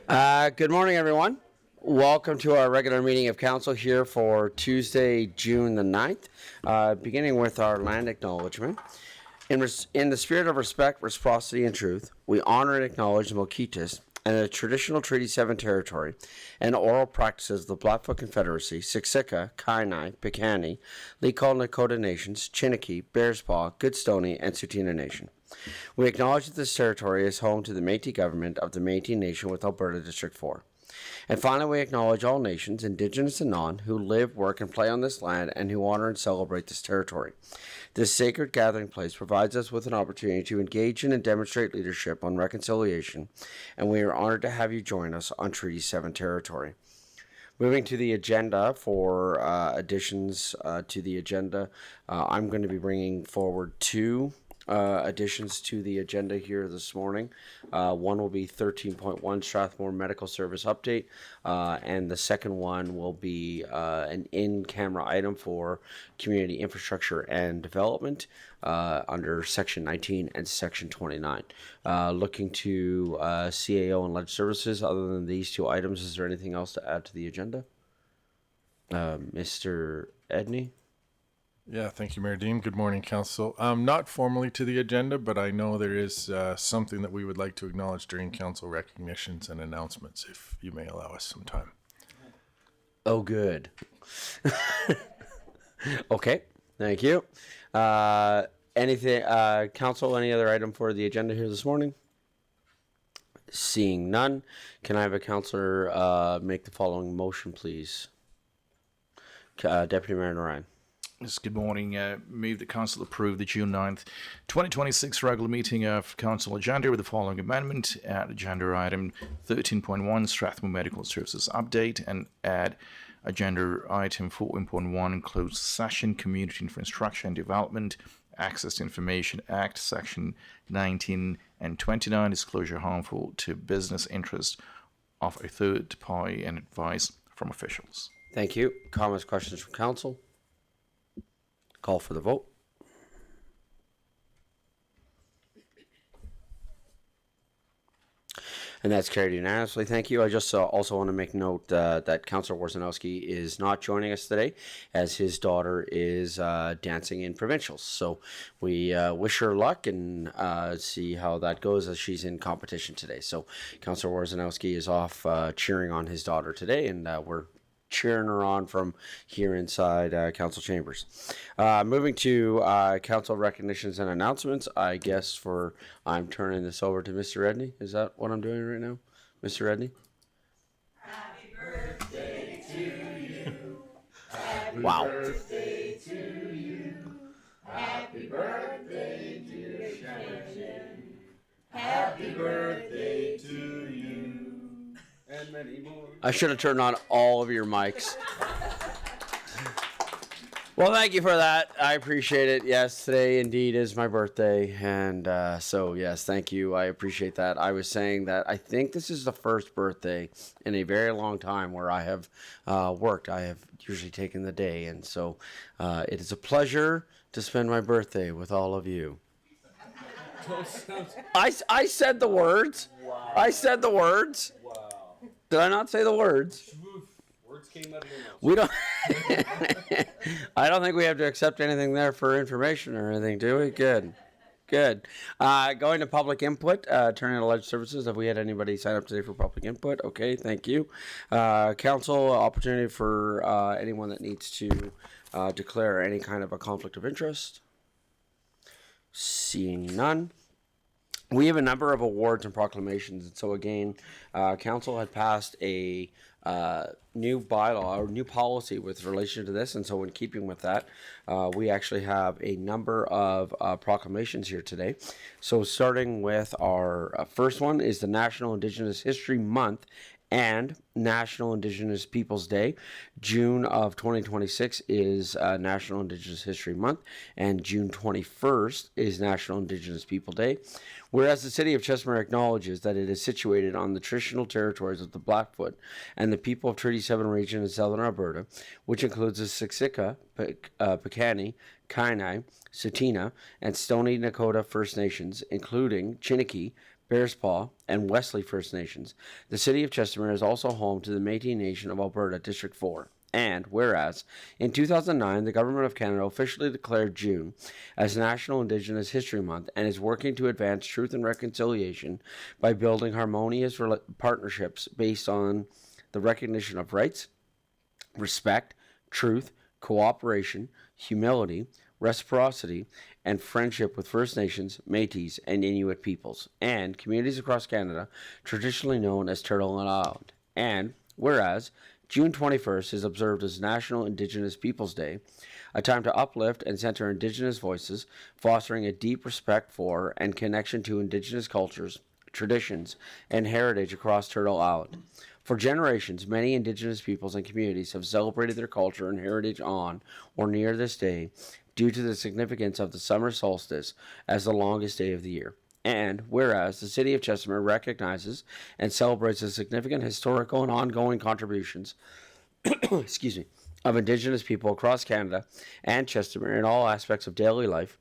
Good morning, everyone. Welcome to our regular meeting of council here for Tuesday, June the 9th, beginning with our land acknowledgement. In the spirit of respect, reciprocity, and truth, we honor and acknowledge the Mokitas and the traditional Treaty 7 territory and oral practices of the Blackfoot Confederacy, Siksika, Kainai, Piikani, Lakota Nakota Nations, Chiniki, Bearspaw, Goodstoney, and Tsuut'ina Nation. We acknowledge that this territory is home to the Métis government of the Métis Nation with Alberta District 4. And finally, we acknowledge all nations, Indigenous and non, who live, work, and play on this land and who honor and celebrate this territory. This sacred gathering place provides us with an opportunity to engage in and demonstrate leadership on reconciliation, and we are honored to have you join us on Treaty 7 territory. Moving to the agenda for additions to the agenda, I'm going to be bringing forward two additions to the agenda here this morning. One will be 13.1 Strathmore Medical Service Update, and the second one will be an in-camera item for Community Infrastructure and Development under Section 19 and Section 29. Looking to CAO and Ledge Services. Other than these two items, is there anything else to add to the agenda? Mr. Edney? Yeah, thank you, Mayor Dean. Good morning, Council. Not formally to the agenda, but I know there is something that we would like to acknowledge during Council recognitions and announcements, if you may allow us some time. Oh, good. Okay, thank you. Anything, Council, any other item for the agenda here this morning? Seeing none, can I have a councillor make the following motion, please? Deputy Mayor Ryan. Yes, good morning. Move that Council approve the June 9th, 2026 regular meeting of Council agenda with the following amendment. Add agenda item 13.1 Strathmore Medical Services Update and add agenda item 14.1 Closed Session Community Infrastructure and Development Access to Information Act Section 19 and 29 Disclosure harmful to business interest of a third party and advice from officials. Thank you. Comments, questions from Council? Call for the vote. And that's carried unanimously. Thank you. I just also want to make note that Councillor Warzanowski is not joining us today as his daughter is dancing in provincials. So we wish her luck and see how that goes as she's in competition today. So Councillor Warzanowski is off cheering on his daughter today, and we're cheering her on from here inside council chambers. Moving to council recognitions and announcements, I guess I'm turning this over to Mr. Edney. Is that what I'm doing right now? Mr. Edney? Happy birthday to you. Happy wow. birthday to you. Happy birthday, dear Shannon. Happy birthday to you. And many more. I should have turned on all of your mics. Well, thank you for that. I appreciate it. Yes, today indeed is my birthday. And so, yes, thank you. I appreciate that. I was saying that I think this is the first birthday in a very long time where I have worked. I have usually taken the day. And so it is a pleasure to spend my birthday with all of you. I said the words. Wow. I said the words. Wow. Did I not say the words? Words came out of your mouth. We don't. I don't think we have to accept anything there for information or anything, do we? Good. Good. Going to public input, turning to Ledge Services. Have we had anybody sign up today for public input? Okay, thank you. Council, opportunity for anyone that needs to declare any kind of a conflict of interest. Seeing none. We have a number of awards and proclamations, and so again, Council had passed a new bylaw or new policy with relation to this, and so in keeping with that, we actually have a number of proclamations here today. So starting with our first one is the National Indigenous History Month and National Indigenous Peoples Day. June of 2026 is National Indigenous History Month, and June 21st is National Indigenous People Day. Whereas the City of Chestermere acknowledges that it is situated on the traditional territories of the Blackfoot and the people of Treaty 7 region in southern Alberta, which includes the Siksika, Piikani, Kainai, Tsuut'ina, and Stoney Nakoda First Nations, including Chiniki, Bearspaw, and Wesley First Nations. The city of Chestermere is also home to the Métis Nation of Alberta, District 4. And whereas, in 2009, the Government of Canada officially declared June as National Indigenous History Month and is working to advance truth and reconciliation by building harmonious partnerships based on the recognition of rights, respect, truth, cooperation, humility, reciprocity, and friendship with First Nations, Métis, and Inuit peoples, and communities across Canada, traditionally known as Turtle Island. And whereas June 21st is observed as National Indigenous Peoples Day, a time to uplift and center Indigenous voices, fostering a deep respect for and connection to Indigenous cultures, traditions, and heritage across Turtle Island. For generations, many Indigenous peoples and communities have celebrated their culture and heritage on or near this day due to the significance of the summer solstice as the longest day of the year. And whereas the city of Chestermere recognizes and celebrates the significant historical and ongoing contributions of Indigenous people across Canada and Chestermere in all aspects of daily life,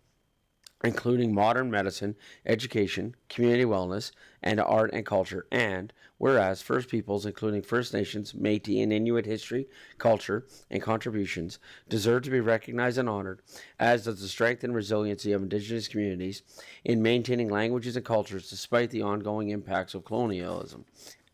including modern medicine, education, community wellness, and art and culture. And whereas First Peoples, including First Nations, Métis, and Inuit history, culture, and contributions, deserve to be recognized and honored, as does the strength and resiliency of Indigenous communities in maintaining languages and cultures despite the ongoing impacts of colonialism.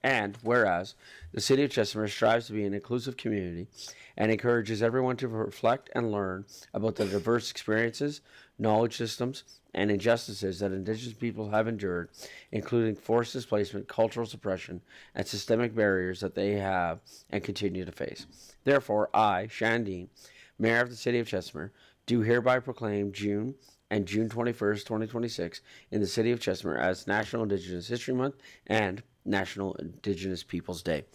And whereas the city of Chestermere strives to be an inclusive community and encourages everyone to reflect and learn about the diverse experiences, knowledge systems, and injustices that Indigenous people have endured, including forced displacement, cultural suppression, and systemic barriers that they have and continue to face. Therefore, I, Shannon Dean, Mayor of the City of Chestermere, do hereby proclaim June and June 21st, 2026 in the City of Chestermere as National Indigenous History Month and National Indigenous Peoples Day.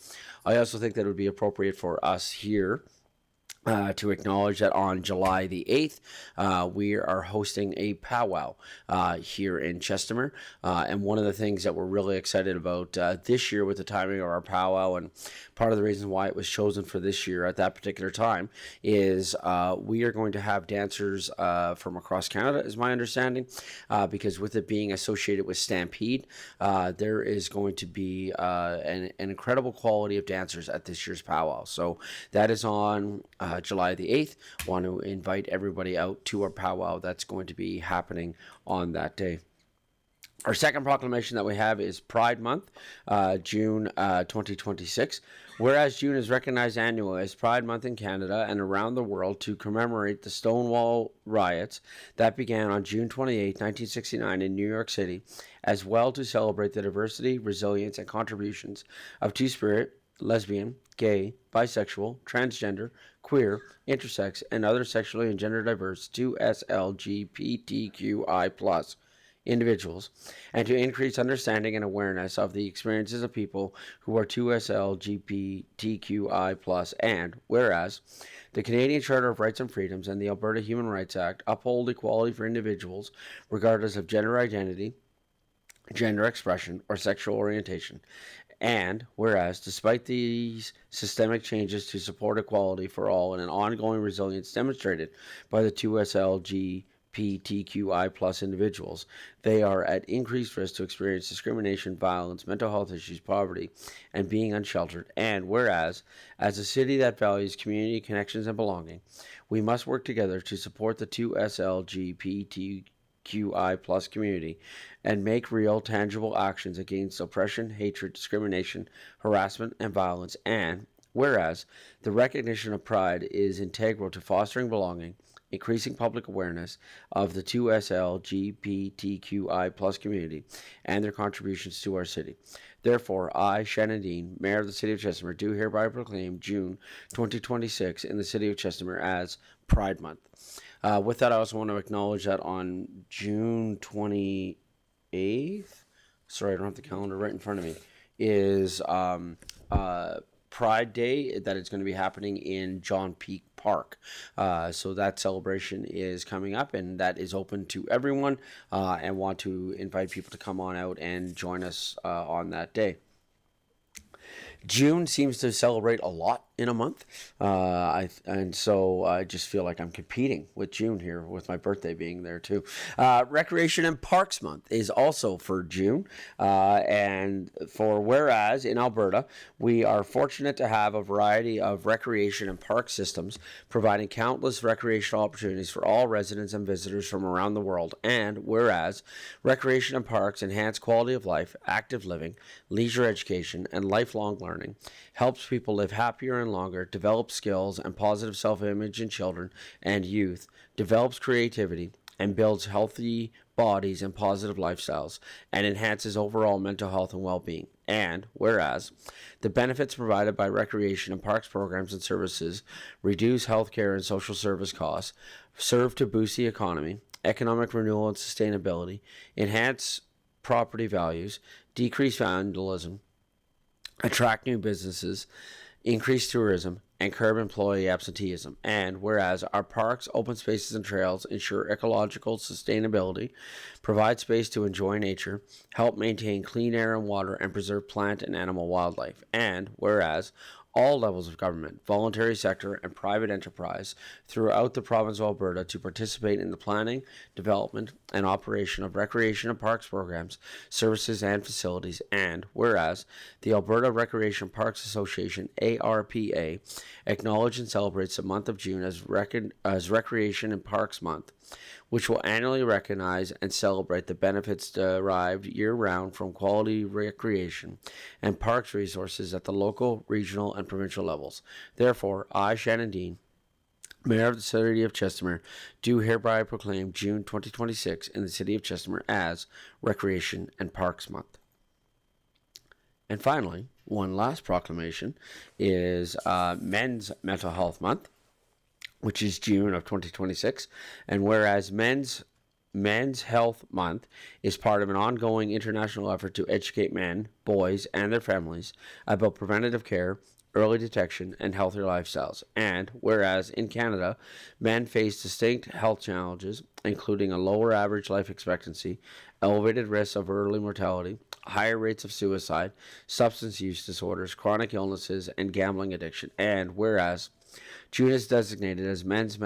I also think that it would be appropriate for us here to acknowledge that on July the 8th, we are hosting a powwow here in Chestermere. And one of the things that we're really excited about this year with the timing of our powwow, and part of the reason why it was chosen for this year at that particular time, is we are going to have dancers from across Canada, is my understanding, because with it being associated with Stampede, there is going to be an incredible quality of dancers at this year's powwow. So that is on July the 8th. Want to invite everybody out to our powwow that's going to be happening on that day. Our second proclamation that we have is Pride Month, June 2026. Whereas June is recognized annually as Pride Month in Canada and around the world to commemorate the Stonewall riots that began on June 28, 1969 in New York City, as well to celebrate the diversity, resilience, and contributions of Two-Spirit, lesbian, gay, bisexual, transgender, queer, intersex, and other sexually and gender diverse 2SLGBTQI+ individuals, and to increase understanding and awareness of the experiences of people who are 2SLGBTQI+, and whereas the Canadian Charter of Rights and Freedoms and the Alberta Human Rights Act uphold equality for individuals regardless of gender identity, gender expression, or sexual orientation. And whereas, despite these systemic changes to support equality for all and an ongoing resilience demonstrated by the 2SLGBTQI+ individuals, they are at increased risk to experience discrimination, violence, mental health issues, poverty, and being unsheltered. And whereas, as a city that values community connections and belonging, we must work together to support the 2SLGBTQI+ community and make real, tangible actions against oppression, hatred, discrimination, harassment, and violence. And whereas the recognition of pride is integral to fostering belonging, increasing public awareness of the 2SLGBTQI+ community and their contributions to our city. Therefore, I, Shannon Dean, Mayor of the City of Chestermere, do hereby proclaim June 2026 in the City of Chestermere as Pride Month. With that, I also want to acknowledge that on June 28th, sorry, I don't have the calendar right in front of me, is Pride Day that is going to be happening in John Peak Park. So that celebration is coming up, and that is open to everyone, and want to invite people to come on out and join us on that day. June seems to celebrate a lot in a month, so I just feel like I'm competing with June here, with my birthday being there too. Recreation and Parks Month is also for June, and for whereas in Alberta we are fortunate to have a variety of recreation and park systems providing countless recreational opportunities for all residents and visitors from around the world, and whereas recreation and parks enhance quality of life, active living, leisure education, and lifelong learning, helps people live happier and longer, develops skills and positive self-image in children and youth, develops creativity, and builds healthy bodies and positive lifestyles, and enhances overall mental health and well-being. And whereas the benefits provided by recreation and parks programs and services reduce healthcare and social service costs, serve to boost the economy, economic renewal and sustainability, enhance property values, decrease vandalism, attract new businesses, increase tourism, and curb employee absenteeism. And whereas our parks, open spaces, and trails ensure ecological sustainability, provide space to enjoy nature, help maintain clean air and water, and preserve plant and animal wildlife. And whereas all levels of government, voluntary sector, and private enterprise throughout the province of Alberta to participate in the planning, development, and operation of recreation and parks programs, services, and facilities. And whereas the Alberta Recreation Parks Association, ARPA, acknowledges and celebrates the month of June as Recreation and Parks Month, which will annually recognize and celebrate the benefits derived year-round from quality recreation and parks resources at the local, regional, and provincial levels. Therefore, I, Shannon Dean, Mayor of the City of Chestermere, do hereby proclaim June 2026 in the City of Chestermere as Recreation and Parks Month. And finally, one last proclamation is Men's Mental Health Month, which is June of 2026, and whereas Men's Health Month is part of an ongoing international effort to educate men, boys, and their families about preventative care, early detection, and healthier lifestyles. And whereas in Canada, men face distinct health challenges, including a lower average life expectancy, elevated risks of early mortality, higher rates of suicide, substance use disorders, chronic illnesses, and gambling addiction. And whereas June is designated as Men's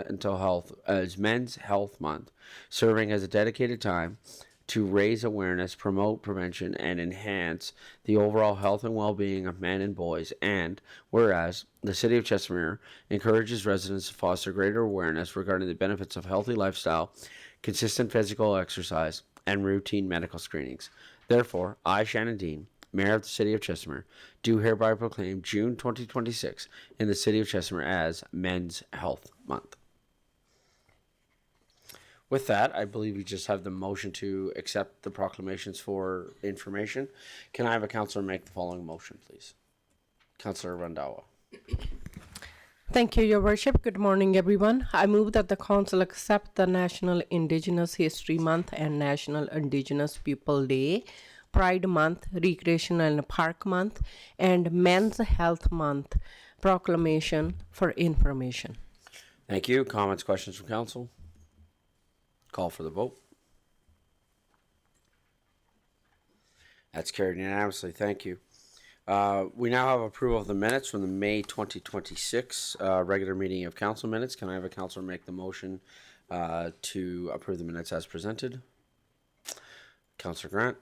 Health Month, serving as a dedicated time to raise awareness, promote prevention, and enhance the overall health and well-being of men and boys. And whereas the City of Chestermere encourages residents to foster greater awareness regarding the benefits of healthy lifestyle, consistent physical exercise, and routine medical screenings. Therefore, I, Shannon Dean, Mayor of the City of Chestermere, do hereby proclaim June 2026 in the City of Chestermere as Men's Health Month. With that, I believe we just have the motion to accept the proclamations for information. Can I have a councillor make the following motion, please? Councillor Randawa. Thank you, Your Worship. Good morning, everyone. I move that the Council accept the National Indigenous History Month and National Indigenous People Day, Pride Month, Recreation and Park Month, and Men's Health Month proclamation for information. Thank you. Comments, questions from council? Call for the vote. That's carried unanimously. Thank you. We now have approval of the minutes from the May 2026 regular meeting of council minutes. Can I have a councillor make the motion to approve the minutes as presented? Councillor Grant.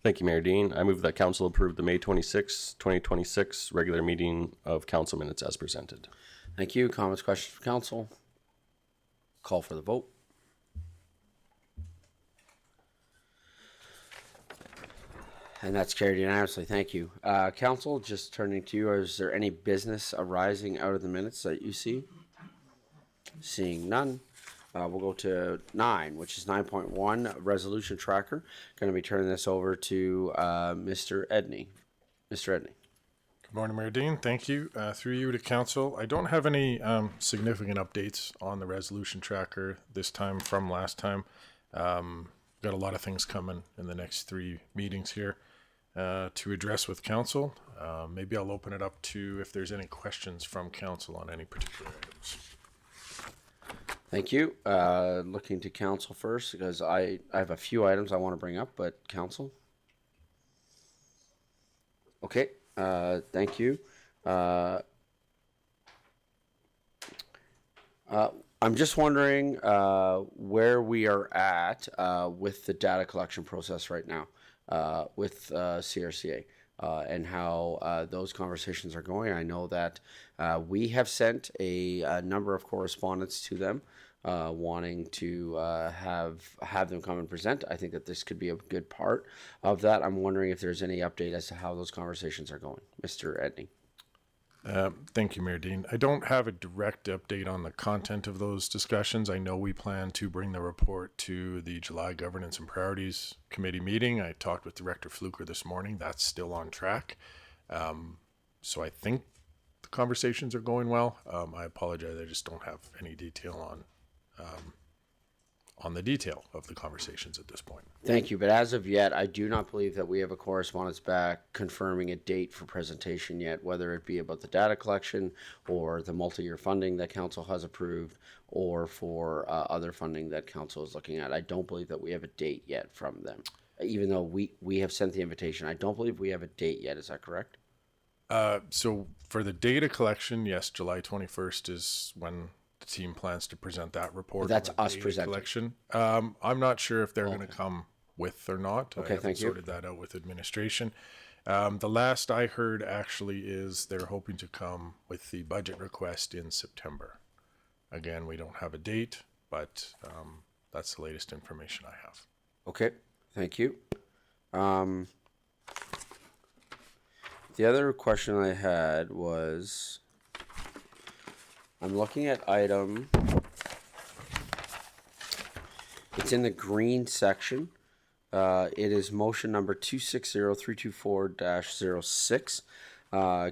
Thank you, Mayor Dean. I move that council approve the May 26, 2026 regular meeting of council minutes as presented. Thank you. Comments, questions from council? Call for the vote. And that's carried unanimously. Thank you. Council, just turning to you, is there any business arising out of the minutes that you see? Seeing none. We'll go to 9, which is 9.1, resolution tracker. Going to be turning this over to Mr. Edney. Mr. Edney. Good morning, Mayor Dean. Thank you. Through you to council. I don't have any significant updates on the resolution tracker this time from last time. Got a lot of things coming in the next 3 meetings here to address with council. Maybe I'll open it up to if there's any questions from council on any particular items. Thank you. Looking to council first because I have a few items I want to bring up, but council? Okay. Thank you. I'm just wondering where we are at with the data collection process right now with CRCA and how those conversations are going. I know that we have sent a number of correspondence to them wanting to have them come and present. I think that this could be a good part of that. I'm wondering if there's any update as to how those conversations are going. Mr. Edney. Thank you, Mayor Dean. I don't have a direct update on the content of those discussions. I know we plan to bring the report to the July Governance and Priorities Committee meeting. I talked with Director Fluker this morning. That's still on track. So I think the conversations are going well. I apologize. I just don't have any detail on the detail of the conversations at this point. Thank you. But as of yet, I do not believe that we have a correspondence back confirming a date for presentation yet, whether it be about the data collection or the multi-year funding that council has approved or for other funding that council is looking at. I don't believe that we have a date yet from them. Even though we have sent the invitation, I don't believe we have a date yet. Is that correct? So for the data collection, yes, July 21st is when the team plans to present that report. That's on the us data presenting. Collection. I'm not sure if they're going to come with or not. Okay, I haven't thank you. sorted that out with administration. The last I heard actually is they're hoping to come with the budget request in September. Again, we don't have a date, but that's the latest information I have. Okay, thank you. The other question I had was, I'm looking at item, it's in the green section. It is motion number 260324-06.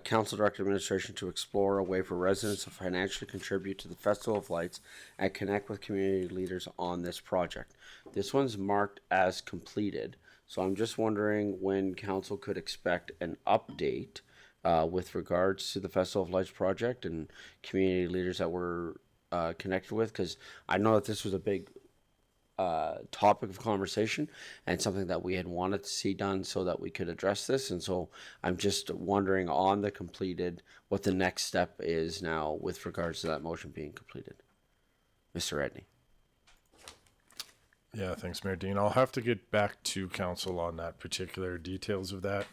Council Director Administration to explore a way for residents to financially contribute to the Festival of Lights and connect with community leaders on this project. This one's marked as completed, so I'm just wondering when council could expect an update with regards to the Festival of Lights project and community leaders that we're connected with, because I know that this was a big topic of conversation and something that we had wanted to see done so that we could address this. And so I'm just wondering on the completed, what the next step is now with regards to that motion being completed. Mr. Edney. Yeah, thanks, Mayor Dean. I'll have to get back to council on that particular details of that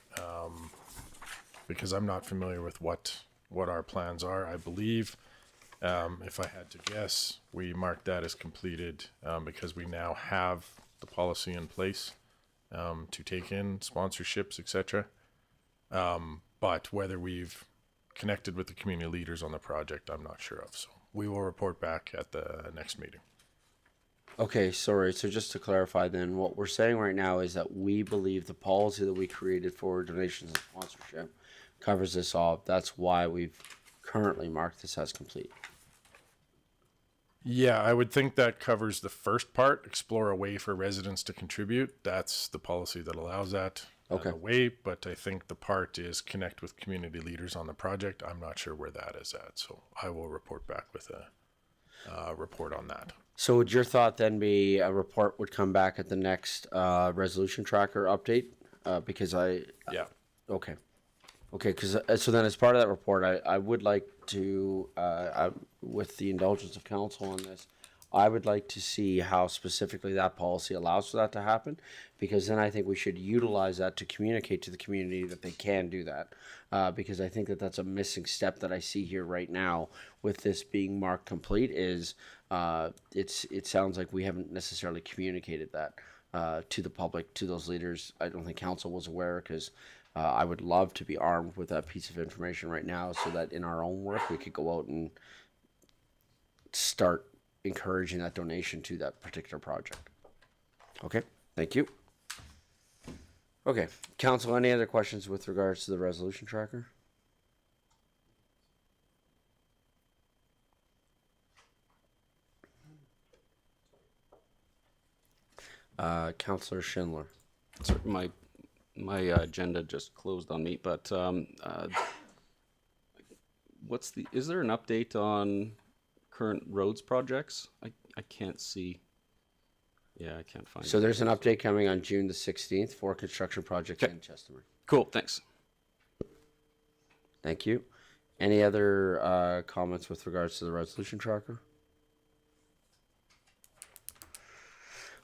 because I'm not familiar with what our plans are. I believe, if I had to guess, we marked that as completed because we now have the policy in place to take in sponsorships, etc. But whether we've connected with the community leaders on the project, I'm not sure of. So we will report back at the next meeting. Okay, sorry. So just to clarify then, what we're saying right now is that we believe the policy that we created for donations and sponsorship covers this all. That's why we've currently marked this as complete. Yeah, I would think that covers the first part, explore a way for residents to contribute. That's the policy that allows that way, but I think the part is connect with community leaders on the project. I'm not sure where that is at, so I will report back with a report on that. So would your thought then be a report would come back at the next resolution tracker update? Because Yeah. Okay. Okay, because so then as part of that report, I would like to, with the indulgence of council on this, I would like to see how specifically that policy allows for that to happen, because then I think we should utilize that to communicate to the community that they can do that, because I think that that's a missing step that I see here right now with this being marked complete is it sounds like we haven't necessarily communicated that to the public, to those leaders. I don't think council was aware because I would love to be armed with that piece of information right now so that in our own work we could go out and start encouraging that donation to that particular project. Okay, thank you. Okay, council, any other questions with regards to the resolution tracker? Councillor Schindler. Sorry, my agenda just closed on me, but is there an update on current roads projects? I can't see. Yeah, I can't find it. So there's an update coming on June the 16th for construction project in Chestermere. Cool, thanks. Thank you. Any other comments with regards to the resolution tracker?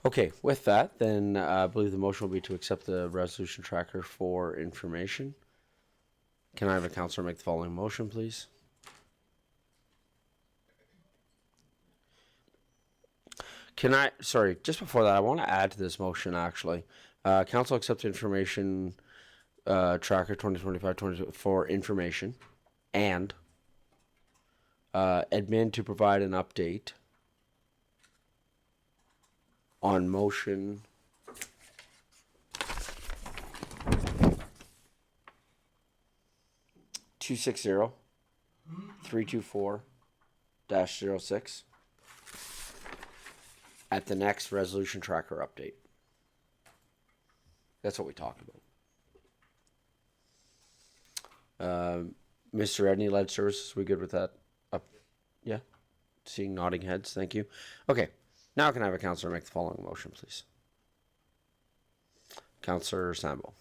Okay, with that, then I believe the motion will be to accept the resolution tracker for information. Can I have a councillor make the following motion, please? Sorry, just before that, I want to add to this motion actually. Council accept information tracker 2025-20 for information and admin to provide an update on motion 260-324-06 at the next resolution tracker update. That's what we talked about. Mr. Edney, lead services, we good with that? Yeah? Seeing nodding heads, thank you. Okay, now can I have a councillor make the following motion, please? Councillor Sambo.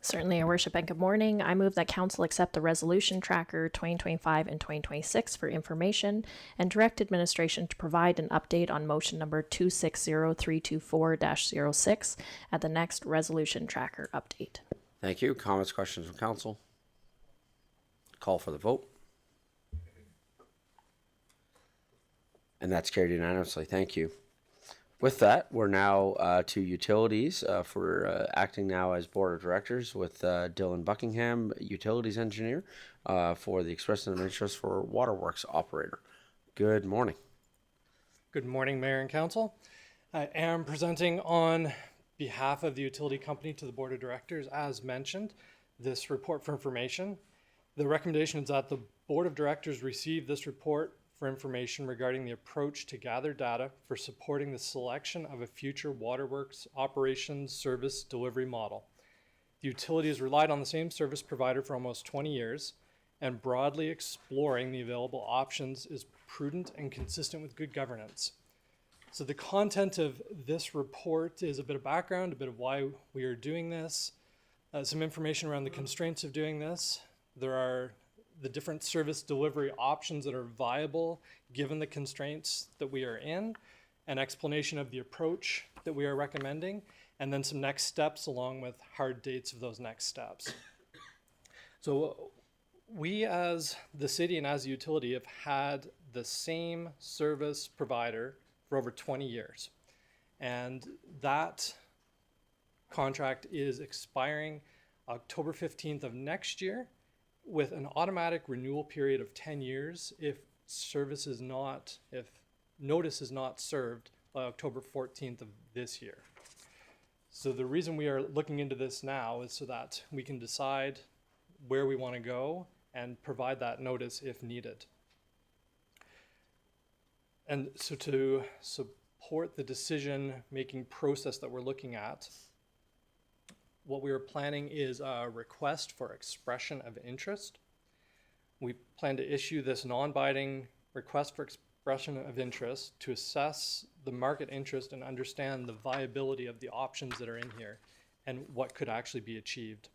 Certainly, Your Worship, and good morning. I move that Council accept the Resolution Tracker 2025 and 2026 for information and direct administration to provide an update on motion number 260324-06 at the next Resolution Tracker update. Thank you. Comments, questions from council? Call for the vote. And that's carried unanimously. Thank you. With that, we're now to utilities for acting now as board of directors with Dylan Buckingham, utilities engineer, for the expression of interest for Waterworks operator. Good morning. Good morning, Mayor and Council. I am presenting on behalf of the utility company to the board of directors, as mentioned, this report for information. The recommendation is that the board of directors receive this report for information regarding the approach to gather data for supporting the selection of a future Waterworks operations service delivery model. The utility has relied on the same service provider for almost 20 years, and broadly exploring the available options is prudent and consistent with good governance. So the content of this report is a bit of background, a bit of why we are doing this, some information around the constraints of doing this. There are the different service delivery options that are viable given the constraints that we are in, an explanation of the approach that we are recommending, and then some next steps along with hard dates of those next steps. So we as the city and as a utility have had the same service provider for over 20 years. And that contract is expiring October 15th of next year, with an automatic renewal period of 10 years if notice is not served by October 14th of this year. So the reason we are looking into this now is so that we can decide where we want to go and provide that notice if needed. And so to support the decision-making process that we're looking at, what we are planning is a request for expression of interest. We plan to issue this non-binding request for expression of interest to assess the market interest and understand the viability of the options that are in here and what could actually be achieved.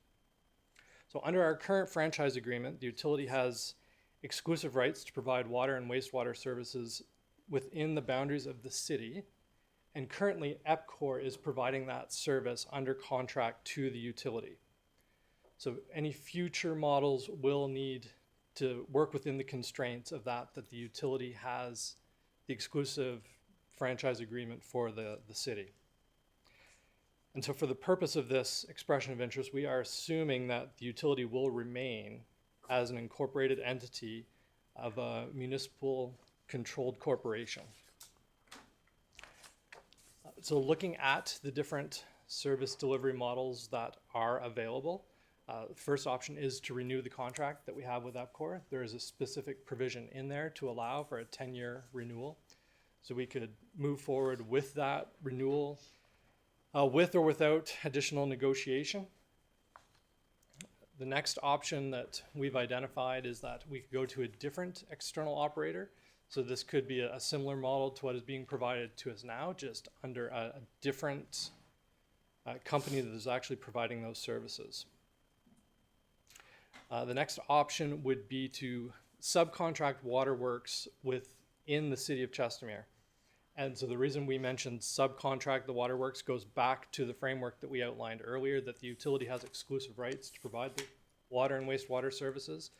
So under our current franchise agreement, the utility has exclusive rights to provide water and wastewater services within the boundaries of the city. And currently, EPCOR is providing that service under contract to the utility. So any future models will need to work within the constraints of that the utility has the exclusive franchise agreement for the city. And so for the purpose of this expression of interest, we are assuming that the utility will remain as an incorporated entity of a municipal controlled corporation. So looking at the different service delivery models that are available, the first option is to renew the contract that we have with EPCOR. There is a specific provision in there to allow for a 10-year renewal. So we could move forward with that renewal with or without additional negotiation. The next option that we've identified is that we could go to a different external operator. So this could be a similar model to what is being provided to us now, just under a different company that is actually providing those services. The next option would be to subcontract Waterworks within the city of Chestermere. And so the reason we mentioned subcontract the Waterworks goes back to the framework that we outlined earlier, that the utility has exclusive rights to provide the water and wastewater services.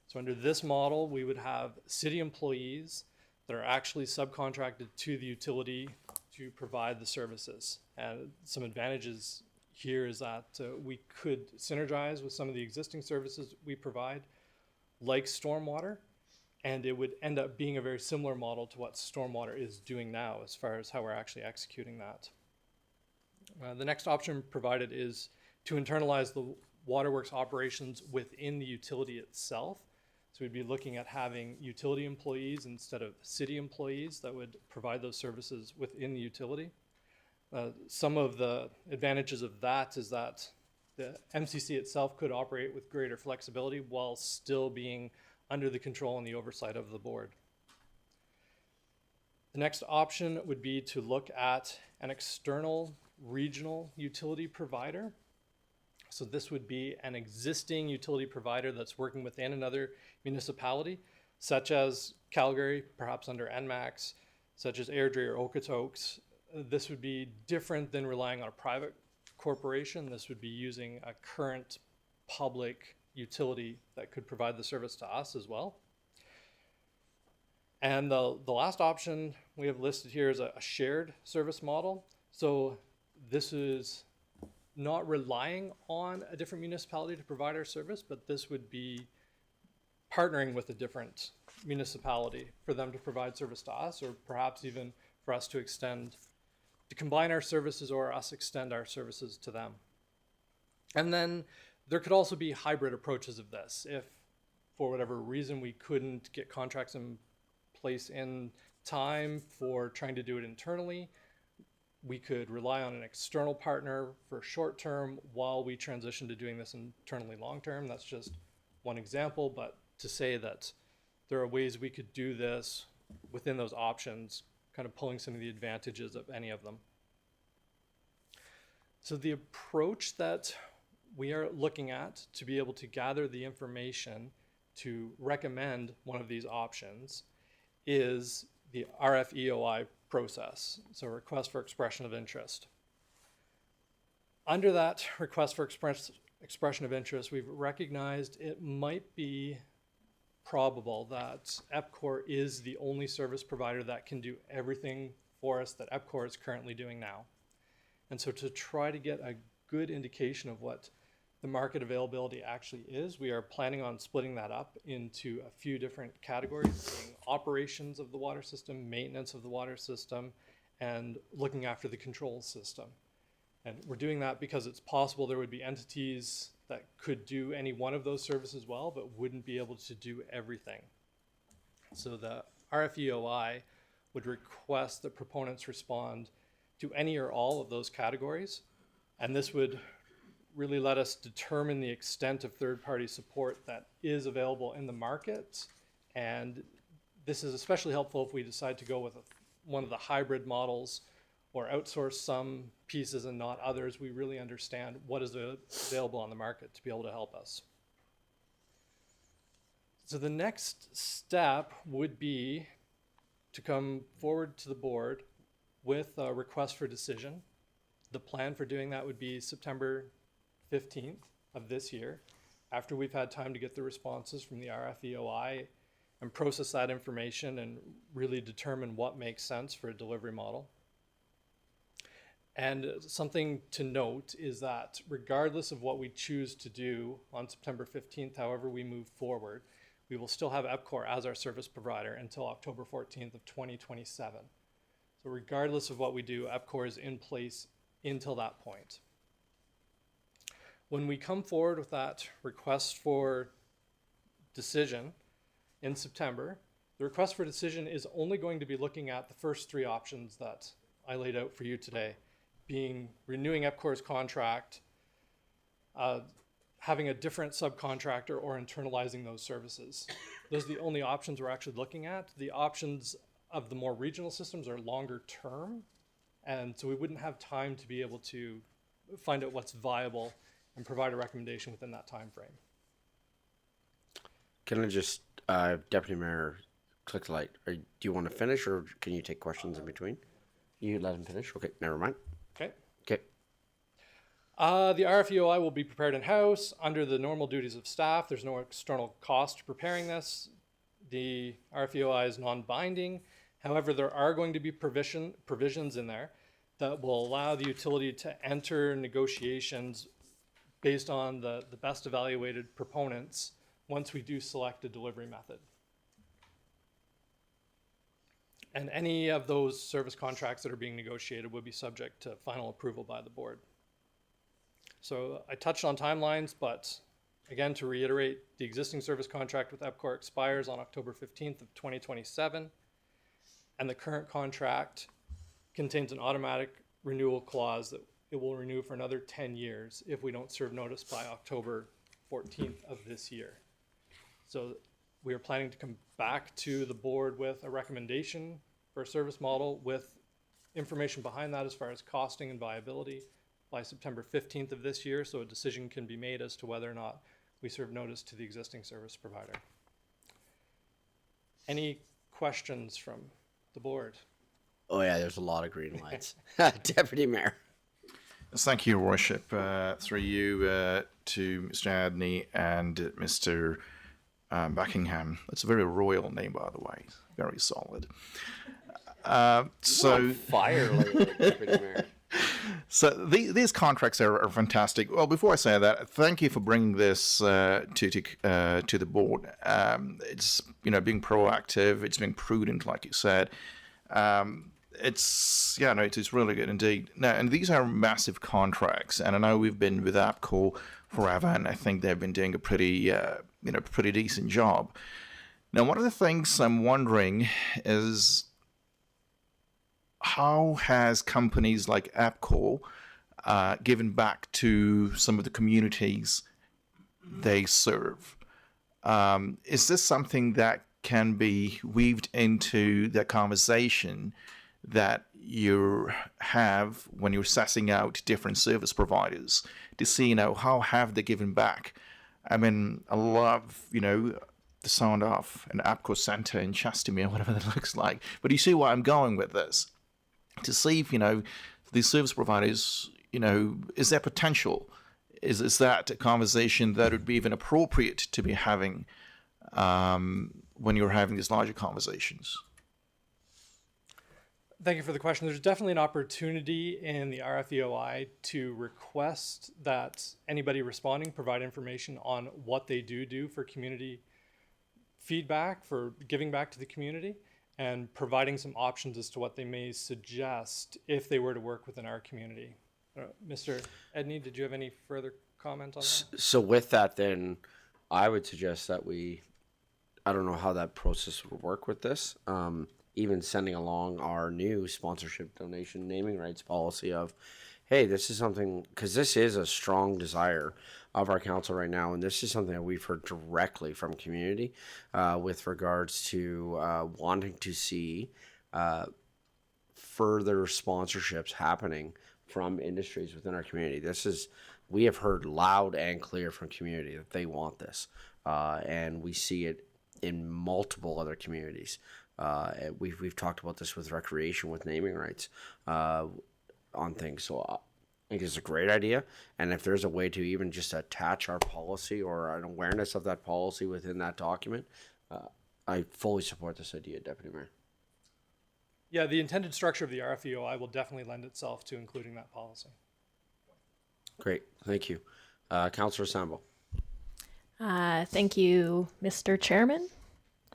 So under this model, we would have city employees that are actually subcontracted to the utility to provide the services. And some advantages here is that we could synergize with some of the existing services we provide, like stormwater, and it would end up being a very similar model to what stormwater is doing now as far as how we're actually executing that. The next option provided is to internalize the Waterworks operations within the utility itself. So we'd be looking at having utility employees instead of city employees that would provide those services within the utility. Some of the advantages of that is that the MCC itself could operate with greater flexibility while still being under the control and the oversight of the board. The next option would be to look at an external regional utility provider. So this would be an existing utility provider that's working within another municipality, such as Calgary, perhaps under NMAX, such as Airdrie or Okotoks. This would be different than relying on a private corporation. This would be using a current public utility that could provide the service to us as well. And the last option we have listed here is a shared service model. So this is not relying on a different municipality to provide our service, but this would be partnering with a different municipality for them to provide service to us, or perhaps even for us to combine our services or us extend our services to them. And then there could also be hybrid approaches of this. If for whatever reason we couldn't get contracts in place in time for trying to do it internally, we could rely on an external partner for short term while we transition to doing this internally long term. That's just one example, but to say that there are ways we could do this within those options, kind of pulling some of the advantages of any of them. So the approach that we are looking at to be able to gather the information to recommend one of these options is the RFEOI process, so request for expression of interest. Under that request for expression of interest, we've recognized it might be probable that EPCOR is the only service provider that can do everything for us that EPCOR is currently doing now. And so to try to get a good indication of what the market availability actually is, we are planning on splitting that up into a few different categories, being operations of the water system, maintenance of the water system, and looking after the control system. And we're doing that because it's possible there would be entities that could do any one of those services well, but wouldn't be able to do everything. So the RFEOI would request that proponents respond to any or all of those categories, and this would really let us determine the extent of third-party support that is available in the market. And this is especially helpful if we decide to go with one of the hybrid models or outsource some pieces and not others. We really understand what is available on the market to be able to help us. So the next step would be to come forward to the board with a request for decision. The plan for doing that would be September 15th of this year, after we've had time to get the responses from the RFEOI and process that information and really determine what makes sense for a delivery model. And something to note is that regardless of what we choose to do on September 15th, however we move forward, we will still have EPCOR as our service provider until October 14th of 2027. So regardless of what we do, EPCOR is in place until that point. When we come forward with that request for decision in September, the request for decision is only going to be looking at the first three options that I laid out for you today, being renewing EPCOR's contract, having a different subcontractor, or internalizing those services. Those are the only options we're actually looking at. The options of the more regional systems are longer term, and so we wouldn't have time to be able to find out what's viable and provide a recommendation within that time frame. Can I just, Deputy Mayor, click the light? Do you want to finish, or can you take questions in between? You let him finish? Okay, never mind. Okay. Okay. The RFEOI will be prepared in-house under the normal duties of staff. There's no external cost to preparing this. The RFEOI is non-binding. However, there are going to be provisions in there that will allow the utility to enter negotiations based on the best evaluated proponents once we do select a delivery method. And any of those service contracts that are being negotiated would be subject to final approval by the board. So I touched on timelines, but again, to reiterate, the existing service contract with EPCOR expires on October 15th of 2027, and the current contract contains an automatic renewal clause that it will renew for another 10 years if we don't serve notice by October 14th of this year. So we are planning to come back to the board with a recommendation for a service model with information behind that as far as costing and viability by September 15th of this year, so a decision can be made as to whether or not we serve notice to the existing service provider. Any questions from the board? Oh yeah, there's a lot of green lights. Deputy Mayor. Thank you, Your Worship. Through you to Mr. Adney and Mr. Buckingham. That's a very royal name, by the way. Very solid. Fire lately, Deputy Mayor. So these contracts are fantastic. Well, before I say that, thank you for bringing this to the board. It's being proactive. It's being prudent, like you said. It's really good indeed. Now, and these are massive contracts, and I know we've been with APCO forever, and I think they've been doing a pretty decent job. Now, one of the things I'm wondering is, how has companies like APCO given back to some of the communities they serve? Is this something that can be weaved into the conversation that you have when you're assessing out different service providers to see, how have they given back? I mean, I love, the sound of an APCO center in Chestermere, whatever that looks like. But you see where I'm going with this? To see if, these service providers, is there potential? Is that a conversation that would be even appropriate to be having when you're having these larger conversations? Thank you for the question. There's definitely an opportunity in the RFEOI to request that anybody responding provide information on what they do for community feedback, for giving back to the community, and providing some options as to what they may suggest if they were to work within our community. Mr. Edney, did you have any further comment on that? So with that, then, I would suggest that I don't know how that process would work with this, even sending along our new sponsorship donation naming rights policy of, hey, this is something, because this is a strong desire of our council right now, and this is something that we've heard directly from community with regards to wanting to see further sponsorships happening from industries within our community. We have heard loud and clear from community that they want this, and we see it in multiple other communities. We've talked about this with recreation, with naming rights on things. So I think it's a great idea. And if there's a way to even just attach our policy or an awareness of that policy within that document, I fully support this idea, Deputy Mayor. Yeah, the intended structure of the RFEOI will definitely lend itself to including that policy. Great, thank you. Councillor Sambo. Thank you, Mr. Chairman,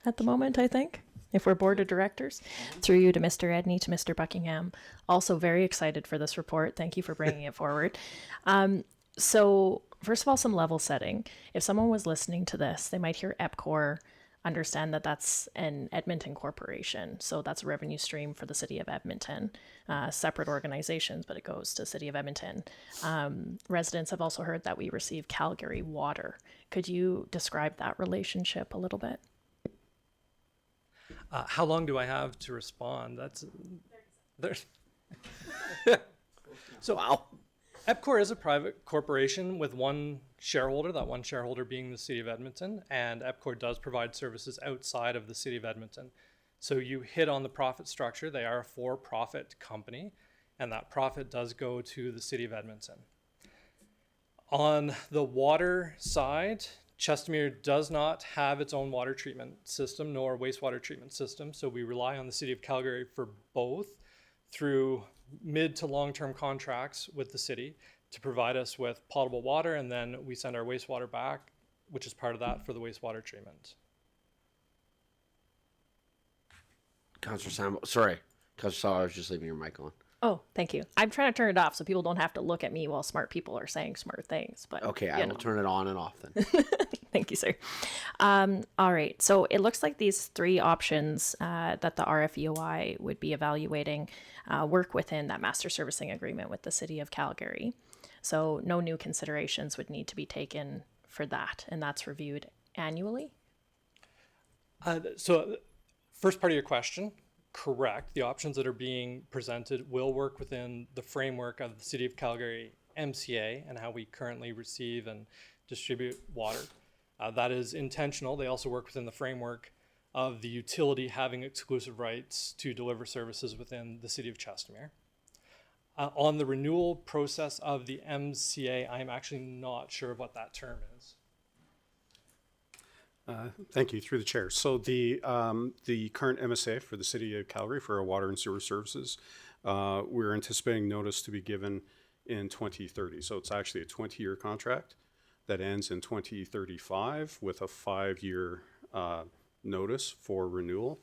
at the moment, I think, if we're board of directors. Through you to Mr. Edney, to Mr. Buckingham. Also very excited for this report. Thank you for bringing it forward. So first of all, some level setting. If someone was listening to this, they might hear EPCOR, understand that that's an Edmonton corporation. So that's a revenue stream for the city of Edmonton. Separate organizations, but it goes to city of Edmonton. Residents have also heard that we receive Calgary water. Could you describe that relationship a little bit? How long do I have to respond? That's there's. So EPCOR is a private corporation with one shareholder, that one shareholder being the City of Edmonton, and EPCOR does provide services outside of the City of Edmonton. So you hit on the profit structure. They are a for-profit company, and that profit does go to the City of Edmonton. On the water side, Chestermere does not have its own water treatment system nor wastewater treatment system, so we rely on the City of Calgary for both through mid to long-term contracts with the city to provide us with potable water, and then we send our wastewater back, which is part of that for the wastewater treatment. Councillor Sam, sorry, Councillor Saul, I was just leaving your mic on. Oh, thank you. I'm trying to turn it off so people don't have to look at me while smart people are saying smart things. But Okay, I will turn it on and off then. Thank you, sir. All right. So it looks like these three options that the RFEOI would be evaluating work within that master servicing agreement with the City of Calgary. So no new considerations would need to be taken for that, and that's reviewed annually. So first part of your question, correct. The options that are being presented will work within the framework of the City of Calgary MCA and how we currently receive and distribute water. That is intentional. They also work within the framework of the utility having exclusive rights to deliver services within the City of Chestermere. On the renewal process of the MCA, I'm actually not sure what that term is. Thank you, through the chair. So the current MSA for the City of Calgary for our water and sewer services, we're anticipating notice to be given in 2030. So it's actually a 20-year contract that ends in 2035 with a 5-year notice for renewal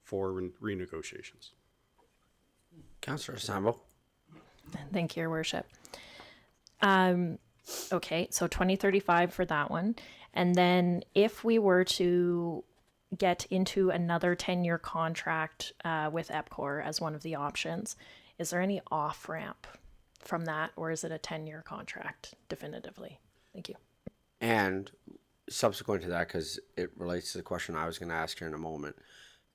for renegotiations. Councillor Sambo. Thank you, Your Worship. Okay, so 2035 for that one. And then if we were to get into another 10-year contract with EPCOR as one of the options, is there any off-ramp from that, or is it a 10-year contract definitively? Thank you. And subsequent to that, because it relates to the question I was going to ask here in a moment,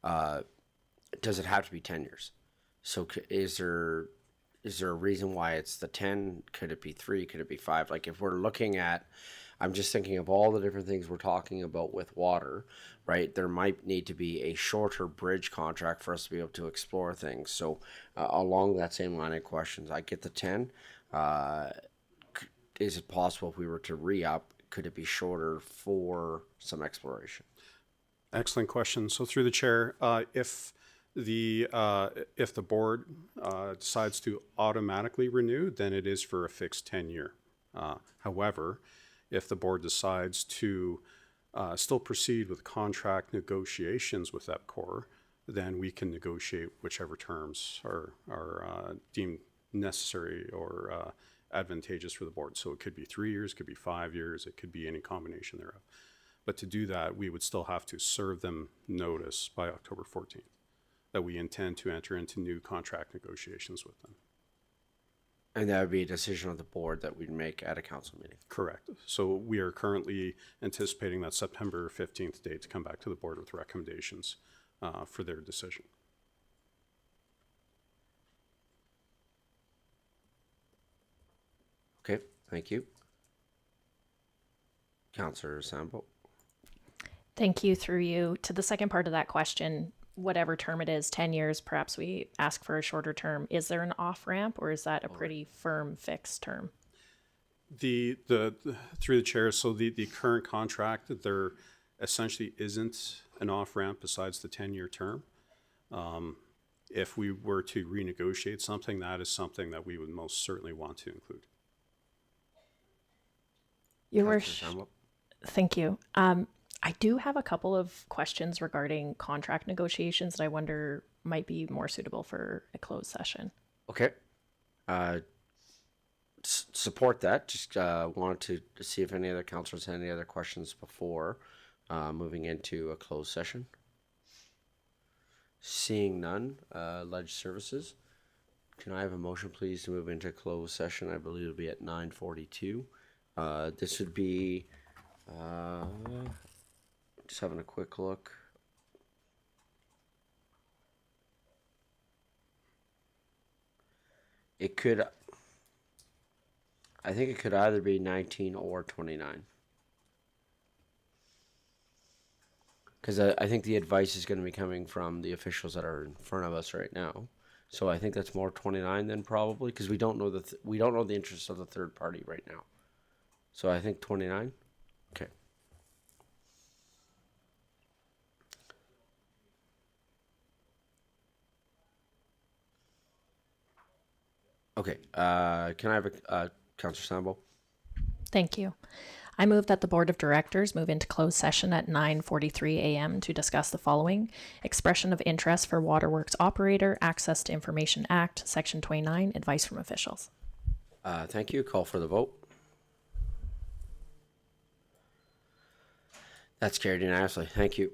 does it have to be 10 years? So is there a reason why it's the 10? Could it be 3? Could it be 5? Like if we're looking at, I'm just thinking of all the different things we're talking about with water, right? There might need to be a shorter bridge contract for us to be able to explore things. So along that same line of questions, I get the 10. Is it possible if we were to re-up, could it be shorter for some exploration? Excellent question. So through the chair, if the board decides to automatically renew, then it is for a fixed 10-year. However, if the board decides to still proceed with contract negotiations with EPCOR, then we can negotiate whichever terms are deemed necessary or advantageous for the board. So it could be 3 years, it could be 5 years, it could be any combination thereof. But to do that, we would still have to serve them notice by October 14th that we intend to enter into new contract negotiations with them. And that would be a decision of the board that we'd make at a council meeting. Correct. So we are currently anticipating that September 15th date to come back to the board with recommendations for their decision. Okay, thank you. Councillor Sambo. Thank you, through you. To the second part of that question, whatever term it is, 10 years, perhaps we ask for a shorter term. Is there an off-ramp, or is that a pretty firm fixed term? The through the chair, so the current contract, there essentially isn't an off-ramp besides the 10-year term. If we were to renegotiate something, that is something that we would most certainly want to include. Your Worship, thank you. I do have a couple of questions regarding contract negotiations that I wonder might be more suitable for a closed session. Okay. Support that. Just wanted to see if any other councillors had any other questions before moving into a closed session. Seeing none, Ledge Services. Can I have a motion, please, to move into closed session? I believe it'll be at 9:42. This would be, just having a quick look. It could, I think it could either be 19 or 29. Because I think the advice is going to be coming from the officials that are in front of us right now. So I think that's more 29 than probably, because we don't know we don't know the interests of the third party right now. So I think 29. Okay. Okay. Can I have a Councillor Sambo? Thank you. I move that the Board of Directors move into closed session at 9:43 a.m. to discuss the following: expression of interest for Waterworks operator, Access to Information Act, Section 29, advice from officials. Thank you. Call for the vote. That's carried unanimously. Thank you.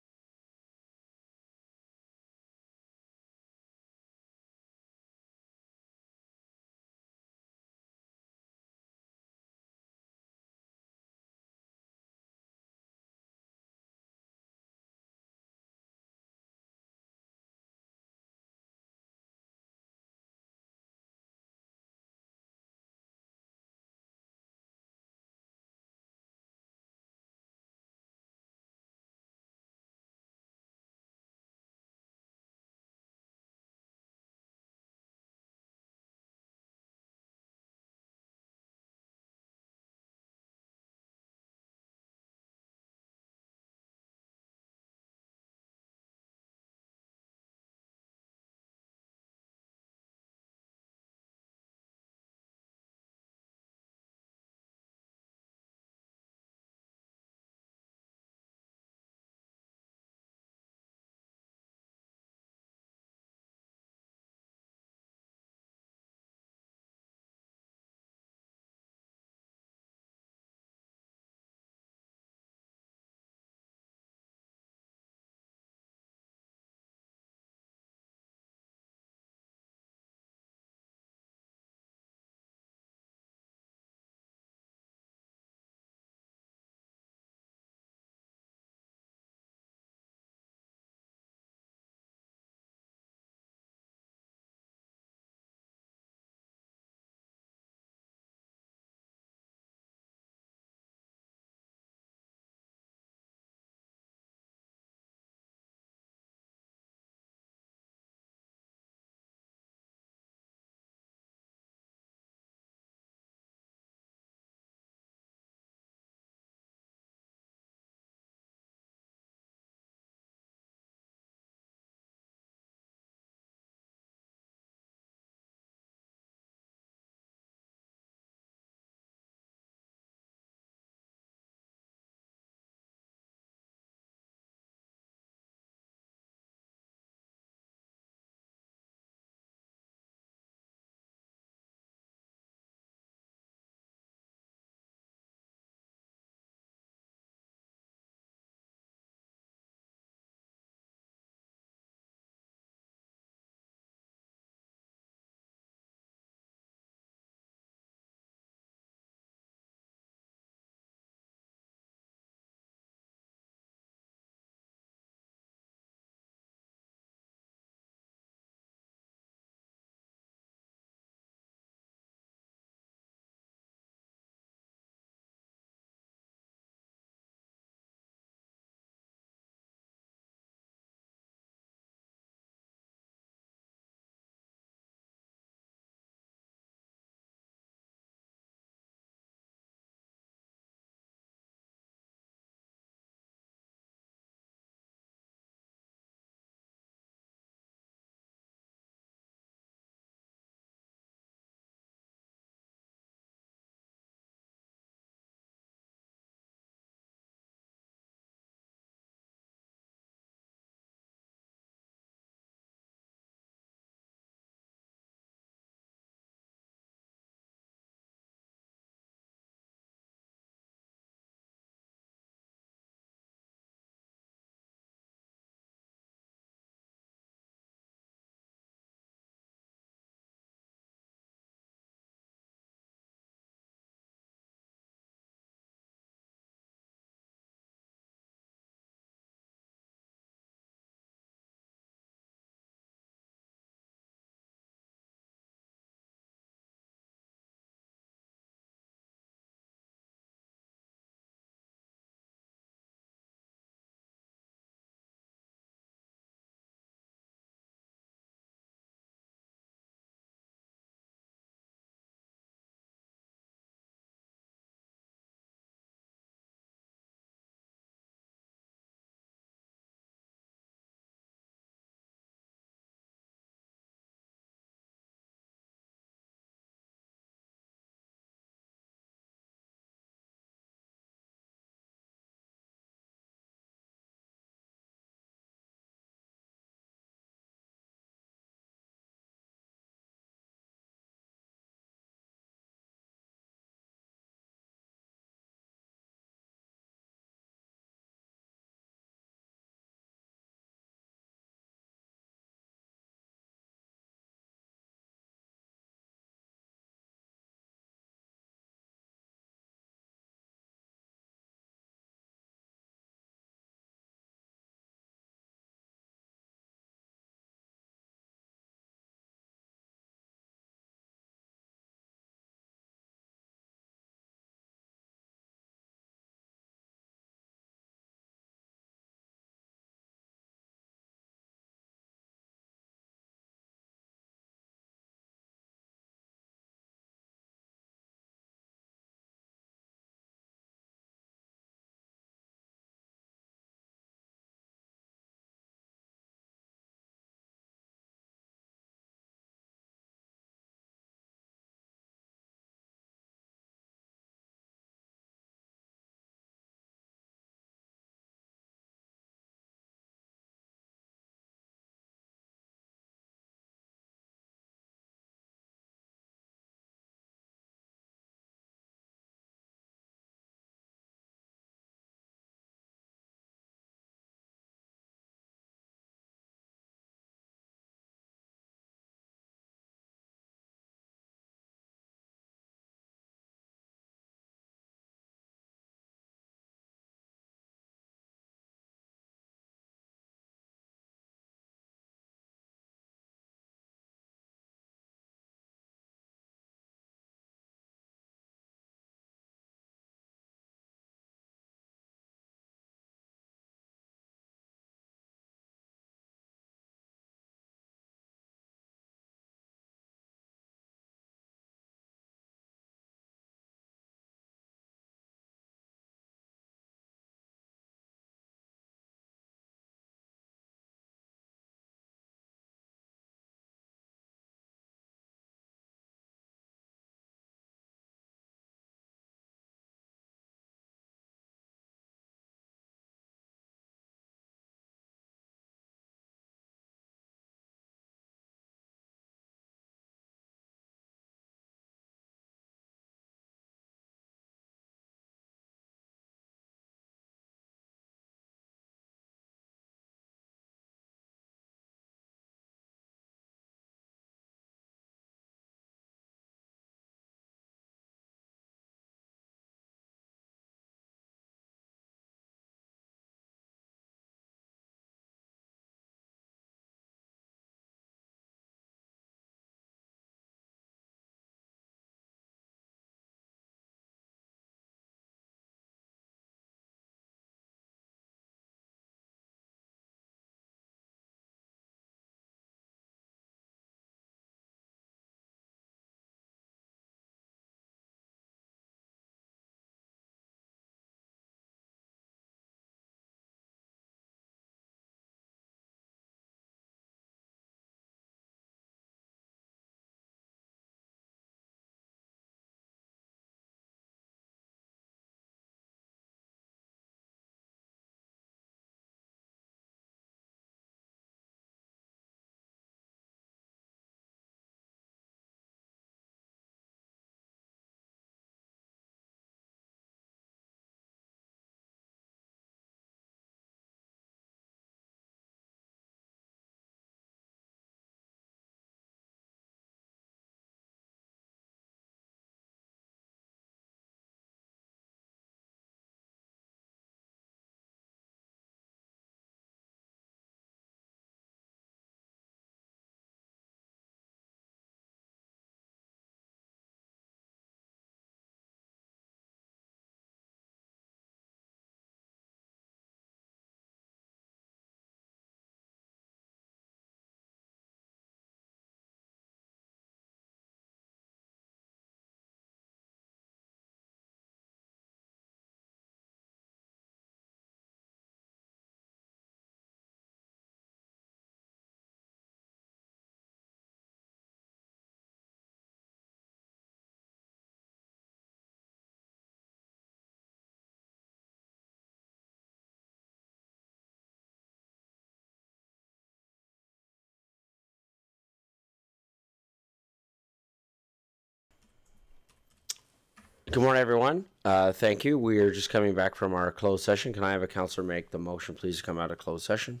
Good morning, everyone. Thank you. We are just coming back from our closed session. Can I have a counselor make the motion, please, to come out of closed session?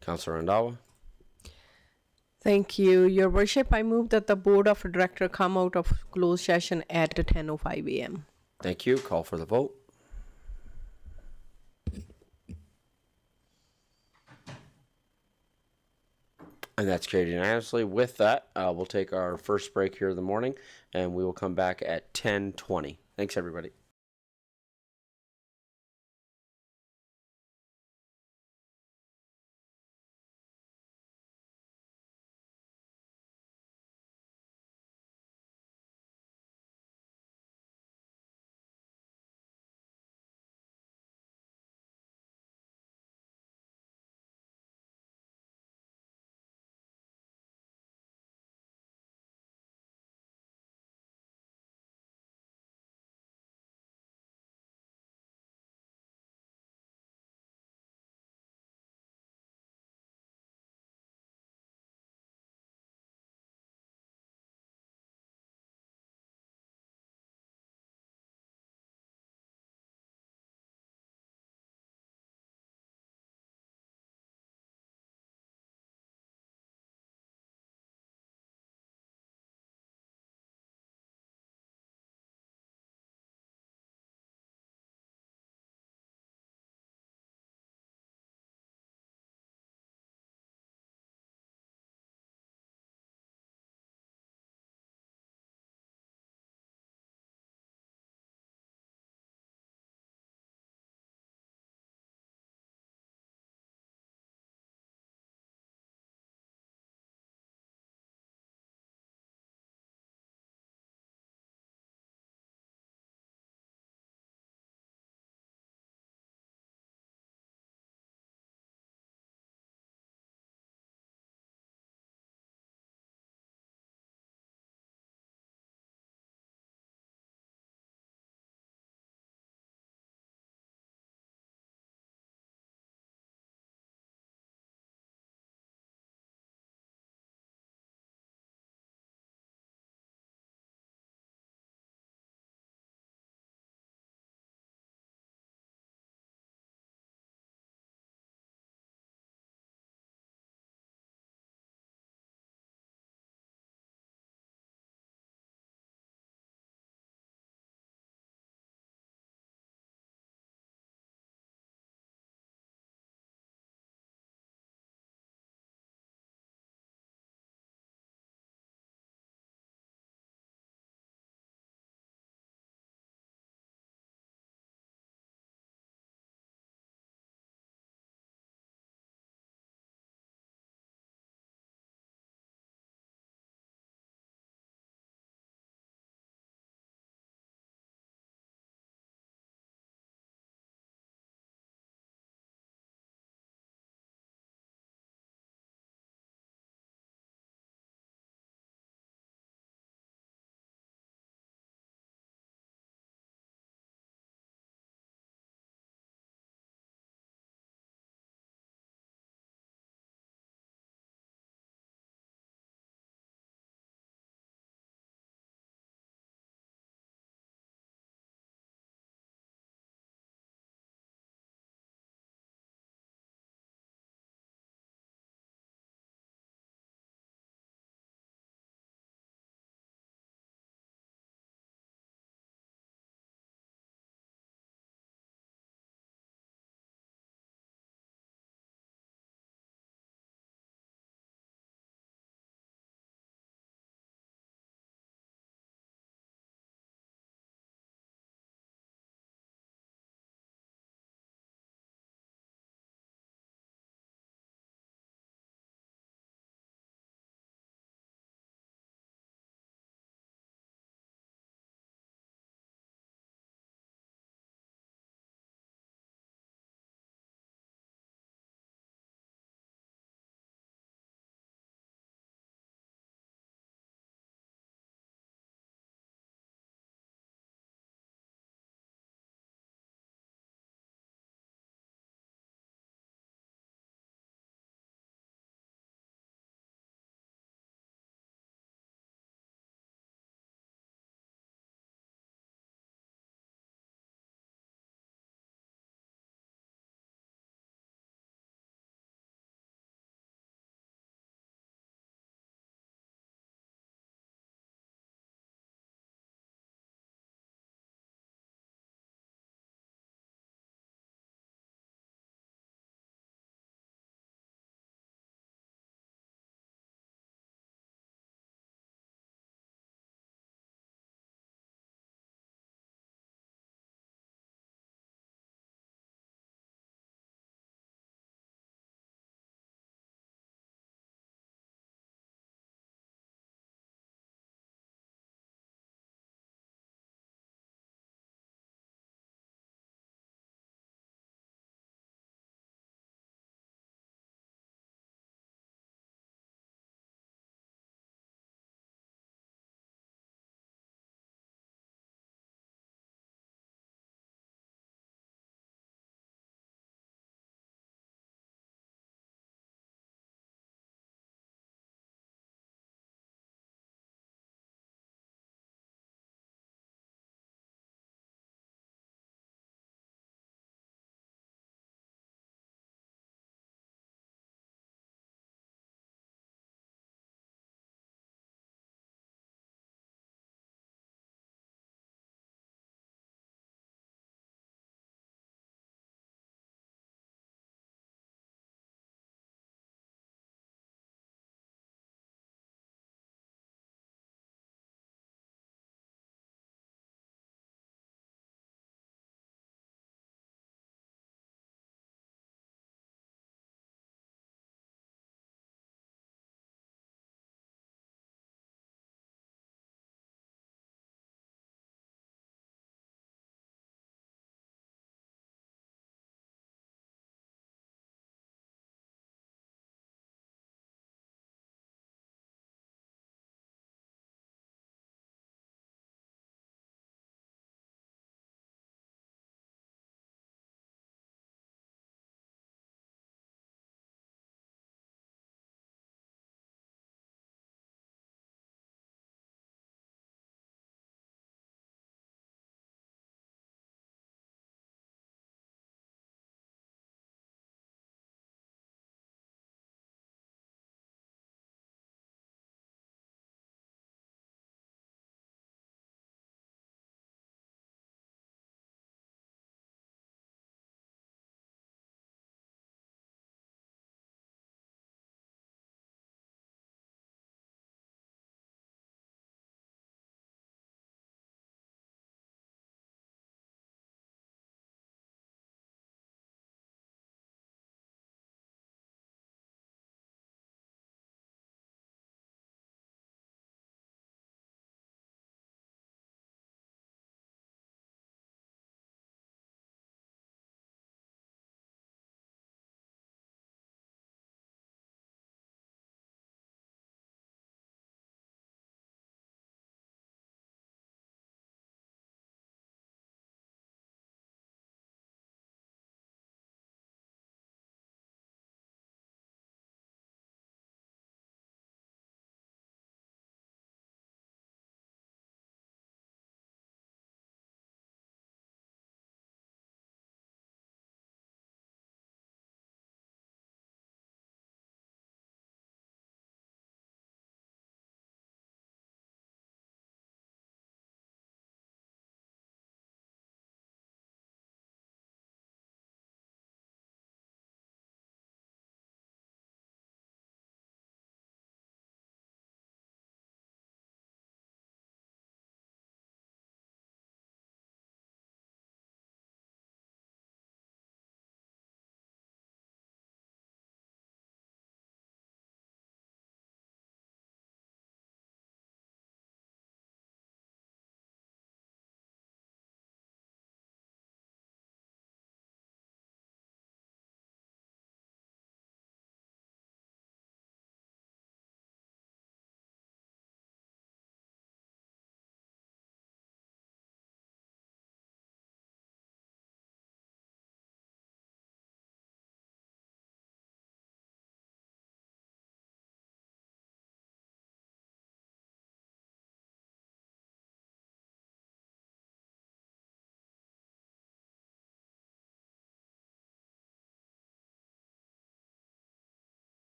Counselor Randawa. Thank you, Your Worship. I move that the Board of Director come out of closed session at 10:05 a.m. Thank you. Call for the vote. And that's carried unanimously. With that, we'll take our first break here in the morning, and we will come back at 10:20. Thanks, everybody.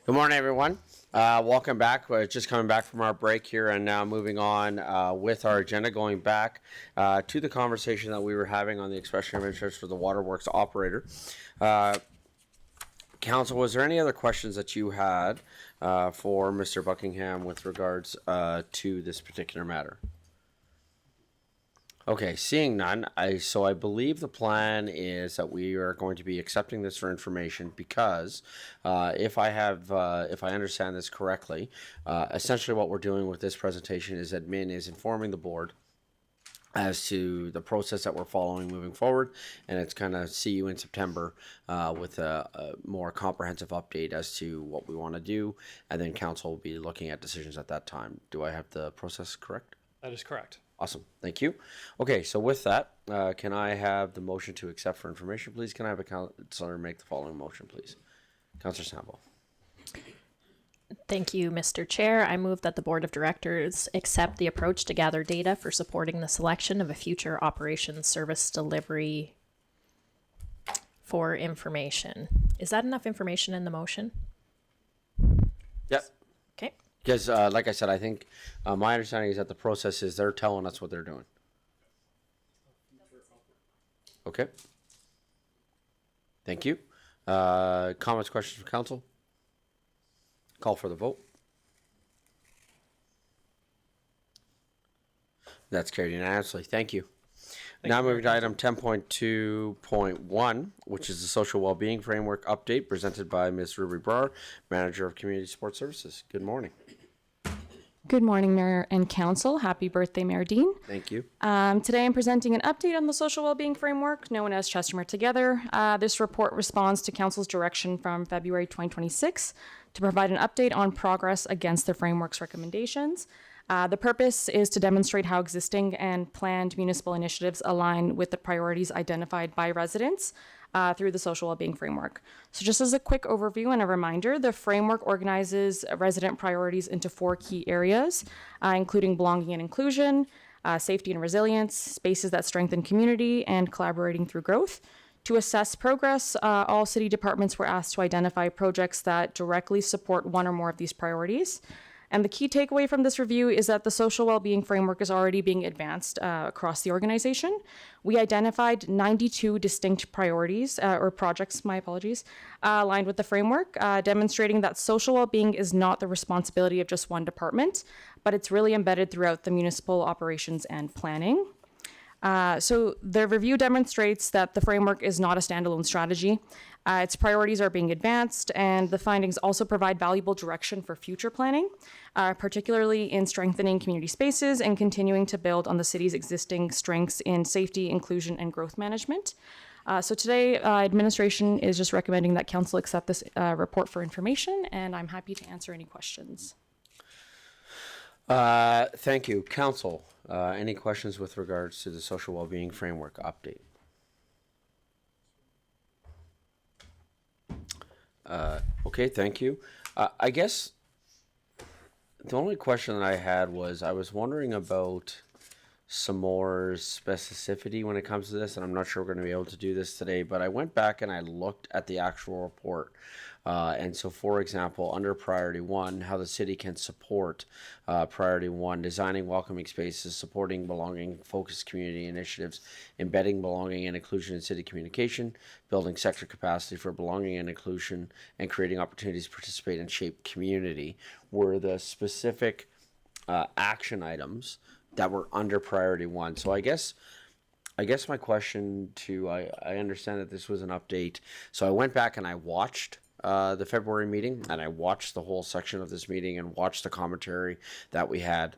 Good morning, everyone. Welcome back. We're just coming back from our break here and now moving on with our agenda, going back to the conversation that we were having on the expression of interest for the Waterworks operator. Council, was there any other questions that you had for Mr. Buckingham with regards to this particular matter? Okay, seeing none, so I believe the plan is that we are going to be accepting this for information because if I understand this correctly, essentially what we're doing with this presentation is admin is informing the board as to the process that we're following moving forward, and it's kind of see you in September with a more comprehensive update as to what we want to do, and then council will be looking at decisions at that time. Do I have the process correct? That is correct. Awesome, thank you. Okay, so with that, can I have the motion to accept for information, please? Can I have a councillor make the following motion, please? Councillor Sample. Thank you, Mr. Chair. I move that the Board of Directors accept the approach to gather data for supporting the selection of a future operations service delivery for information. Is that enough information in the motion? Yep. Okay. Because, like I said, I think my understanding is that the process is they're telling us what they're doing. Okay. Thank you. Comments, questions from council? Call for the vote. That's carried unanimously. Thank you. Now moving to item 10.2.1, which is the Social Wellbeing Framework Update presented by Ms. Ruby Brar, Manager of Community Support Services. Good morning. Good morning, Mayor and Council. Happy birthday, Mayor Dean. Thank you. Today I'm presenting an update on the Social Wellbeing Framework, known as Chestermere Together. This report responds to Council's direction from February 2026 to provide an update on progress against the framework's recommendations. The purpose is to demonstrate how existing and planned municipal initiatives align with the priorities identified by residents through the Social Wellbeing Framework. So just as a quick overview and a reminder, the framework organizes resident priorities into 4 key areas, including belonging and inclusion, safety and resilience, spaces that strengthen community, and collaborating through growth. To assess progress, all city departments were asked to identify projects that directly support one or more of these priorities. And the key takeaway from this review is that the Social Wellbeing Framework is already being advanced across the organization. We identified 92 distinct priorities, or projects, my apologies, aligned with the framework, demonstrating that social well-being is not the responsibility of just one department, but it's really embedded throughout the municipal operations and planning. So the review demonstrates that the framework is not a standalone strategy. Its priorities are being advanced, and the findings also provide valuable direction for future planning, particularly in strengthening community spaces and continuing to build on the city's existing strengths in safety, inclusion, and growth management. So today, administration is just recommending that council accept this report for information, and I'm happy to answer any questions. Thank you. Council, any questions with regards to the Social Wellbeing Framework update? Okay, thank you. I guess the only question that I had was I was wondering about some more specificity when it comes to this, and I'm not sure we're going to be able to do this today, but I went back and I looked at the actual report. And so, for example, under Priority 1, how the city can support Priority 1, designing welcoming spaces, supporting belonging, focused community initiatives, embedding belonging and inclusion in city communication, building sector capacity for belonging and inclusion, and creating opportunities to participate and shape community, were the specific action items that were under Priority 1. So I guess my question to, I understand that this was an update. So I went back and I watched the February meeting, and I watched the whole section of this meeting and watched the commentary that we had.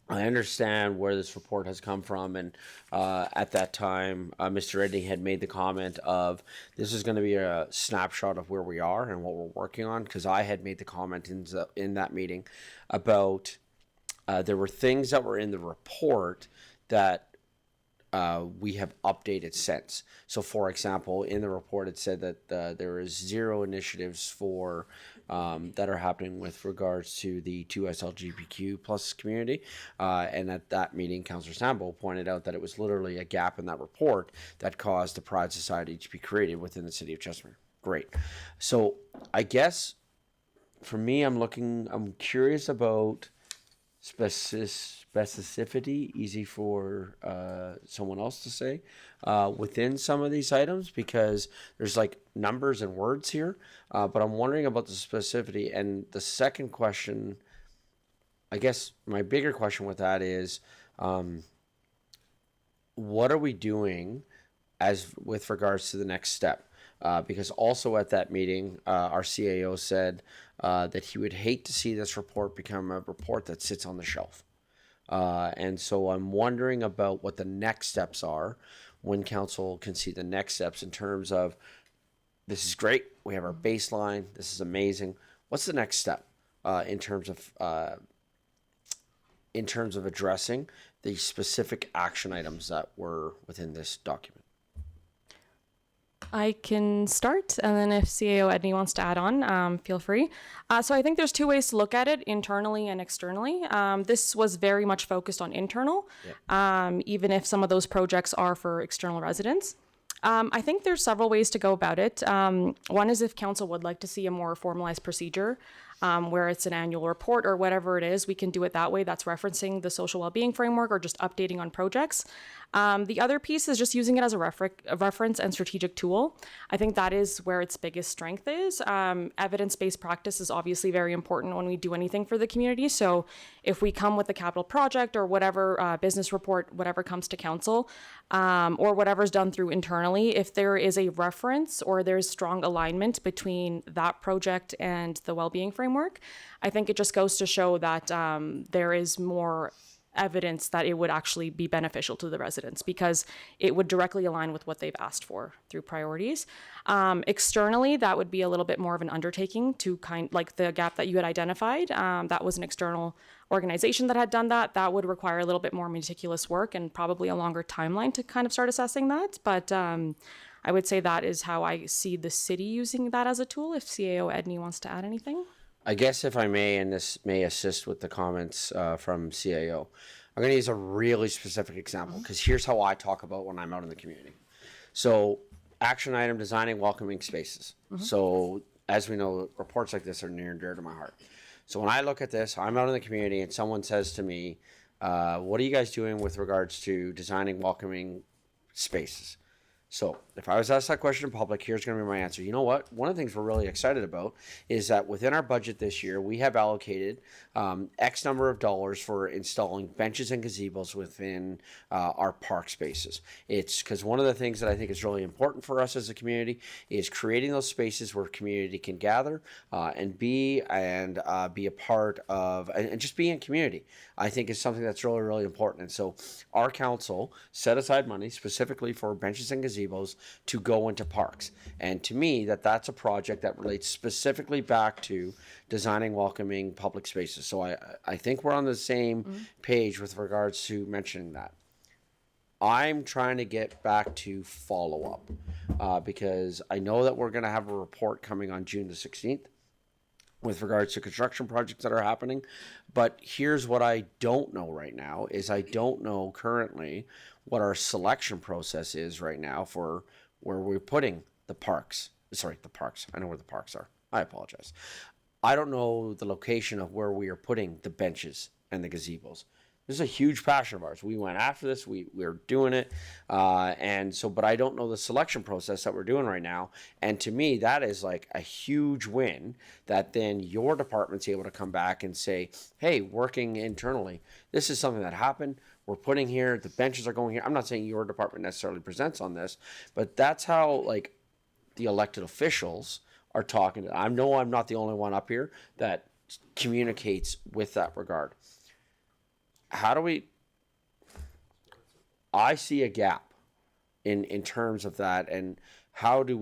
I understand where this report has come from, and at that time, Mr. Edney had made the comment of this is going to be a snapshot of where we are and what we're working on, because I had made the comment in that meeting about there were things that were in the report that we have updated since. So, for example, in the report, it said that there is 0 initiatives for that are happening with regards to the 2SLGBTQ plus community. And at that meeting, Councillor Sambo pointed out that it was literally a gap in that report that caused the Pride Society to be created within the city of Chestermere. Great. So, I guess for me, I'm curious about specificity, easy for someone else to say, within some of these items, because there's like numbers and words here, but I'm wondering about the specificity. And the second question, I guess my bigger question with that is, what are we doing as with regards to the next step? Because also at that meeting, our CAO said that he would hate to see this report become a report that sits on the shelf. And so I'm wondering about what the next steps are when council can see the next steps in terms of, this is great, we have our baseline, this is amazing. What's the next step in terms of addressing the specific action items that were within this document? I can start, and then if CAO Edney wants to add on, feel free. So I think there's two ways to look at it, internally and externally. This was very much focused on internal, even if some of those projects are for external residents. I think there's several ways to go about it. One is if council would like to see a more formalized procedure, where it's an annual report or whatever it is, we can do it that way. That's referencing the social wellbeing framework or just updating on projects. The other piece is just using it as a reference and strategic tool. I think that is where its biggest strength is. Evidence-based practice is obviously very important when we do anything for the community. So if we come with a capital project or whatever business report, whatever comes to council, or whatever's done through internally, if there is a reference or there's strong alignment between that project and the wellbeing framework, I think it just goes to show that there is more evidence that it would actually be beneficial to the residents because it would directly align with what they've asked for through priorities. Externally, that would be a little bit more of an undertaking to like the gap that you had identified. That was an external organization that had done that. That would require a little bit more meticulous work and probably a longer timeline to kind of start assessing that. But I would say that is how I see the city using that as a tool. If CAO Edney wants to add anything. I guess if I may, and this may assist with the comments from CAO, I'm going to use a really specific example because here's how I talk about when I'm out in the community. So, action item, designing welcoming spaces. So, as we know, reports like this are near and dear to my heart. So, when I look at this, I'm out in the community and someone says to me, what are you guys doing with regards to designing welcoming spaces? So if I was asked that question in public, here's going to be my answer. You know what? One of the things we're really excited about is that within our budget this year, we have allocated X number of dollars for installing benches and gazebos within our park spaces. It's because one of the things that I think is really important for us as a community is creating those spaces where community can gather and be a part of, and just be in community. I think is something that's really, really important. And so our council set aside money specifically for benches and gazebos to go into parks. And to me, that's a project that relates specifically back to designing welcoming public spaces. So I think we're on the same page with regards to mentioning that. I'm trying to get back to follow-up because I know that we're going to have a report coming on June the 16th. With regards to construction projects that are happening. But here's what I don't know right now is I don't know currently what our selection process is right now for where we're putting the parks. Sorry, the parks. I know where the parks are. I apologize. I don't know the location of where we are putting the benches and the gazebos. This is a huge passion of ours. We went after this. We're doing it. But I don't know the selection process that we're doing right now. And to me, that is like a huge win that then your department's able to come back and say, hey, working internally, this is something that happened. We're putting here, the benches are going here. I'm not saying your department necessarily presents on this, but that's how like the elected officials are talking. I know I'm not the only one up here that communicates with that regard. I see a gap in terms of that, and how does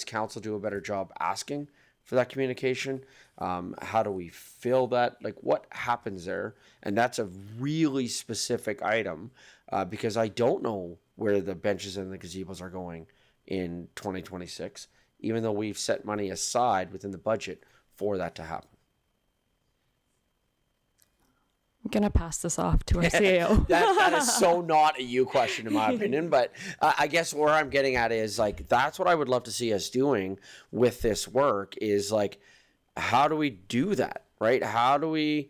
council do a better job asking for that communication? How do we fill that? Like what happens there? And that's a really specific item because I don't know where the benches and the gazebos are going in 2026, even though we've set money aside within the budget for that to happen. gonna pass this off to our CAO. That is so not a you question in my opinion, but I guess where I'm getting at is like, that's what I would love to see us doing with this work is like, how do we do that, right? How do we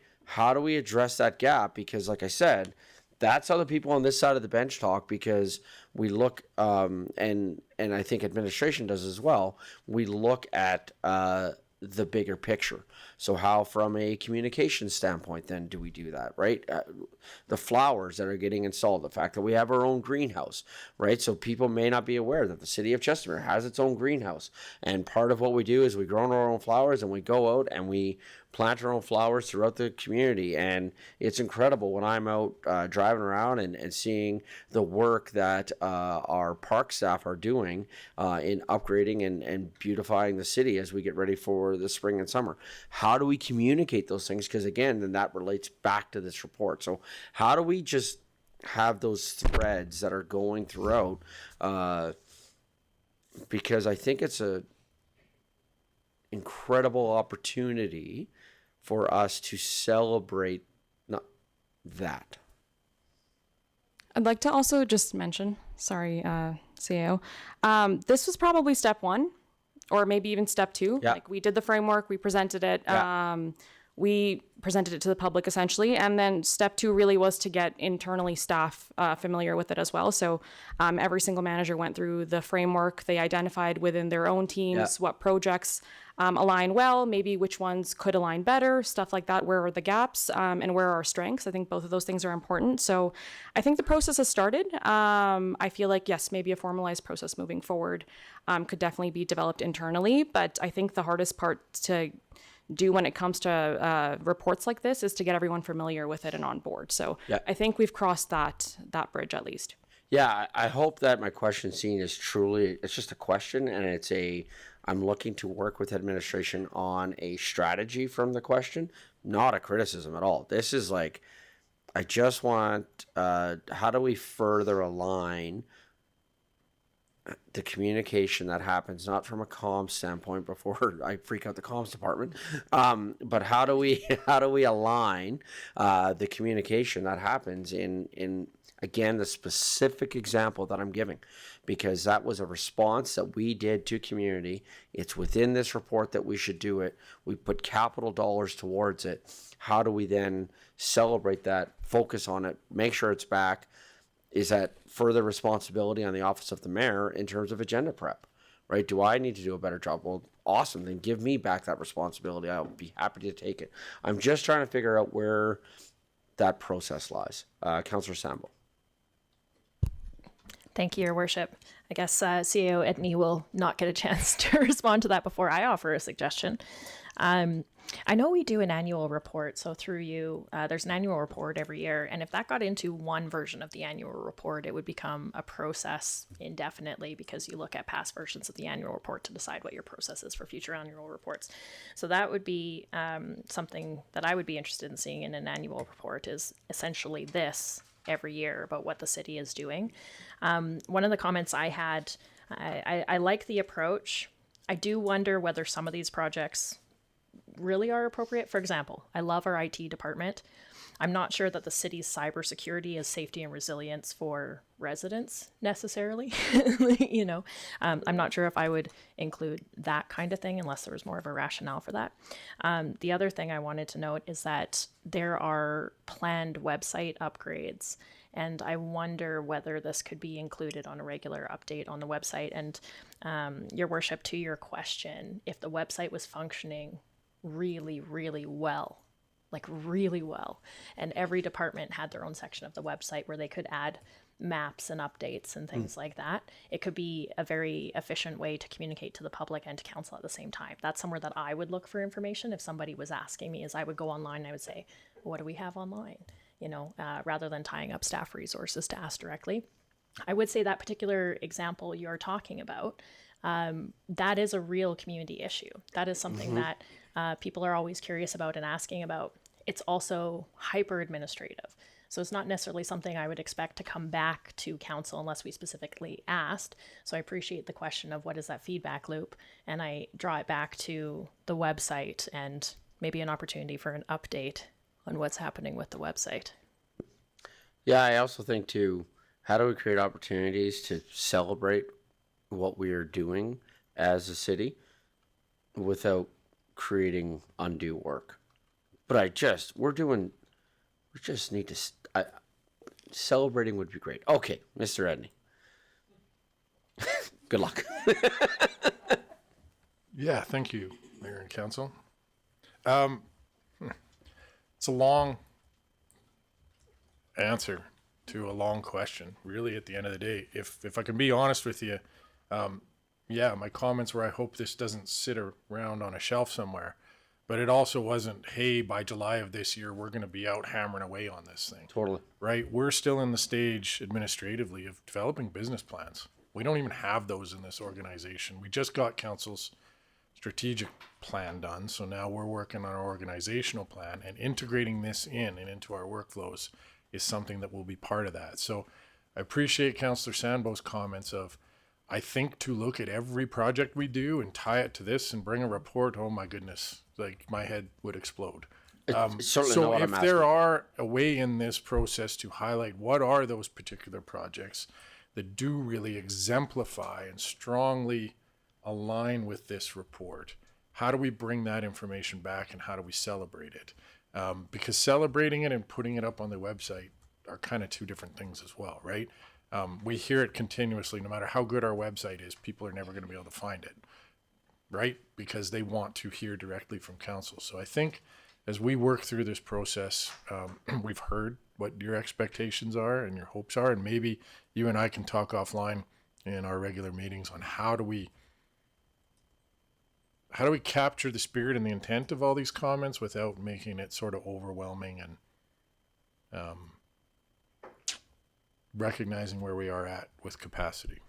address that gap? Because like I said, that's how the people on this side of the bench talk, because we look, and I think administration does as well, we look at the bigger picture. So how, from a communication standpoint, then do we do that, right? The flowers that are getting installed, the fact that we have our own greenhouse, right? So people may not be aware that the city of Chestermere has its own greenhouse. And part of what we do is we grow our own flowers and we go out and we plant our own flowers throughout the community. And it's incredible when I'm out driving around and seeing the work that our park staff are doing in upgrading and beautifying the city as we get ready for the spring and summer. How do we communicate those things? Because again, then that relates back to this report. So how do we just have those threads that are going throughout? Because I think it's a incredible opportunity for us to celebrate that. I'd like to also just mention, sorry, CAO, this was probably step one, or maybe even step two. Yeah. Like, we did the framework, we presented it, we presented it to the public essentially, and then step two really was to get internally staff familiar with it as well. So every single manager went through the framework. They identified within their own teams what projects align well, maybe which ones could align better, stuff like that. Where are the gaps and where are our strengths? I think both of those things are important. So I think the process has started. I feel like, yes, maybe a formalized process moving forward could definitely be developed internally. But I think the hardest part to do when it comes to reports like this is to get everyone familiar with it and on board. So I think we've crossed that bridge at least. Yeah, I hope that my question seen is truly, it's just a question, and I'm looking to work with administration on a strategy from the question, not a criticism at all. This is like, I just want, how do we further align the communication that happens, not from a comms standpoint before I freak out the comms department, but how do we align the communication that happens in again, the specific example that I'm giving, because that was a response that we did to community. It's within this report that we should do it. We put capital dollars towards it. How do we then celebrate that, focus on it, make sure it's back? Is that further responsibility on the office of the mayor in terms of agenda prep, right? Do I need to do a better job? Well, awesome. Then give me back that responsibility. I'll be happy to take it. I'm just trying to figure out where that process lies. Councillor Sambo. Thank you, Your Worship. I guess CAO Edney will not get a chance to respond to that before I offer a suggestion. I know we do an annual report, so through you, there's an annual report every year, and if that got into one version of the annual report, it would become a process indefinitely, because you look at past versions of the annual report to decide what your process is for future annual reports. So that would be something that I would be interested in seeing in an annual report, is essentially this every year about what the city is doing. One of the comments I had, I like the approach. I do wonder whether some of these projects really are appropriate. For example, I love our IT department. I'm not sure that the city's cybersecurity is safety and resilience for residents necessarily. I'm not sure if I would include that kind of thing unless there was more of a rationale for that. The other thing I wanted to note is that there are planned website upgrades, and I wonder whether this could be included on a regular update on the website. And Your Worship, to your question, if the website was functioning really, really well, like really well, and every department had their own section of the website where they could add maps and updates and things like that, it could be a very efficient way to communicate to the public and to council at the same time. That's somewhere that I would look for information if somebody was asking me, is I would go online and I would say, what do we have online? Rather than tying up staff resources to ask directly. I would say that particular example you're talking about, that is a real community issue. That is something that people are always curious about and asking about. It's also hyper administrative. So it's not necessarily something I would expect to come back to council unless we specifically asked. So I appreciate the question of what is that feedback loop, and I draw it back to the website and maybe an opportunity for an update on what's happening with the website. Yeah, I also think too, how do we create opportunities to celebrate what we are doing as a city without creating undue work? But we just need to, celebrating would be great. Okay, Mr. Edney. Good luck. Yeah, thank you, Mayor and Council. It's a long answer to a long question, really, at the end of the day. If I can be honest with you, yeah, my comments were, I hope this doesn't sit around on a shelf somewhere. But it also wasn't, hey, by July of this year, we're going to be out hammering away on this thing. Totally. Right? We're still in the stage administratively of developing business plans. We don't even have those in this organization. We just got council's strategic plan done. So now we're working on our organizational plan, and integrating this in and into our workflows is something that will be part of that. So I appreciate Councillor Sandbo's comments of, I think to look at every project we do and tie it to this and bring a report, oh my goodness, like my head would explode. Certainly So not what if I'm there asking. are a way in this process to highlight what are those particular projects that do really exemplify and strongly align with this report, how do we bring that information back and how do we celebrate it? Because celebrating it and putting it up on the website are kind of two different things as well, right? We hear it continuously. No matter how good our website is, people are never going to be able to find it, right? Because they want to hear directly from council. So I think as we work through this process, we've heard what your expectations are and your hopes are, and maybe you and I can talk offline in our regular meetings on how do we capture the spirit and the intent of all these comments without making it sort of overwhelming, and recognizing where we are at with capacity.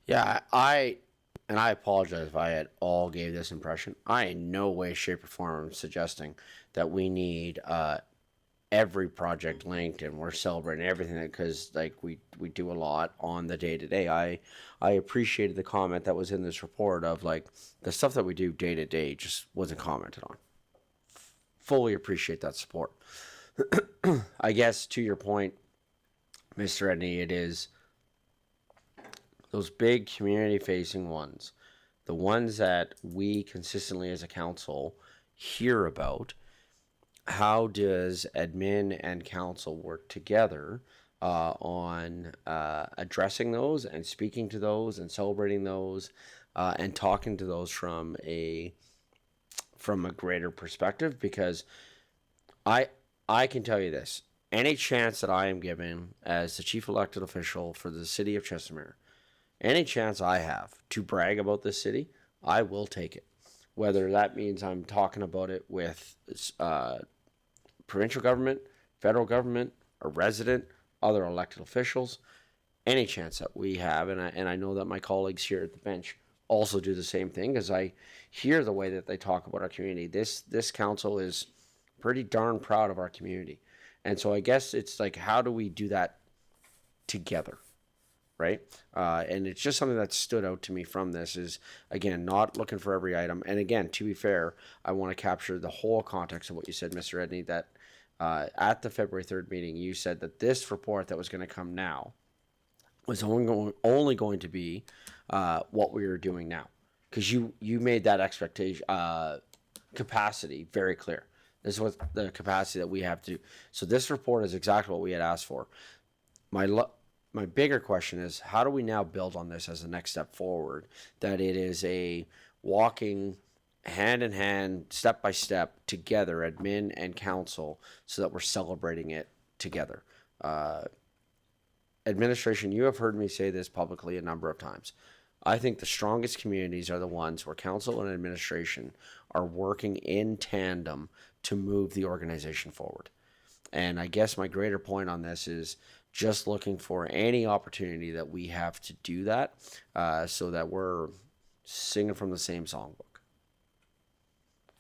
Yeah, I apologize if I at all gave this impression. I in no way, shape, or form am suggesting that we need every project linked and we're celebrating everything, because like we do a lot on the day to day. I appreciated the comment that was in this report of like the stuff that we do day to day just wasn't commented on. Fully appreciate that support. I guess to your point, Mr. Edney, it is those big community-facing ones, the ones that we consistently as a council hear about. How does admin and council work together on addressing those and speaking to those and celebrating those and talking to those from a greater perspective? Because I can tell you this. Any chance that I am given as the chief elected official for the city of Chestermere, any chance I have to brag about this city, I will take it. Whether that means I'm talking about it with provincial government, federal government, a resident, other elected officials, any chance that we have, and I know that my colleagues here at the bench also do the same thing, because I hear the way that they talk about our community. This council is pretty darn proud of our community. And so I guess it's like, how do we do that together, right? And it's just something that stood out to me from this is, again, not looking for every item. And again, to be fair, I want to capture the whole context of what you said, Mr. Edney, that at the February 3rd meeting, you said that this report that was going to come now was only going to be what we are doing now. Because you made that expectation, capacity very clear. This is what the capacity that we have to do. So this report is exactly what we had asked for. My bigger question is, how do we now build on this as a next step forward? That it is a walking hand in hand, step by step together, admin and council, so that we're celebrating it together. Administration, you have heard me say this publicly a number of times. I think the strongest communities are the ones where council and administration are working in tandem to move the organization forward. And I guess my greater point on this is just looking for any opportunity that we have to do that, so that we're singing from the same songbook.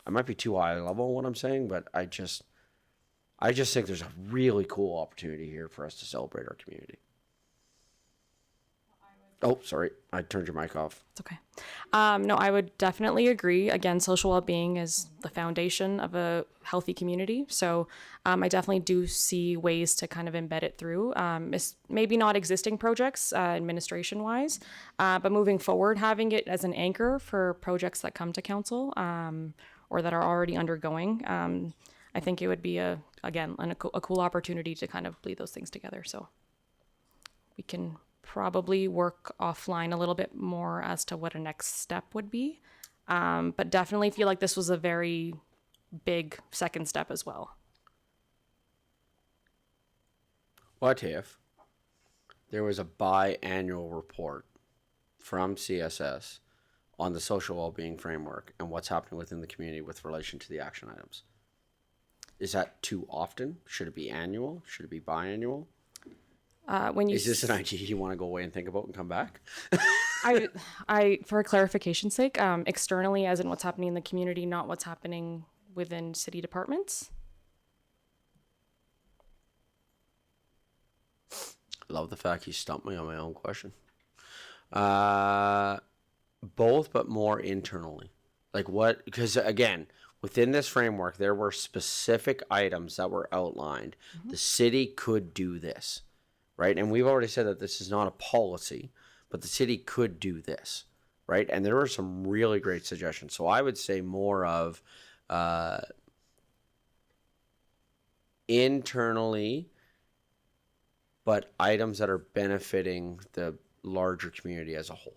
I might be too high level in what I'm saying, but I just think there's a really cool opportunity here for us to celebrate our community. Oh, sorry. I turned your mic off. It's okay. No, I would definitely agree. Again, social well-being is the foundation of a healthy community. So I definitely do see ways to kind of embed it through. Maybe not existing projects administration-wise, but moving forward, having it as an anchor for projects that come to council or that are already undergoing. I think it would be a cool opportunity to kind of bleed those things together. So we can probably work offline a little bit more as to what a next step would be. But definitely feel like this was a very big second step as well. What if there was a biannual report from CSS on the social well-being framework and what's happening within the community with relation to the action items? Is that too often? Should it be annual? Should it be biannual? Is this an idea you want to go away and think about and come back? I, for clarification's sake, externally, as in what's happening in the community, not what's happening within city departments. Love the fact you stumped me on my own question. Both, but more internally. Like what? Because again, within this framework, there were specific items that were outlined. The city could do this. Right. And we've already said that this is not a policy, but the city could do this. Right. And there were some really great suggestions. So I would say more of internally, but items that are benefiting the larger community as a whole.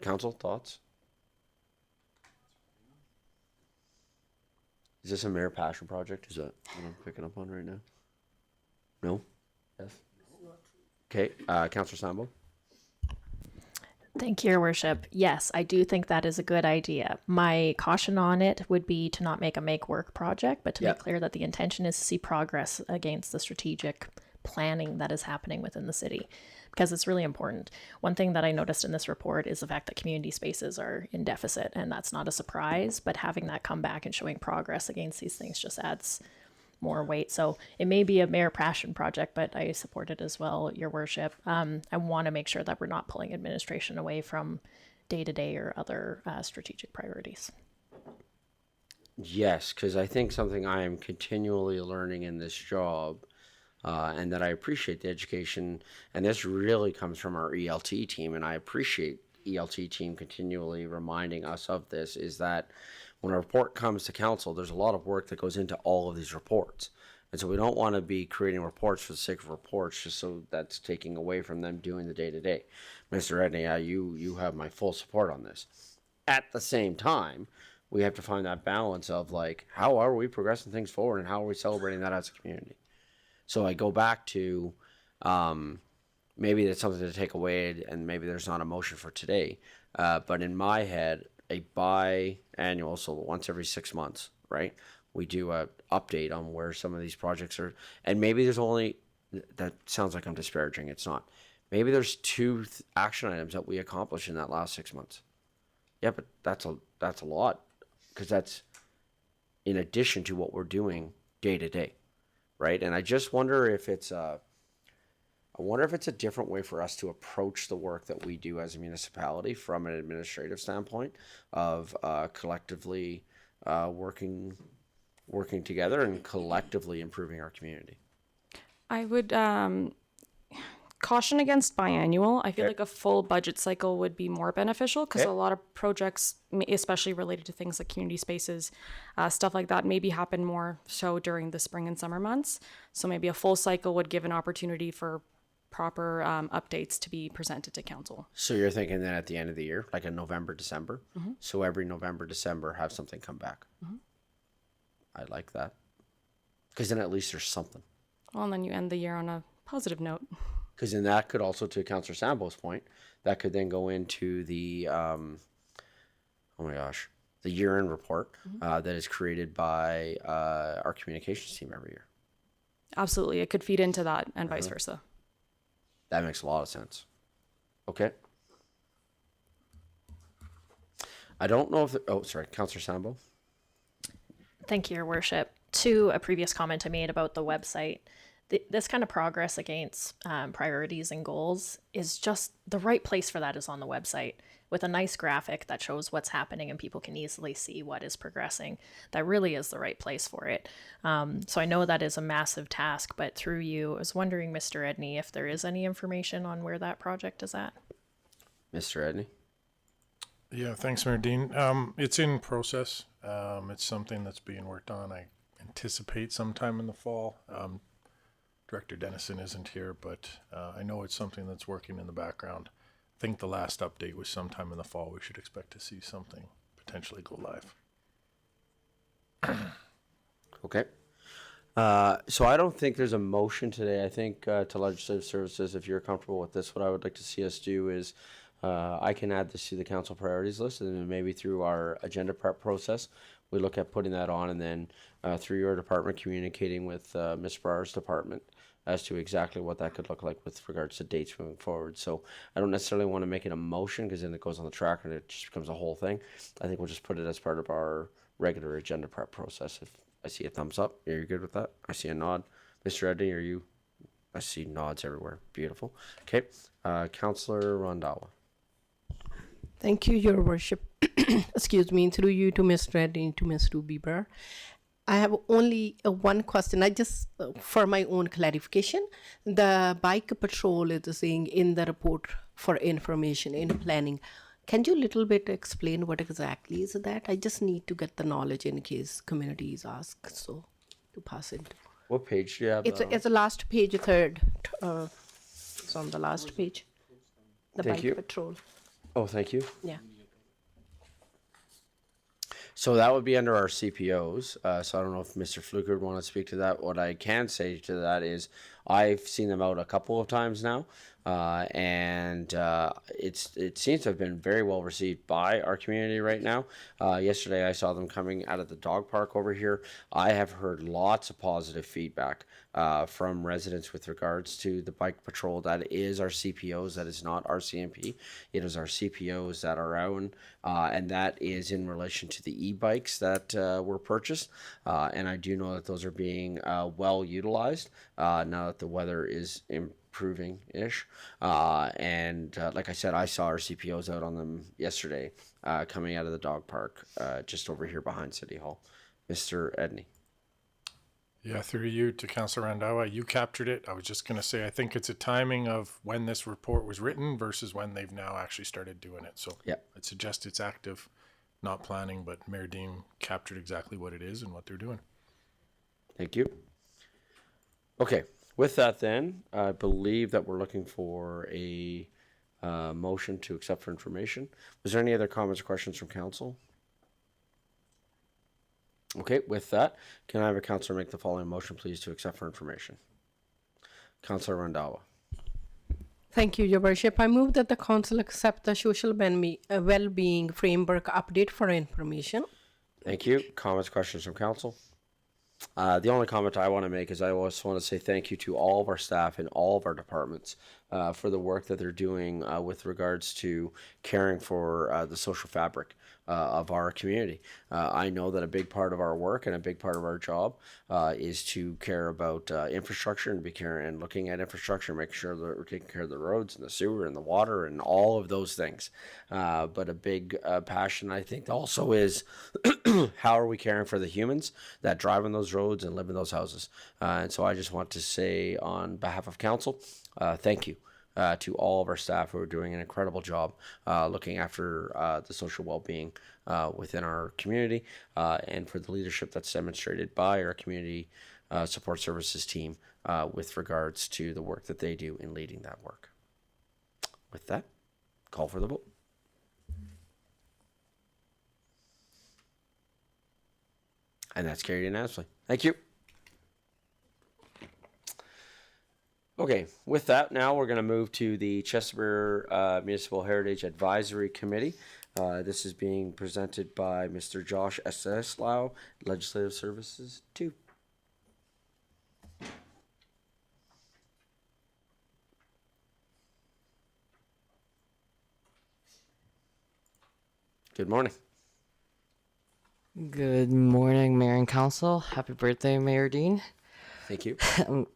Council, thoughts? Is this a mayor passion project? Is that what I'm picking up on right now? No? Yes? Okay, Councillor Sambo? Thank you, Your Worship. Yes, I do think that is a good idea. My caution on it would be to not make a make-work project, but to make clear that the intention is to see progress against the strategic planning that is happening within the city, because it's really important. One thing that I noticed in this report is the fact that community spaces are in deficit, and that's not a surprise, but having that come back and showing progress against these things just adds more weight. So it may be a mayor passion project, but I support it as well, Your Worship. I want to make sure that we're not pulling administration away from day-to-day or other strategic priorities. Yes, because I think something I am continually learning in this job, and that I appreciate the education, and this really comes from our ELT team, and I appreciate ELT team continually reminding us of this, is that when a report comes to council, there's a lot of work that goes into all of these reports. And so we don't want to be creating reports for the sake of reports, just so that's taking away from them doing the day-to-day. Mr. Edney, you have my full support on this. At the same time, we have to find that balance of like, how are we progressing things forward and how are we celebrating that as a community? So I go back to maybe that's something to take away, and maybe there's not a motion for today. But in my head, a biannual, so once every 6 months, right? We do a update on where some of these projects are, and maybe there's only, that sounds like I'm disparaging, it's not. Maybe there's 2 action items that we accomplish in that last 6 months. Yeah, but that's a lot, because that's in addition to what we're doing day to day, right? And I just wonder if it's a different way for us to approach the work that we do as a municipality from an administrative standpoint of collectively working together and collectively improving our community. I would caution against biannual. I feel like a full budget cycle would be more beneficial, because a lot of projects, especially related to things like community spaces, stuff like that, maybe happen more so during the spring and summer months. So maybe a full cycle would give an opportunity for proper updates to be presented to council. So you're thinking that at the end of the year, like in November, December? Mm-hmm. So every November, December, have something come back. Mm-hmm. I like that. Because then at least there's something. Well, and then you end the year on a positive note. Because then that could also, to Councillor Sambo's point, that could then go into the, the year-end report that is created by our communications team every year. Absolutely. It could feed into that and vice versa. That makes a lot of sense. Okay. I don't know if... Councillor Sambo. Thank you, Your Worship. To a previous comment I made about the website, this kind of progress against priorities and goals is just the right place for that is on the website with a nice graphic that shows what's happening and people can easily see what is progressing. That really is the right place for it. So I know that is a massive task, but through you, I was wondering, Mr. Edney, if there is any information on where that project is at. Mr. Edney? Yeah, thanks, Mayor Dean. It's in process. It's something that's being worked on. I anticipate sometime in the fall. Director Dennison isn't here, but I know it's something that's working in the background. I think the last update was sometime in the fall. We should expect to see something potentially go live. Okay. So I don't think there's a motion today. I think to Legislative Services, if you're comfortable with this, what I would like to see us do is I can add this to the council priorities list, and then maybe through our agenda prep process, we look at putting that on, and then through your department, communicating with Ms. Brar's department as to exactly what that could look like with regards to dates moving forward. So I don't necessarily want to make it a motion because then it goes on the tracker and it just becomes a whole thing. I think we'll just put it as part of our regular agenda prep process. If I see a thumbs up, are you good with that? I see a nod. Mr. Edney, are you? I see nods everywhere. Beautiful. Okay. Councillor Rondawa. Thank you, Your Worship. Excuse me, through you to Mr. Edney, to Mr. Bieber. I have only one question. I just, for my own clarification, the bike patrol is saying in the report for information in planning. Can you little bit explain what exactly is that? I just need to get the knowledge in case communities ask, so to pass it. What page do you have? It's the last page, third. It's on the last page. The Thank bike you. patrol. Oh, thank you. Yeah. So that would be under our CPOs. So I don't know if Mr. Fluker would want to speak to that. What I can say to that is I've seen them out a couple of times now. And it seems to have been very well received by our community right now. Yesterday I saw them coming out of the dog park over here. I have heard lots of positive feedback from residents with regards to the bike patrol. That is our CPOs. That is not our CMP. It is our CPOs that are out, and that is in relation to the e-bikes that were purchased. And I do know that those are being well utilized now that the weather is improving-ish. And like I said, I saw our CPOs out on them yesterday coming out of the dog park just over here behind City Hall. Mr. Edney. Yeah, through you to Councillor Randawa, you captured it. I was just going to say, I think it's a timing of when this report was written versus when they've now actually started doing it. So yeah, I'd suggest it's active, not planning, but Mayor Dean captured exactly what it is and what they're doing. Thank you. Okay, with that then, I believe that we're looking for a motion to accept for information. Was there any other comments or questions from council? Okay, with that, can I have a councillor make the following motion, please, to accept for information? Councillor Randawa. Thank you, Your Worship. I move that the council accept the social well-being framework update for information. Thank you. Comments, questions from council? The only comment I want to make is I just want to say thank you to all of our staff in all of our departments for the work that they're doing with regards to caring for the social fabric of our community. I know that a big part of our work and a big part of our job is to care about infrastructure and looking at infrastructure, making sure that we're taking care of the roads and the sewer and the water and all of those things. But a big passion, I think, also is how are we caring for the humans that drive on those roads and live in those houses. And so I just want to say on behalf of council, thank you. To all of our staff who are doing an incredible job looking after the social well-being within our community and for the leadership that's demonstrated by our community support services team with regards to the work that they do in leading that work. With that, call for the vote. And that's carried unanimously. Thank you. Okay, with that, now we're going to move to the Chestermere Municipal Heritage Advisory Committee. This is being presented by Mr. Josh Esteslau, Legislative Services 2. Good morning. Good morning, Mayor and Council. Happy birthday, Mayor Dean. Thank you.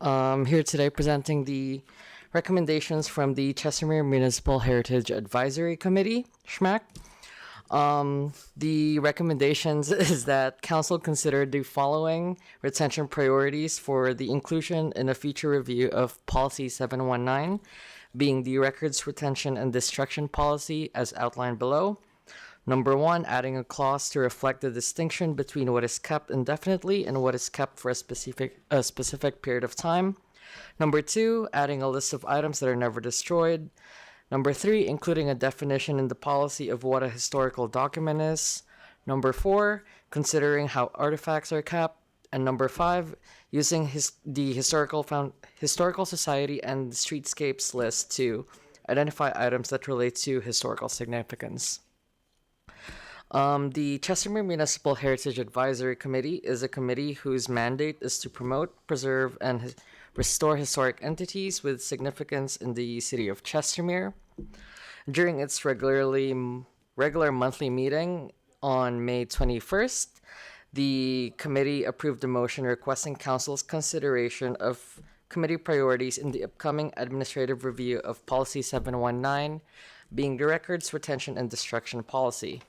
I'm here today presenting the recommendations from the Chestermere Municipal Heritage Advisory Committee, CMHAC. The recommendations is that council consider the following retention priorities for the inclusion in a future review of Policy 719, being the records retention and destruction policy as outlined below. Number one, adding a clause to reflect the distinction between what is kept indefinitely and what is kept for a specific period of time. Number two, adding a list of items that are never destroyed. Number three, including a definition in the policy of what a historical document is. Number four, considering how artifacts are kept. And number five, using the Historical Society and Streetscapes list to identify items that relate to historical significance. The Chestermere Municipal Heritage Advisory Committee is a committee whose mandate is to promote, preserve, and restore historic entities with significance in the city of Chestermere. During its regular monthly meeting on May 21st, the committee approved a motion requesting council's consideration of committee priorities in the upcoming administrative review of Policy 719, being the records retention and destruction policy.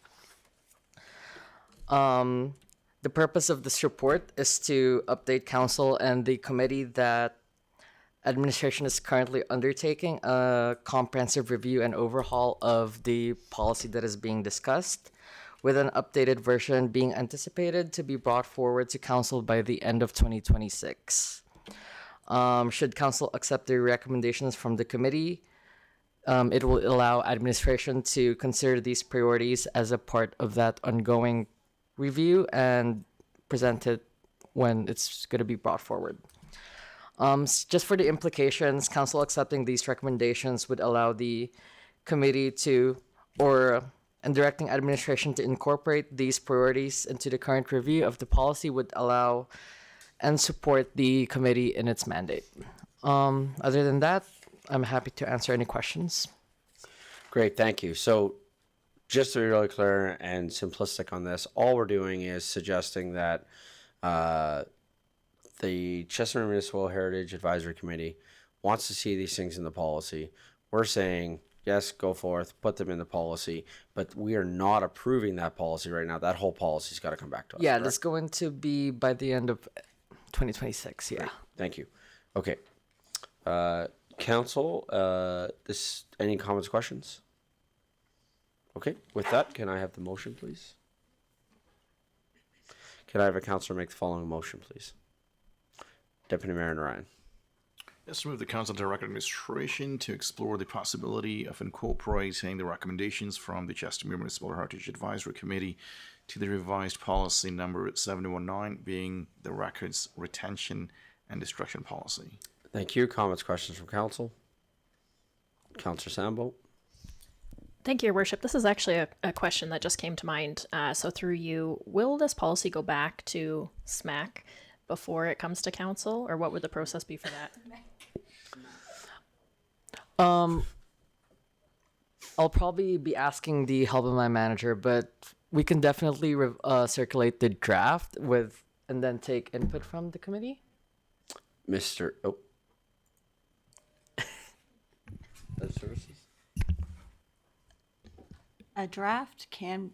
The purpose of this report is to update council and the committee that administration is currently undertaking a comprehensive review and overhaul of the policy that is being discussed, with an updated version being anticipated to be brought forward to council by the end of 2026. Should council accept the recommendations from the committee, it will allow administration to consider these priorities as a part of that ongoing review and present it when it's going to be brought forward. Just for the implications, council accepting these recommendations would allow the committee to, and directing administration to incorporate these priorities into the current review of the policy would allow and support the committee in its mandate. Other than that, I'm happy to answer any questions. Great, thank you. So just to be really clear and simplistic on this, all we're doing is suggesting that the Chestermere Municipal Heritage Advisory Committee wants to see these things in the policy. We're saying, yes, go forth, put them in the policy, but we are not approving that policy right now. That whole policy's got to come back to us. Yeah, correct? that's going to be by the end of 2026, yeah. Great. Thank you. Okay. Council, any comments, questions? Okay, with that, can I have the motion, please? Can I have a councillor make the following motion, please? Deputy Mayor Ryan. Let's move the council direct administration to explore the possibility of incorporating the recommendations from the Chestermere Municipal Heritage Advisory Committee to the revised policy number 719, being the records retention and destruction policy. Thank you. Comments, questions from council? Councillor Sambo. Thank you, Your Worship. This is actually a question that just came to mind. So through you, will this policy go back to CMHAC before it comes to council, or what would the process be for that? I'll probably be asking the help of my manager, but we can definitely circulate the draft and then take input from the committee. Mr. Oh. Services. A draft can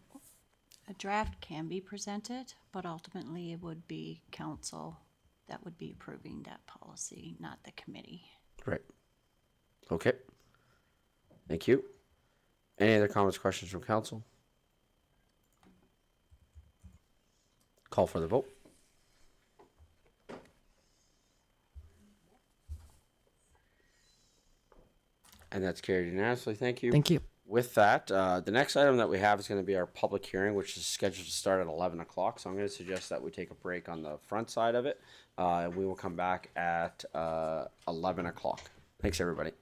be presented, but ultimately it would be council that would be approving that policy, not the committee. Right. Okay. Thank you. Any other comments, questions from council? Call for the vote. And that's carried unanimously. Thank you. Thank you. With that, the next item that we have is going to be our public hearing, which is scheduled to start at 11 o'clock. So I'm going to suggest that we take a break on the front side of it. We will come back at 11 o'clock. Thanks, everybody.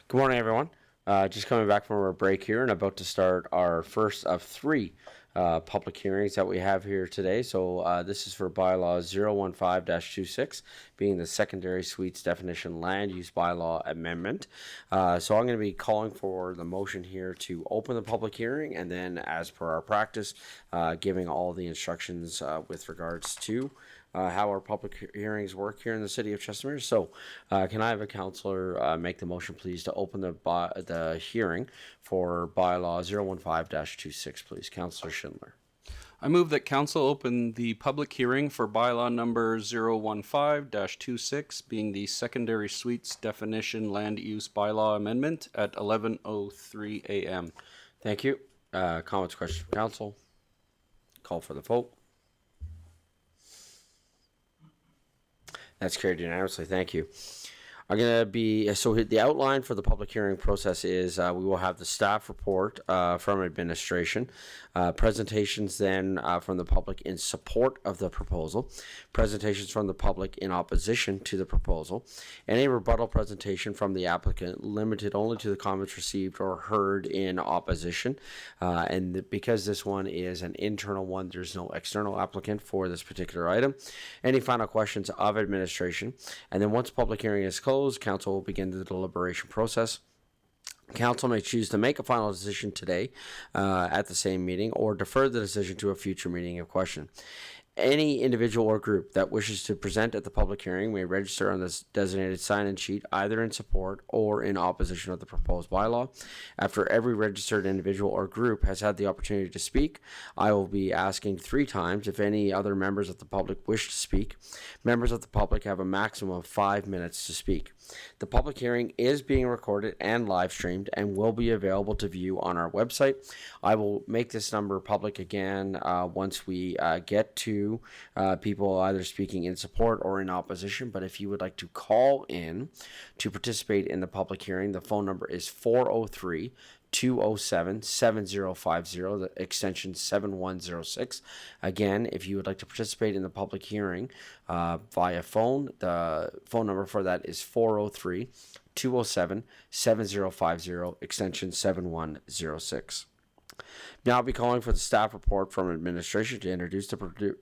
Good morning, everyone. Just coming back from our break here and about to start our first of three public hearings that we have here today. So this is for bylaw 015-26, being the secondary suites definition land use bylaw amendment. So I'm going to be calling for the motion here to open the public hearing, and then as per our practice, giving all the instructions with regards to how our public hearings work here in the city of Chestermere. So can I have a councillor make the motion, please, to open the hearing for bylaw 015-26, please. Councillor Schindler. I move that council open the public hearing for bylaw number 015-26, being the secondary suites definition land use bylaw amendment at 11:03 a.m. Thank you. Comments, questions from council? Call for the vote. That's carried unanimously. Thank you. I'm going to be, so the outline for the public hearing process is we will have the staff report from administration, presentations then from the public in support of the proposal, presentations from the public in opposition to the proposal, and a rebuttal presentation from the applicant limited only to the comments received or heard in opposition. Because this one is an internal one, there's no external applicant for this particular item. Any final questions of administration, and then once public hearing is closed, council will begin the deliberation process. Council may choose to make a final decision today at the same meeting, or defer the decision to a future meeting if questioned. Any individual or group that wishes to present at the public hearing may register on this designated sign-in sheet either in support or in opposition of the proposed bylaw. After every registered individual or group has had the opportunity to speak, I will be asking 3 times if any other members of the public wish to speak. Members of the public have a maximum of 5 minutes to speak. The public hearing is being recorded and live streamed and will be available to view on our website. I will make this number public again once we get to people either speaking in support or in opposition. But if you would like to call in to participate in the public hearing, the phone number is 403-207-7050, the extension 7106. Again, if you would like to participate in the public hearing via phone, the phone number for that is 403-207-7050, extension 7106. Now I'll be calling for the staff report from administration to introduce the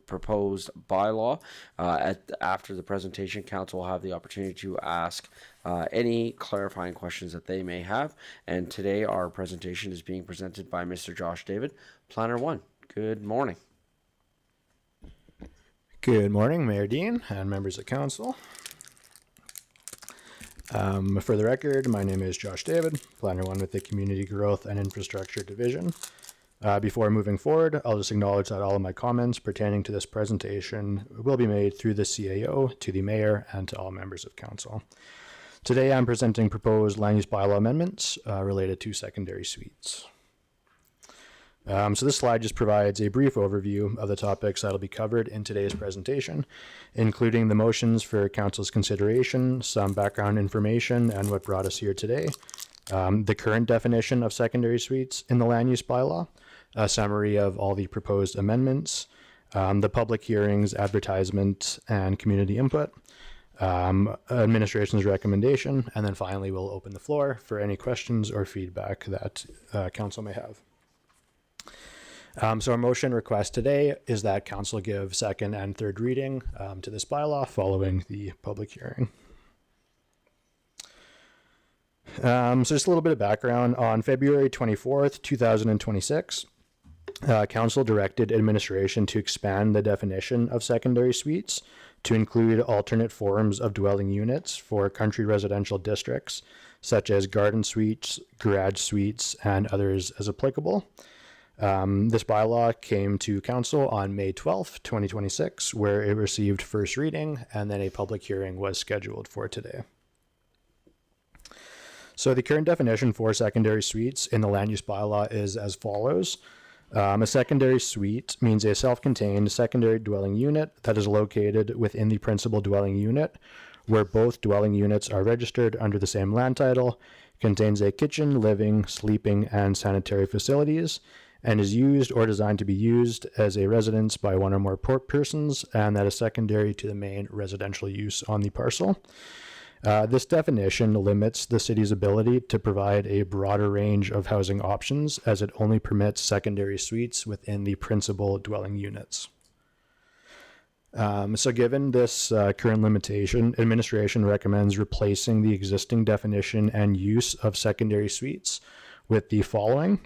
proposed bylaw. After the presentation, council will have the opportunity to ask any clarifying questions that they may have. And today our presentation is being presented by Mr. Josh David, Planner 1. Good morning. Good morning, Mayor Dean and members of council. For the record, my name is Josh David, Planner 1 with the Community Growth and Infrastructure Division. Before moving forward, I'll just acknowledge that all of my comments pertaining to this presentation will be made through the CAO, to the Mayor, and to all members of council. Today I'm presenting proposed land use bylaw amendments related to secondary suites. So this slide just provides a brief overview of the topics that will be covered in today's presentation, including the motions for council's consideration, some background information, and what brought us here today, the current definition of secondary suites in the land use bylaw, a summary of all the proposed amendments, the public hearings, advertisement, and community input, administration's recommendation, and then finally we'll open the floor for any questions or feedback that council may have. So our motion request today is that council give second and third reading to this bylaw following the public hearing. So just a little bit of background. On February 24th, 2026, council directed administration to expand the definition of secondary suites to include alternate forms of dwelling units for country residential districts, such as garden suites, garage suites, and others as applicable. This bylaw came to council on May 12th, 2026, where it received first reading, and then a public hearing was scheduled for today. So the current definition for secondary suites in the land use bylaw is as follows. A secondary suite means a self-contained secondary dwelling unit that is located within the principal dwelling unit, where both dwelling units are registered under the same land title, contains a kitchen, living, sleeping, and sanitary facilities, and is used or designed to be used as a residence by one or more persons, and that is secondary to the main residential use on the parcel. This definition limits the city's ability to provide a broader range of housing options as it only permits secondary suites within the principal dwelling units. So given this current limitation, administration recommends replacing the existing definition and use of secondary suites with the following.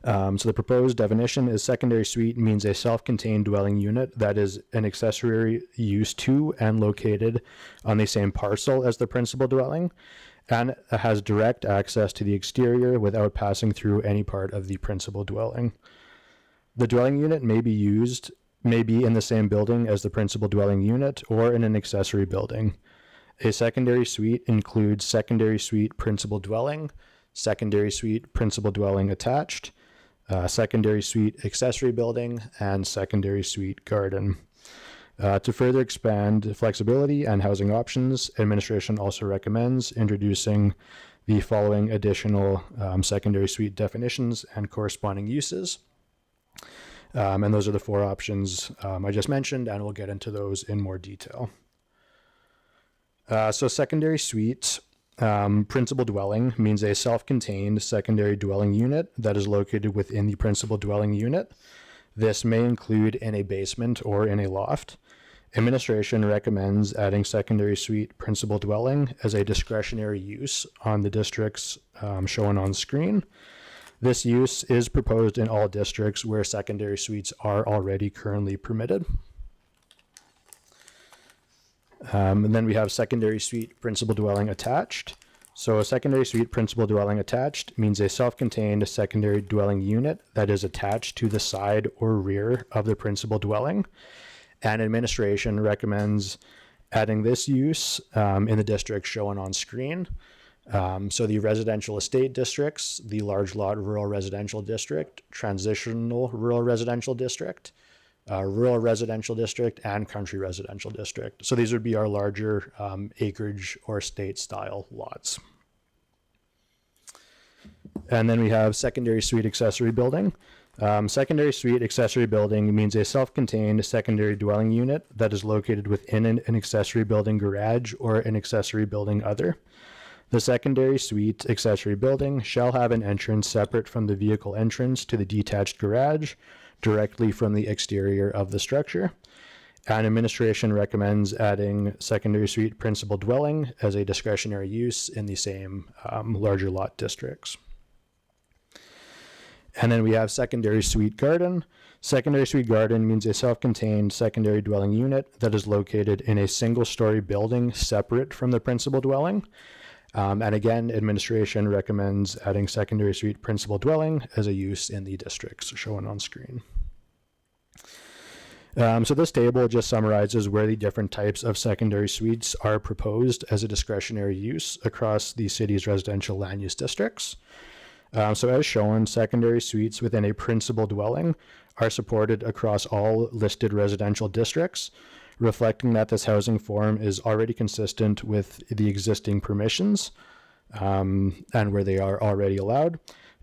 So the proposed definition is secondary suite means a self-contained dwelling unit that is an accessory use to and located on the same parcel as the principal dwelling and has direct access to the exterior without passing through any part of the principal dwelling. The dwelling unit may be in the same building as the principal dwelling unit or in an accessory building. A secondary suite includes secondary suite principal dwelling, secondary suite principal dwelling attached, secondary suite accessory building, and secondary suite garden. To further expand flexibility and housing options, administration also recommends introducing the following additional secondary suite definitions and corresponding uses. And those are the four options I just mentioned, and we'll get into those in more detail. So secondary suite principal dwelling means a self-contained secondary dwelling unit that is located within the principal dwelling unit. This may include in a basement or in a loft. Administration recommends adding secondary suite principal dwelling as a discretionary use on the districts shown on screen. This use is proposed in all districts where secondary suites are already currently permitted. And then we have secondary suite principal dwelling attached. So a secondary suite principal dwelling attached means a self-contained secondary dwelling unit that is attached to the side or rear of the principal dwelling. And administration recommends adding this use in the districts shown on screen. So the residential estate districts, the large lot rural residential district, transitional rural residential district, rural residential district, and country residential district. So these would be our larger acreage or state style lots. And then we have secondary suite accessory building. Secondary suite accessory building means a self-contained secondary dwelling unit that is located within an accessory building garage or an accessory building other. The secondary suite accessory building shall have an entrance separate from the vehicle entrance to the detached garage directly from the exterior of the structure. And administration recommends adding secondary suite principal dwelling as a discretionary use in the same larger lot districts. And then we have secondary suite garden. Secondary suite garden means a self-contained secondary dwelling unit that is located in a single-story building separate from the principal dwelling. And again, administration recommends adding secondary suite principal dwelling as a use in the districts shown on screen. So this table just summarizes where the different types of secondary suites are proposed as a discretionary use across the city's residential land use districts. So as shown, secondary suites within a principal dwelling are supported across all listed residential districts, reflecting that this housing form is already consistent with the existing permissions and where they are already allowed.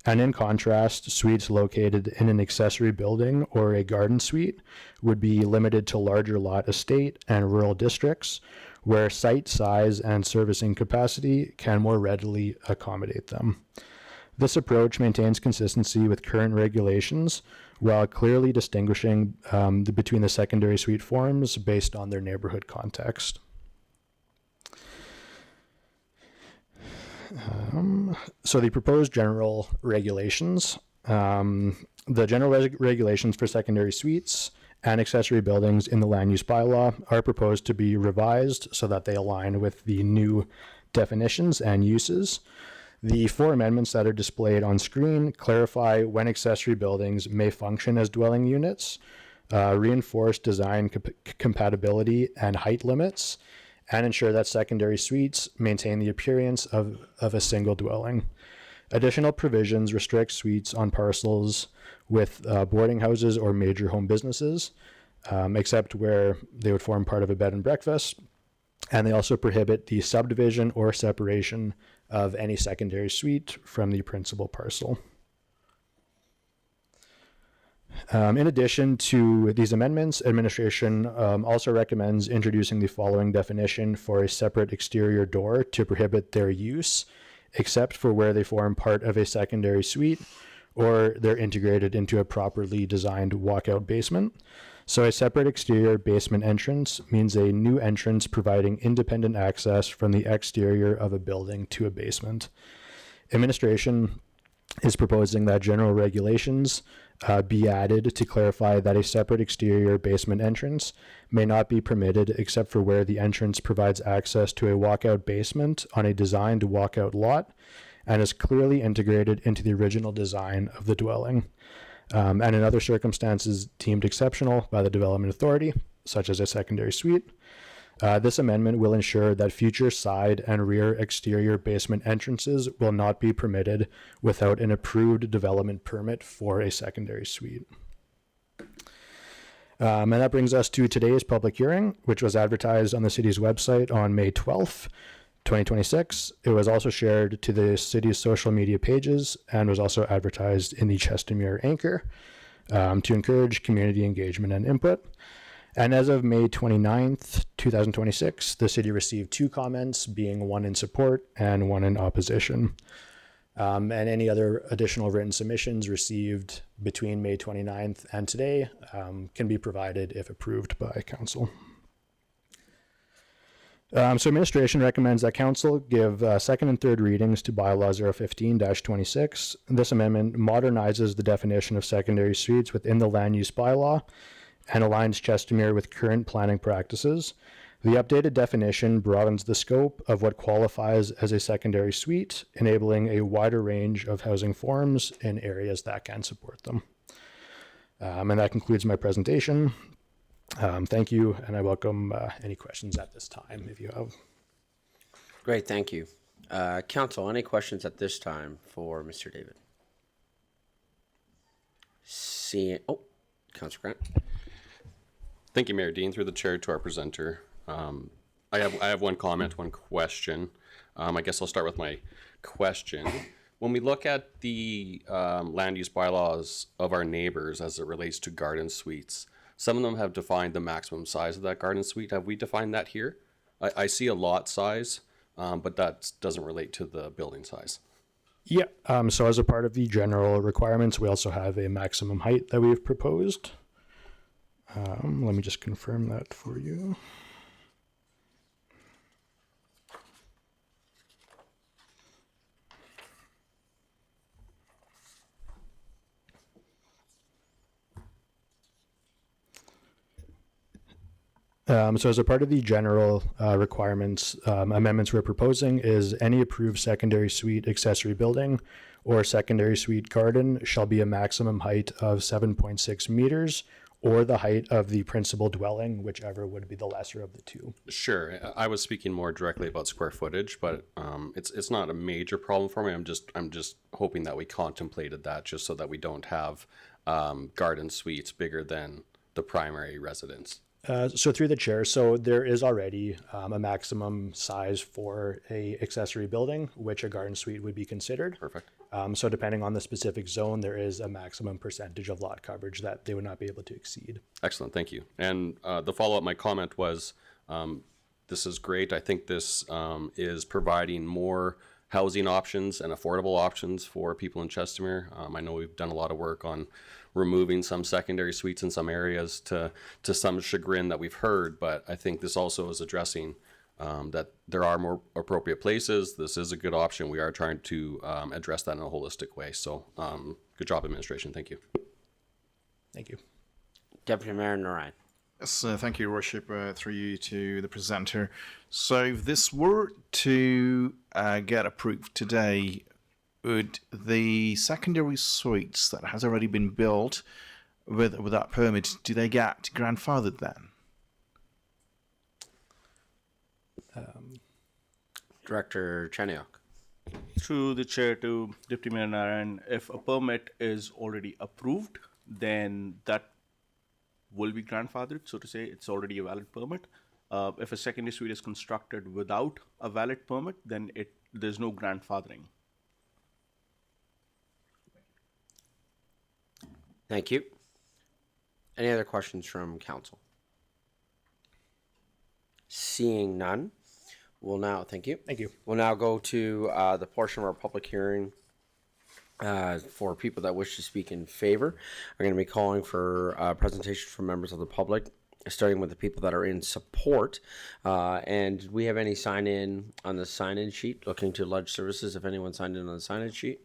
And in contrast, suites located in an accessory building or a garden suite would be limited to larger lot estate and rural districts where site size and servicing capacity can more readily accommodate them. This approach maintains consistency with current regulations while clearly distinguishing between the secondary suite forms based on their neighborhood context. So the proposed general regulations, the general regulations for secondary suites and accessory buildings in the land use bylaw are proposed to be revised so that they align with the new definitions and uses. The four amendments that are displayed on screen clarify when accessory buildings may function as dwelling units, reinforce design compatibility and height limits, and ensure that secondary suites maintain the appearance of a single dwelling. Additional provisions restrict suites on parcels with boarding houses or major home businesses, except where they would form part of a bed and breakfast. And they also prohibit the subdivision or separation of any secondary suite from the principal parcel. In addition to these amendments, administration also recommends introducing the following definition for a separate exterior door to prohibit their use, except for where they form part of a secondary suite or they're integrated into a properly designed walkout basement. So a separate exterior basement entrance means a new entrance providing independent access from the exterior of a building to a basement. Administration is proposing that general regulations be added to clarify that a separate exterior basement entrance may not be permitted except for where the entrance provides access to a walkout basement on a designed walkout lot and is clearly integrated into the original design of the dwelling. And in other circumstances deemed exceptional by the Development Authority, such as a secondary suite. This amendment will ensure that future side and rear exterior basement entrances will not be permitted without an approved development permit for a secondary suite. And that brings us to today's public hearing, which was advertised on the city's website on May 12th, 2026. It was also shared to the city's social media pages and was also advertised in the Chestermere Anchor to encourage community engagement and input. And as of May 29th, 2026, the city received 2 comments, being 1 in support and 1 in opposition. And any other additional written submissions received between May 29th and today can be provided if approved by council. So administration recommends that council give second and third readings to Bylaw 015-26. This amendment modernizes the definition of secondary suites within the land use bylaw and aligns Chestermere with current planning practices. The updated definition broadens the scope of what qualifies as a secondary suite, enabling a wider range of housing forms in areas that can support them. And that concludes my presentation. Thank you, and I welcome any questions at this time if you have. Great, thank you. Council, any questions at this time for Mr. David? Councilor Grant. Thank you, Mayor Dean. Through the chair to our presenter. I have one comment, one question. I guess I'll start with my question. When we look at the land use bylaws of our neighbors as it relates to garden suites, some of them have defined the maximum size of that garden suite. Have we defined that here? I see a lot size, but that doesn't relate to the building size. Yeah, so as a part of the general requirements, we also have a maximum height that we've proposed. Let me just confirm that for you. So as a part of the general requirements, amendments we're proposing is any approved secondary suite accessory building or secondary suite garden shall be a maximum height of 7.6 meters or the height of the principal dwelling, whichever would be the lesser of the two. Sure, I was speaking more directly about square footage, but it's not a major problem for me. I'm just hoping that we contemplated that just so that we don't have garden suites bigger than the primary residence. So through the chair, so there is already a maximum size for a accessory building, which a garden suite would be considered. Perfect. So depending on the specific zone, there is a maximum percentage of lot coverage that they would not be able to exceed. Excellent, thank you. And the follow-up, my comment was, this is great. I think this is providing more housing options and affordable options for people in Chestermere. I know we've done a lot of work on removing some secondary suites in some areas to some chagrin that we've heard, but I think this also is addressing that there are more appropriate places. This is a good option. We are trying to address that in a holistic way. So good job, administration. Thank you. Thank you. Deputy Mayor Narayan. Yes, thank you, Your Worship, through you to the presenter. So if this were to get approved today, would the secondary suites that has already been built with that permit, do they get grandfathered then? Director Cheniok. Through the chair to Deputy Mayor Narayan, if a permit is already approved, then that will be grandfathered, so to say. It's already a valid permit. If a secondary suite is constructed without a valid permit, then there's no grandfathering. Thank you. Any other questions from council? Seeing none, we'll now, thank you. Thank you. We'll now go to the portion of our public hearing for people that wish to speak in favor. I'm going to be calling for presentations from members of the public, starting with the people that are in support. And do we have any sign in on the sign-in sheet? Looking to Ledge Services, if anyone signed in on the sign-in sheet.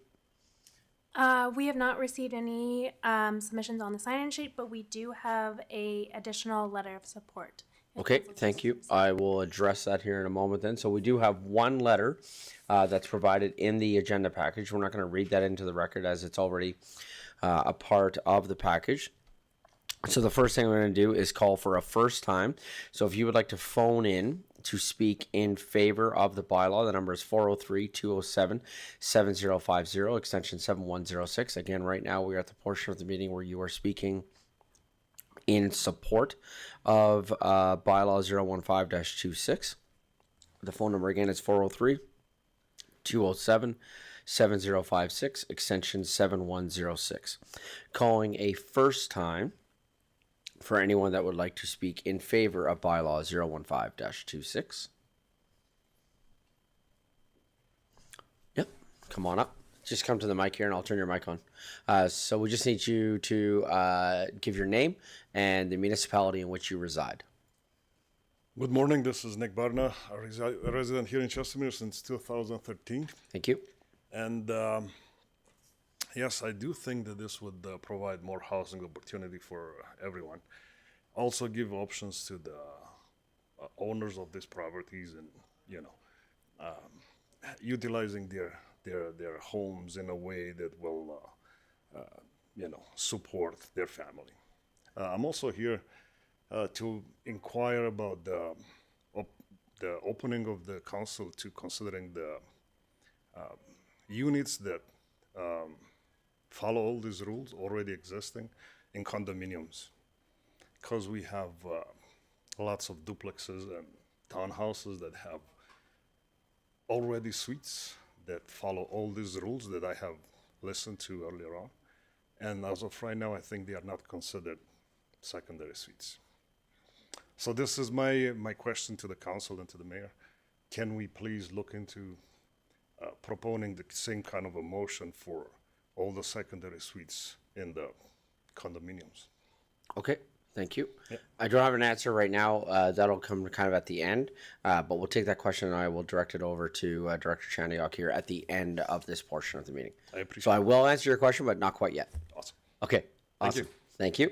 We have not received any submissions on the sign-in sheet, but we do have a additional letter of support. Okay, thank you. I will address that here in a moment then. So we do have one letter that's provided in the agenda package. We're not going to read that into the record as it's already a part of the package. So the first thing we're going to do is call for a first time. So if you would like to phone in to speak in favor of the bylaw, the number is 403-207-7050, extension 7106. Again, right now we are at the portion of the meeting where you are speaking in support of bylaw 015-26. The phone number again is 403-207-7056, extension 7106. Calling a first time for anyone that would like to speak in favor of bylaw 015-26. Yep, come on up. Just come to the mic here and I'll turn your mic on. So we just need you to give your name and the municipality in which you reside. Good morning, this is Nick Barna, a resident here in Chestermere since 2013. Thank you. And yes, I do think that this would provide more housing opportunity for everyone. Also give options to the owners of these properties and, utilizing their homes in a way that will, support their family. I'm also here to inquire about the opening of the council to considering the units that follow all these rules already existing in condominiums. Because we have lots of duplexes and townhouses that have already suites that follow all these rules that I have listened to earlier on. And as of right now, I think they are not considered secondary suites. So this is my question to the council and to the mayor. Can we please look into proponing the same kind of a motion for all the secondary suites in the condominiums? Okay, thank you. Yeah. I don't have an answer right now. That'll come kind of at the end, but we'll take that question and I will direct it over to Director Chandiok here at the end of this portion of the meeting. I appreciate So I will answer your question, but not quite yet. Awesome. Okay, Thank awesome. you. Thank you.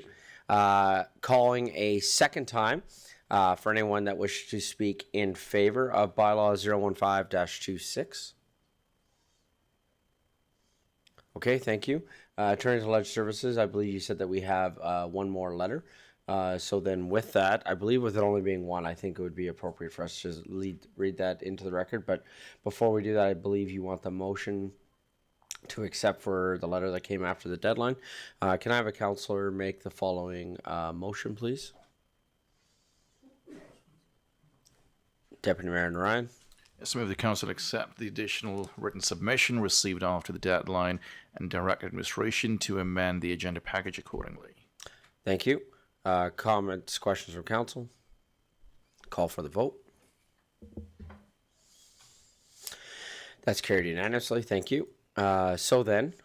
Calling a second time for anyone that wishes to speak in favor of bylaw 015-26. Okay, thank you. Turning to Ledge Services, I believe you said that we have one more letter. So then with that, I believe with it only being one, I think it would be appropriate for us to read that into the record. But before we do that, I believe you want the motion to accept for the letter that came after the deadline. Can I have a councillor make the following motion, please? Deputy Mayor Narayan. Yes, I move the council accept the additional written submission received after the deadline and direct administration to amend the agenda package accordingly. Thank you. Comments, questions from council? Call for the vote. That's carried unanimously. Thank you. So then,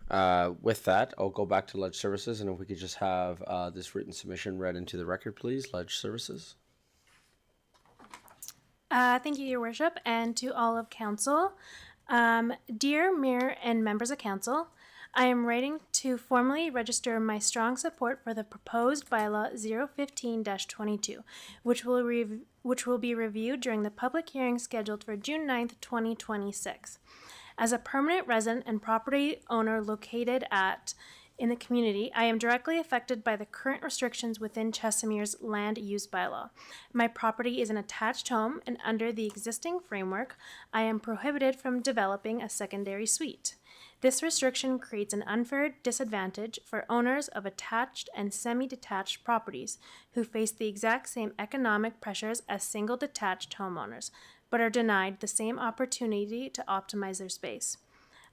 with that, I'll go back to Ledge Services, and if we could just have this written submission read into the record, please. Ledge Services. Thank you, Your Worship, and to all of council. Dear Mayor and members of council, I am writing to formally register my strong support for the proposed bylaw 015-22, which will be reviewed during the public hearing scheduled for June 9th, 2026. As a permanent resident and property owner located in the community, I am directly affected by the current restrictions within Chestermere's land use bylaw. My property is an attached home, and under the existing framework, I am prohibited from developing a secondary suite. This restriction creates an unfair disadvantage for owners of attached and semi-detached properties who face the exact same economic pressures as single detached homeowners, but are denied the same opportunity to optimize their space.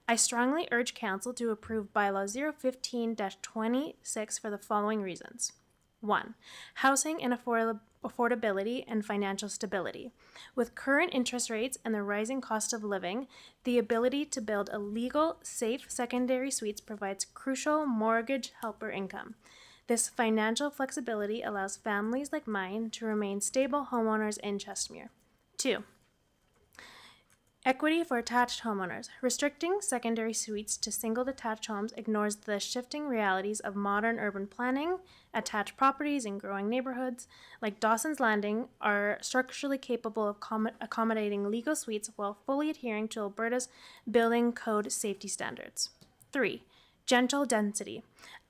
I strongly urge council to approve bylaw 015-26 for the following reasons. 1. Housing and affordability and financial stability. With current interest rates and the rising cost of living, the ability to build a legal, safe secondary suites provides crucial mortgage helper income. This financial flexibility allows families like mine to remain stable homeowners in Chestermere. 2. Equity for attached homeowners. Restricting secondary suites to single detached homes ignores the shifting realities of modern urban planning. Attached properties in growing neighborhoods like Dawson's Landing are structurally capable of accommodating legal suites while fully adhering to Alberta's building code safety standards. 3. Gentle density.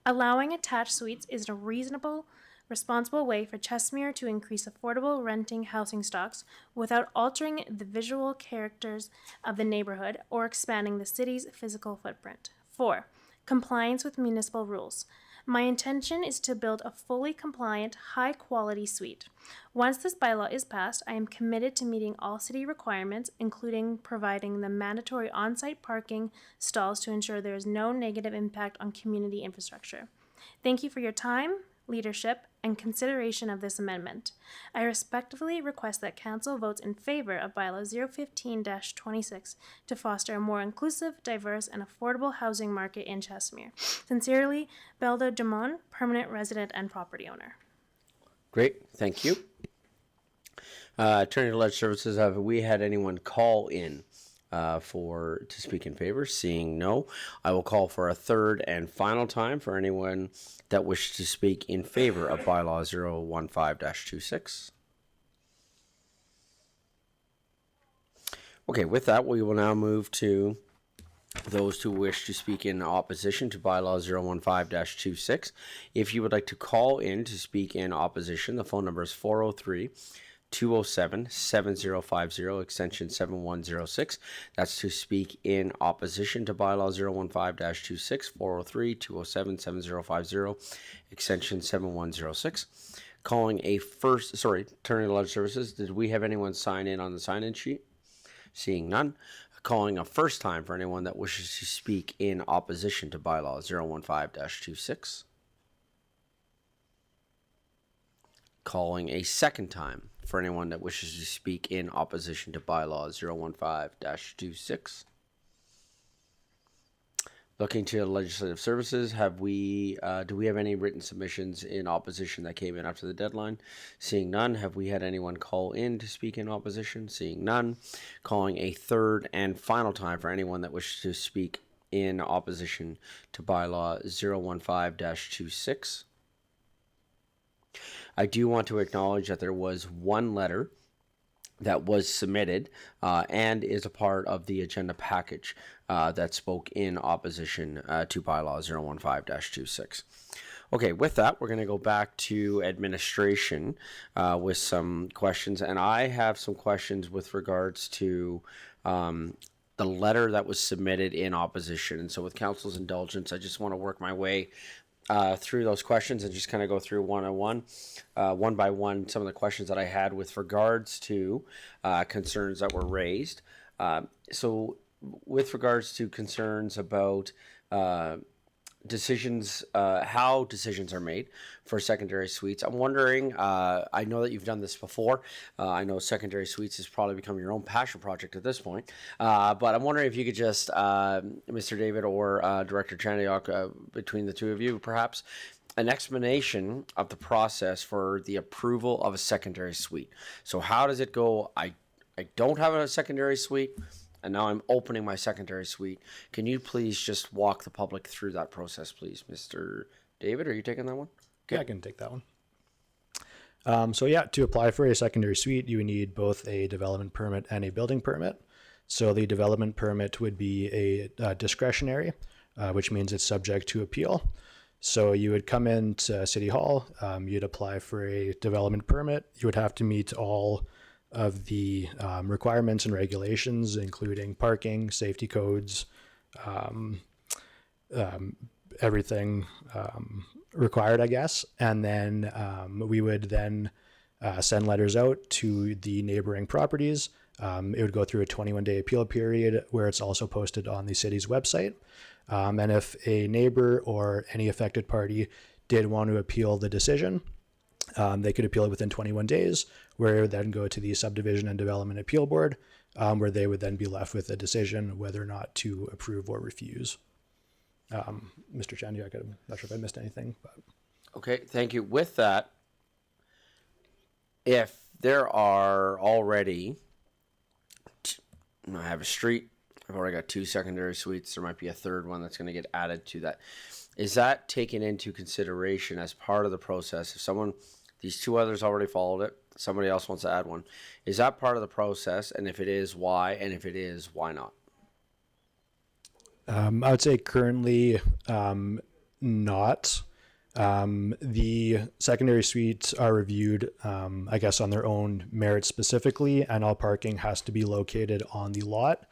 Allowing attached suites is a reasonable, responsible way for Chestermere to increase affordable renting housing stocks without altering the visual characters of the neighborhood or expanding the city's physical footprint. 4. Compliance with municipal rules. My intention is to build a fully compliant, high-quality suite. Once this bylaw is passed, I am committed to meeting all city requirements, including providing the mandatory on-site parking stalls to ensure there is no negative impact on community infrastructure. Thank you for your time, leadership, and consideration of this amendment. I respectfully request that Council votes in favor of Bylaw 015-26 to foster a more inclusive, diverse, and affordable housing market in Chestermere. Sincerely, Belda Jamon, permanent resident and property owner. Great, thank you. Attorney Alleged Services, have we had anyone call in to speak in favor? Seeing no, I will call for a third and final time for anyone that wishes to speak in favor of Bylaw 015-26. Okay, with that, we will now move to those who wish to speak in opposition to Bylaw 015-26. If you would like to call in to speak in opposition, the phone number is 403-207-7050, extension 7106. That's to speak in opposition to Bylaw 015-26, 403-207-7050, extension 7106. Calling a first, Attorney Alleged Services, did we have anyone sign in on the sign-in sheet? Seeing none. Calling a first time for anyone that wishes to speak in opposition to Bylaw 015-26. Calling a second time for anyone that wishes to speak in opposition to Bylaw 015-26. Looking to Legislative Services, do we have any written submissions in opposition that came in after the deadline? Seeing none. Have we had anyone call in to speak in opposition? Seeing none. Calling a third and final time for anyone that wishes to speak in opposition to Bylaw 015-26. I do want to acknowledge that there was one letter that was submitted and is a part of the agenda package that spoke in opposition to Bylaw 015-26. Okay, with that, we're going to go back to administration with some questions. And I have some questions with regards to the letter that was submitted in opposition. And so with council's indulgence, I just want to work my way through those questions and just kind of go through one by one, some of the questions that I had with regards to concerns that were raised. So with regards to concerns about decisions, how decisions are made for secondary suites, I'm wondering, I know that you've done this before. I know secondary suites has probably become your own passion project at this point. But I'm wondering if you could just, Mr. David or Director Chandiok, between the two of you, perhaps, an explanation of the process for the approval of a secondary suite. So how does it go? I don't have a secondary suite, and now I'm opening my secondary suite. Can you please just walk the public through that process, please? Mr. David, are you taking that one? Okay. Yeah, I can take that one. To apply for a secondary suite, you need both a development permit and a building permit. So the development permit would be a discretionary, which means it's subject to appeal. So you would come into City Hall, you'd apply for a development permit. You would have to meet all of the requirements and regulations, including parking, safety codes, everything required, I guess. And then we would then send letters out to the neighboring properties. It would go through a 21-day appeal period where it's also posted on the city's website. And if a neighbor or any affected party did want to appeal the decision, They could appeal it within 21 days, where it would then go to the Subdivision and Development Appeal Board, where they would then be left with a decision whether or not to approve or refuse. Mr. Chandiak, I'm not sure if I missed anything. But. Okay, thank you. With that, if there are already, I have a street, I've already got 2 secondary suites, there might be a third one that's going to get added to that. Is that taken into consideration as part of the process? If someone, these 2 others already followed it, somebody else wants to add one, is that part of the process? And if it is, why? And if it is, why not? I would say currently not. The secondary suites are reviewed, I guess, on their own merits specifically, and all parking has to be located on the lot.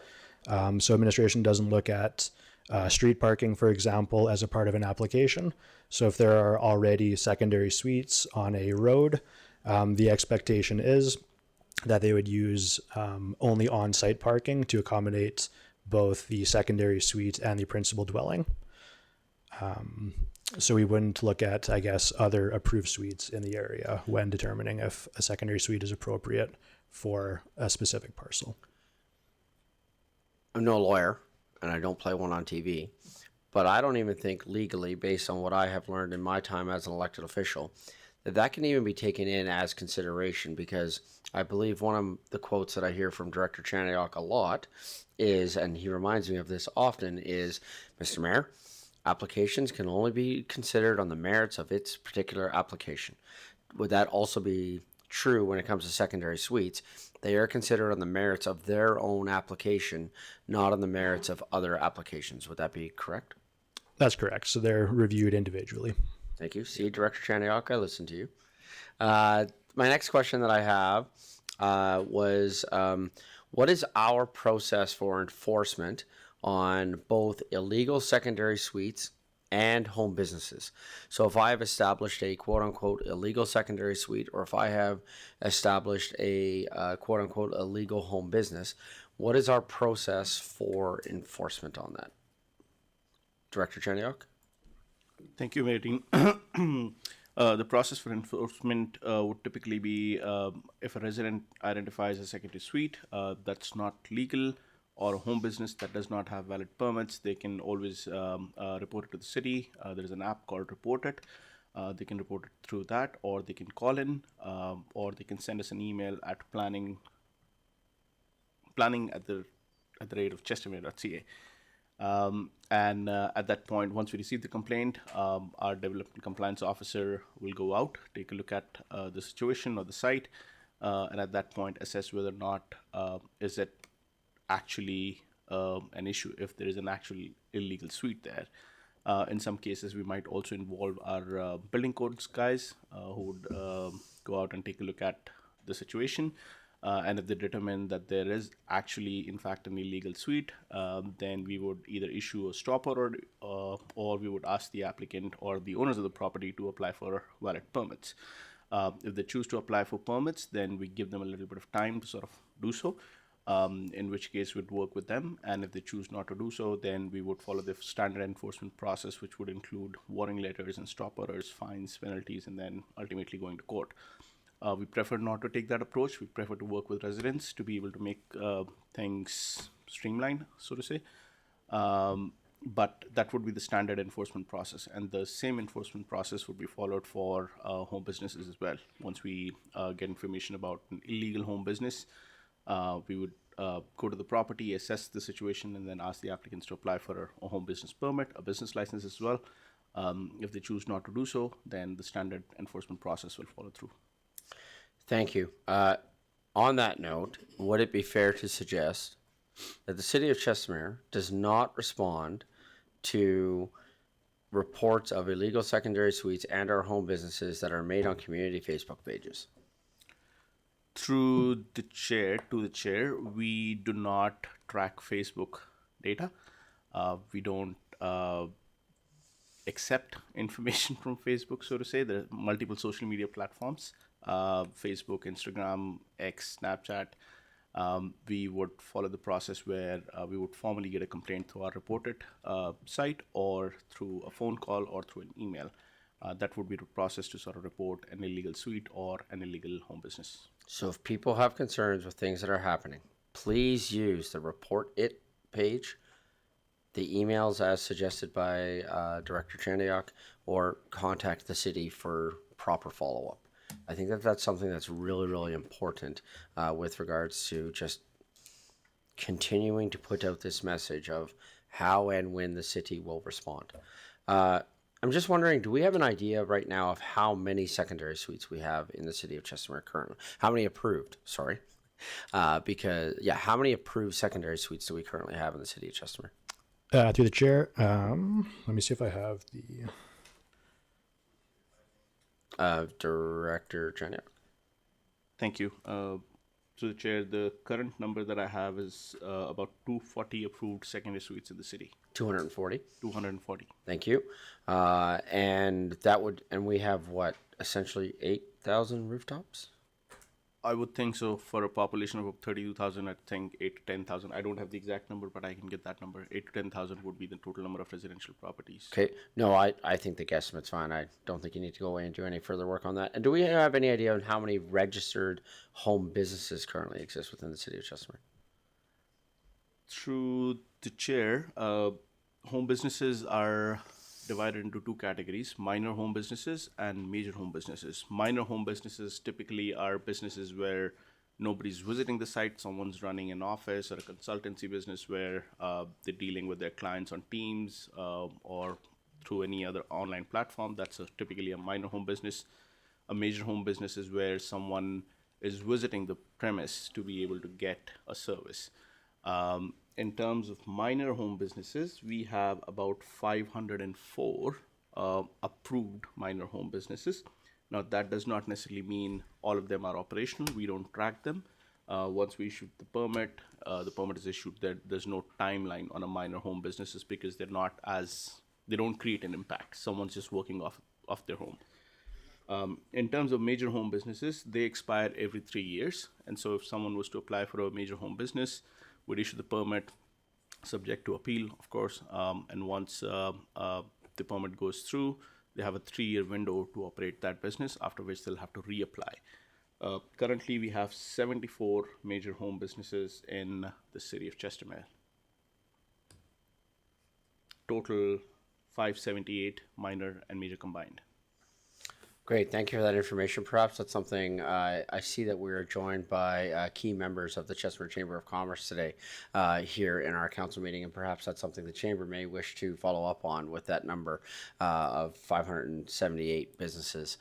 So administration doesn't look at street parking, for example, as a part of an application. So if there are already secondary suites on a road, the expectation is that they would use only on-site parking to accommodate both the secondary suite and the principal dwelling. So we wouldn't look at, I guess, other approved suites in the area when determining if a secondary suite is appropriate for a specific parcel. I'm no lawyer, and I don't play one on TV, but I don't even think legally, based on what I have learned in my time as an elected official, that can even be taken in as consideration, because I believe one of the quotes that I hear from Director Chandiak a lot is, and he reminds me of this often, is, Mr. Mayor, applications can only be considered on the merits of its particular application. Would that also be true when it comes to secondary suites? They are considered on the merits of their own application, not on the merits of other applications. Would that be correct? That's correct. So they're reviewed individually. Thank you. See, Director Chandiak, I listened to you. My next question that I have was, what is our process for enforcement on both illegal secondary suites and home businesses? So if I have established a quote-unquote illegal secondary suite, or if I have established a quote-unquote illegal home business, what is our process for enforcement on that? Director Chandiak? Thank you, Mayor Dean. The process for enforcement would typically be if a resident identifies a secondary suite that's not legal, or a home business that does not have valid permits, they can always report it to the city. There is an app called Report It. They can report it through that, or they can call in, or they can send us an email at planning at the rate of chestermere.ca. And at that point, once we receive the complaint, our development compliance officer will go out, take a look at the situation or the site, and at that point assess whether or not is it actually an issue, if there is an actual illegal suite there. In some cases, we might also involve our building codes guys who would go out and take a look at the situation. And if they determine that there is actually, in fact, an illegal suite, then we would either issue a stop order or we would ask the applicant or the owners of the property to apply for valid permits. If they choose to apply for permits, then we give them a little bit of time to sort of do so, in which case we'd work with them. And if they choose not to do so, then we would follow the standard enforcement process, which would include warning letters and stop orders, fines, penalties, and then ultimately going to court. We prefer not to take that approach. We prefer to work with residents to be able to make things streamlined, so to say. But that would be the standard enforcement process. And the same enforcement process would be followed for home businesses as well. Once we get information about an illegal home business, we would go to the property, assess the situation, and then ask the applicants to apply for a home business permit, a business license as well. If they choose not to do so, then the standard enforcement process will follow through. Thank you. On that note, would it be fair to suggest that the City of Chestermere does not respond to reports of illegal secondary suites and our home businesses that are made on community Facebook pages? Through the chair, we do not track Facebook data. We don't accept information from Facebook, so to say. There are multiple social media platforms. Facebook, Instagram, X, Snapchat. We would follow the process where we would formally get a complaint through our Report It site, or through a phone call, or through an email. that would be the process to sort of report an illegal suite or an illegal home business. So if people have concerns with things that are happening, please use the report it page, the emails as suggested by Director Chandiak, or contact the city for proper follow-up. I think that that's something that's really, really important with regards to just continuing to put out this message of how and when the city will respond. I'm just wondering, do we have an idea right now of how many secondary suites we have in the city of Chestermere currently? How many approved? Sorry. How many approved secondary suites do we currently have in the city of Chestermere? Through the chair, let me see if I have the... Director Chandiak. Thank you. Through the chair, the current number that I have is about 240 approved secondary suites in the city. 240? 240. Thank you. And we have what, essentially 8,000 rooftops? I would think so. For a population of 32,000, I think 8 to 10,000. I don't have the exact number, but I can get that number. 8 to 10,000 would be the total number of residential properties. Okay. No, I think the guesstimate's fine. I don't think you need to go away and do any further work on that. And do we have any idea on how many registered home businesses currently exist within the city of Chestermere? Through the chair, home businesses are divided into two categories: minor home businesses and major home businesses. Minor home businesses typically are businesses where nobody's visiting the site. Someone's running an office or a consultancy business where they're dealing with their clients on Teams or through any other online platform. That's typically a minor home business. A major home business is where someone is visiting the premise to be able to get a service. In terms of minor home businesses, we have about 504 approved minor home businesses. Now, that does not necessarily mean all of them are operational. We don't track them. Once we issue the permit is issued. There's no timeline on a minor home businesses because they don't create an impact. Someone's just working off their home. In terms of major home businesses, they expire every 3 years. And so if someone was to apply for a major home business, we'd issue the permit, subject to appeal, of course. And once the permit goes through, they have a 3-year window to operate that business, after which they'll have to reapply. Currently, we have 74 major home businesses in the city of Chestermere. Total 578 minor and major combined. Great, thank you for that information. Perhaps that's something, I see that we are joined by key members of the Chestermere Chamber of Commerce today here in our council meeting, and perhaps that's something the Chamber may wish to follow up on with that number of 578 businesses,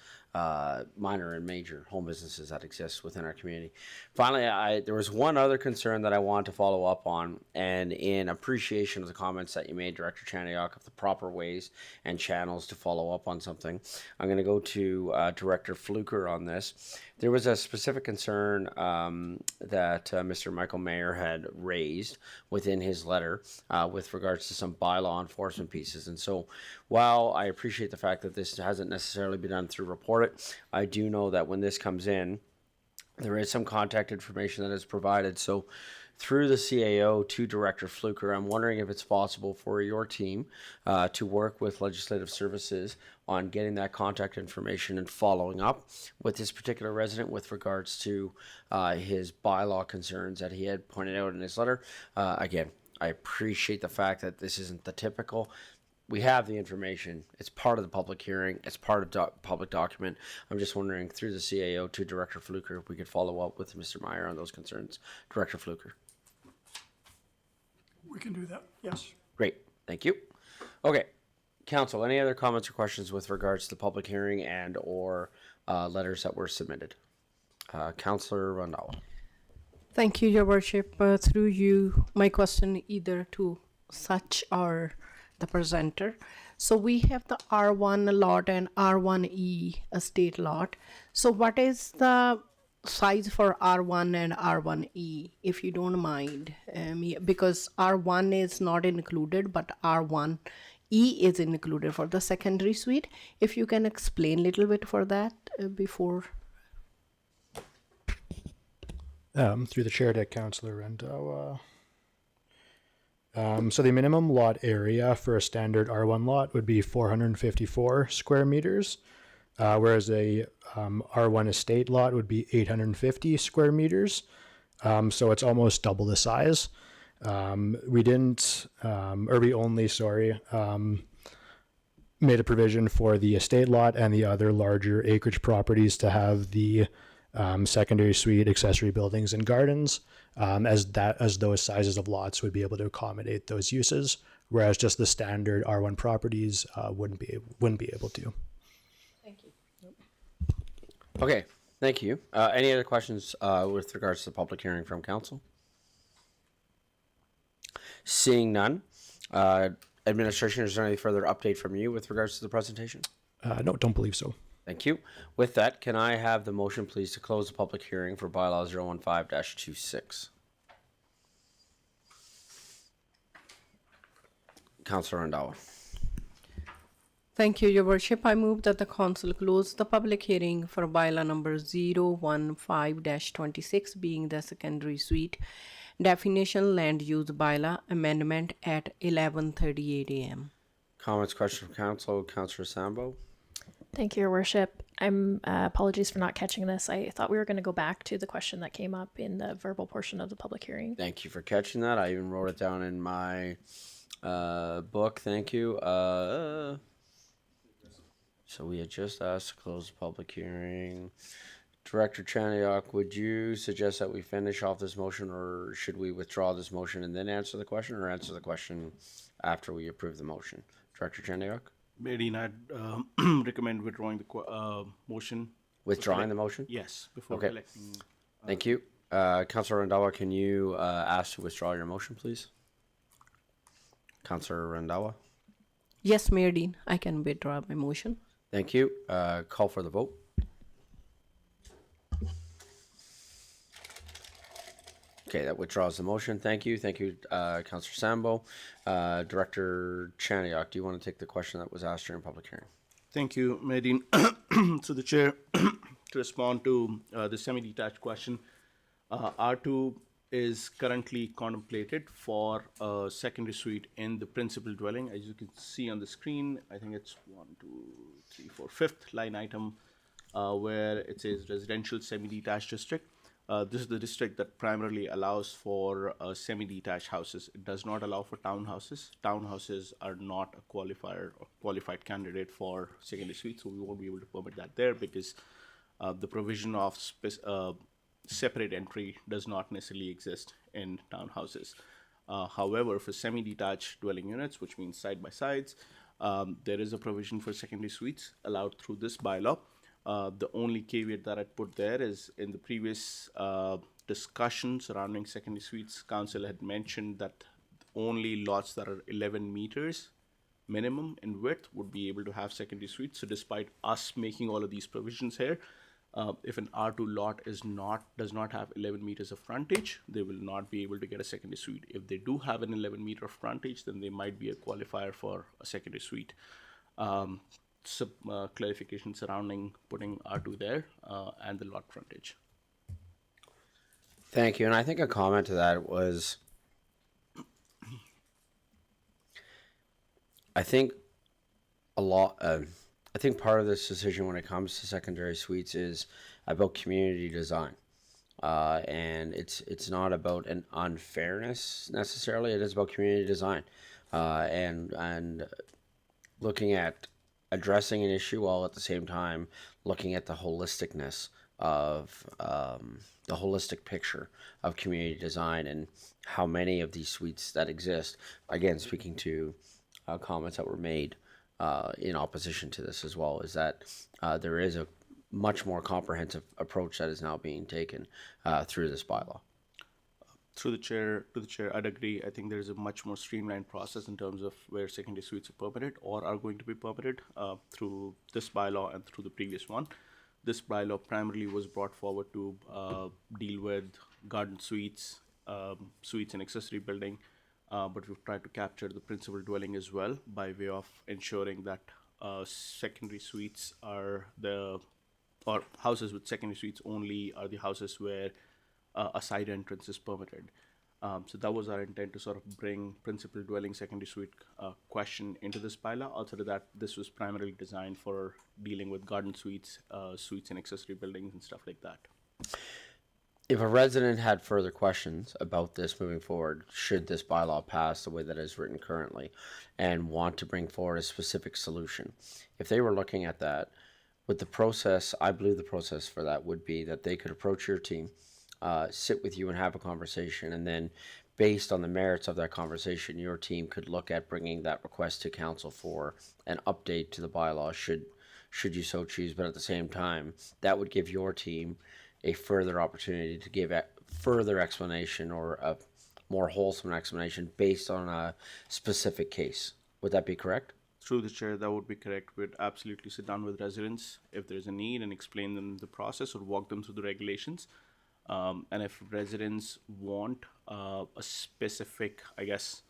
minor and major home businesses that exist within our community. Finally, there was one other concern that I want to follow up on, and in appreciation of the comments that you made, Director Chandiak, of the proper ways and channels to follow up on something, I'm going to go to Director Fluker on this. There was a specific concern that Mr. Michael Mayer had raised within his letter with regards to some bylaw enforcement pieces. And so while I appreciate the fact that this hasn't necessarily been done through Report It, I do know that when this comes in, there is some contact information that is provided. So through the CAO to Director Fluker, I'm wondering if it's possible for your team to work with Legislative Services on getting that contact information and following up with this particular resident with regards to his bylaw concerns that he had pointed out in his letter. Again, I appreciate the fact that this isn't the typical. We have the information. It's part of the public hearing. It's part of public document. I'm just wondering through the CAO to Director Fluker if we could follow up with Mr. Meyer on those concerns. Director Fluker. We can do that, yes. Great, thank you. Okay, Council, any other comments or questions with regards to the public hearing and or letters that were submitted? Councillor Randhawa. Thank you, Your Worship. Through you, my question either to such or the presenter. So we have the R1 lot and R1E estate lot. So what is the size for R1 and R1E, if you don't mind? Because R1 is not included, but R1E is included for the secondary suite. If you can explain a little bit for that before. Through the chair to Councillor Randhawa. So the minimum lot area for a standard R1 lot would be 454 square meters, whereas a R1 estate lot would be 850 square meters. So it's almost double the size. We only made a provision for the estate lot and the other larger acreage properties to have the secondary suite, accessory buildings, and gardens, as those sizes of lots would be able to accommodate those uses, whereas just the standard R1 properties wouldn't be able to. Thank you. Okay, thank you. Any other questions with regards to the public hearing from council? Seeing none, administration, is there any further update from you with regards to the presentation? No, don't believe so. Thank you. With that, can I have the motion, please, to close the public hearing for Bylaw 015-26? Councillor Randawa. Thank you, Your Worship. I move that the council close the public hearing for bylaw number 015-26, being the secondary suite definition land use bylaw amendment at 11:38 a.m. Comments, questions from council. Councillor Sambo. Thank you, Your Worship. I'm apologies for not catching this. I thought we were going to go back to the question that came up in the verbal portion of the public hearing. Thank you for catching that. I even wrote it down in my book. Thank you. So we had just asked to close the public hearing. Director Chaniak, would you suggest that we finish off this motion, or should we withdraw this motion and then answer the question, or answer the question after we approve the motion? Director Chaniak? Mayor, I'd recommend withdrawing the motion. Withdrawing the motion? Yes, before okay. collecting. Thank you. Councillor Randawa, can you ask to withdraw your motion, please? Councillor Randawa? Yes, Mayor Dean, I can withdraw my motion. Thank you. Call for the vote. Okay, that withdraws the motion. Thank you. Thank you, Councillor Sambo. Director Chaniak, do you want to take the question that was asked during public hearing? Thank you, Mayor Dean. To the chair, to respond to the semi-detached question, R2 is currently contemplated for a secondary suite in the principal dwelling. As you can see on the screen, I think it's 1, 2, 3, 4, fifth line item where it says residential semi-detached district. This is the district that primarily allows for semi-detached houses. It does not allow for townhouses. Townhouses are not a qualifier or qualified candidate for secondary suites, so we won't be able to permit that there because the provision of separate entry does not necessarily exist in townhouses. However, for semi-detached dwelling units, which means side-by-sides, there is a provision for secondary suites allowed through this bylaw. The only caveat that I'd put there is in the previous discussion surrounding secondary suites, council had mentioned that only lots that are 11 meters minimum in width would be able to have secondary suites. So despite us making all of these provisions here, if an R2 lot does not have 11 meters of frontage, they will not be able to get a secondary suite. If they do have an 11 meter of frontage, then they might be a qualifier for a secondary suite. Clarification surrounding putting R2 there and the lot frontage. Thank you. And I think a comment to that was, I think part of this decision when it comes to secondary suites is about community design. And it's not about an unfairness necessarily. It is about community design and looking at addressing an issue while at the same time looking at the holisticness of the holistic picture of community design and how many of these suites that exist. Again, speaking to comments that were made in opposition to this as well, is that there is a much more comprehensive approach that is now being taken through this bylaw. Through the chair, I'd agree. I think there's a much more streamlined process in terms of where secondary suites are permitted or are going to be permitted through this bylaw and through the previous one. This bylaw primarily was brought forward to deal with garden suites, suites and accessory building, but we've tried to capture the principal dwelling as well by way of ensuring that secondary suites or houses with secondary suites only are the houses where a side entrance is permitted. So that was our intent, to sort of bring principal dwelling secondary suite question into this bylaw. Outside of that, this was primarily designed for dealing with garden suites, suites and accessory buildings and stuff like that. If a resident had further questions about this moving forward, should this bylaw pass the way that it is written currently, and want to bring forward a specific solution, if they were looking at that, with the process, I believe the process for that would be that they could approach your team, sit with you and have a conversation, and then based on the merits of that conversation, your team could look at bringing that request to council for an update to the bylaw, should you so choose. But at the same time, that would give your team a further opportunity to give a further explanation, or a more wholesome explanation based on a specific case. Would that be correct? Through the chair, that would be correct. We'd absolutely sit down with residents if there's a need and explain them the process or walk them through the regulations. And if residents want a specific, I guess,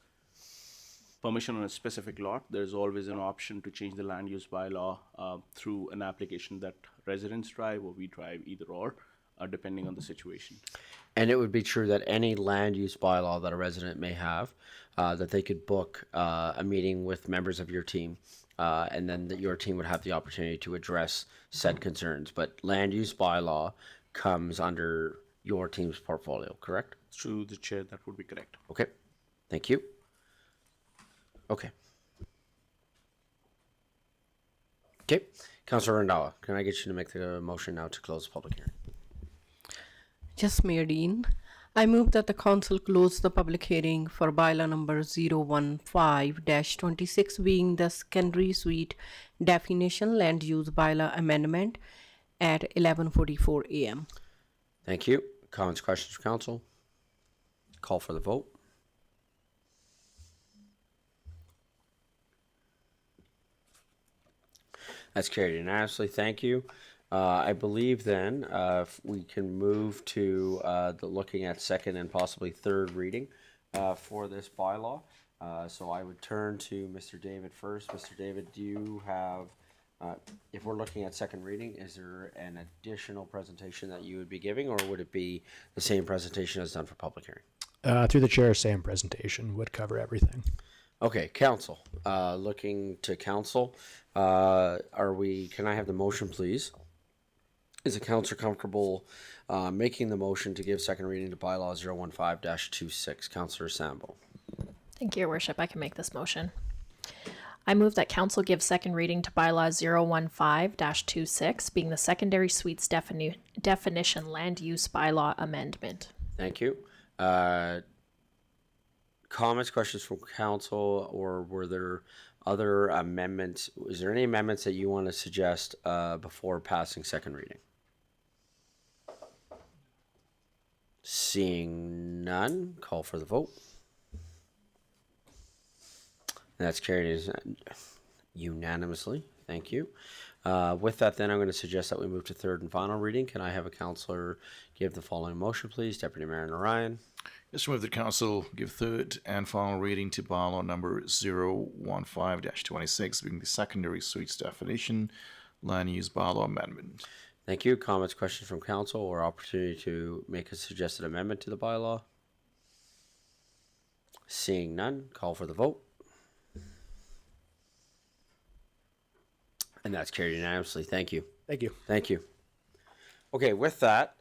permission on a specific lot, there's always an option to change the land use bylaw through an application that residents drive or we drive, either or, depending on the situation. And it would be true that any land use bylaw that a resident may have, that they could book a meeting with members of your team, and then that your team would have the opportunity to address said concerns. But land use bylaw comes under your team's portfolio, correct? Through the chair, that would be correct. Okay, thank you. Okay. Okay, Councilor Randhawa, can I get you to make the motion now to close the public hearing? Yes, Mayor Dean. I move that the council close the public hearing for bylaw number 015-26, being the secondary suite definition land use bylaw amendment at 11:44 a.m. Thank you. Comments, questions for council? Call for the vote. That's carried unanimously. Thank you. I believe then if we can move to looking at second and possibly third reading for this bylaw. So I would turn to Mr. David first. Mr. David, do you have, if we're looking at second reading, is there an additional presentation that you would be giving, or would it be the same presentation as done for public hearing? Through the chair, same presentation would cover everything. Okay, council. Looking to council, can I have the motion, please? Is the council comfortable making the motion to give second reading to bylaw 015-26? Councilor Sambo. Thank you, Your Worship. I can make this motion. I move that council give second reading to bylaw 015-26, being the secondary suites definition land use bylaw amendment. Thank you. Comments, questions from council, or were there other amendments? Is there any amendments that you want to suggest before passing second reading? Seeing none, call for the vote. That's carried unanimously. Thank you. With that, then, I'm going to suggest that we move to third and final reading. Can I have a councillor give the following motion, please? Deputy Mayor Narayan. Yes, move the council give third and final reading to bylaw number 015-26, being the secondary suites definition land use bylaw amendment. Thank you. Comments, questions from council, or opportunity to make a suggested amendment to the bylaw? Seeing none, call for the vote. And that's carried unanimously. Thank you. Thank you. Thank you. Okay, with that,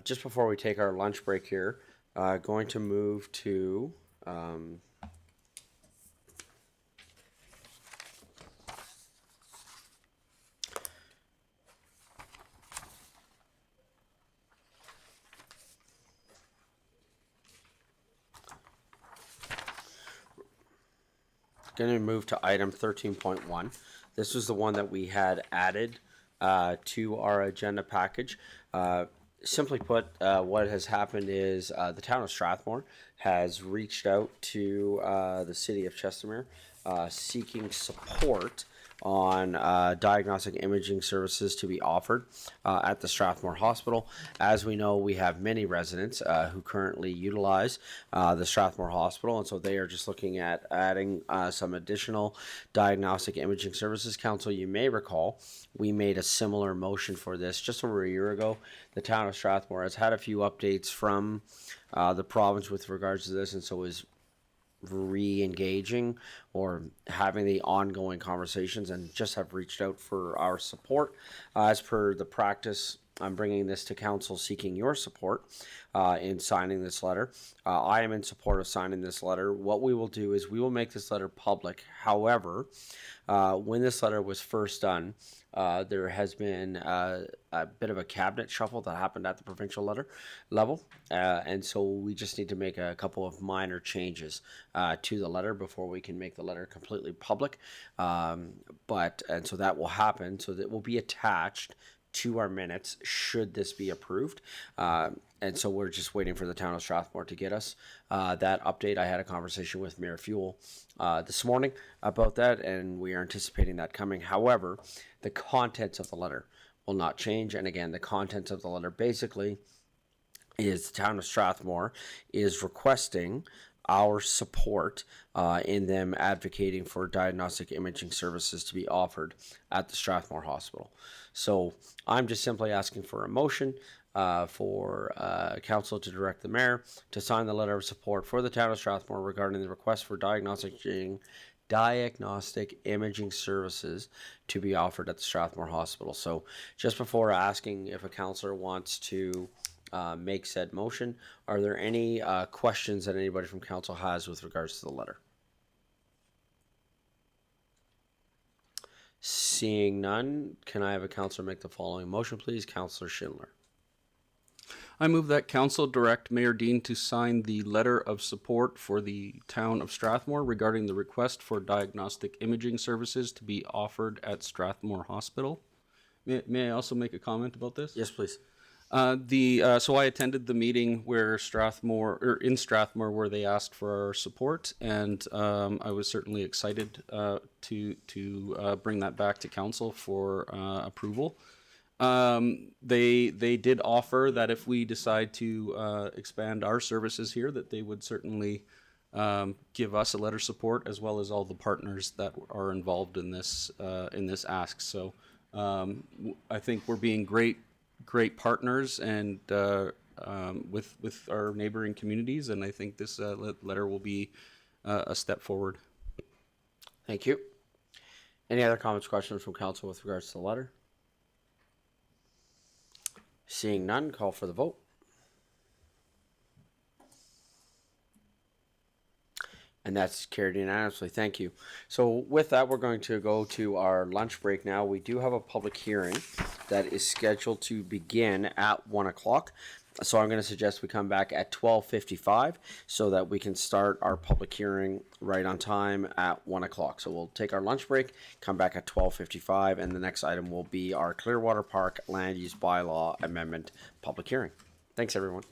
just before we take our lunch break here, going to move to item 13.1. This was the one that we had added to our agenda package. Simply put, what has happened is the town of Strathmore has reached out to the city of Chestermere seeking support on diagnostic imaging services to be offered at the Strathmore Hospital. As we know, we have many residents who currently utilize the Strathmore Hospital, and so they are just looking at adding some additional diagnostic imaging services. Council, you may recall, we made a similar motion for this just over a year ago. The town of Strathmore has had a few updates from the province with regards to this, and so is re-engaging or having the ongoing conversations, and just have reached out for our support. As per the practice, I'm bringing this to council seeking your support in signing this letter. I am in support of signing this letter. What we will do is we will make this letter public. However, when this letter was first done, there has been a bit of a cabinet shuffle that happened at the provincial level, and so we just need to make a couple of minor changes to the letter before we can make the letter completely public. And so that will happen, so that will be attached to our minutes should this be approved. And so we're just waiting for the town of Strathmore to get us that update. I had a conversation with Mayor Fuel this morning about that, and we are anticipating that coming. However, the contents of the letter will not change. And again, the contents of the letter basically is the town of Strathmore is requesting our support in them advocating for diagnostic imaging services to be offered at the Strathmore Hospital. So I'm just simply asking for a motion for council to direct the mayor to sign the letter of support for the town of Strathmore regarding the request for diagnostic imaging services to be offered at the Strathmore Hospital. So just before asking if a councillor wants to make said motion, are there any questions that anybody from council has with regards to the letter? Seeing none, can I have a councillor make the following motion, please? Councillor Schindler. I move that council direct Mayor Dean to sign the letter of support for the town of Strathmore regarding the request for diagnostic imaging services to be offered at Strathmore Hospital. May I also make a comment about this? Yes, please. So I attended the meeting where in Strathmore, where they asked for our support, and I was certainly excited to bring that back to council for approval. They did offer that if we decide to expand our services here, that they would certainly give us a letter of support, as well as all the partners that are involved in this ask. So I think we're being great partners and with our neighboring communities, and I think this letter will be a step forward. Thank you. Any other comments, questions from council with regards to the letter? Seeing none, call for the vote. And that's carried unanimously. Thank you. So with that, we're going to go to our lunch break now. We do have a public hearing that is scheduled to begin at 1 o'clock. So I'm going to suggest we come back at 12:55 so that we can start our public hearing right on time at 1 o'clock. So we'll take our lunch break, come back at 12:55, and the next item will be our Clearwater Park Land Use Bylaw Amendment public hearing. Thanks, everyone.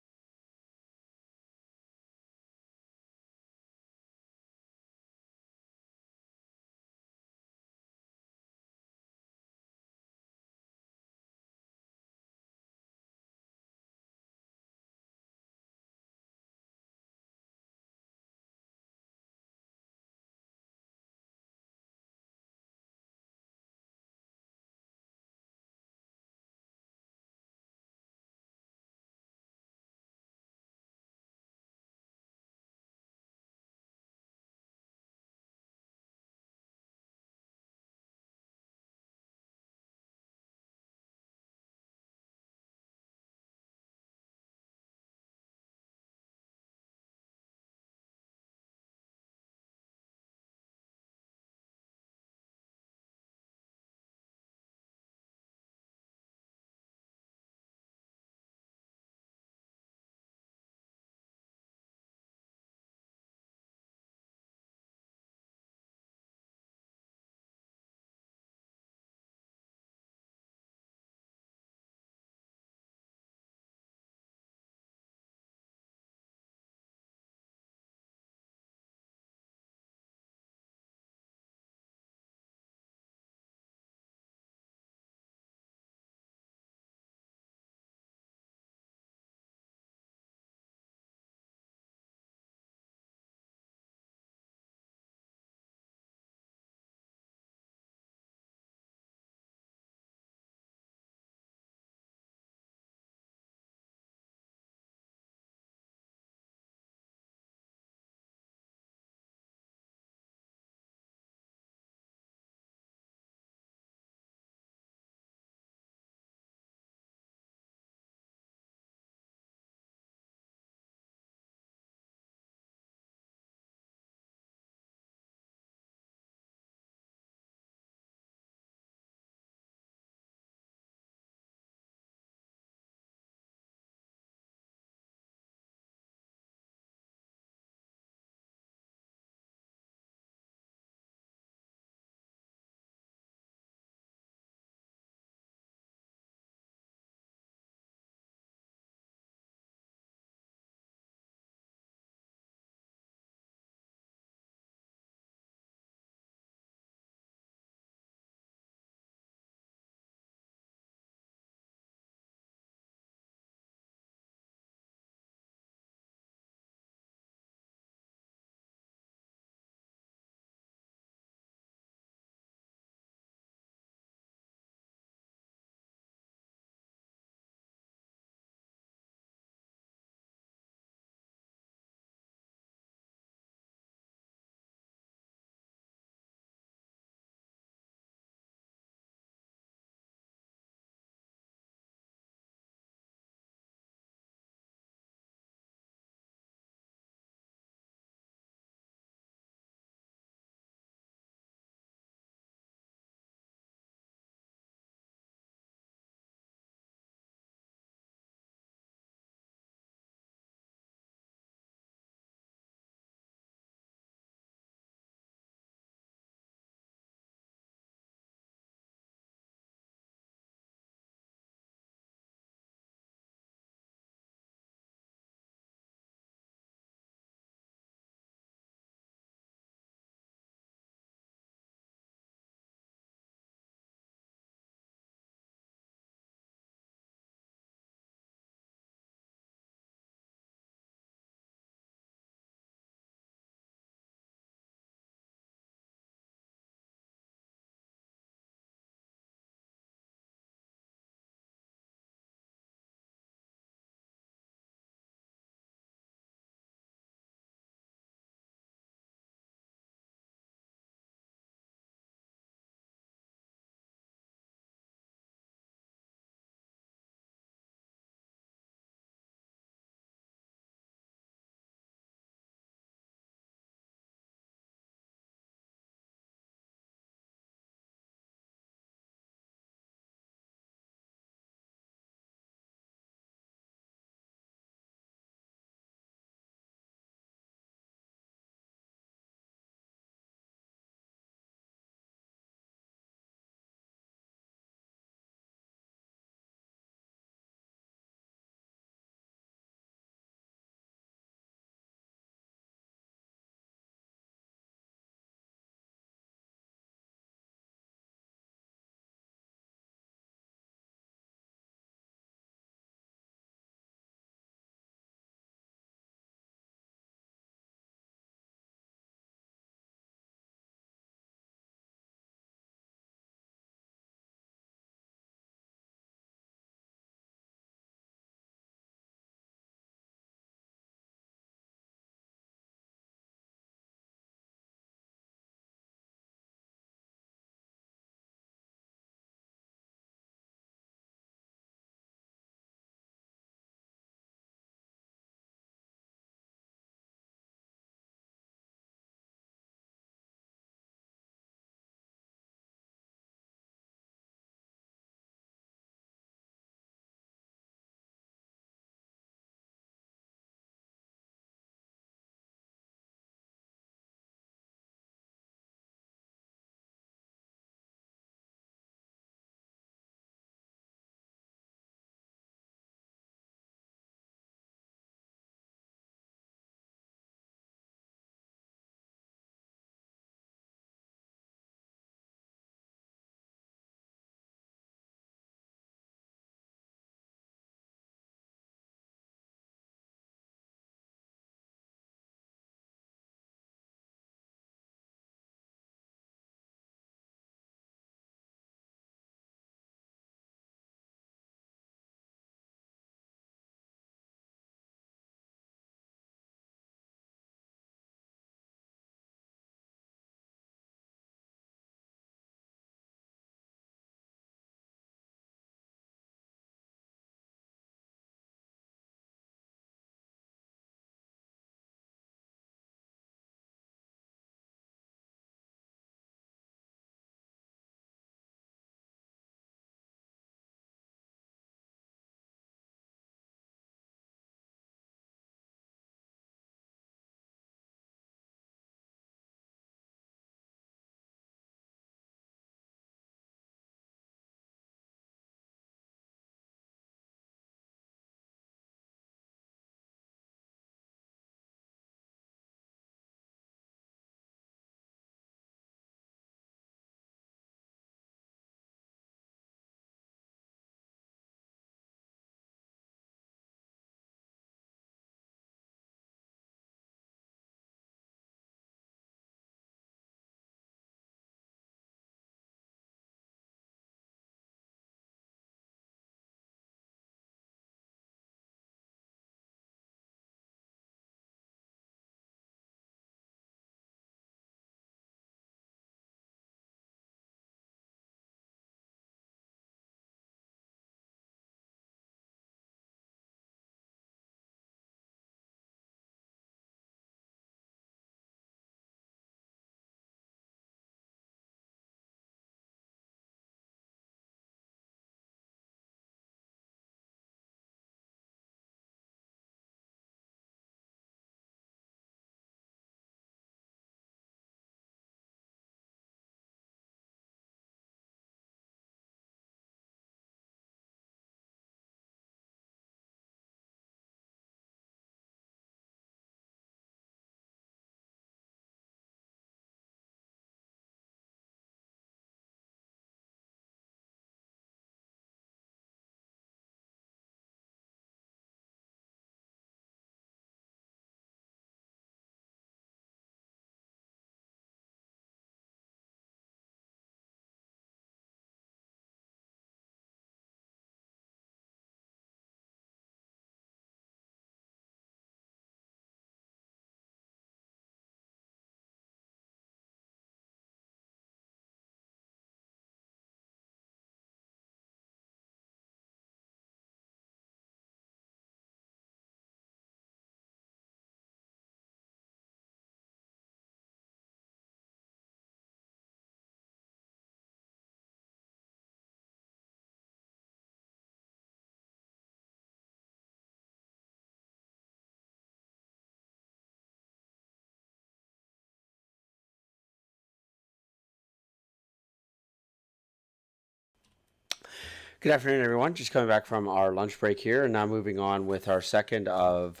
Good afternoon, everyone. Just coming back from our lunch break here, and now moving on with our second of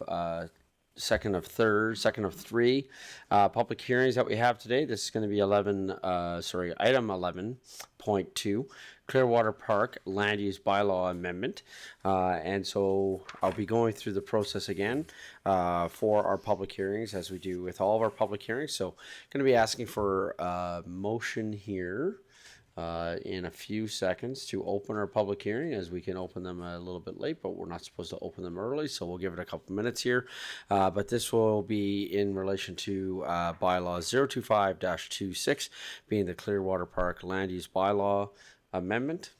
three public hearings that we have today. This is going to be item 11.2, Clearwater Park Land Use Bylaw Amendment. And so I'll be going through the process again for our public hearings, as we do with all of our public hearings. So going to be asking for a motion here in a few seconds to open our public hearing, as we can open them a little bit late, but we're not supposed to open them early, so we'll give it a couple minutes here. But this will be in relation to bylaw 025-26, being the Clearwater Park Land Use Bylaw Amendment.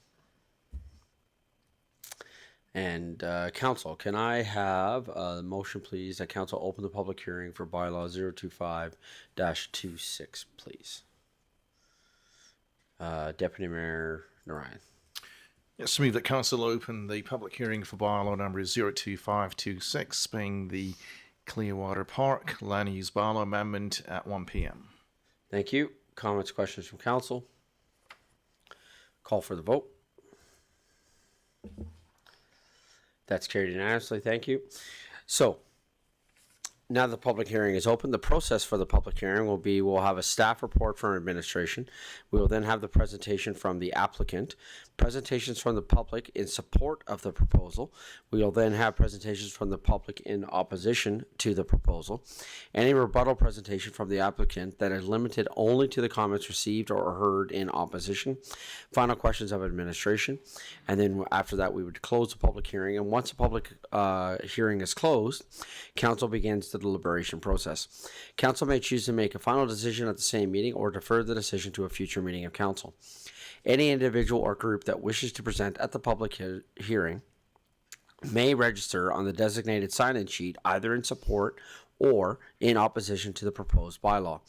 And council, can I have a motion, please, that council open the public hearing for bylaw 025-26, please? Deputy Mayor Narayan. Yes, move that council open the public hearing for bylaw number 02526, being the Clearwater Park Land Use Bylaw Amendment at 1 p.m. Thank you. Comments, questions from council? Call for the vote. That's carried unanimously. Thank you. So, now the public hearing is open. The process for the public hearing will be, we'll have a staff report from administration. We will then have the presentation from the applicant, presentations from the public in support of the proposal. We will then have presentations from the public in opposition to the proposal. Any rebuttal presentation from the applicant that is limited only to the comments received or heard in opposition. Final questions of administration. And then after that, we would close the public hearing. And once the public hearing is closed, council begins the deliberation process. Council may choose to make a final decision at the same meeting or defer the decision to a future meeting of council. Any individual or group that wishes to present at the public hearing may register on the designated sign-in sheet either in support or in opposition to the proposed bylaw.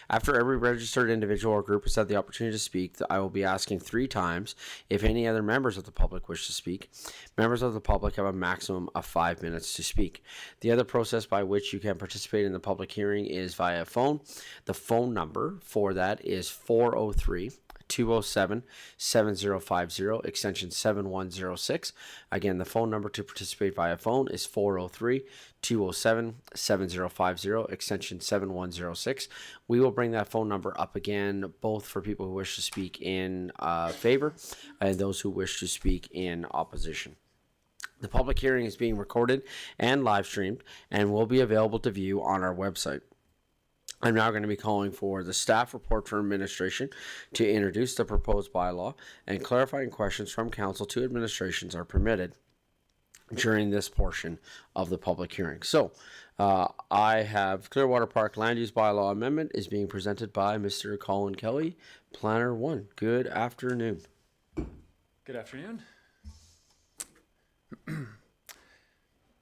After every registered individual or group has had the opportunity to speak, I will be asking 3 times if any other members of the public wish to speak. Members of the public have a maximum of 5 minutes to speak. The other process by which you can participate in the public hearing is via phone. The phone number for that is 403-207-7050, extension 7106. Again, the phone number to participate via phone is 403-207-7050, extension 7106. We will bring that phone number up again, both for people who wish to speak in favor and those who wish to speak in opposition. The public hearing is being recorded and live streamed and will be available to view on our website. I'm now going to be calling for the staff report from administration to introduce the proposed bylaw, and clarifying questions from council to administrations are permitted during this portion of the public hearing. So I have Clearwater Park Land Use Bylaw Amendment is being presented by Mr. Colin Kelly, Planner 1. Good afternoon. Good afternoon.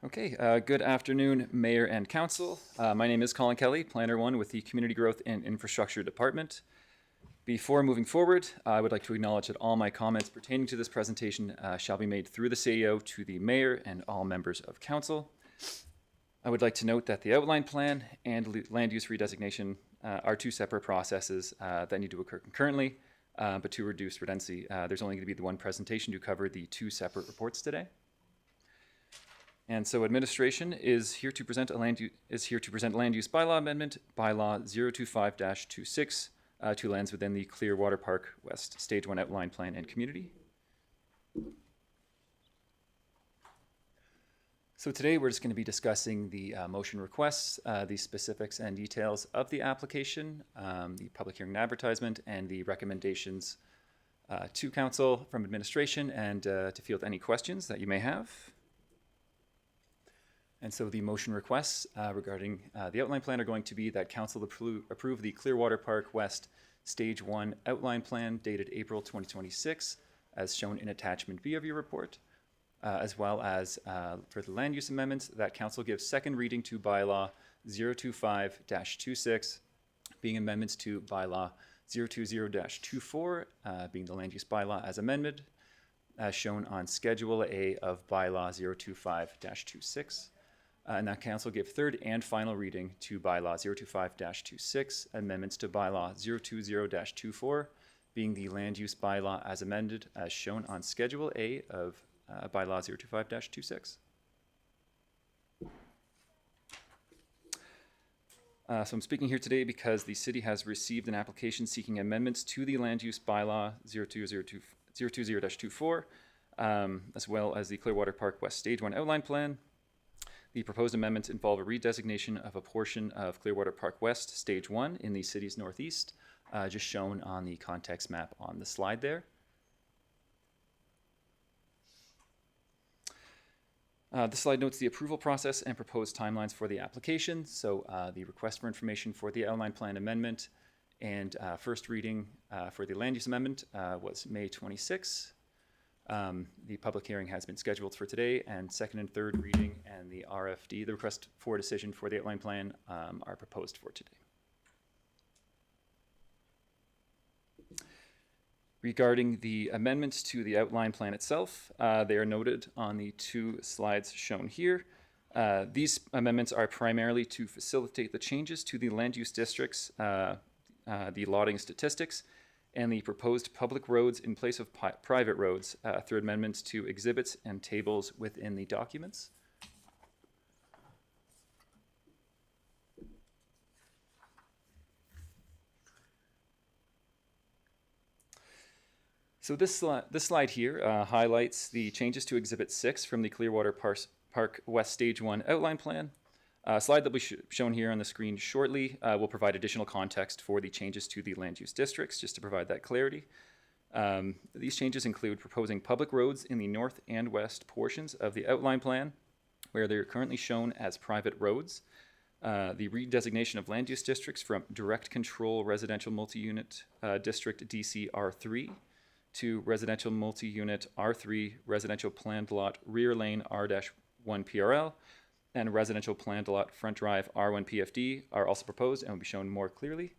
Okay, good afternoon, Mayor and Council. My name is Colin Kelly, Planner 1 with the Community Growth and Infrastructure Department. Before moving forward, I would like to acknowledge that all my comments pertaining to this presentation shall be made through the CEO to the Mayor and all members of Council. I would like to note that the outline plan and land use redesignation are 2 separate processes that need to occur concurrently, but to reduce redundancy, there's only going to be the one presentation to cover the 2 separate reports today. And so administration is here to present land use bylaw amendment, bylaw 025-26, to lands within the Clearwater Park West Stage 1 outline plan and community. So today we're just going to be discussing the motion requests, the specifics and details of the application, the public hearing and advertisement, and the recommendations to council from administration, and to field any questions that you may have. And so the motion requests regarding the outline plan are going to be that council approve the Clearwater Park West Stage 1 outline plan dated April 2026, as shown in attachment B of your report, as well as for the land use amendments, that council gives second reading to bylaw 025-26, being amendments to bylaw 020-24, being the land use bylaw as amended, as shown on Schedule A of bylaw 025-26. And that council give third and final reading to bylaw 025-26, amendments to bylaw 020-24, being the land use bylaw as amended as shown on Schedule A of Bylaw 025-26. So I'm speaking here today because the city has received an application seeking amendments to the land use bylaw 020-24, as well as the Clearwater Park West Stage 1 outline plan. The proposed amendments involve a redesignation of a portion of Clearwater Park West Stage 1 in the city's northeast, just shown on the context map on the slide there. This slide notes the approval process and proposed timelines for the application. So the request for information for the outline plan amendment and first reading for the land use amendment was May 26. The public hearing has been scheduled for today, and second and third reading and the RFD, the request for decision for the outline plan, are proposed for today. Regarding the amendments to the outline plan itself, they are noted on the two slides shown here. These amendments are primarily to facilitate the changes to the land use districts, the lotting statistics, and the proposed public roads in place of private roads through amendments to exhibits and tables within the documents. So this slide here highlights the changes to Exhibit 6 from the Clearwater Park West Stage 1 outline plan. A slide that will be shown here on the screen shortly will provide additional context for the changes to the land use districts, just to provide that clarity. These changes include proposing public roads in the north and west portions of the outline plan, where they're currently shown as private roads. The redesignation of land use districts from direct control residential multi-unit district DCR3 to residential multi-unit R3 residential planned lot rear lane R-1 PRL and residential planned lot front drive R1 PFD are also proposed and will be shown more clearly.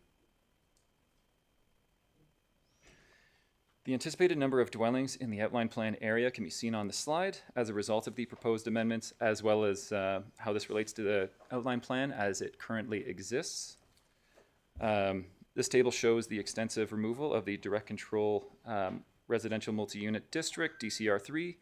The anticipated number of dwellings in the outline plan area can be seen on the slide as a result of the proposed amendments, as well as how this relates to the outline plan as it currently exists. This table shows the extensive removal of the direct control residential multi-unit district, DCR3,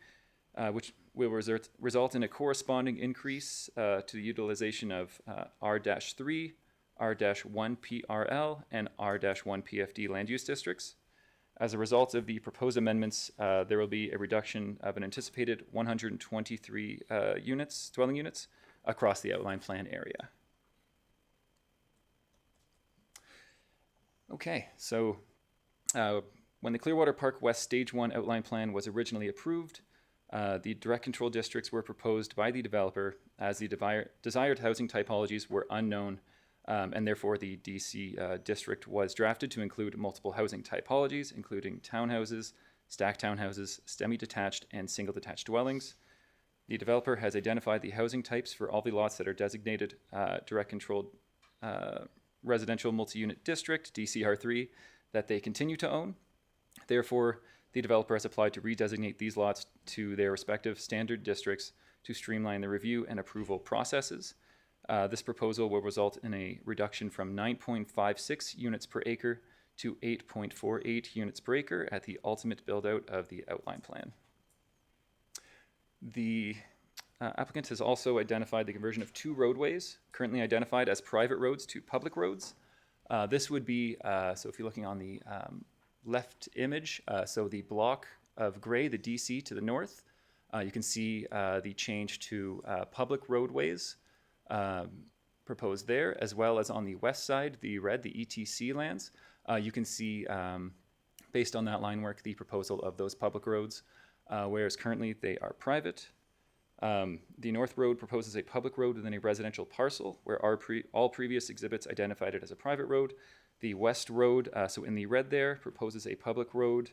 which will result in a corresponding increase to the utilization of R-3, R-1 PRL, and R-1 PFD land use districts. As a result of the proposed amendments, there will be a reduction of an anticipated 123 dwelling units across the outline plan area. Okay, so when the Clearwater Park West Stage 1 outline plan was originally approved, the direct control districts were proposed by the developer as the desired housing typologies were unknown, and therefore the DC district was drafted to include multiple housing typologies, including townhouses, stacked townhouses, semi-detached, and single-detached dwellings. The developer has identified the housing types for all the lots that are designated direct controlled residential multi-unit district, DCR3, that they continue to own. Therefore, the developer has applied to redesignate these lots to their respective standard districts to streamline the review and approval processes. This proposal will result in a reduction from 9.56 units per acre to 8.48 units per acre at the ultimate build-out of the outline plan. The applicant has also identified the conversion of 2 roadways, currently identified as private roads, to public roads. This would be, so if you're looking on the left image, so the block of gray, the DC to the north, you can see the change to public roadways proposed there, as well as on the west side, the red, the ETC lands. You can see, based on that line work, the proposal of those public roads, whereas currently they are private. The North Road proposes a public road within a residential parcel, where all previous exhibits identified it as a private road. The West Road, so in the red there, proposes a public road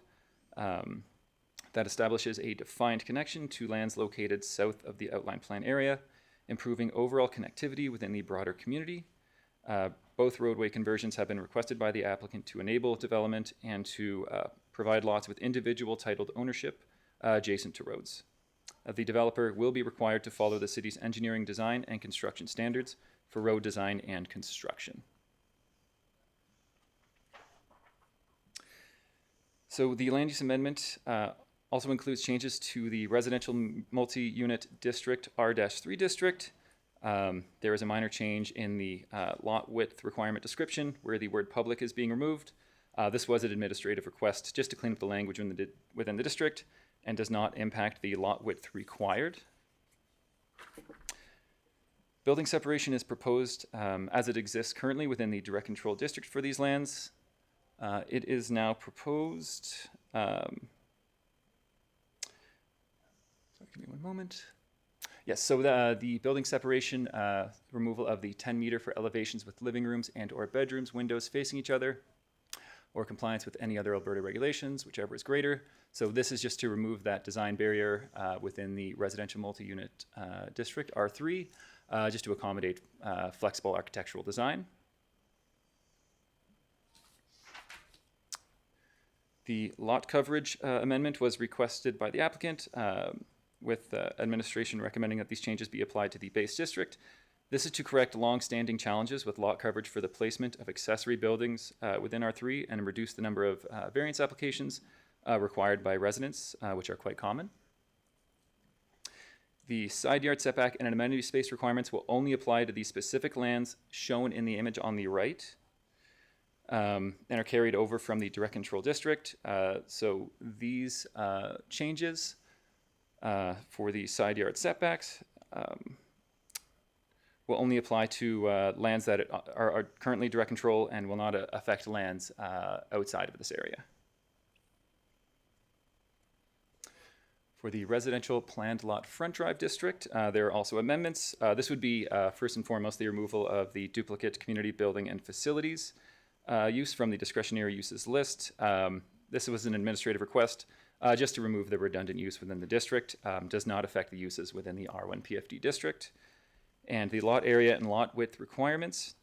that establishes a defined connection to lands located south of the outline plan area, improving overall connectivity within the broader community. Both roadway conversions have been requested by the applicant to enable development and to provide lots with individual titled ownership adjacent to roads. The developer will be required to follow the city's engineering design and construction standards for road design and construction. So the land use amendment also includes changes to the residential multi-unit district R-3 district. There is a minor change in the lot width requirement description where the word public is being removed. This was an administrative request just to clean up the language within the district and does not impact the lot width required. Building separation is proposed as it exists currently within the direct control district for these lands. It is now proposed, sorry, give me one moment. Yes, so the building separation, removal of the 10 meter for elevations with living rooms and or bedrooms, windows facing each other, or compliance with any other Alberta regulations, whichever is greater. So this is just to remove that design barrier within the residential multi-unit district, R3, just to accommodate flexible architectural design. The lot coverage amendment was requested by the applicant, with administration recommending that these changes be applied to the base district. This is to correct long-standing challenges with lot coverage for the placement of accessory buildings within R3 and reduce the number of variance applications required by residents, which are quite common. The side yard setback and amenity space requirements will only apply to the specific lands shown in the image on the right, and are carried over from the direct control district. So these changes for the side yard setbacks will only apply to lands that are currently direct control and will not affect lands outside of this area. For the residential planned lot front drive district, there are also amendments. This would be first and foremost the removal of the duplicate community building and facilities use from the discretionary uses list. This was an administrative request just to remove the redundant use within the district. Does not affect the uses within the R1 PFD district. And the lot area and lot width requirements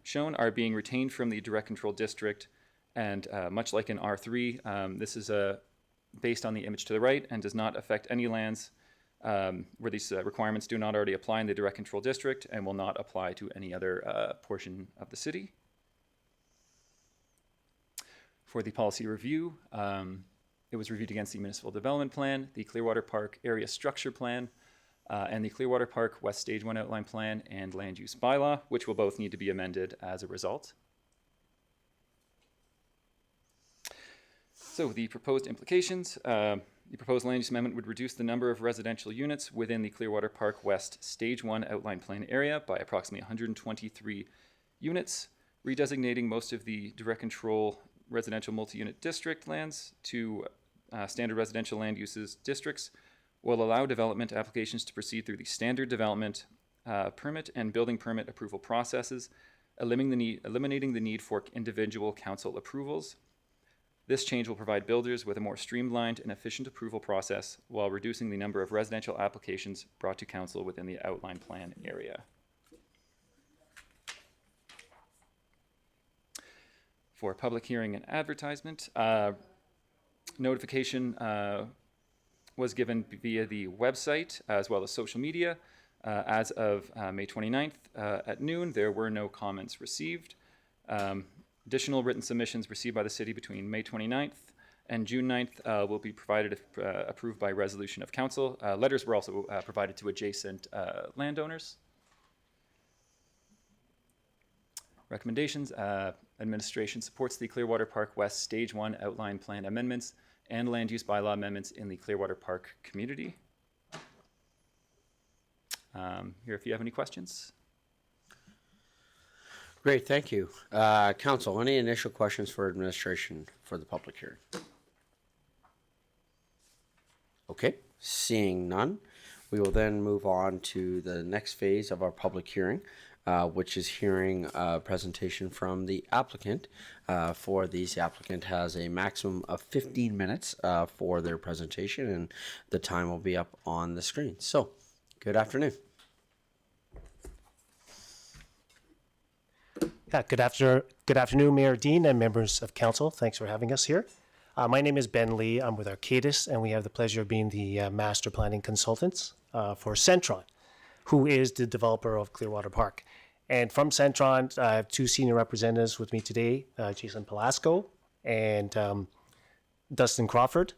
shown are being retained from the direct control district. And much like in R3, this is based on the image to the right and does not affect any lands where these requirements do not already apply in the direct control district and will not apply to any other portion of the city. For the policy review, it was reviewed against the Municipal Development Plan, the Clearwater Park Area Structure Plan, and the Clearwater Park West Stage 1 Outline Plan and Land Use Bylaw, which will both need to be amended as a result. So the proposed implications, the proposed land use amendment would reduce the number of residential units within the Clearwater Park West Stage 1 Outline Plan area by approximately 123 units, redesignating most of the direct control residential multi-unit district lands to standard residential land uses districts, will allow development applications to proceed through the standard development permit and building permit approval processes, eliminating the need for individual council approvals. This change will provide builders with a more streamlined and efficient approval process while reducing the number of residential applications brought to council within the outline plan area. For public hearing and advertisement, notification was given via the website as well as social media. As of May 29th at noon, there were no comments received. Additional written submissions received by the city between May 29th and June 9th will be provided if approved by resolution of council. Letters were also provided to adjacent landowners. Recommendations, administration supports the Clearwater Park West Stage 1 Outline Plan amendments and land use bylaw amendments in the Clearwater Park community. Here if you have any questions. Great, thank you. Council, any initial questions for administration for the public hearing? Okay, seeing none, we will then move on to the next phase of our public hearing, which is hearing a presentation from the applicant. For these, the applicant has a maximum of 15 minutes for their presentation, and the time will be up on the screen. So, good afternoon. Good afternoon, Mayor Dean and members of council. Thanks for having us here. My name is Ben Lee. I'm with Arcadis, and we have the pleasure of being the master planning consultants for Centron, who is the developer of Clearwater Park. And from Centron, I have two senior representatives with me today, Jason Pelasco and Dustin Crawford.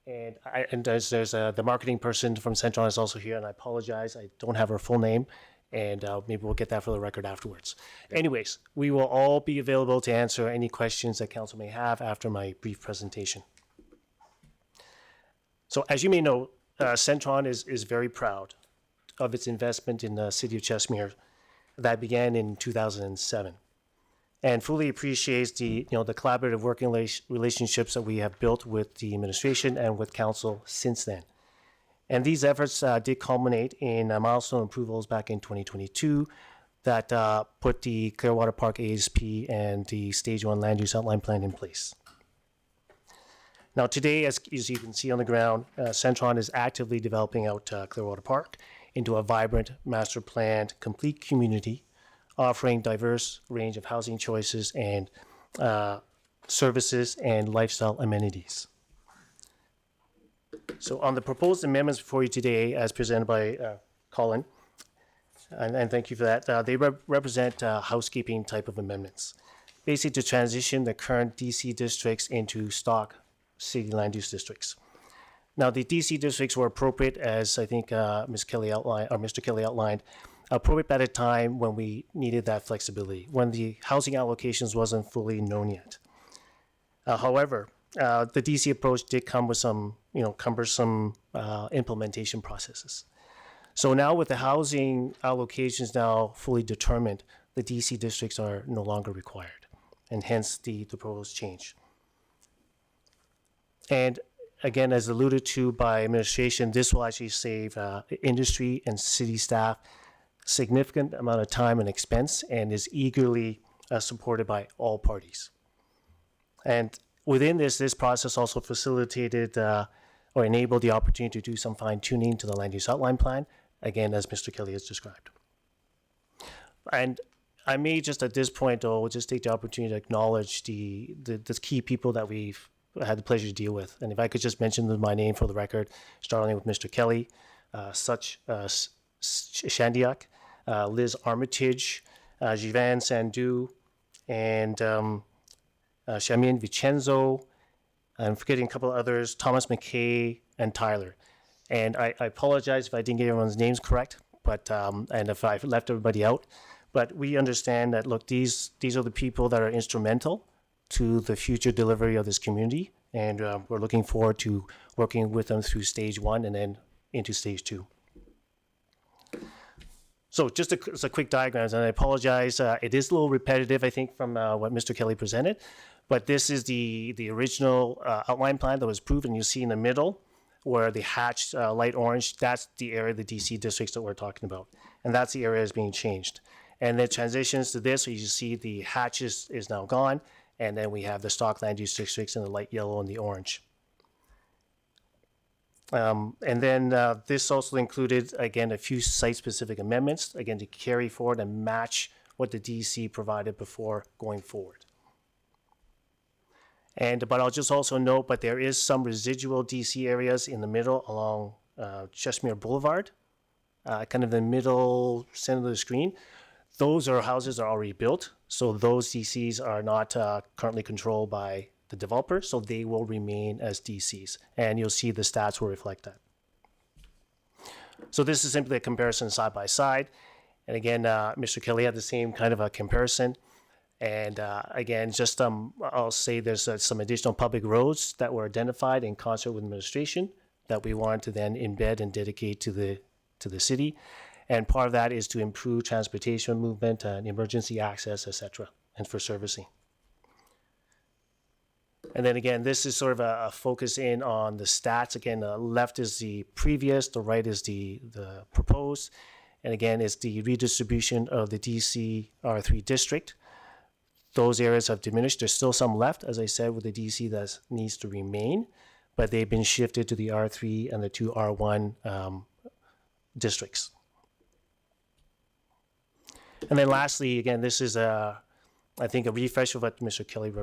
And there's the marketing person from Centron is also here, and I apologize, I don't have her full name, and maybe we'll get that for the record afterwards. Anyways, we will all be available to answer any questions that council may have after my brief presentation. So as you may know, Centron is very proud of its investment in the city of Chestermere that began in 2007. And fully appreciates the collaborative working relationships that we have built with the administration and with council since then. And these efforts did culminate in milestone approvals back in 2022 that put the Clearwater Park ASP and the Stage 1 Land Use Outline Plan in place. Now today, as you can see on the ground, Centron is actively developing out Clearwater Park into a vibrant, master planned, complete community offering diverse range of housing choices and services and lifestyle amenities. So on the proposed amendments before you today, as presented by Colin, and thank you for that, they represent housekeeping type of amendments, basically to transition the current DC districts into stock city land use districts. Now the DC districts were appropriate, as I think Mr. Kelly outlined, appropriate at a time when we needed that flexibility, when the housing allocations wasn't fully known yet. However, the DC approach did come with some, cumbersome implementation processes. So now with the housing allocations now fully determined, the DC districts are no longer required, and hence the proposed change. And again, as alluded to by administration, this will actually save industry and city staff significant amount of time and expense, and is eagerly supported by all parties. And within this process also facilitated or enabled the opportunity to do some fine tuning to the land use outline plan, again, as Mr. Kelly has described. And I may just at this point, though, just take the opportunity to acknowledge the key people that we've had the pleasure to deal with. And if I could just mention my name for the record, starting with Mr. Kelly, Shandiak, Liz Armitage, Jivan Sandhu, and Shamin Vincenzo. I'm forgetting a couple of others, Thomas McKay and Tyler. And I apologize if I didn't get everyone's names correct, but and if I left everybody out. But we understand that, look, these are the people that are instrumental to the future delivery of this community. And we're looking forward to working with them through stage 1 and then into stage 2. So just a quick diagrams, and I apologize, it is a little repetitive, I think, from what Mr. Kelly presented, but this is the original outline plan that was approved, and you see in the middle where the hatched light orange, that's the area of the DC districts that we're talking about, and that's the area that's being changed. And then transitions to this, so you see the hatches is now gone, and then we have the stock land use districts in the light yellow and the orange. And then this also included, again, a few site-specific amendments, again, to carry forward and match what the DC provided before going forward. But I'll just also note, but there is some residual DC areas in the middle along Chestermere Boulevard, kind of the middle center of the screen. Those are houses that are already built, so those DCs are not currently controlled by the developer, so they will remain as DCs, and you'll see the stats will reflect that. So this is simply a comparison side by side, and again, Mr. Kelly had the same kind of a comparison, and again, just I'll say there's some additional public roads that were identified in concert with administration that we wanted to then embed and dedicate to the city, and part of that is to improve transportation movement and emergency access, etc., and for servicing. And then again, this is sort of a focus in on the stats. Again, the left is the previous, the right is the proposed. And again, it's the redistribution of the DC R3 district. Those areas have diminished. There's still some left, as I said, with the DC that needs to remain, but they've been shifted to the R3 and the 2 R1 districts. And then lastly, again, this is I think a refresh of what Mr. Kelly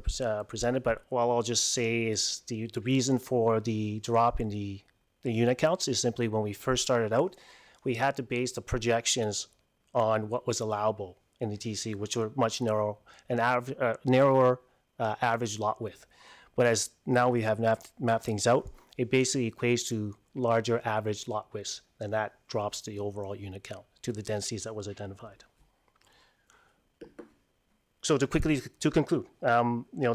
presented, but all I'll just say is the reason for the drop in the unit counts is simply when we first started out, we had to base the projections on what was allowable in the DC, which were much narrower average lot width. But as now we have mapped things out, it basically equates to larger average lot widths, and that drops the overall unit count to the densities that was identified. So to conclude,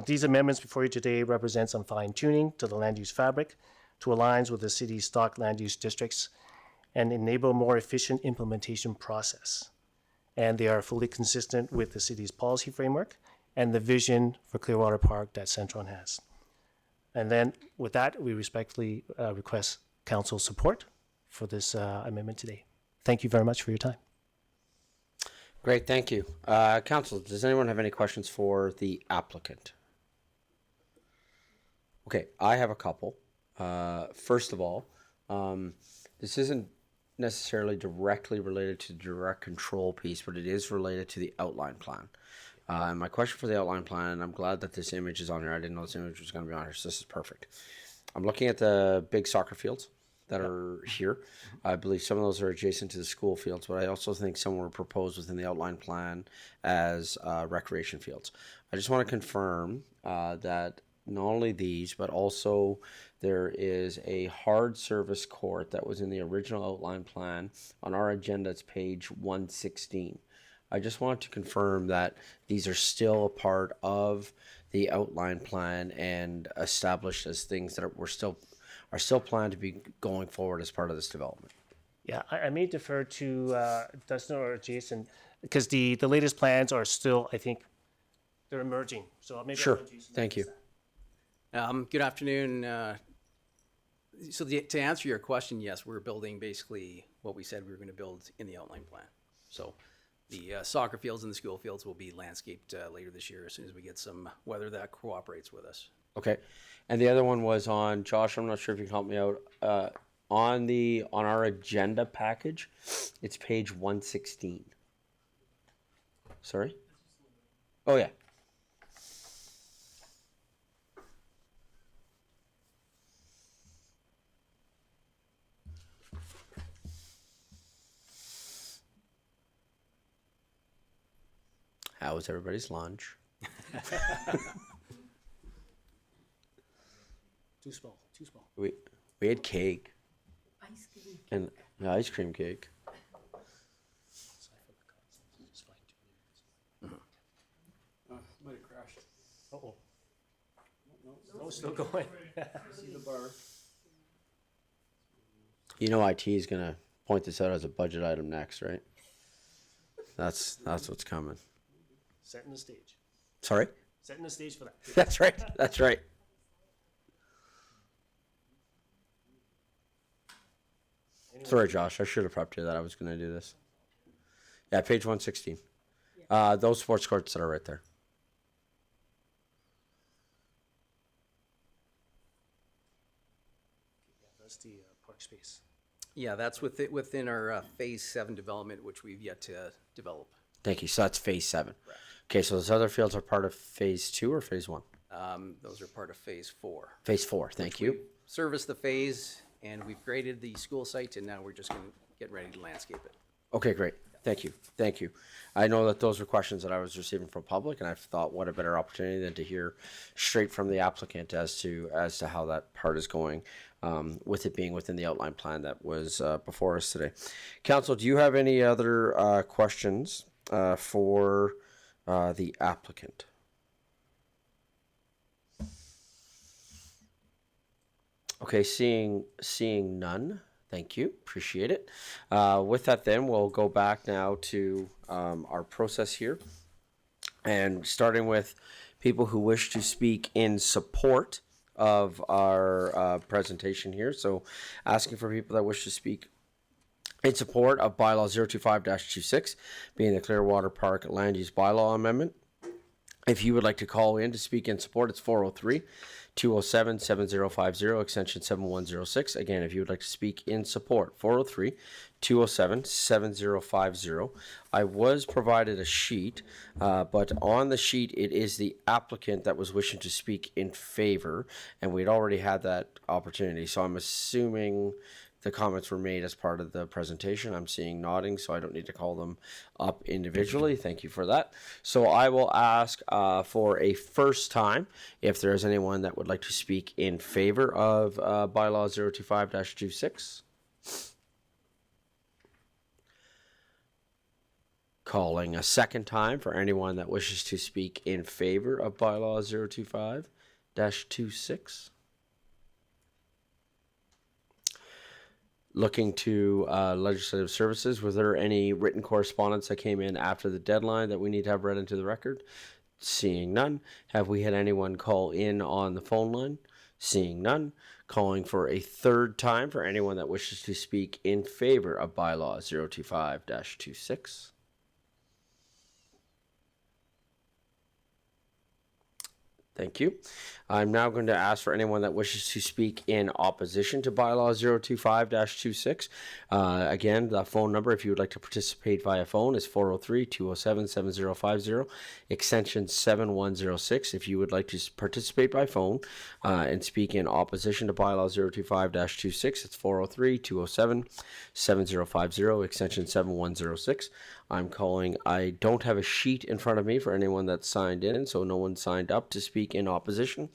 these amendments before you today represent some fine tuning to the land use fabric to align with the city's stock land use districts and enable a more efficient implementation process. And they are fully consistent with the city's policy framework and the vision for Clearwater Park that Centron has. And then with that, we respectfully request council support for this amendment today. Thank you very much for your time. Great, thank you. Council, does anyone have any questions for the applicant? Okay, I have a couple. First of all, this isn't necessarily directly related to the direct control piece, but it is related to the outline plan. And my question for the outline plan, and I'm glad that this image is on here. I didn't know this image was going to be on here, so this is perfect. I'm looking at the big soccer fields that are here. I believe some of those are adjacent to the school fields, but I also think some were proposed within the outline plan as recreation fields. I just want to confirm that not only these, but also there is a hard service court that was in the original outline plan. On our agenda, it's page 116. I just want to confirm that these are still a part of the outline plan and established as things that are still planned to be going forward as part of this development. Yeah, I may defer to Dustin or Jason because the latest plans are still, I think, they're emerging. So maybe sure. Thank you. Good afternoon. To answer your question, yes, we're building basically what we said we were going to build in the outline plan. So the soccer fields and the school fields will be landscaped later this year as soon as we get some weather that cooperates with us. Okay. And the other one was on, Josh, I'm not sure if you can help me out. On our agenda package, it's page 116. Sorry? Oh, yeah. How was everybody's lunch? Too small. We had cake. Ice cream. And ice cream cake. Might have crashed. Uh-oh. No, still going. See the bar. You know IT is going to point this out as a budget item next, right? That's what's coming. Setting the stage. Sorry? Setting the stage for that. That's right. That's right. Sorry, Josh. I should have prepped you that I was going to do this. Yeah, page 116. Those sports courts that are right there. That's the park space. Yeah, that's within our Phase 7 development, which we've yet to develop. Thank you. So that's phase 7. Correct. Okay, so those other fields are part of phase 2 or phase 1? Those are part of Phase 4. Phase 4, thank you. Service the phase, and we've graded the school site, and now we're just going to get ready to landscape it. Okay, great. Thank you. Thank you. I know that those were questions that I was receiving from public, and I thought what a better opportunity than to hear straight from the applicant as to how that part is going, with it being within the outline plan that was before us today. Council, do you have any other questions for the applicant? Okay, seeing none. Thank you. Appreciate it. With that, then, we'll go back now to our process here. And starting with people who wish to speak in support of our presentation here. So asking for people that wish to speak in support of Bylaw 025-26, being the Clearwater Park Land Use Bylaw Amendment. If you would like to call in to speak in support, it's 403-207-7050, extension 7106. Again, if you would like to speak in support, 403-207-7050. I was provided a sheet, but on the sheet, it is the applicant that was wishing to speak in favor, and we'd already had that opportunity. So I'm assuming the comments were made as part of the presentation. I'm seeing nodding, so I don't need to call them up individually. Thank you for that. So I will ask for a first time if there is anyone that would like to speak in favor of Bylaw 025-26. Calling a second time for anyone that wishes to speak in favor of Bylaw 025-26. Looking to legislative services, was there any written correspondence that came in after the deadline that we need to have read into the record? Seeing none. Have we had anyone call in on the phone line? Seeing none. Calling for a third time for anyone that wishes to speak in favor of Bylaw 025-26. Thank you. I'm now going to ask for anyone that wishes to speak in opposition to Bylaw 025-26. Again, the phone number, if you would like to participate via phone, is 403-207-7050, extension 7106. If you would like to participate by phone and speak in opposition to Bylaw 025-26, it's 403-207-7050, extension 7106. I'm calling, I don't have a sheet in front of me for anyone that's signed in, so no one signed up to speak in opposition.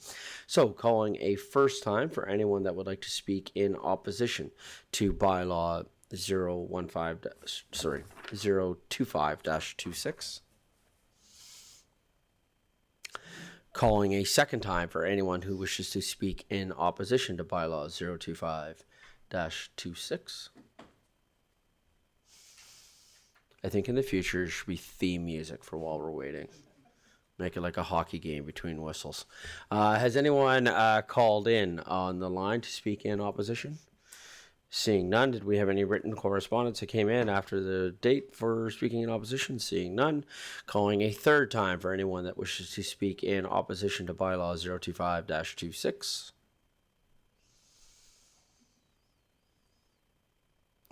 So calling a first time for anyone that would like to speak in opposition to Bylaw 025-26. Calling a second time for anyone who wishes to speak in opposition to Bylaw 025-26. I think in the future, it should be theme music for while we're waiting. Make it like a hockey game between whistles. Has anyone called in on the line to speak in opposition? Seeing none, did we have any written correspondence that came in after the date for speaking in opposition? Seeing none. Calling a third time for anyone that wishes to speak in opposition to Bylaw 025-26.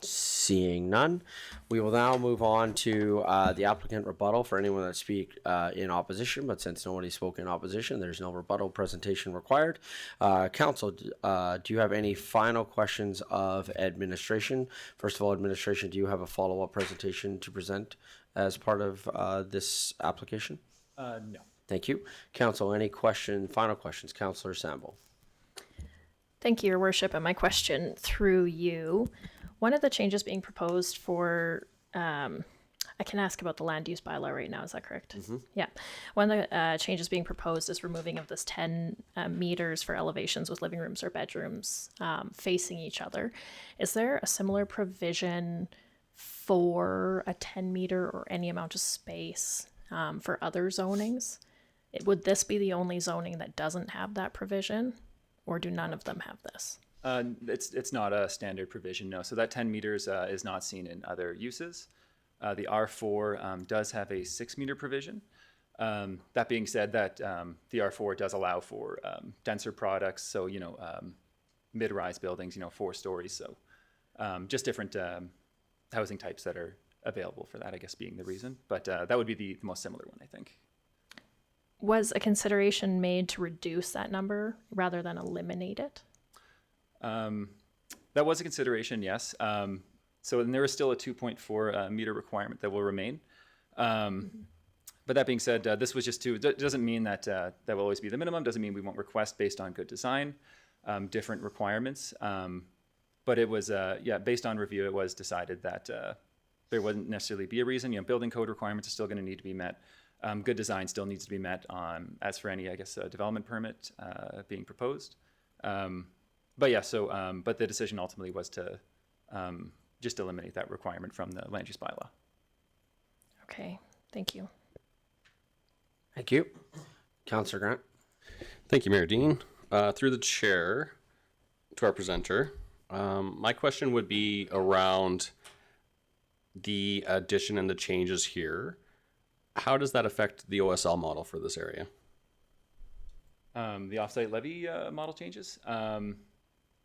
Seeing none, we will now move on to the applicant rebuttal for anyone that speak in opposition, but since nobody spoke in opposition, there's no rebuttal presentation required. Council, do you have any final questions of administration? First of all, administration, do you have a follow-up presentation to present as part of this application? No. Thank you. Council, any final questions? Councillor Sample. Thank you, Your Worship. And my question through you, one of the changes being proposed for, I can ask about the land use bylaw right now, is that correct? Mm-hmm. Yeah. One of the changes being proposed is removing of this 10 meters for elevations with living rooms or bedrooms facing each other. Is there a similar provision for a 10 meter or any amount of space for other zonings? Would this be the only zoning that doesn't have that provision, or do none of them have this? It's not a standard provision, no. So that 10 meters is not seen in other uses. The R4 does have a 6 meter provision. That being said, that the R4 does allow for denser products, so mid-rise buildings, 4 stories. So just different housing types that are available for that, I guess, being the reason. But that would be the most similar one, I think. Was a consideration made to reduce that number rather than eliminate it? That was a consideration, yes. So then there is still a 2.4 meter requirement that will remain. But that being said, this was just doesn't mean that that will always be the minimum. Doesn't mean we won't request based on good design, different requirements. But it was, based on review, it was decided that there wouldn't necessarily be a reason. Building code requirements are still going to need to be met. Good design still needs to be met as for any, I guess, development permit being proposed. But the decision ultimately was to just eliminate that requirement from the land use bylaw. Okay, thank you. Thank you. Councillor Grant. Thank you, Mayor Dean. Through the chair to our presenter, my question would be around the addition and the changes here. How does that affect the OSL model for this area? The offsite levy model changes?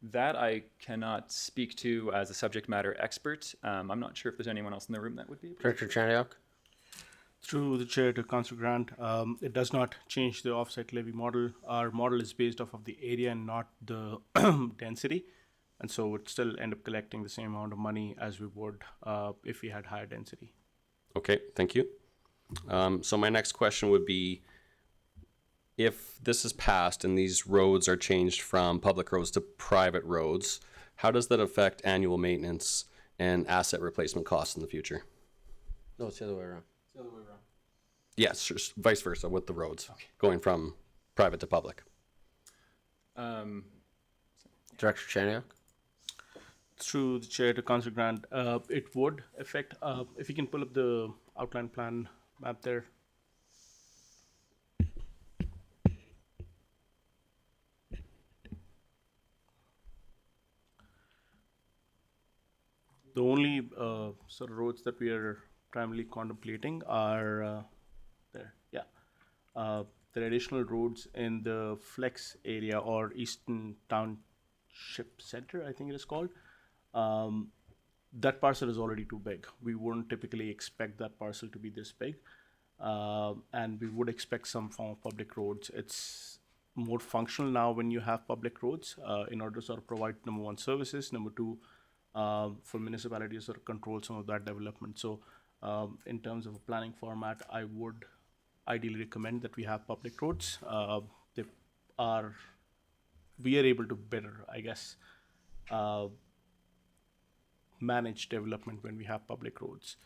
That I cannot speak to as a subject matter expert. I'm not sure if there's anyone else in the room that would be. Director Chaniak. Through the chair to Councillor Grant, it does not change the offsite levy model. Our model is based off of the area and not the density. and so would still end up collecting the same amount of money as we would if we had higher density. Okay, thank you. So my next question would be, if this is passed and these roads are changed from public roads to private roads, how does that affect annual maintenance and asset replacement costs in the future? No, it's the other way around. Yes, just vice versa with the roads, going from private to public. Director Chaniak? Through the chair to Council Grant, it would affect, if you can pull up the outline plan map there. The only sort of roads that we are primarily contemplating are there. Yeah. There are additional roads in the Flex area or Eastern Township Center, I think it is called. That parcel is already too big. We wouldn't typically expect that parcel to be this big. And we would expect some form of public roads. It's more functional now when you have public roads in order to sort of provide, number one, services, number two, for municipalities to sort of control some of that development. So in terms of a planning format, I would ideally recommend that we have public roads. We are able to better, I guess, manage development when we have public roads.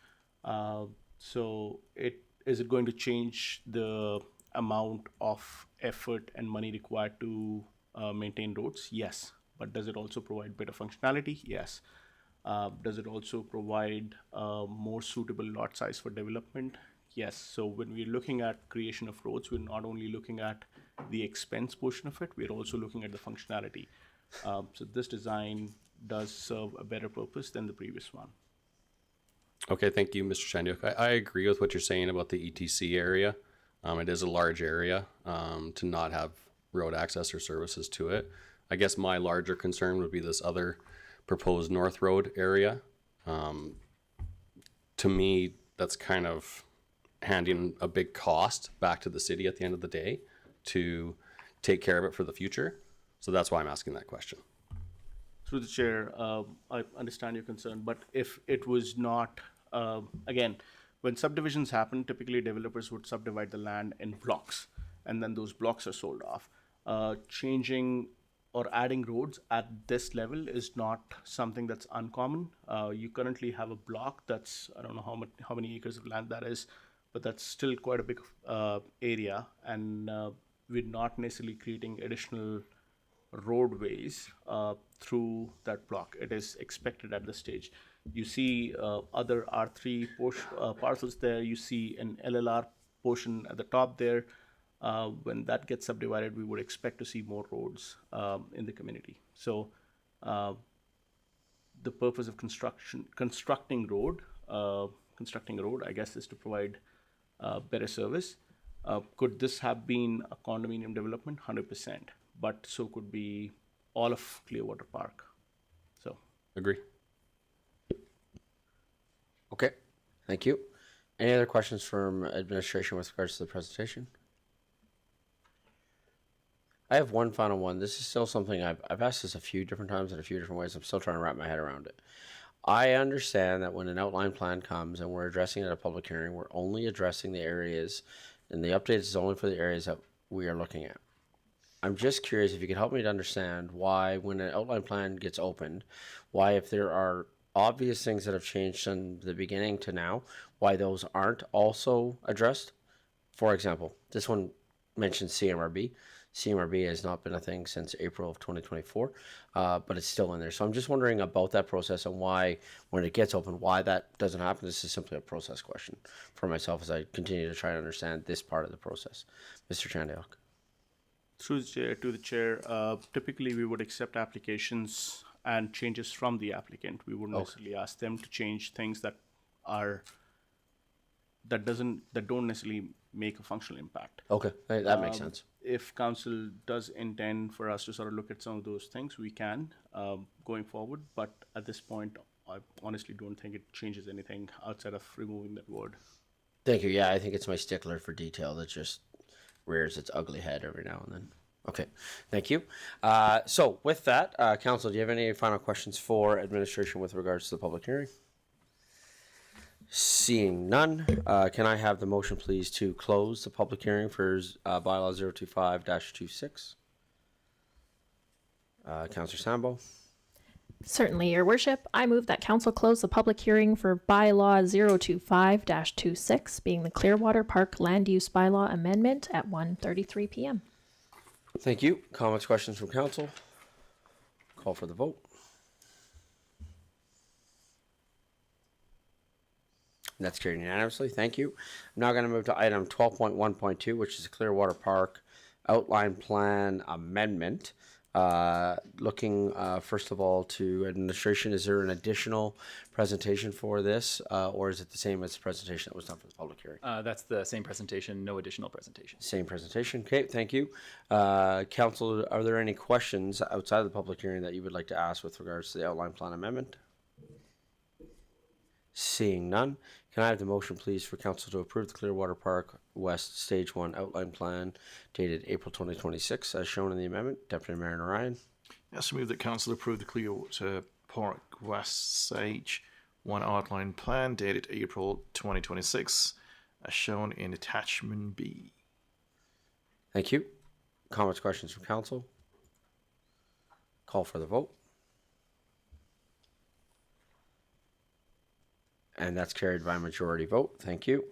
So is it going to change the amount of effort and money required to maintain roads? Yes. But does it also provide better functionality? Yes. Does it also provide more suitable lot size for development? Yes. So when we're looking at creation of roads, we're not only looking at the expense portion of it, we're also looking at the functionality. So this design does serve a better purpose than the previous one. Okay, thank you, Mr. Chandyok. I agree with what you're saying about the ETC area. It is a large area to not have road access or services to it. I guess my larger concern would be this other proposed North Road area. To me, that's kind of handing a big cost back to the city at the end of the day to take care of it for the future. So that's why I'm asking that question. Through the chair, I understand your concern, but if it was not, again, when subdivisions happen, typically developers would subdivide the land in blocks, and then those blocks are sold off. Changing or adding roads at this level is not something that's uncommon. You currently have a block that's, I don't know how many acres of land that is, but that's still quite a big area, and we're not necessarily creating additional roadways through that block. It is expected at this stage. You see other R3 parcels there. You see an LLR portion at the top there. When that gets subdivided, we would expect to see more roads in the community. So the purpose of constructing a road, I guess, is to provide better service. Could this have been a condominium development? 100%. But so could be all of Clearwater Park. So agree. Okay, thank you. Any other questions from administration with regards to the presentation? I have one final one. This is still something I've asked this a few different times in a few different ways. I'm still trying to wrap my head around it. I understand that when an outline plan comes and we're addressing it at a public hearing, we're only addressing the areas, and the update is only for the areas that we are looking at. I'm just curious if you could help me to understand why, when an outline plan gets opened, why, if there are obvious things that have changed from the beginning to now, why those aren't also addressed. For example, this one mentions CMRB. CMRB has not been a thing since April of 2024, but it's still in there. So I'm just wondering about that process and why, when it gets open, why that doesn't happen. This is simply a process question for myself as I continue to try to understand this part of the process. Mr. Chandyok. Through the chair to the chair, typically we would accept applications and changes from the applicant. We wouldn't necessarily ask them to change things that don't necessarily make a functional impact. Okay, that makes sense. If council does intend for us to sort of look at some of those things, we can going forward. But at this point, I honestly don't think it changes anything outside of removing that word. Thank you. Yeah, I think it's my stickler for detail that just rears its ugly head every now and then. Okay, thank you. So with that, council, do you have any final questions for administration with regards to the public hearing? Seeing none, can I have the motion please to close the public hearing for bylaw 025-26? Councillor Sambo. Certainly, Your Worship. I move that Council close the public hearing for Bylaw 025-26, being the Clearwater Park Land Use Bylaw Amendment at 1:33 p.m. Thank you. Comments, questions from council? Call for the vote. That's carried unanimously. Thank you. I'm now going to move to item 12.1.2, which is the Clearwater Park Outline Plan Amendment. Looking first of all to administration, is there an additional presentation for this, or is it the same as the presentation that was done for the public hearing? That's the same presentation, no additional presentation. Same presentation. Okay, thank you. Council, are there any questions outside of the public hearing that you would like to ask with regards to the outline plan amendment? Seeing none, can I have the motion please for council to approve the Clearwater Park West Stage 1 outline plan dated April 2026 as shown in the amendment? Deputy Mayor Narayan. Yes, I move that council approve the Clearwater Park West Stage 1 outline plan dated April 2026 as shown in attachment B. Thank you. Comments, questions from council? Call for the vote. And that's carried by majority vote. Thank you.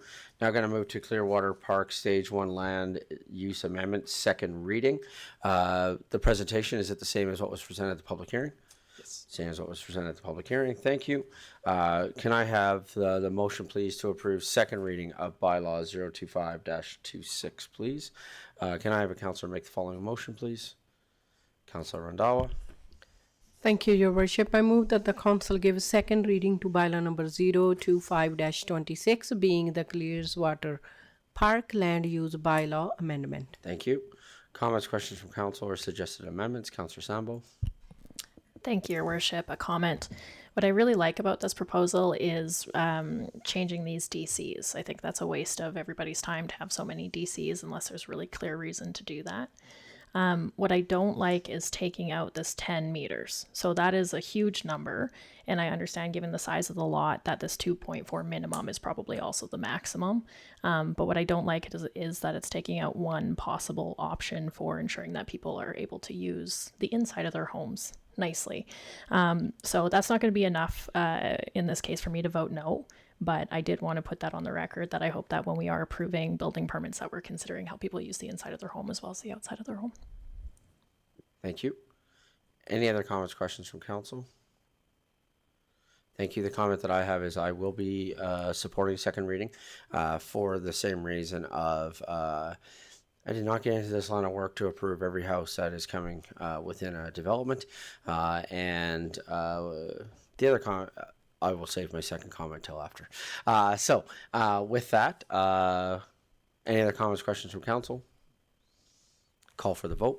Now going to move to Clearwater Park Stage 1 Land Use Amendment, second reading. The presentation, is it the same as what was presented at the public hearing? Yes. Same as what was presented at the public hearing. Thank you. Can I have the motion, please, to approve second reading of bylaw 025-26, please? Can I have a councillor make the following motion, please? Councillor Randawa. Thank you, Your Worship. I move that the council give a second reading to bylaw number 025-26, being the Clearwater Park Land Use Bylaw Amendment. Thank you. Comments, questions from council or suggested amendments? Councillor Sambo. Thank you, Your Worship. A comment. What I really like about this proposal is changing these DCs. I think that's a waste of everybody's time to have so many DCs unless there's really clear reason to do that. What I don't like is taking out this 10 meters. So that is a huge number. And I understand, given the size of the lot, that this 2.4 minimum is probably also the maximum. But what I don't like is that it's taking out one possible option for ensuring that people are able to use the inside of their homes nicely. So that's not going to be enough in this case for me to vote no. But I did want to put that on the record that I hope that when we are approving building permits that we're considering how people use the inside of their home as well as the outside of their home. Thank you. Any other comments, questions from council? Thank you. The comment that I have is I will be supporting second reading for the same reason of I did not get into this line of work to approve every house that is coming within a development. And the other comment, I will save my second comment till after. With that, any other comments, questions from council? Call for the vote.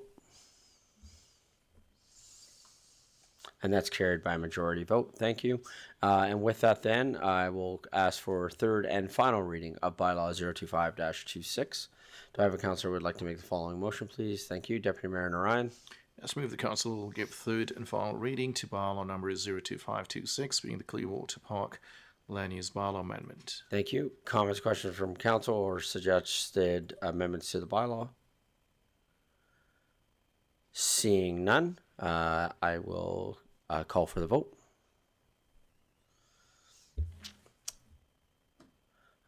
And that's carried by a majority vote. Thank you. And with that then, I will ask for third and final reading of bylaw 025-26. Do I have a councillor who would like to make the following motion, please? Thank you. Deputy Mayor Narayan. Yes, move the council will give third and final reading to bylaw number 02526, being the Clearwater Park Land Use Bylaw Amendment. Thank you. Comments, questions from council or suggested amendments to the bylaw? Seeing none, I will call for the vote.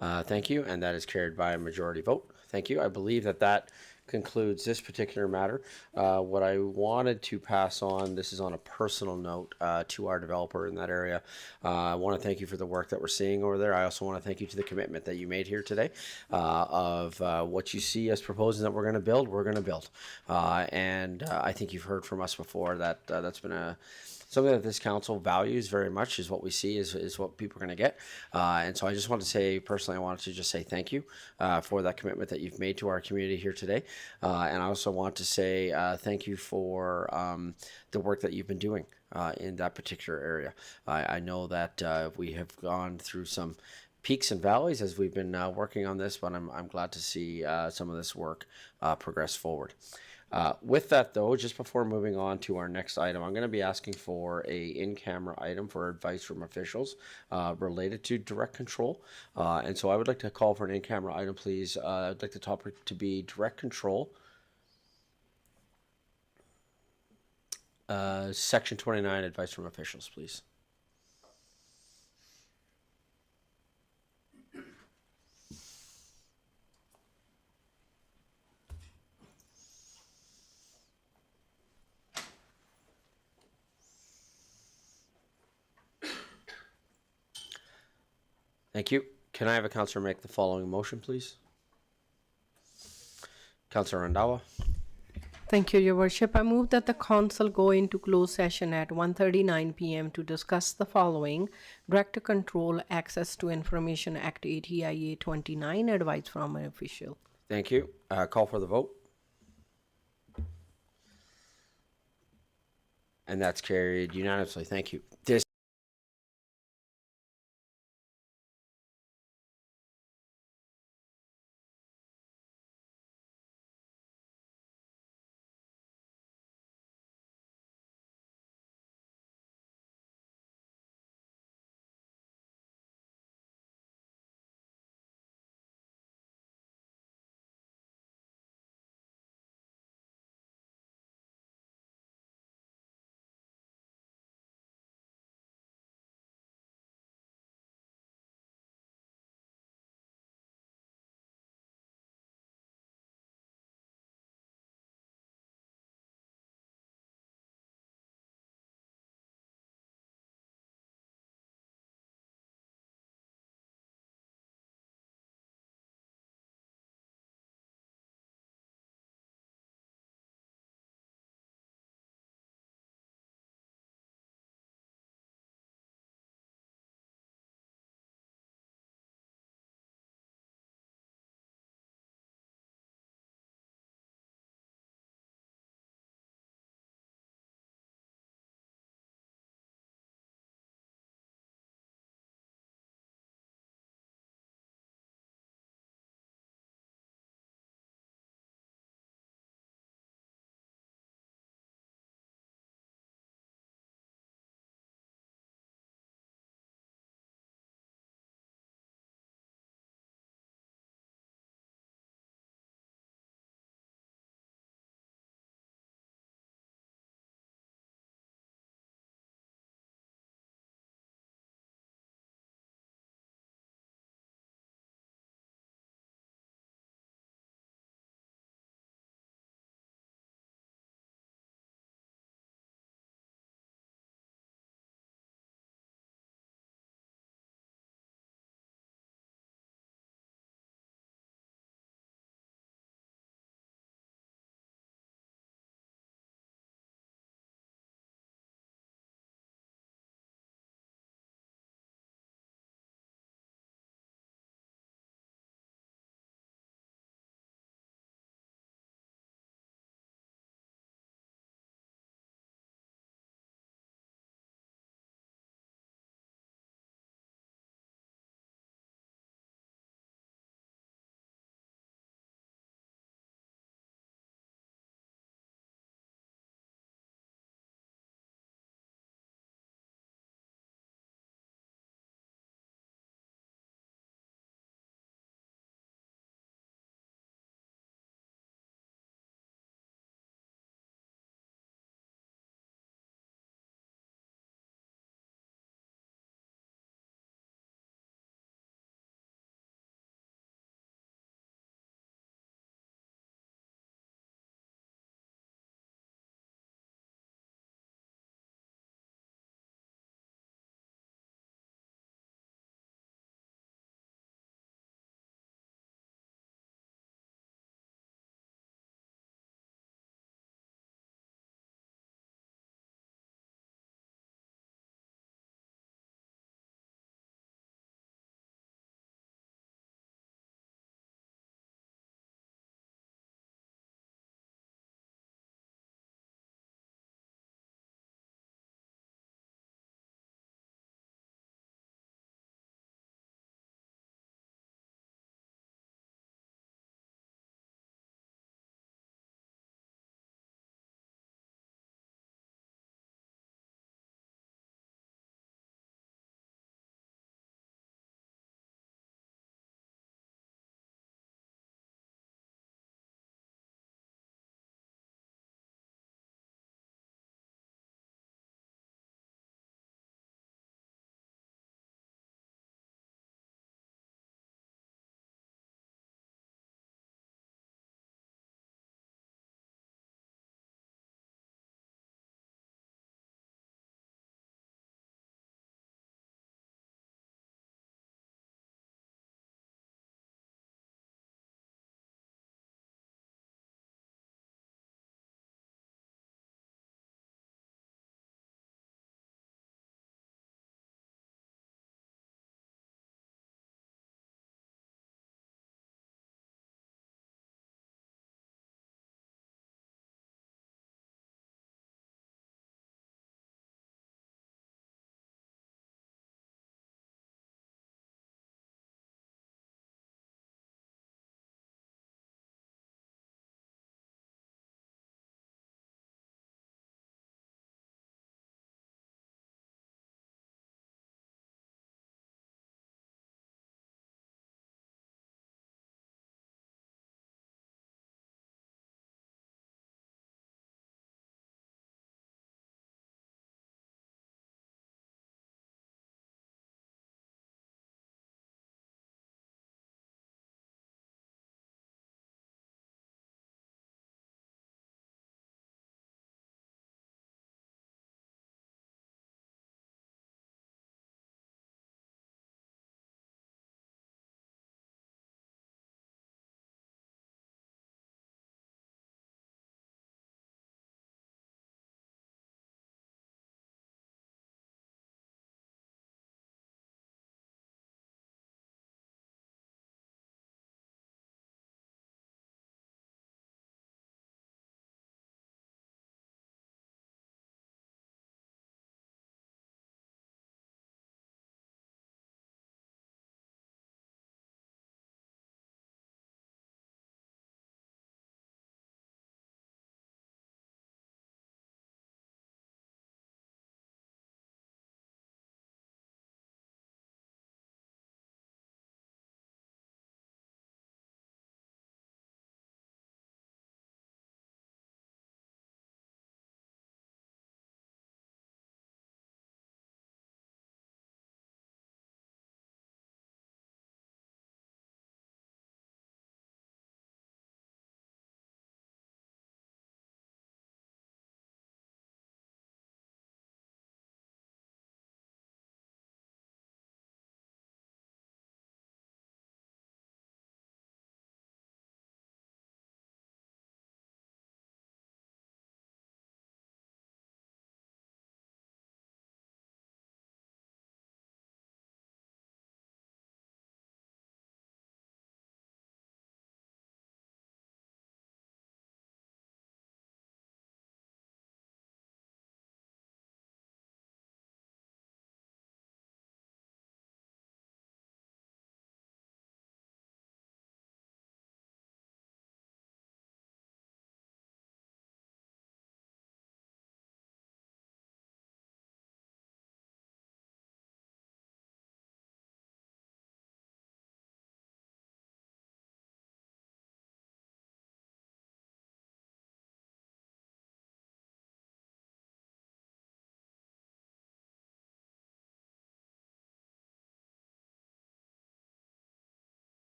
Thank you, and that is carried by a majority vote. Thank you. I believe that concludes this particular matter. What I wanted to pass on, this is on a personal note to our developer in that area. I want to thank you for the work that we're seeing over there. I also want to thank you to the commitment that you made here today of what you see us proposing that we're going to build, we're going to build. And I think you've heard from us before that that's been something that this council values very much, is what we see is what people are going to get. And so I just want to say, personally, I wanted to just say thank you for that commitment that you've made to our community here today. And I also want to say thank you for the work that you've been doing in that particular area. I know that we have gone through some peaks and valleys as we've been working on this, but I'm glad to see some of this work progress forward. With that, though, just before moving on to our next item, I'm going to be asking for a in-camera item for advice from officials related to direct control. And so I would like to call for an in-camera item, please. I'd like the topic to be direct control. Section 29, advice from officials, please. Thank you. Can I have a councillor make the following motion, please? Councillor Randawa. Thank you, Your Worship. I move that the council go into closed session at 1:39 p.m. to discuss the following: Director Control Access to Information Act 80IA 29, advice from an official. Thank you. Call for the vote. And that's carried unanimously. Thank you. This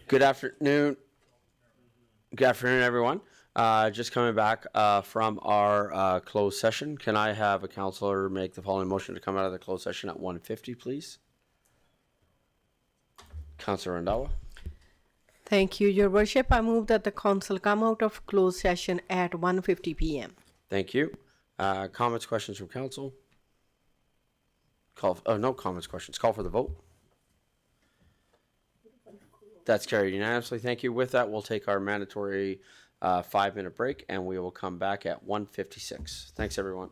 Good afternoon. Good afternoon, everyone. Just coming back from our closed session. Can I have a councillor make the following motion to come out of the closed session at 1:50, please? Councillor Randawa. Thank you, Your Worship. I move that the council come out of closed session at 1:50 p.m. Thank you. Comments, questions from council? No comments, questions. Call for the vote. That's carried unanimously. Thank you. With that, we'll take our mandatory 5-minute break, and we will come back at 1:56. Thanks, everyone.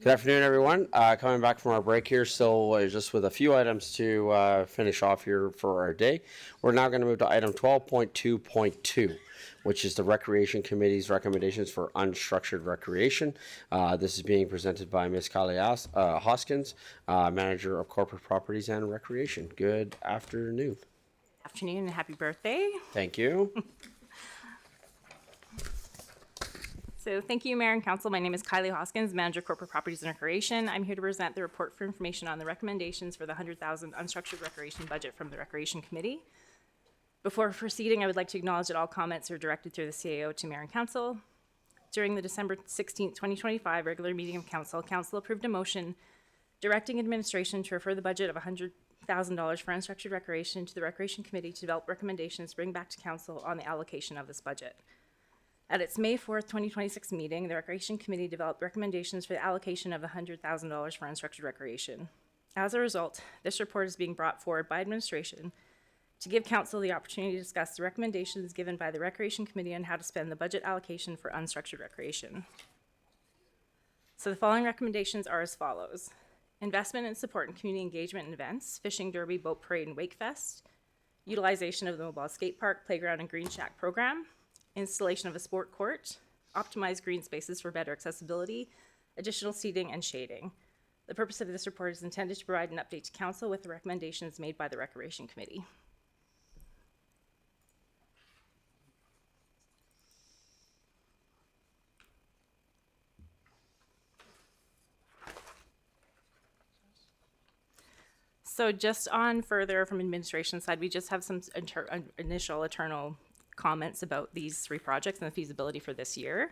Good afternoon, everyone. Coming back from our break here, so just with a few items to finish off here for our day. We're now going to move to item 12.2.2, which is the Recreation Committee's recommendations for unstructured recreation. This is being presented by Ms. Kylie Hoskins, Manager of Corporate Properties and Recreation. Good afternoon. Afternoon and happy birthday. Thank you. So thank you, Mayor and Council. My name is Kylie Hoskins, Manager Corporate Properties and Recreation. I'm here to present the report for information on the recommendations for the $100,000 unstructured recreation budget from the Recreation Committee. Before proceeding, I would like to acknowledge that all comments are directed through the CAO to Mayor and Council. During the December 16, 2025 regular meeting of Council, Council approved a motion directing administration to refer the budget of $100,000 for unstructured recreation to the Recreation Committee to develop recommendations to bring back to Council on the allocation of this budget. At its May 4th, 2026 meeting, the Recreation Committee developed recommendations for the allocation of $100,000 for unstructured recreation. As a result, this report is being brought forward by administration to give Council the opportunity to discuss the recommendations given by the Recreation Committee on how to spend the budget allocation for unstructured recreation. So the following recommendations are as follows. Investment and support in community engagement and events, fishing derby, boat parade, and wake fest, utilization of the mobile skate park, playground, and green shack program, installation of a sport court, optimized green spaces for better accessibility, additional seating, and shading. The purpose of this report is intended to provide an update to Council with the recommendations made by the Recreation Committee. So just on further from administration side, we just have some initial internal comments about these three projects and the feasibility for this year.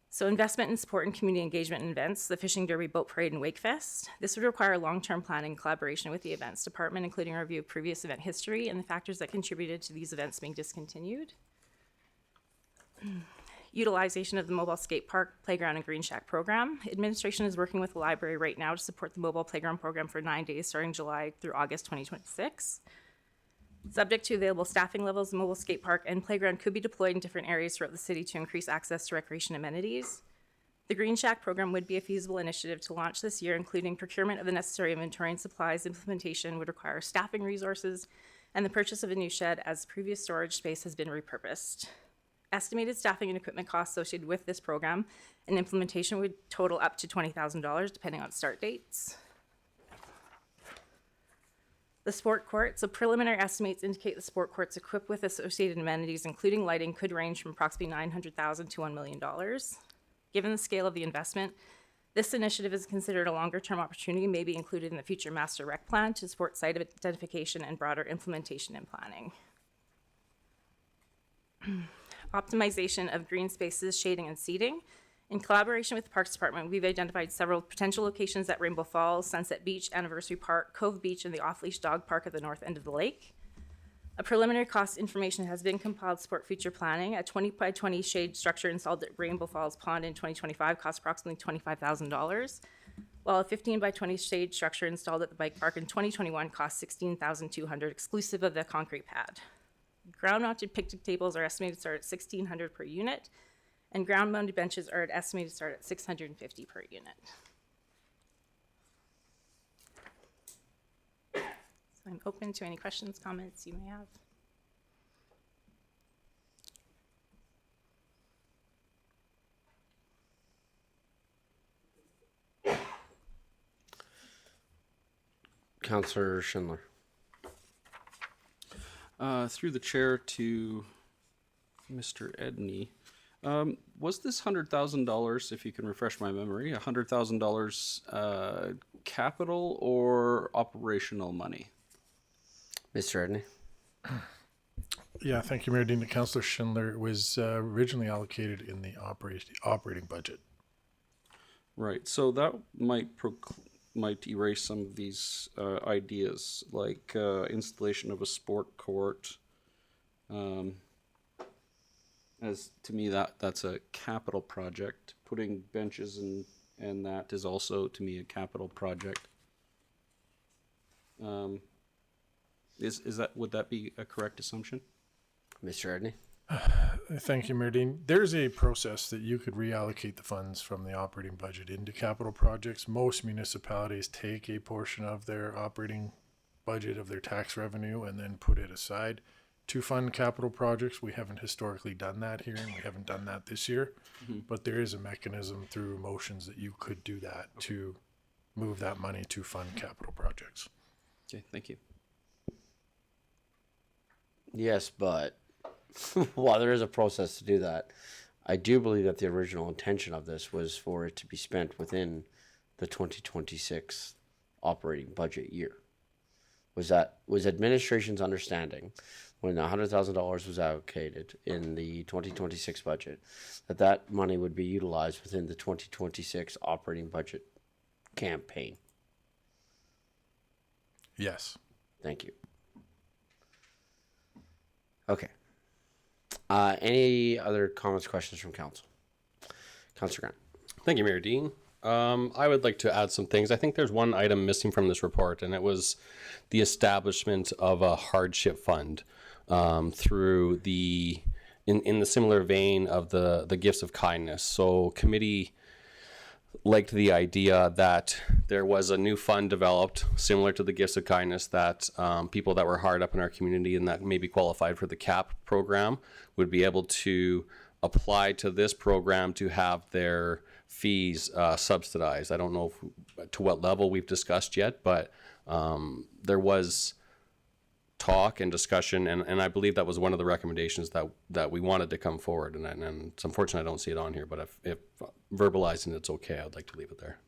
So investment and support in community engagement and events, the Fishing Derby, Boat Parade, and Wake Fest. This would require long-term planning and collaboration with the events department, including a review of previous event history and the factors that contributed to these events being discontinued. Utilization of the mobile skate park, playground, and green shack program. Administration is working with the library right now to support the mobile playground program for 9 days starting July through August 2026. Subject to available staffing levels, the mobile skate park and playground could be deployed in different areas throughout the city to increase access to recreation amenities. The Green Shack program would be a feasible initiative to launch this year, including procurement of the necessary inventory and supplies. Implementation would require staffing resources and the purchase of a new shed as previous storage space has been repurposed. Estimated staffing and equipment costs associated with this program and implementation would total up to $20,000 depending on start dates. The sport court, so preliminary estimates indicate the sport courts equipped with associated amenities, including lighting, could range from approximately $900,000 to $1 million. Given the scale of the investment, this initiative is considered a longer-term opportunity, may be included in the future master rec plan to support site identification and broader implementation and planning. Optimization of green spaces, shading, and seating. In collaboration with the Parks Department, we've identified several potential locations at Rainbow Falls, Sunset Beach, Anniversary Park, Cove Beach, and the off-leash dog park at the north end of the lake. A preliminary cost information has been compiled to support future planning. A 20 by 20 shade structure installed at Rainbow Falls Pond in 2025 cost approximately $25,000, while a 15 by 20 shade structure installed at the bike park in 2021 cost $16,200, exclusive of the concrete pad. Ground-mounted picnic tables are estimated to start at $1,600 per unit, and ground-mounted benches are estimated to start at $650 per unit. So I'm open to any questions, comments you may have. Councillor Schindler. Through the chair to Mr. Edney. Was this $100,000, if you can refresh my memory, $100,000 capital or operational money? Mr. Edney. Yeah, thank you, Mayor Dean. Councillor Schindler, was originally allocated in the operating budget. Right, so that might erase some of these ideas, like installation of a sport court. As to me, that's a capital project. Putting benches and that is also, to me, a capital project. Would that be a correct assumption? Mr. Edney? Thank you, Mayor Dean. There's a process that you could reallocate the funds from the operating budget into capital projects. Most municipalities take a portion of their operating budget of their tax revenue and then put it aside to fund capital projects. We haven't historically done that here, and we haven't done that this year. But there is a mechanism through motions that you could do that to move that money to fund capital projects. Okay, thank you. Yes, but while there is a process to do that, I do believe that the original intention of this was for it to be spent within the 2026 operating budget year. Was administration's understanding when $100,000 was allocated in the 2026 budget that money would be utilized within the 2026 operating budget campaign? Yes. Thank you. Okay. Any other comments, questions from council? Councilor Grant. Thank you, Mayor Dean. I would like to add some things. I think there's one item missing from this report, and it was the establishment of a hardship fund through in the similar vein of the gifts of kindness. So committee liked the idea that there was a new fund developed similar to the gifts of kindness that people that were hard up in our community and that maybe qualified for the CAP program would be able to apply to this program to have their fees subsidized. I don't know to what level we've discussed yet, but there was talk and discussion, and I believe that was one of the recommendations that we wanted to come forward, and it's unfortunate I don't see it on here, but if verbalizing it's okay, I'd like to leave it there.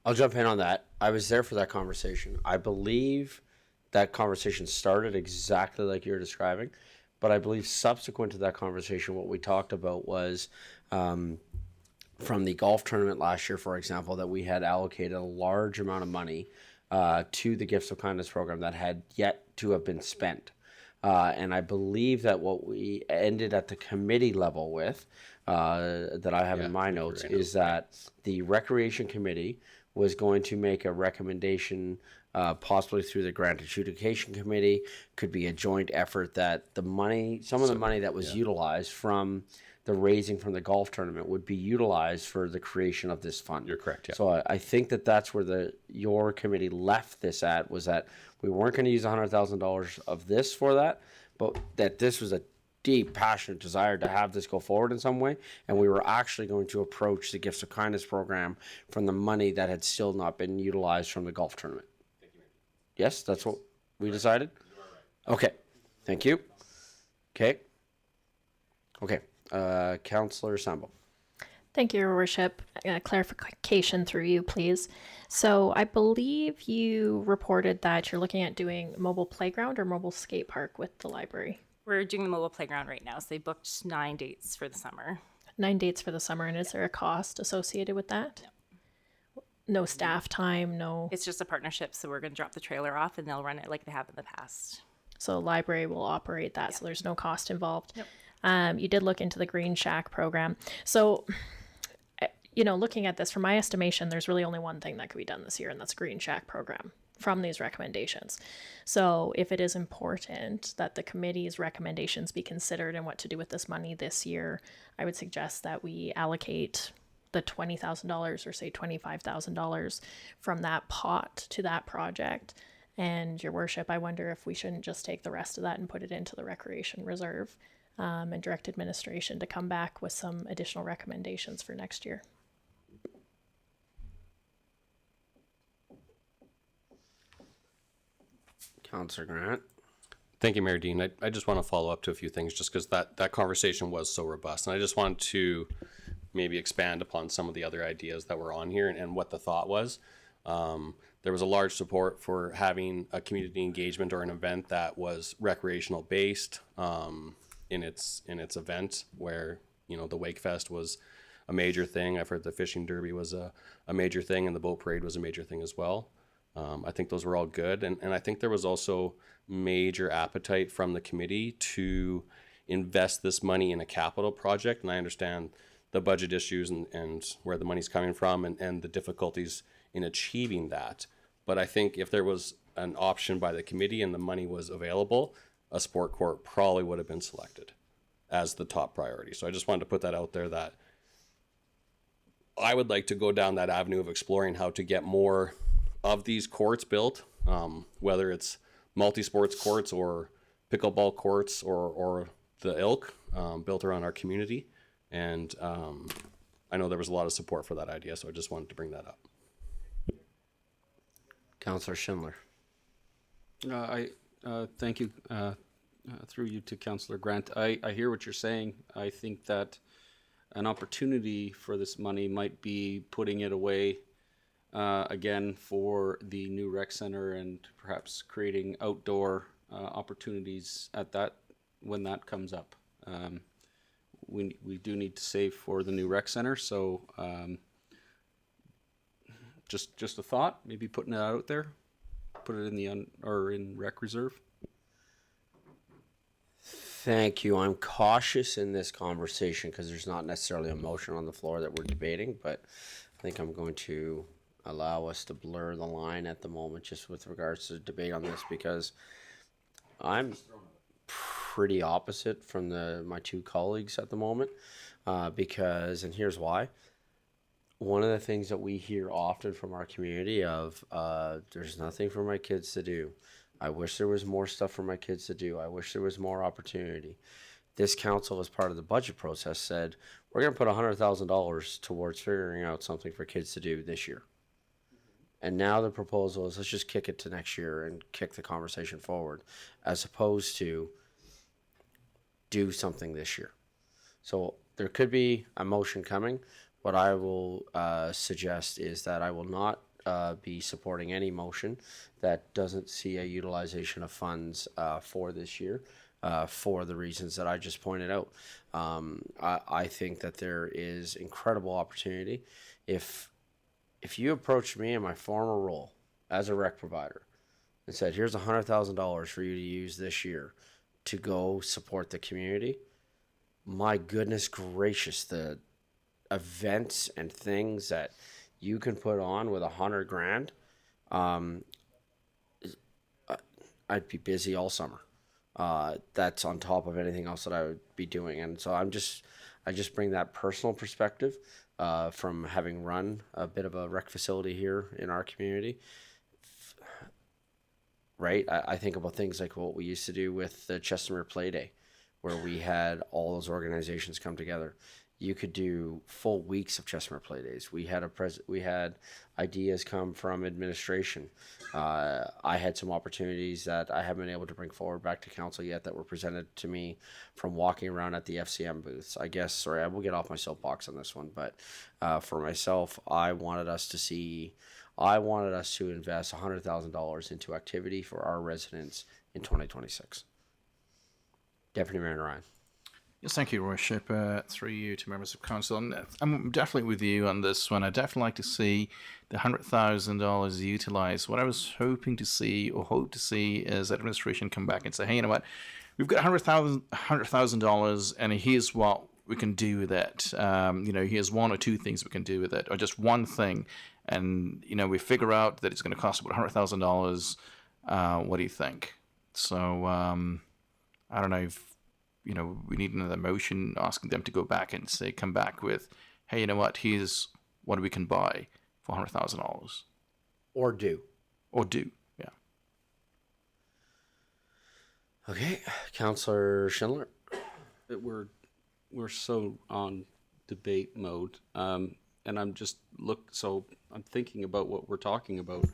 I'll jump in on that. I was there for that conversation. I believe that conversation started exactly like you're describing, but I believe subsequent to that conversation, what we talked about was from the golf tournament last year, for example, that we had allocated a large amount of money to the Gifts of Kindness program that had yet to have been spent. And I believe that what we ended at the committee level with, that I have in my notes, is that the Recreation Committee was going to make a recommendation, possibly through the Grant Adjudication Committee, could be a joint effort that the money, some of the money that was utilized from the raising from the golf tournament would be utilized for the creation of this fund. You're correct, yeah. So I think that that's where your committee left this at, was that we weren't going to use $100,000 of this for that, but that this was a deep, passionate desire to have this go forward in some way, and we were actually going to approach the Gifts of Kindness program from the money that had still not been utilized from the golf tournament. Yes, that's what we decided? Okay, thank you. Okay. Councillor Sambo. Thank you, Your Worship. Clarification through you, please. So I believe you reported that you're looking at doing mobile playground or mobile skate park with the library. We're doing the mobile playground right now, so they booked 9 dates for the summer. 9 dates for the summer, and is there a cost associated with that? No staff time, no... It's just a partnership, so we're going to drop the trailer off and they'll run it like they have in the past. So the library will operate that, so there's no cost involved. Yep. You did look into the Green Shack program. So, looking at this, from my estimation, there's really only one thing that could be done this year, and that's Green Shack program from these recommendations. So if it is important that the committee's recommendations be considered and what to do with this money this year, I would suggest that we allocate the $20,000 or say $25,000 from that pot to that project. And Your Worship, I wonder if we shouldn't just take the rest of that and put it into the recreation reserve and direct administration to come back with some additional recommendations for next year. Councillor Grant. Thank you, Mayor Dean. I just want to follow up to a few things just because that conversation was so robust. And I just wanted to maybe expand upon some of the other ideas that were on here and what the thought was. There was a large support for having a community engagement or an event that was recreational based in its event, where the Wake Fest was a major thing. I've heard the fishing derby was a major thing, and the boat parade was a major thing as well. I think those were all good, and I think there was also major appetite from the committee to invest this money in a capital project, and I understand the budget issues and where the money's coming from and the difficulties in achieving that. But I think if there was an option by the committee and the money was available, a sport court probably would have been selected. as the top priority. So I just wanted to put that out there, that I would like to go down that avenue of exploring how to get more of these courts built, whether it's multi-sports courts or pickleball courts or the ilk, built around our community. And I know there was a lot of support for that idea, so I just wanted to bring that up. Councillor Schindler. Thank you. Through you to Councillor Grant. I hear what you're saying. I think that an opportunity for this money might be putting it away again for the new rec center, and perhaps creating outdoor opportunities at that when that comes up. We do need to save for the new rec center, so just a thought, maybe putting it out there, put it in the in rec reserve. Thank you. I'm cautious in this conversation because there's not necessarily a motion on the floor that we're debating, but I think I'm going to allow us to blur the line at the moment just with regards to the debate on this, because I'm pretty opposite from my two colleagues at the moment, because, and here's why. One of the things that we hear often from our community of, there's nothing for my kids to do. I wish there was more stuff for my kids to do. I wish there was more opportunity. This council, as part of the budget process, said, we're going to put $100,000 towards figuring out something for kids to do this year. And now the proposal is, let's just kick it to next year and kick the conversation forward, as opposed to do something this year. So there could be a motion coming. What I will suggest is that I will not be supporting any motion that doesn't see a utilization of funds for this year, for the reasons that I just pointed out. I think that there is incredible opportunity. If you approached me in my former role as a rec provider and said, here's $100,000 for you to use this year to go support the community, my goodness gracious, the events and things that you can put on with $100,000, I'd be busy all summer. That's on top of anything else that I would be doing. And so I just bring that personal perspective from having run a bit of a rec facility here in our community. Right? I think about things like what we used to do with the Chestermere Play Day, where we had all those organizations come together. You could do full weeks of Chestermere Play Days. We had ideas come from administration. I had some opportunities that I haven't been able to bring forward back to council yet that were presented to me from walking around at the FCM booths. I guess, sorry, I will get off my soapbox on this one, but for myself, I wanted us to invest $100,000 into activity for our residents in 2026. Deputy Mayor Ryan. Yes, thank you, Worship. Through you to members of council. And I'm definitely with you on this one. I'd definitely like to see the $100,000 utilised. What I was hoping to see, or hope to see, is administration come back and say, hey, you know what? We've got $100,000 and here's what we can do with it. Here's one or two things we can do with it, or just one thing. And, we figure out that it's going to cost about $100,000. What do you think? So, I don't know if, we need another motion asking them to go back and say, come back with, hey, you know what, here's what we can buy for $100,000. Or do, yeah. Okay, Councillor Schindler. We're so on debate mode, and I'm thinking about what we're talking about.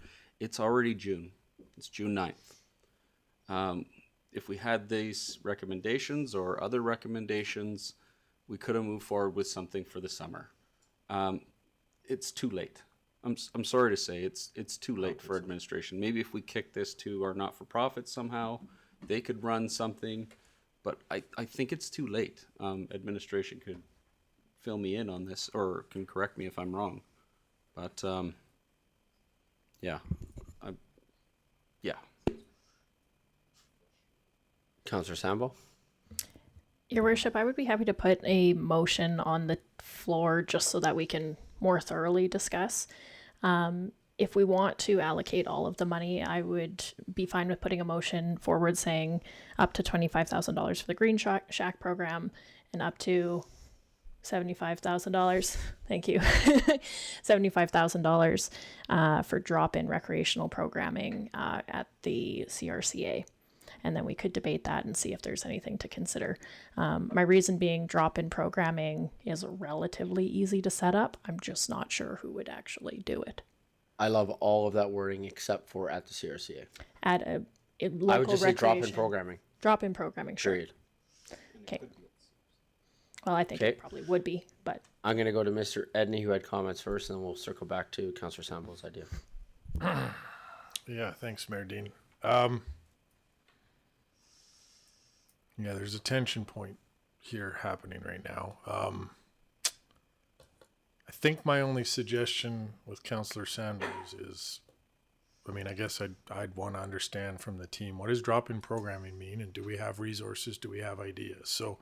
It's already June. It's June 9th. If we had these recommendations or other recommendations, we could have moved forward with something for the summer. It's too late. I'm sorry to say it's too late for administration. Maybe if we kick this to our not-for-profit somehow, they could run something, but I think it's too late. Administration could fill me in on this or can correct me if I'm wrong. But yeah. Councillor Sambo. Your Worship, I would be happy to put a motion on the floor just so that we can more thoroughly discuss. if we want to allocate all of the money, I would be fine with putting a motion forward saying up to $25,000 for the Green Shack program and up to $75,000. Thank you. $75,000 for drop-in recreational programming at the CRCA. And then we could debate that and see if there's anything to consider. My reason being drop-in programming is relatively easy to set up. I'm just not sure who would actually do it. I love all of that wording except for at the CRCA. At a local I would just say drop-in recreation- programming. Drop-in programming, sure. Period. Okay. Well, I think it probably would be, but I'm going to go to Mr. Edney, who had comments first, and then we'll circle back to Councillor Samble's idea. Yeah, thanks, Mayor Dean. Yeah, there's a tension point here happening right now. I think my only suggestion with Councillor Sanders is, I mean, I guess I'd want to understand from the team, what does drop-in programming mean, and do we have resources, do we have ideas? So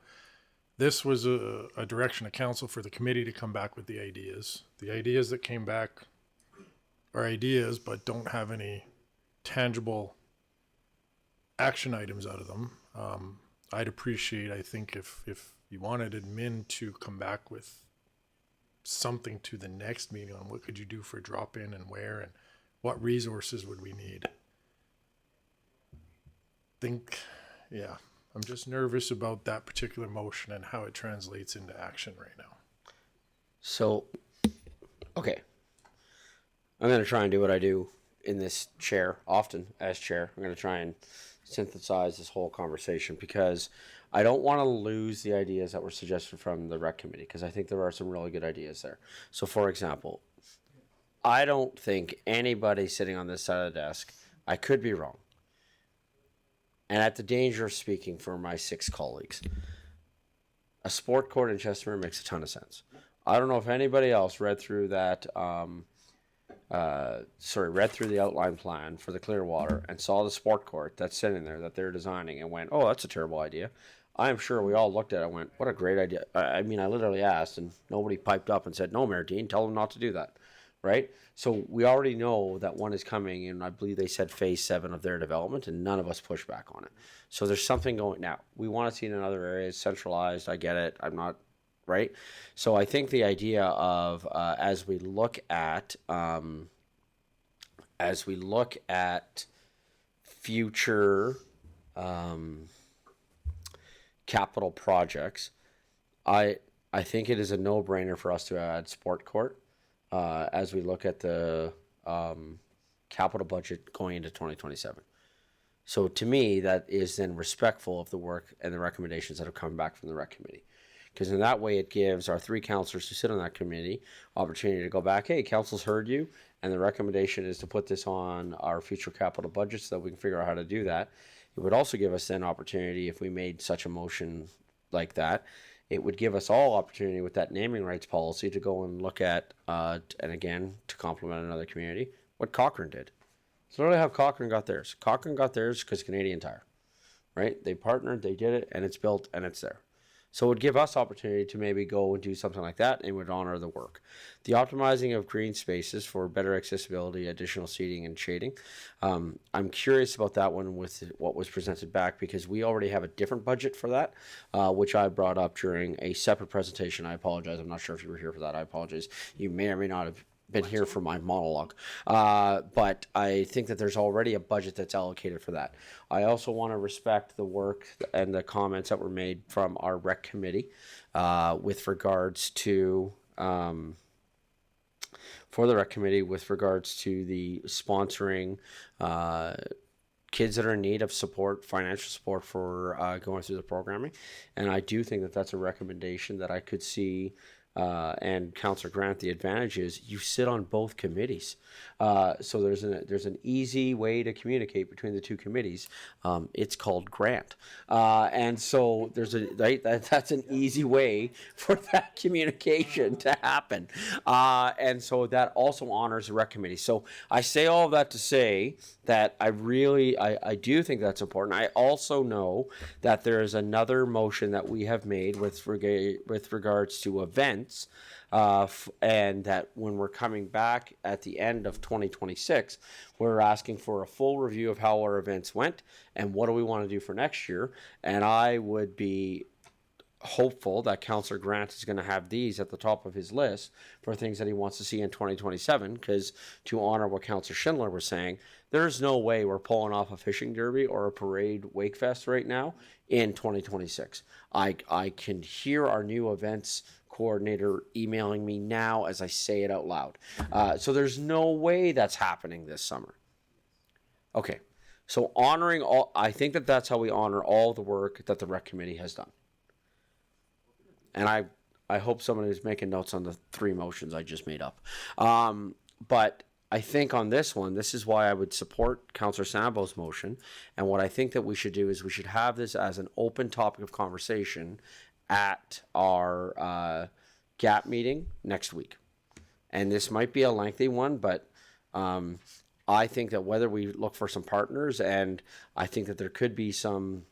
this was a direction of council for the committee to come back with the ideas. The ideas that came back are ideas, but don't have any tangible action items out of them. I'd appreciate, I think, if you wanted admin to come back with something to the next meeting on what could you do for drop-in and where and what resources would we need. Yeah, I'm just nervous about that particular motion and how it translates into action right now. So, okay. I'm going to try and do what I do in this chair, often as chair. I'm going to try and synthesize this whole conversation because I don't want to lose the ideas that were suggested from the rec committee because I think there are some really good ideas there. So, for example, I don't think anybody sitting on this side of the desk, I could be wrong, and at the danger of speaking for my 6 colleagues, a sport court in Chestermere makes a ton of sense. I don't know if anybody else read through that, read through the outline plan for the Clearwater and saw the sport court that's sitting there that they're designing and went, oh, that's a terrible idea. I'm sure we all looked at it and went, what a great idea. I mean, I literally asked and nobody piped up and said, no, Mayor Dean, tell them not to do that. Right? So we already know that one is coming, and I believe they said phase 7 of their development, and none of us pushed back on it. So there's something going now. We want to see it in other areas, centralized. I get it. I'm not right. So I think the idea of as we look at future capital projects, I think it is a no-brainer for us to add sport court. As we look at the capital budget going into 2027. So to me, that is then respectful of the work and the recommendations that have come back from the rec committee. Because in that way, it gives our 3 councillors who sit on that committee opportunity to go back, hey, council's heard you, and the recommendation is to put this on our future capital budget so that we can figure out how to do that. It would also give us then opportunity if we made such a motion like that. It would give us all opportunity with that naming rights policy to go and look at, and again, to complement another community, what Cochrane did. So literally how Cochrane got theirs. Cochrane got theirs because Canadian Tire, right? They partnered, they did it, and it's built, and it's there. So it would give us opportunity to maybe go and do something like that and would honor the work. The optimizing of green spaces for better accessibility, additional seating and shading. I'm curious about that one with what was presented back because we already have a different budget for that, which I brought up during a separate presentation. I apologize. I'm not sure if you were here for that. I apologize. You may or may not have been here for my monologue. But I think that there's already a budget that's allocated for that. I also want to respect the work and the comments that were made from our rec committee with regards to for the rec committee with regards to the sponsoring kids that are in need of support, financial support for going through the programming. And I do think that that's a recommendation that I could see. And Councillor Grant, the advantage is you sit on both committees. So there's an easy way to communicate between the 2 committees. It's called Grant. And so that's an easy way for that communication to happen. And so that also honors the rec committee. So I say all of that to say that I do think that's important. I also know that there is another motion that we have made with regards to events events, and that when we're coming back at the end of 2026, we're asking for a full review of how our events went and what do we want to do for next year. And I would be hopeful that Councillor Grant is going to have these at the top of his list for things that he wants to see in 2027, because to honor what Councillor Schindler was saying, there's no way we're pulling off a fishing derby or a parade wake fest right now in 2026. I can hear our new events coordinator emailing me now as I say it out loud. So there's no way that's happening this summer. Okay, so honoring all, I think that that's how we honor all the work that the rec committee has done. And I hope someone is making notes on the 3 motions I just made up. But I think on this one, this is why I would support Councillor Sambo's motion. And what I think that we should do is we should have this as an open topic of conversation at our GAP meeting next week. And this might be a lengthy one, but I think that whether we look for some partners, and I think that there could be some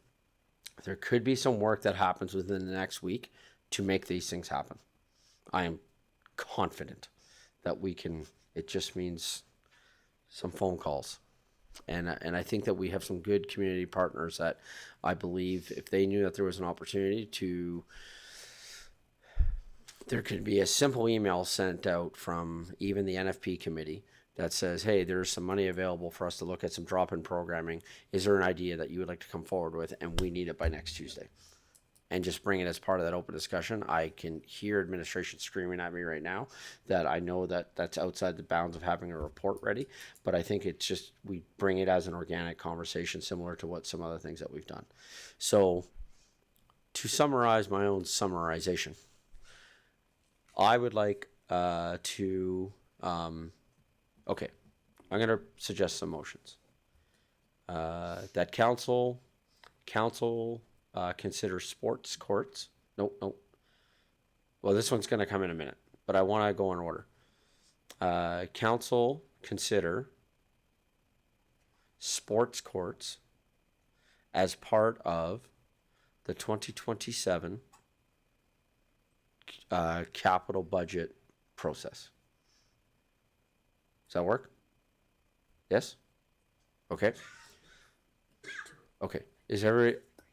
work that happens within the next week to make these things happen. I am confident that we can. It just means some phone calls. And I think that we have some good community partners that I believe if they knew that there was an opportunity to, there could be a simple email sent out from even the NFP committee that says, hey, there's some money available for us to look at some drop-in programming. Is there an idea that you would like to come forward with? And we need it by next Tuesday. And just bring it as part of that open discussion. I can hear administration screaming at me right now that I know that that's outside the bounds of having a report ready, but I think it's just, we bring it as an organic conversation similar to what some other things that we've done. So to summarize my own summarization, I would like okay, I'm going to suggest some motions. That council consider sports courts. Nope. Well, this one's going to come in a minute, but I want to go in order. Council consider sports courts as part of the 2027 capital budget process. Does that work? Yes? Okay.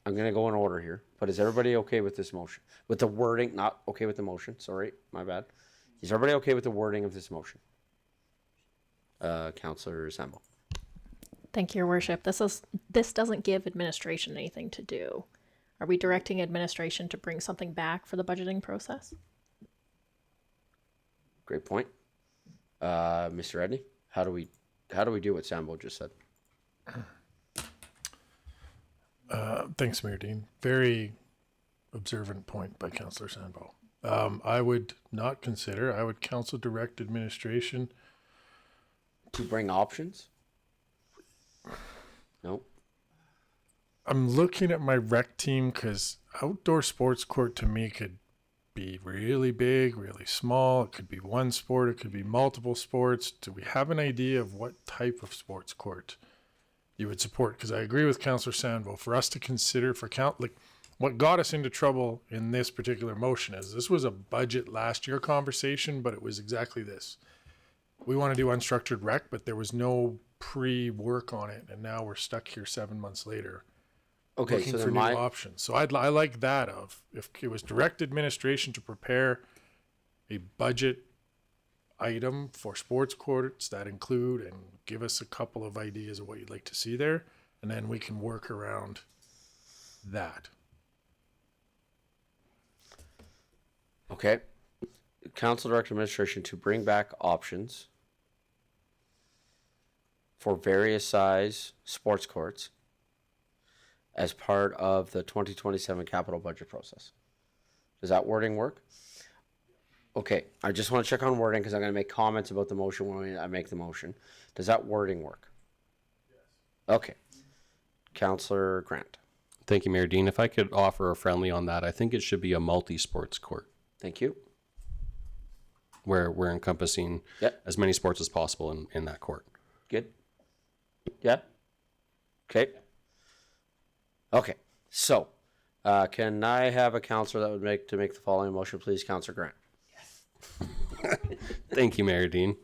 I'm going to go in order here, but is everybody okay with this motion? With the wording, not okay with the motion, sorry, my bad. Is everybody okay with the wording of this motion? Councillor Sambo. Thank you, Your Worship. This doesn't give administration anything to do. Are we directing administration to bring something back for the budgeting process? Great point. Mr. Edney, how do we do what Sambo just said? Thanks, Mayor Dean. Very observant point by Councillor Sambo. I would not consider, I would council direct administration to bring options. Nope. I'm looking at my rec team because outdoor sports court to me could be really big, really small. It could be one sport. It could be multiple sports. Do we have an idea of what type of sports court you would support? Because I agree with Councillor Sandville. For us to consider what got us into trouble in this particular motion is this was a budget last year conversation, but it was exactly this. We want to do unstructured rec, but there was no pre-work on it, and now we're stuck here 7 months later. Okay, looking so for new options. So I like that of if it was direct administration to prepare a budget item for sports courts that include and give us a couple of ideas of what you'd like to see there, and then we can work around that. Okay. Council direct administration to bring back options for various size sports courts as part of the 2027 capital budget process. Does that wording work? Okay, I just want to check on wording because I'm going to make comments about the motion when I make the motion. Does that wording work? Yes. Okay. Councillor Grant. Thank you, Mayor Dean. If I could offer a friendly on that, I think it should be a multi-sports court. Thank you. Where we're encompassing as many sports as possible in that court. Good. Yeah. Okay. Okay. So, can I have a councillor that would make the following motion, please, Councillor Grant? Thank you, Mayor Dean.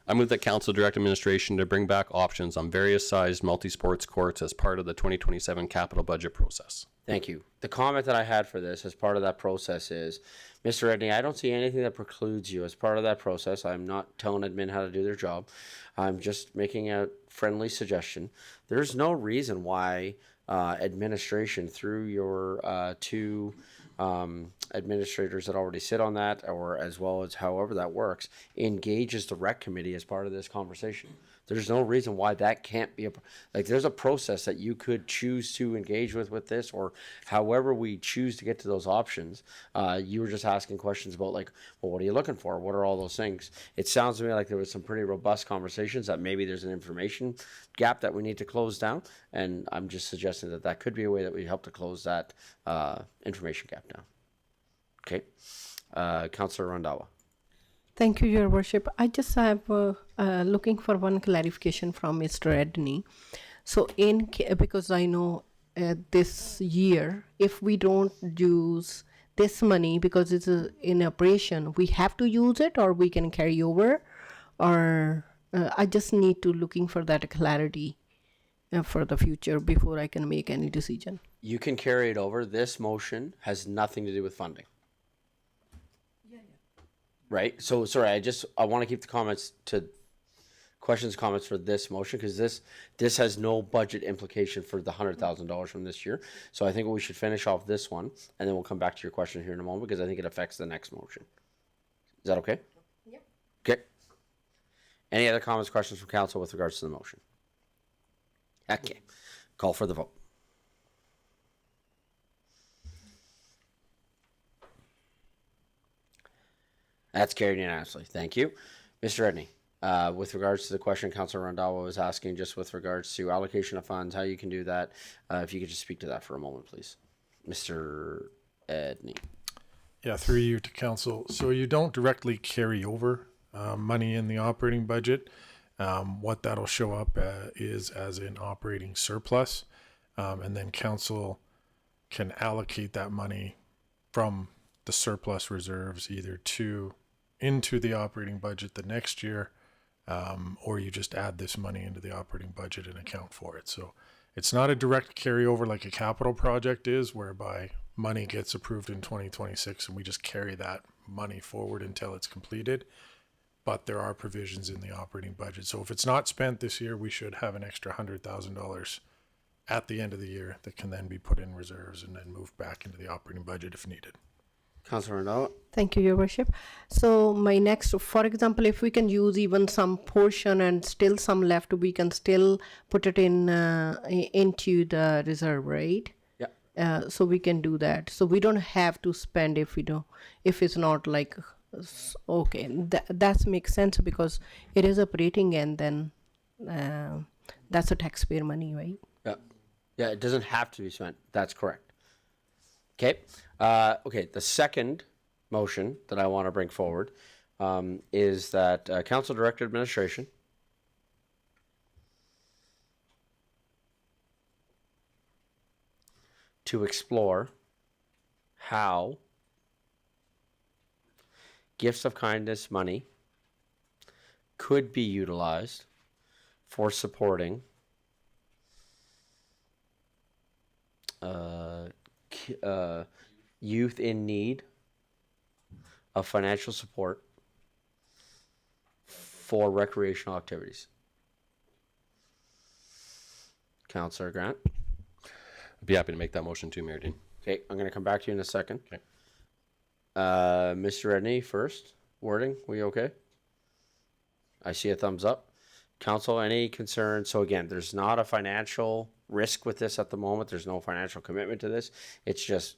I move that council direct administration to bring back options on various sized multi-sports courts as part of the 2027 capital budget process. Thank you. The comment that I had for this as part of that process is, Mr. Edney, I don't see anything that precludes you as part of that process. I'm not telling admin how to do their job. I'm just making a friendly suggestion. There's no reason why administration through your two administrators that already sit on that, or as well as however that works, engages the rec committee as part of this conversation. There's no reason why that can't be there's a process that you could choose to engage with this, or however we choose to get to those options. You were just asking questions about well, what are you looking for? What are all those things? It sounds to me like there was some pretty robust conversations that maybe there's an information gap that we need to close down. And I'm just suggesting that that could be a way that we help to close that information gap down. Okay. Councillor Randhawa. Thank you, Your Worship. I just have looking for one clarification from Mr. Edney. So because I know this year, if we don't use this money because it's in operation, we have to use it, or we can carry over, or I just need to looking for that clarity for the future before I can make any decision. You can carry it over. This motion has nothing to do with funding. Right. So sorry, I want to keep the comments to comments for this motion, because this has no budget implication for the $100,000 from this year. So I think we should finish off this one, and then we'll come back to your question here in a moment, because I think it affects the next motion. Is that okay? Yep. Okay. Any other comments, questions from council with regards to the motion? Okay. Call for the vote. That's carried unanimously. Thank you. Mr. Edney, with regards to the question Councilor Randhawa was asking, just with regards to allocation of funds, how you can do that, if you could just speak to that for a moment, please. Mr. Edney. Yeah, through you to council. So you don't directly carry over money in the operating budget. What that'll show up is as an operating surplus, and then council can allocate that money from the surplus reserves either into the operating budget the next year, or you just add this money into the operating budget and account for it. So it's not a direct carryover like a capital project is, whereby money gets approved in 2026 and we just carry that money forward until it's completed. But there are provisions in the operating budget. So if it's not spent this year, we should have an extra $100,000 at the end of the year that can then be put in reserves and then moved back into the operating budget if needed. Councilor Randhawa. Thank you, Your Worship. So my next, for example, if we can use even some portion and still some left, we can still put it in into the reserve, right? Yeah. So we can do that. So we don't have to spend if it's not like, okay, that makes sense, because it is operating, and then that's a taxpayer money, right? Yeah. Yeah, it doesn't have to be spent. That's correct. Okay. Okay. The second motion that I want to bring forward is that Council Director Administration to explore how gifts of kindness money could be utilized for supporting youth in need of financial support for recreational activities. Councillor Grant. I'd be happy to make that motion too, Mayor Dean. Okay, I'm going to come back to you in a second. Okay. Mr. Edney first. Wording, we okay? I see a thumbs up. Council, any concerns? So again, there's not a financial risk with this at the moment. There's no financial commitment to this. It's just,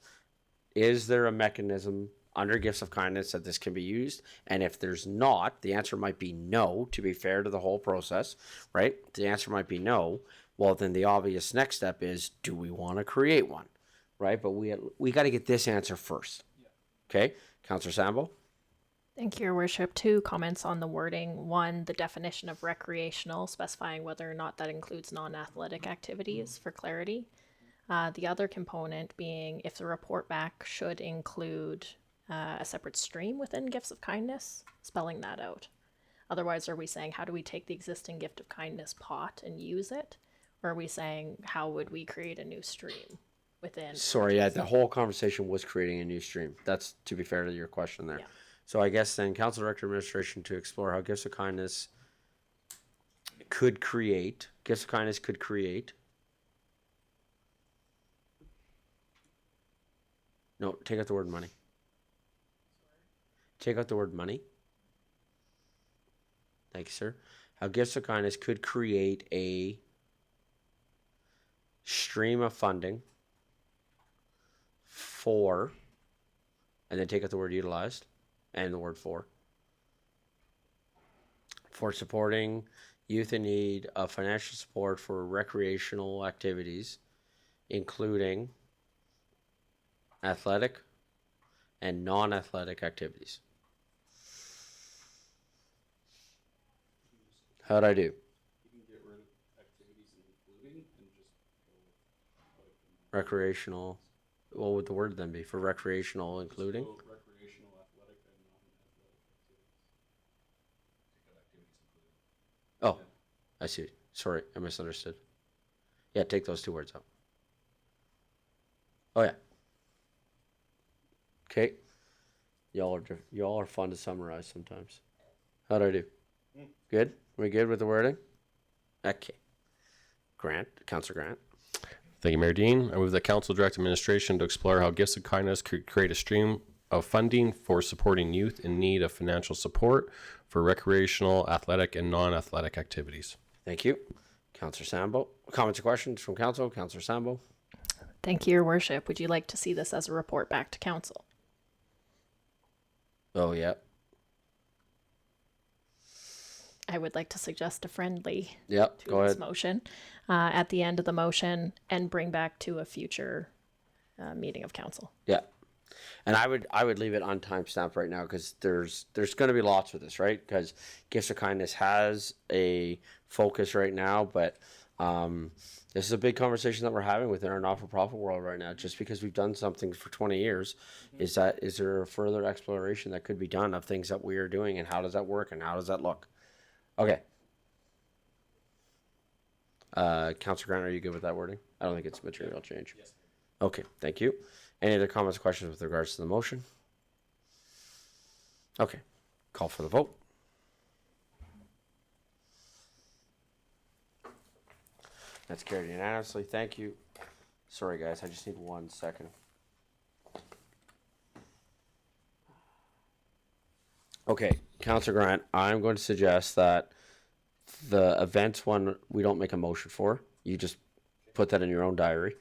is there a mechanism under gifts of kindness that this can be used? And if there's not, the answer might be no, to be fair to the whole process, right? The answer might be no. Well, then the obvious next step is, do we want to create one, right? But we got to get this answer first. Okay, Councillor Sambo. Thank you, Your Worship. 2 comments on the wording. 1, the definition of recreational, specifying whether or not that includes non-athletic activities for clarity. The other component being if the report back should include a separate stream within gifts of kindness, spelling that out. Otherwise, are we saying how do we take the existing gift of kindness pot and use it? Or are we saying how would we create a new stream within? Sorry, yeah, the whole conversation was creating a new stream. That's to be fair to your question there. Yeah. So I guess then council director administration to explore how gifts of kindness could create no, take out the word money. Take out the word money. Thank you, sir. How gifts of kindness could create a stream of funding for, and then take out the word utilized and the word for supporting youth in need of financial support for recreational activities, including athletic and non-athletic activities. How'd I do? You can get rid of activities including and just go with Recreational. What would the word then be for recreational, including? So recreational, athletic, and non-athletic activities. Oh, I see. Sorry, I misunderstood. Yeah, take those two words out. Oh yeah. Okay. Y'all are fun to summarize sometimes. How'd I do? Good? We good with the wording? Okay. Councillor Grant. Thank you, Mayor Dean. I move that council direct administration to explore how gifts of kindness could create a stream of funding for supporting youth in need of financial support for recreational, athletic, and non-athletic activities. Thank you. Councillor Sambo. Comments or questions from council? Councillor Sambo. Thank you, Your Worship. Would you like to see this as a report back to council? Oh, yeah. I would like to suggest a friendly Yep, to go this ahead. motion at the end of the motion and bring back to a future meeting of council. Yeah. And I would leave it on timestamp right now because there's going to be lots of this, right? Because Gifts of Kindness has a focus right now, but this is a big conversation that we're having within our not-for-profit world right now. Just because we've done something for 20 years, is there a further exploration that could be done of things that we are doing, and how does that work, and how does that look? Okay. Councillor Grant, are you good with that wording? I don't think it's material change. Yes. Okay, thank you. Any other comments or questions with regards to the motion? Okay, call for the vote. That's carried unanimously. Thank you. Sorry, guys, I just need 1 second. Okay, Councillor Grant, I'm going to suggest that the events one we don't make a motion for. You just put that in your own diary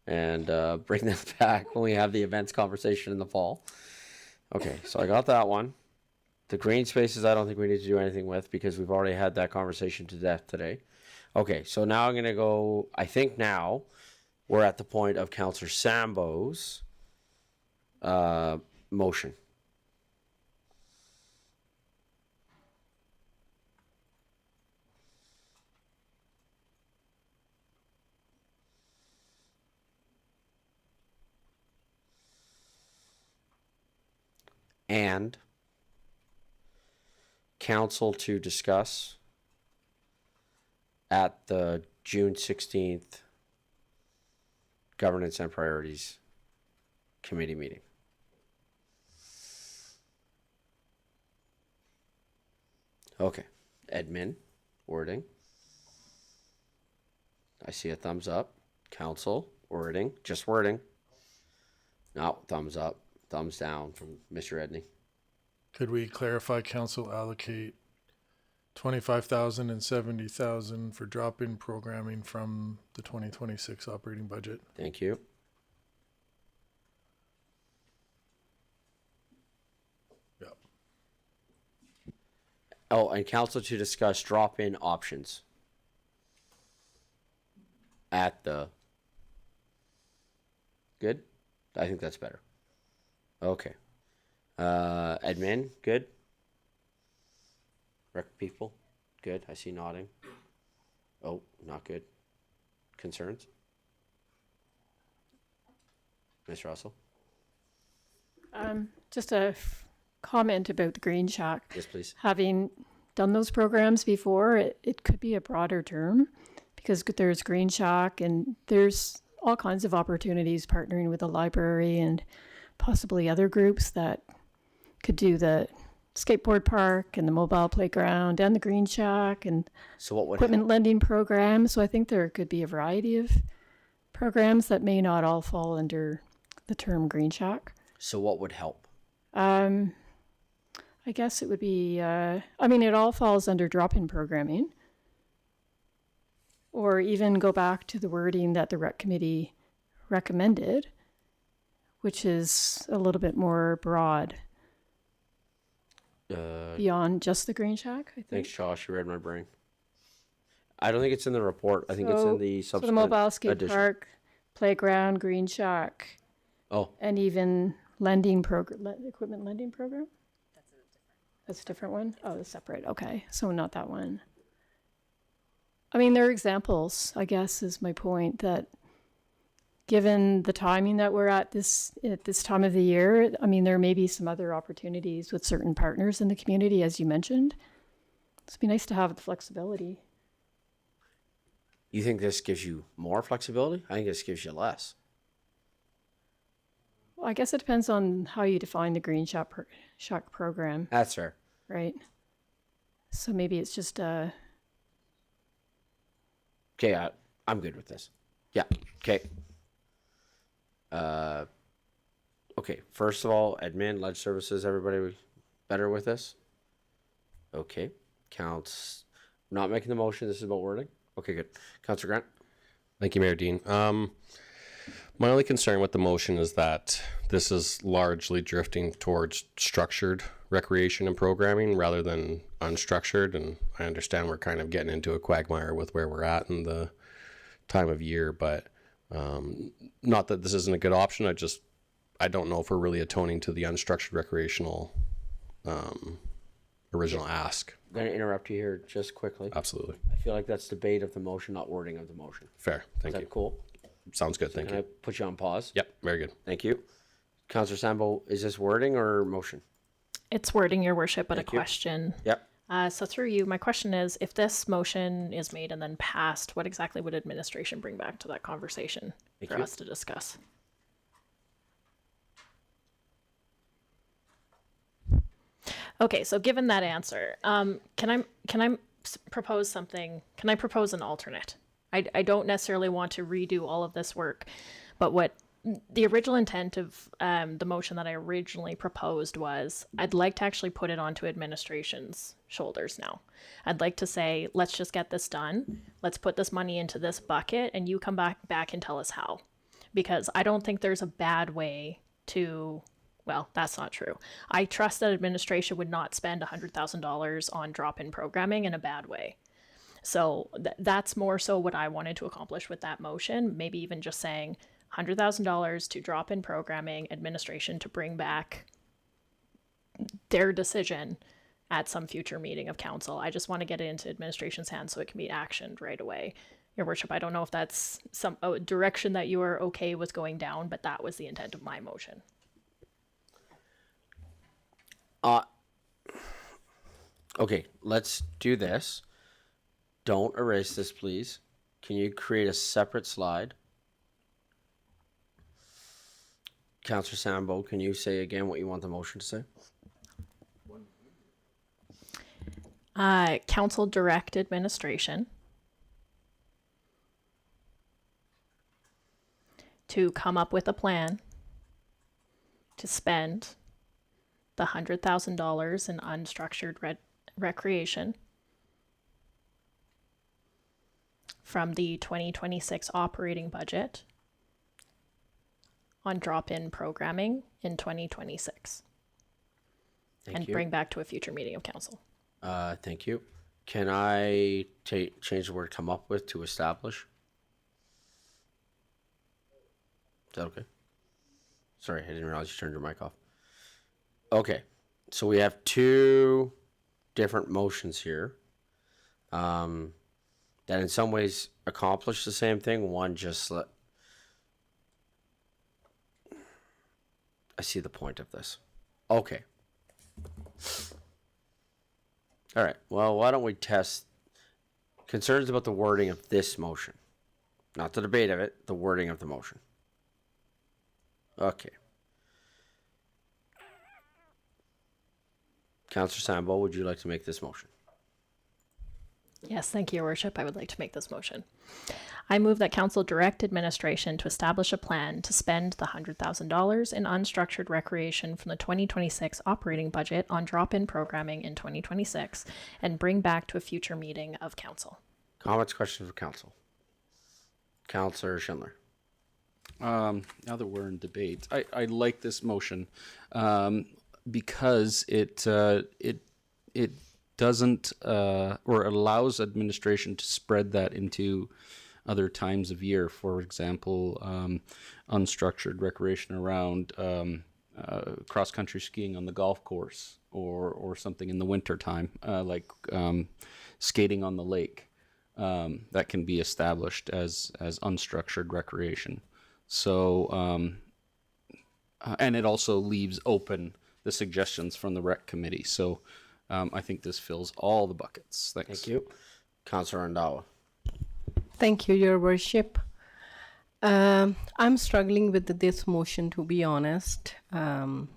and bring that back when we have the events conversation in the fall. Okay, so I got that one. The green spaces I don't think we need to do anything with because we've already had that conversation to death today. Okay, so now I'm going to go, I think now we're at the point of Councillor Sambo's motion. And council to discuss at the June 16th Governance and Priorities Committee meeting. Okay. Admin, wording. I see a thumbs up. Council, wording, just wording. No, thumbs up. Thumbs down from Mr. Edney. Could we clarify council allocate 25,000 and 70,000 for drop-in programming from the 2026 operating budget? Thank you. Yeah. Oh, and council to discuss drop-in options at the. Good? I think that's better. Okay. Admin, good. Rec people, good. I see nodding. Oh, not good. Concerns? Ms. Russell? Just a comment about the Green Shack. Yes, please. Having done those programs before, it could be a broader term because there's Green Shack and there's all kinds of opportunities partnering with the library and possibly other groups that could do the skateboard park and the mobile playground and the Green Shack and So what would equipment lending program. So I think there could be a variety of programs that may not all fall under the term Green Shack. So what would help? I guess it would be, it all falls under drop-in programming. Or even go back to the wording that the rec committee recommended, which is a little bit more broad. Beyond just the Green Shack, I think. Thanks, Josh. You read my brain. I don't think it's in the report. I think it's in the So the subsequent mobile skate edition. park, playground, Green Shack. Oh. And even lending program, equipment lending program? That's a different one? Oh, it's separate. Okay. So not that one. I mean, there are examples, I guess, is my point, that given the timing that we're at this time of the year, I mean, there may be some other opportunities with certain partners in the community, as you mentioned. It'd be nice to have the flexibility. You think this gives you more flexibility? I think this gives you less. Well, I guess it depends on how you define the Green Shack program. That's fair. Right. So maybe it's just Okay, I'm good with this. Yeah. Okay. Okay. First of all, admin, ledge services. Everybody better with this? Okay. Counts. Not making the motion. This is about wording. Okay, good. Councillor Grant. Thank you, Mayor Dean. My only concern with the motion is that this is largely drifting towards structured recreation and programming rather than unstructured. And I understand we're kind of getting into a quagmire with where we're at in the time of year, but not that this isn't a good option. I don't know if we're really atoning to the unstructured recreational original ask. I'm going to interrupt you here just quickly. Absolutely. I feel like that's debate of the motion, not wording of the motion. Fair. Thank Is you. that cool? Sounds good. So Thank can you. I put you on pause? Yep. Very good. Thank you. Councillor Sambo, is this wording or motion? it's wording, Your Worship, but Thank a you. question. Yep. So through you, my question is, if this motion is made and then passed, what exactly would administration bring back to that conversation Thank for you. us to discuss? Okay, so given that answer, can I propose something? Can I propose an alternate? I don't necessarily want to redo all of this work, but what the original intent of the motion that I originally proposed was, I'd like to actually put it onto administration's shoulders now. I'd like to say, let's just get this done. Let's put this money into this bucket, and you come back and tell us how. Because I don't think there's a bad way to. Well, that's not true. I trust that administration would not spend $100,000 on drop-in programming in a bad way. So that's more so what I wanted to accomplish with that motion. Maybe even just saying $100,000 to drop-in programming, administration to bring back their decision at some future meeting of council. I just want to get it into administration's hands so it can be actioned right away. Your Worship, I don't know if that's some direction that you are okay with going down, but that was the intent of my motion. Okay, let's do this. Don't erase this, please. Can you create a separate slide? Councillor Sambo, can you say again what you want the motion to say? Council direct administration to come up with a plan to spend the $100,000 in unstructured recreation from the 2026 operating budget on drop-in programming in 2026. Thank you. Bring back to a future meeting of council. Thank you. Can I change the word come up with to establish? Is that okay? Sorry, I didn't realize you turned your mic off. Okay, so we have two different motions here that in some ways accomplish the same thing. One just I see the point of this. Okay. All right. Well, why don't we test concerns about the wording of this motion? Not the debate of it, the wording of the motion. Okay. Councillor Sambo, would you like to make this motion? Yes, thank you, Your Worship. I would like to make this motion. I move that Council direct administration to establish a plan to spend the $100,000 in unstructured recreation from the 2026 operating budget on drop-in programming in 2026 and bring back to a future meeting of Council. Comments, questions for Council? Councillor Schindler. Now that we're in debate, I like this motion because it doesn't or allows administration to spread that into other times of year. For example, unstructured recreation around cross-country skiing on the golf course, or something in the winter time, like skating on the lake. That can be established as unstructured recreation. So, and it also leaves open the suggestions from the rec committee. So, I think this fills all the buckets. Thanks. Thank you. Councillor Randawa. Thank you, Your Worship. I'm struggling with this motion, to be honest. I'm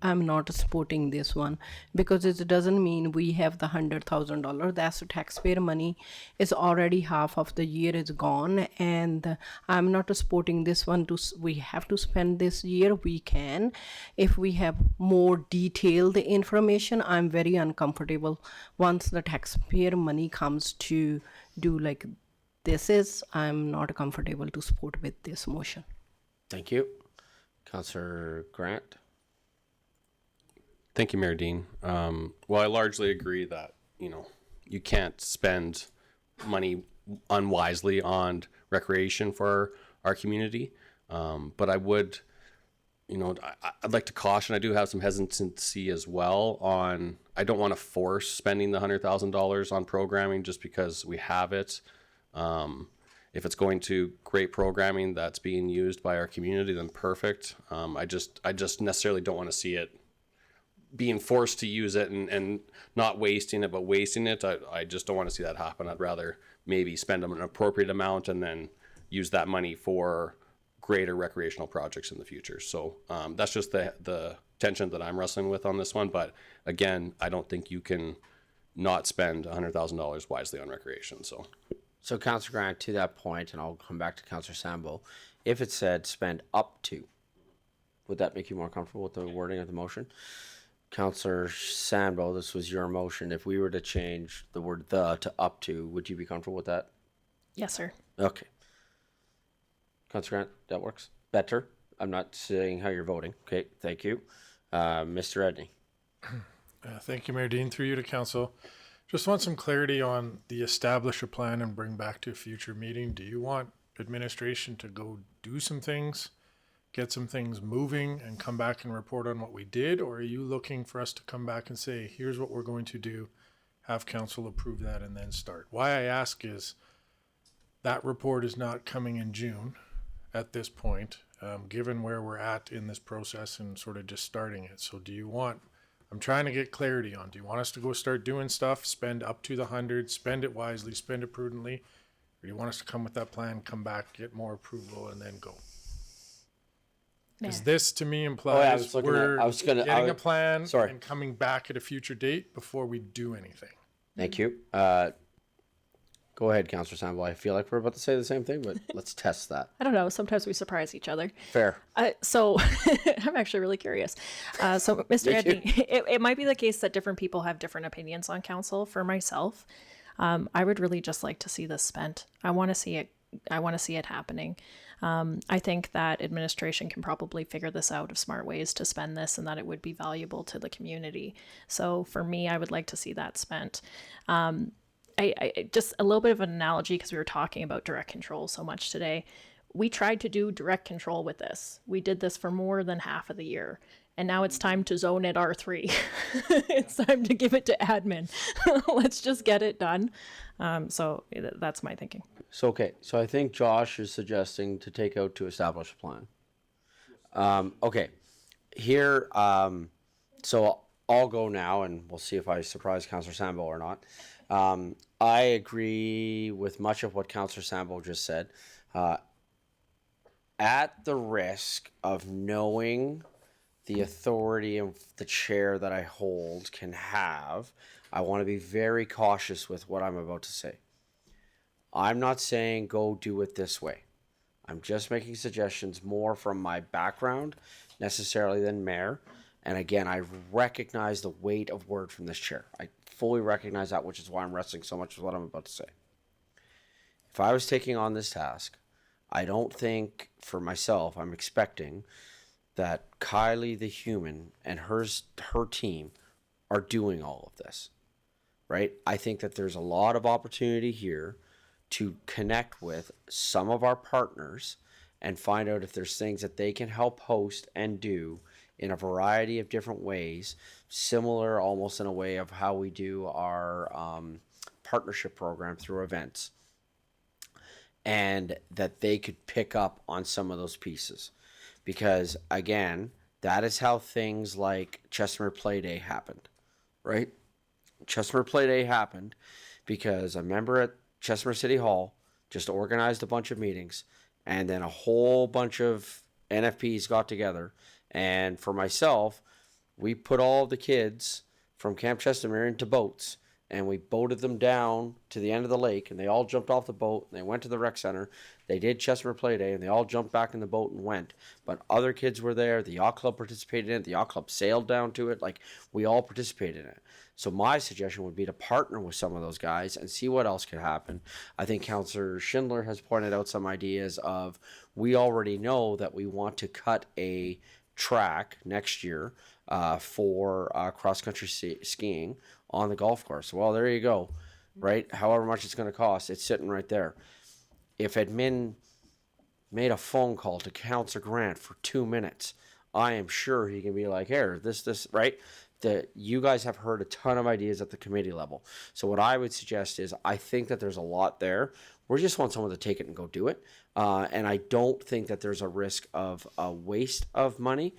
not supporting this one because it doesn't mean we have the $100,000. That's taxpayer money. It's already half of the year is gone, and I'm not supporting this one. We have to spend this year. We can, if we have more detailed information. I'm very uncomfortable once the taxpayer money comes to do like this is. I'm not comfortable to support with this motion. Thank you. Councillor Grant. Thank you, Mayor Dean. Well, I largely agree that, you can't spend money unwisely on recreation for our community. But I would, I'd like to caution, I do have some hesitancy as well on, I don't want to force spending the $100,000 on programming just because we have it. If it's going to great programming that's being used by our community, then perfect. I just necessarily don't want to see it being forced to use it and not wasting it, but wasting it. I just don't want to see that happen. I'd rather maybe spend an appropriate amount and then use that money for greater recreational projects in the future. So that's just the tension that I'm wrestling with on this one. But again, I don't think you can not spend $100,000 wisely on recreation. So Councillor Grant, to that point, and I'll come back to Councillor Sambo, if it said spend up to, would that make you more comfortable with the wording of the motion? Councillor Sambo, this was your motion. If we were to change the word the to up to, would you be comfortable with that? Yes, sir. Okay. Councillor Grant, that works? Better? I'm not saying how you're voting. Okay, thank you. Mr. Edney. Thank you, Mayor Dean. Through you to Council. Just want some clarity on the establish a plan and bring back to a future meeting. Do you want administration to go do some things, get some things moving, and come back and report on what we did? Or are you looking for us to come back and say, here's what we're going to do, have council approve that, and then start? Why I ask is that report is not coming in June at this point, given where we're at in this process and sort of just starting it. So do you want... I'm trying to get clarity on, do you want us to go start doing stuff, spend up to the 100, spend it wisely, spend it prudently? Or do you want us to come with that plan, come back, get more approval, and then go? Because this to me implies we're getting a plan and coming back at a future date before we do anything. Thank you. Go ahead, Councillor Sambo. I feel like we're about to say the same thing, but let's test that. I don't know. Sometimes we surprise each other. Fair. So I'm actually really curious. So Mr. Edney, it might be the case that different people have different opinions on council. For myself, I would really just like to see this spent. I want to see it. I want to see it happening. I think that administration can probably figure this out of smart ways to spend this and that it would be valuable to the community. So for me, I would like to see that spent. I just a little bit of an analogy, because we were talking about direct control so much today. We tried to do direct control with this. We did this for more than half of the year. And now it's time to zone it R3. It's time to give it to admin. Let's just get it done. So that's my thinking. So, okay. So I think Josh is suggesting to take out to establish a plan. Okay. here, so I'll go now, and we'll see if I surprise Councillor Sambo or not. I agree with much of what Councillor Sambo just said. At the risk of knowing the authority of the chair that I hold can have, I want to be very cautious with what I'm about to say. I'm not saying go do it this way. I'm just making suggestions more from my background necessarily than mayor. And again, I recognize the weight of word from this chair. I fully recognize that, which is why I'm wrestling so much with what I'm about to say. If I was taking on this task, I don't think for myself, I'm expecting that Kylie the human and her team are doing all of this, right? I think that there's a lot of opportunity here to connect with some of our partners and find out if there's things that they can help host and do in a variety of different ways, similar almost in a way of how we do our partnership program through events. And that they could pick up on some of those pieces. Because, again, that is how things like Chestermere Play Day happened, right? Chestermere Play Day happened because a member at Chestermere City Hall just organized a bunch of meetings, and then a whole bunch of NFPs got together. And for myself, we put all the kids from Camp Chestermere into boats, and we boated them down to the end of the lake, and they all jumped off the boat, and they went to the rec center. They did Chestermere Play Day, and they all jumped back in the boat and went. But other kids were there. The yacht club participated in it. The yacht club sailed down to it. Like, we all participated in it. So my suggestion would be to partner with some of those guys and see what else could happen. I think Councillor Schindler has pointed out some ideas of, we already know that we want to cut a track next year for cross-country skiing on the golf course. Well, there you go, right? However much it's going to cost, it's sitting right there. If admin made a phone call to Councillor Grant for 2 minutes, I am sure he can be like, here, this, right? You guys have heard a ton of ideas at the committee level. So what I would suggest is, I think that there's a lot there. We just want someone to take it and go do it. And I don't think that there's a risk of a waste of money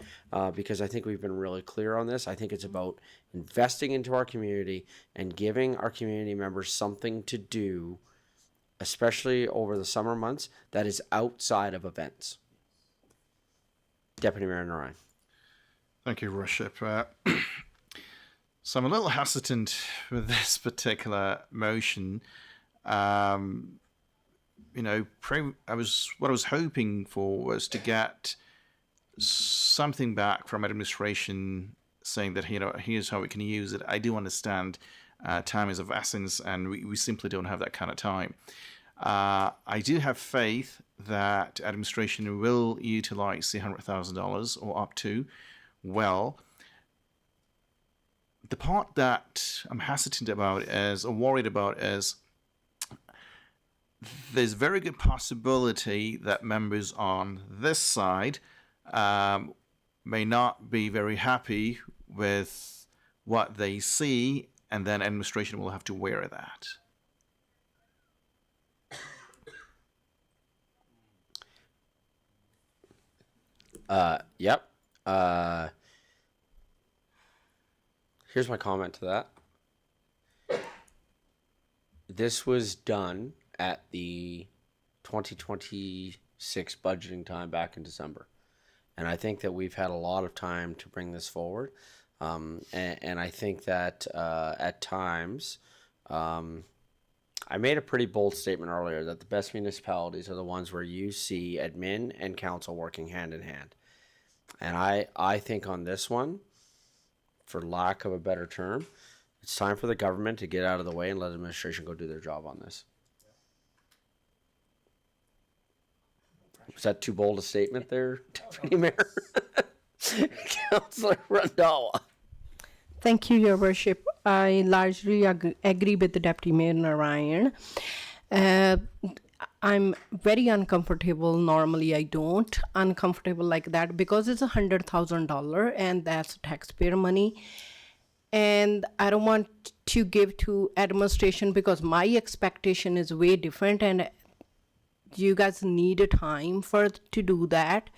because I think we've been really clear on this. I think it's about investing into our community and giving our community members something to do, especially over the summer months, that is outside of events. Deputy Mayor Narayan. Thank you, Worship. So I'm a little hesitant with this particular motion. What I was hoping for was to get something back from administration saying that, here's how we can use it. I do understand time is of essence, and we simply don't have that kind of time. I do have faith that administration will utilize the $100,000 or up to well. The part that I'm hesitant about or worried about is there's very good possibility that members on this side may not be very happy with what they see, and then administration will have to wear that. Yep. Here's my comment to that. This was done at the 2026 budgeting time back in December. And I think that we've had a lot of time to bring this forward. And I think that at times, I made a pretty bold statement earlier that the best municipalities are the ones where you see admin and council working hand in hand. And I think on this one, for lack of a better term, it's time for the government to get out of the way and let administration go do their job on this. Was that too bold a statement there, Deputy Mayor? Councillor Randhawa. Thank you, Your Worship. I largely agree with the Deputy Mayor Narayan. I'm very uncomfortable. Normally, I don't uncomfortable like that because it's $100,000 and that's taxpayer money. And I don't want to give to administration because my expectation is way different, and you guys need a time to do that.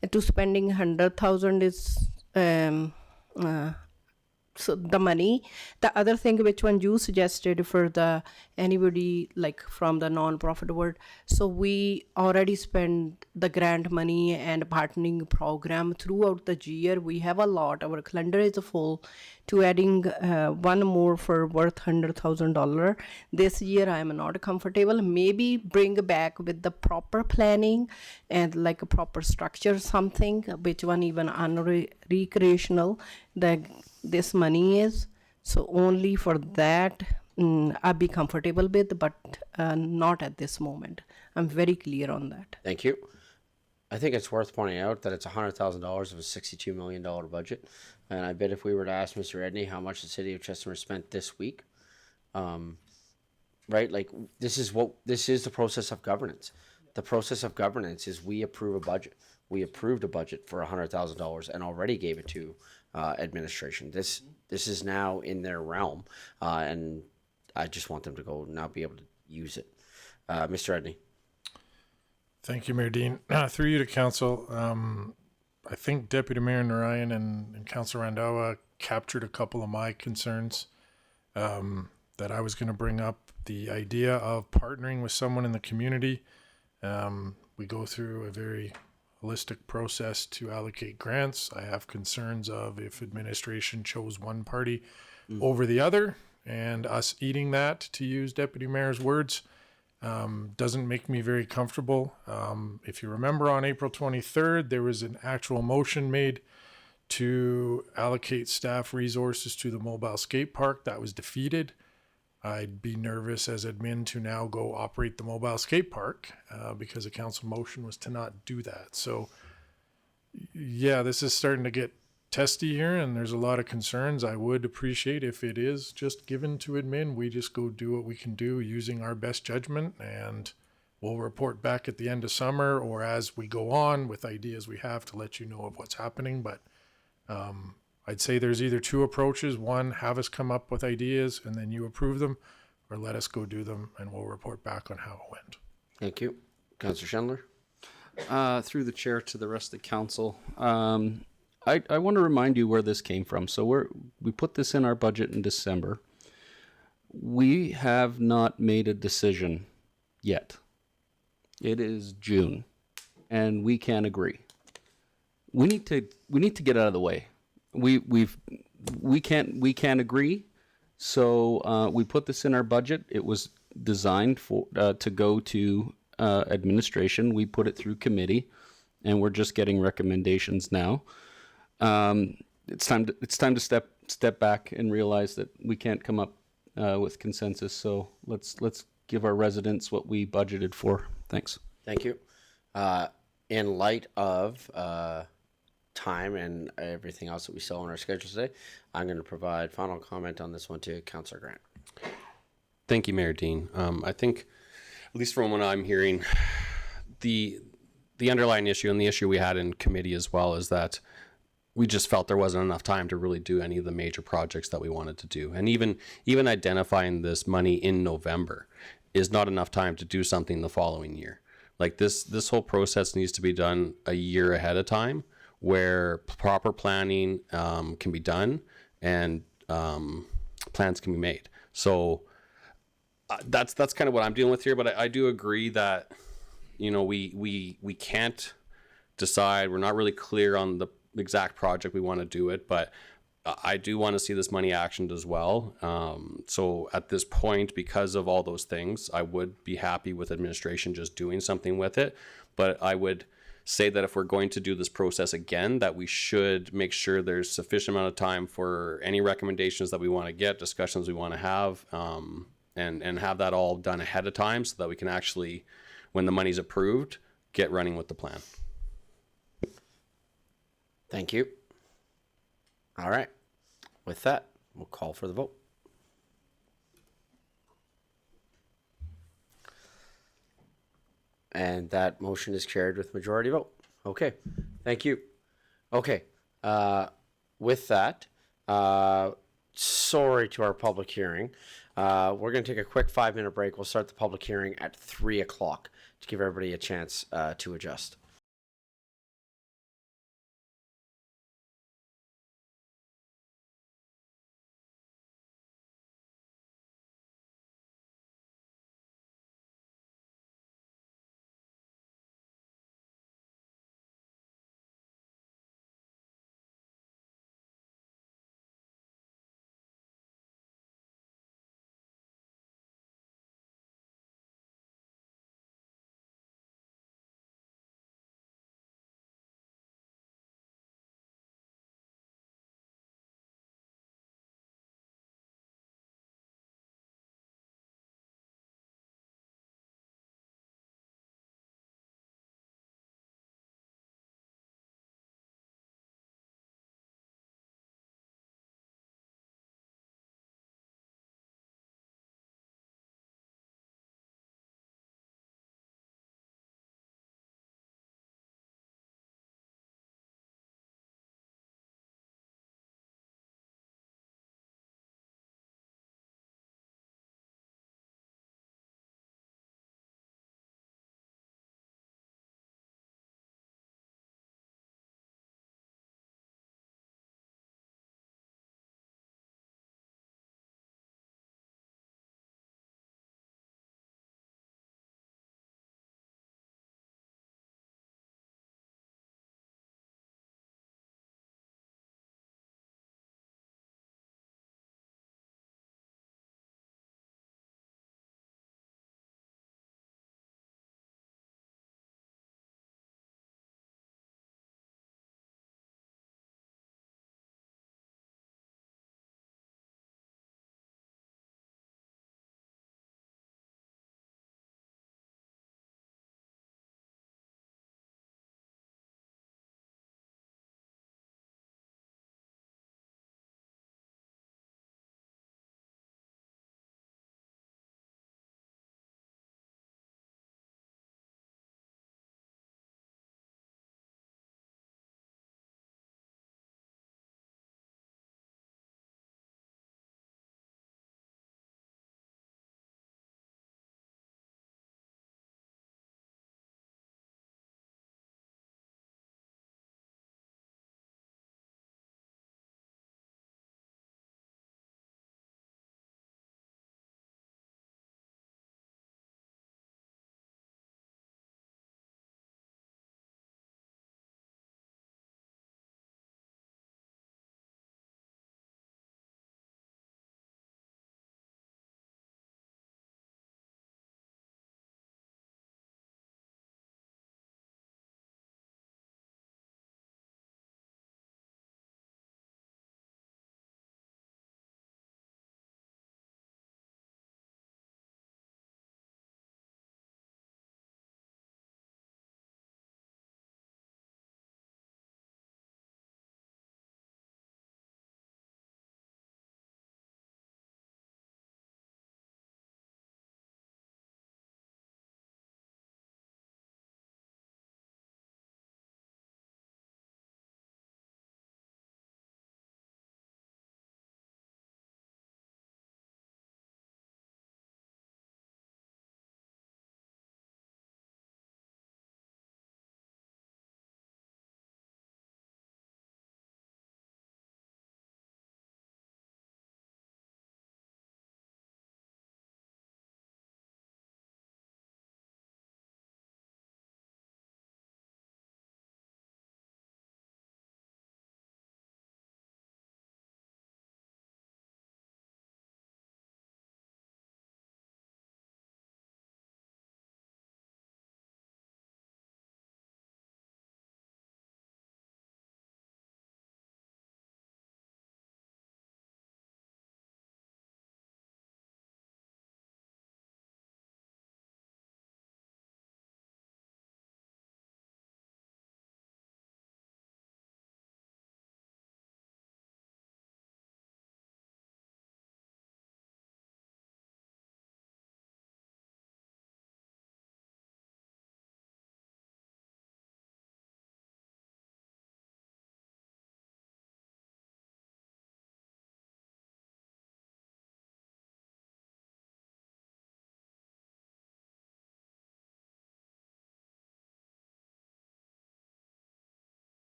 And to spending $100,000 is so the money. The other thing which one you suggested for the anybody like from the non-profit world, so we already spend the grant money and partnering program throughout the year. We have a lot, our calendar is full, to adding one more for worth $100,000 this year. I am not comfortable. Maybe bring back with the proper planning and like a proper structure, something which one even recreational that this money is. So only for that I'd be comfortable with, but not at this moment. I'm very clear on that. Thank you. I think it's worth pointing out that it's $100,000 of a $62 million budget. And I bet if we were to ask Mr. Edney how much the city of Chestermere spent this week, right? Like this is the process of governance. The process of governance is we approve a budget. We approved a budget for $100,000 and already gave it to administration. This is now in their realm, and I just want them to go now be able to use it. Mr. Edney. Thank you, Mayor Dean. Through you to council, I think Deputy Mayor Narayan and Councilor Randawa captured a couple of my concerns that I was going to bring up. The idea of partnering with someone in the community. We go through a very holistic process to allocate grants. I have concerns of if administration chose one party over the other, and us eating that, to use Deputy Mayor's words, doesn't make me very comfortable. If you remember, on April 23rd, there was an actual motion made to allocate staff resources to the mobile skate park. That was defeated. I'd be nervous as admin to now go operate the mobile skate park because a council motion was to not do that. So yeah, this is starting to get testy here, and there's a lot of concerns. I would appreciate if it is just given to admin, we just go do what we can do using our best judgment, and we'll report back at the end of summer or as we go on with ideas we have to let you know of what's happening. But I'd say there's either two approaches. One, have us come up with ideas and then you approve them, or let us go do them and we'll report back on how it went. Thank you. Councillor Schendler. Through the chair to the rest of the council. I want to remind you where this came from. So we put this in our budget in December. We have not made a decision yet. It is June, and we can't agree. We need to get out of the way. We can't agree. So we put this in our budget. It was designed for to go to administration. We put it through committee, and we're just getting recommendations now. It's time to step back and realize that we can't come up with consensus. So let's give our residents what we budgeted for. Thanks. Thank you. In light of time and everything else that we saw on our schedule today, I'm going to provide final comment on this one to Councillor Grant. Thank you, Mayor Dean. I think, at least from what I'm hearing, the underlying issue and the issue we had in committee as well is that we just felt there wasn't enough time to really do any of the major projects that we wanted to do. And even identifying this money in November is not enough time to do something the following year. Like this whole process needs to be done a year ahead of time, where proper planning can be done and plans can be made. So that's kind of what I'm dealing with here. But I do agree that, you know, we can't decide. We're not really clear on the exact project we want to do it, but I do want to see this money actioned as well. So at this point, because of all those things, I would be happy with administration just doing something with it. But I would say that if we're going to do this process again, that we should make sure there's sufficient amount of time for any recommendations that we want to get, discussions we want to have, and have that all done ahead of time so that we can actually, when the money's approved, get running with the plan. Thank you. All right. With that, we'll call for the vote. And that motion is carried with majority vote. Okay. Thank you. Okay. With that, sorry to our public hearing. We're going to take a quick 5-minute break. We'll start the public hearing at 3 o'clock to give everybody a chance to adjust.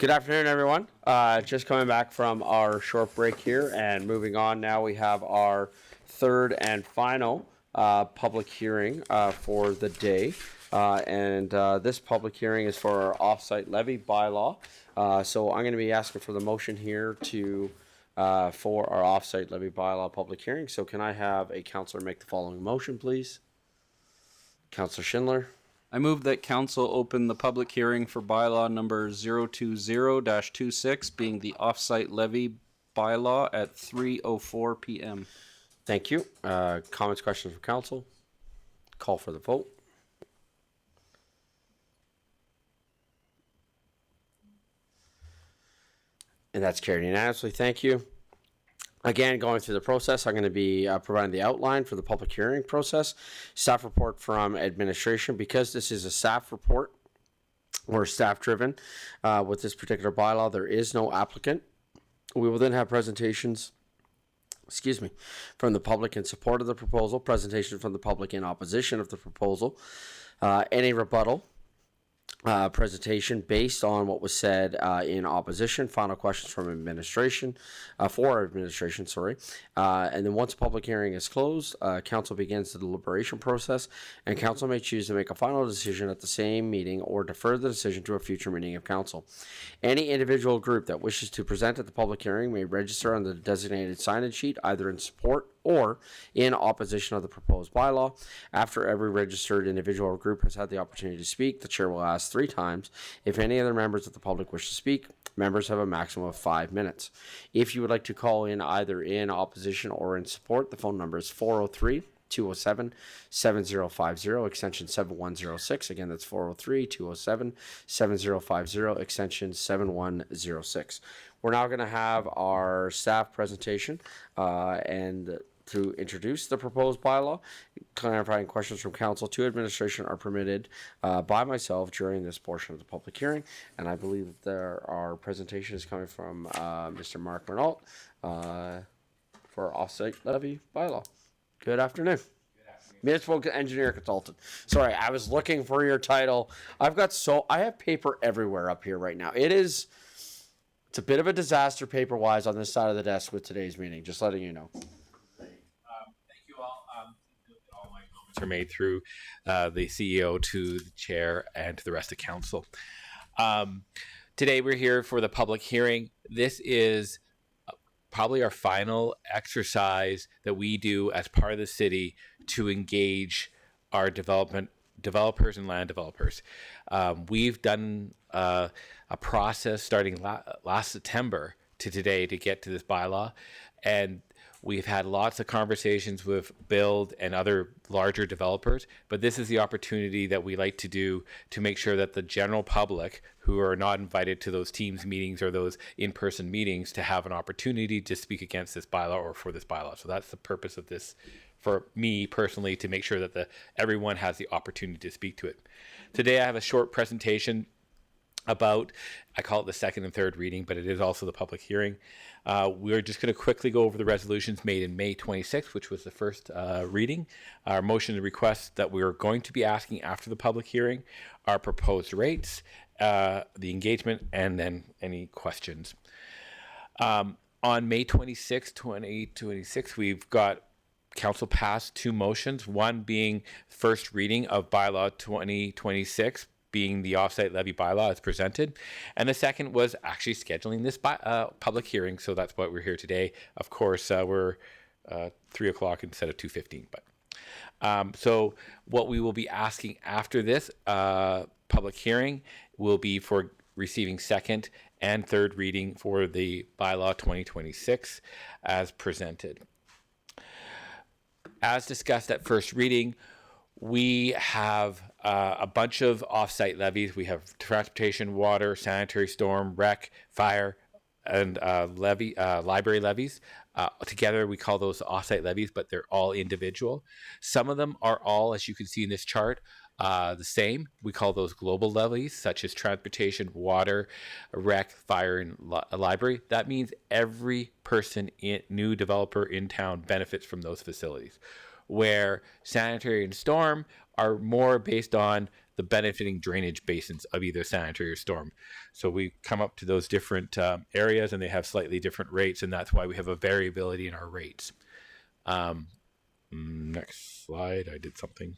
Good afternoon, everyone. Just coming back from our short break here and moving on. Now we have our third and final public hearing for the day. This public hearing is for our off-site levy bylaw. So I'm going to be asking for the motion here to for our off-site levy bylaw public hearing. So can I have a councillor make the following motion, please? Councillor Schindler. I move that council open the public hearing for bylaw number 020-26, being the off-site levy bylaw at 3:04 p.m. Thank you. Comments, questions from council? Call for the vote. And that's carried unanimously. Thank you. Again, going through the process, I'm going to be providing the outline for the public hearing process. Staff report from administration. Because this is a staff report or staff-driven with this particular bylaw, there is no applicant. We will then have presentations, from the public in support of the proposal, presentation from the public in opposition of the proposal, any rebuttal, presentation based on what was said in opposition, final questions from administration, and then once the public hearing is closed, council begins the deliberation process, and council may choose to make a final decision at the same meeting or defer the decision to a future meeting of council. Any individual group that wishes to present at the public hearing may register on the designated signage sheet either in support or in opposition of the proposed bylaw. After every registered individual or group has had the opportunity to speak, the chair will ask 3 times. If any other members of the public wish to speak, members have a maximum of 5 minutes. If you would like to call in either in opposition or in support, the phone number is 403-207-7050, extension 7106. Again, that's 403-207-7050, extension 7106. We're now going to have our staff presentation and to introduce the proposed bylaw. Clarifying questions from council to administration are permitted by myself during this portion of the public hearing. And I believe that our presentation is coming from Mr. Mark Renault for off-site levy bylaw. Good afternoon. Municipal engineer consultant. Sorry, I was looking for your title. I have paper everywhere up here right now. It's a bit of a disaster paper-wise on this side of the desk with today's meeting, just letting you know. Are made through the CEO to the chair and to the rest of council. Today we're here for the public hearing. This is probably our final exercise that we do as part of the city to engage our developers and land developers. We've done a process starting last September to today to get to this bylaw, and we've had lots of conversations with Build and other larger developers, but this is the opportunity that we like to do to make sure that the general public who are not invited to those Teams meetings or those in-person meetings to have an opportunity to speak against this bylaw or for this bylaw. So that's the purpose of this for me personally, to make sure that everyone has the opportunity to speak to it. Today I have a short presentation about, I call it the second and third reading, but it is also the public hearing. We're just going to quickly go over the resolutions made in May 26th, which was the first reading. Our motion and request that we're going to be asking after the public hearing, our proposed rates, the engagement, and then any questions. On May 26, 2026, we've got council passed 2 motions, one being first reading of bylaw 2026, being the offsite levy bylaw as presented. And the second was actually scheduling this public hearing. So that's why we're here today. Of course, we're 3 o'clock instead of 2:15. But so what we will be asking after this public hearing will be for receiving second and third reading for the bylaw 2026 as presented. As discussed at first reading, we have a bunch of off-site levies. We have transportation, water, sanitary, storm, rec, fire, and library levies. Together, we call those off-site levies, but they're all individual. Some of them are all, as you can see in this chart, the same. We call those global levies, such as transportation, water, rec, fire, and library. That means every person, new developer in town benefits from those facilities. Where sanitary and storm are more based on the benefiting drainage basins of either sanitary or storm. So we come up to those different areas, and they have slightly different rates, and that's why we have a variability in our rates. Next slide. I did something.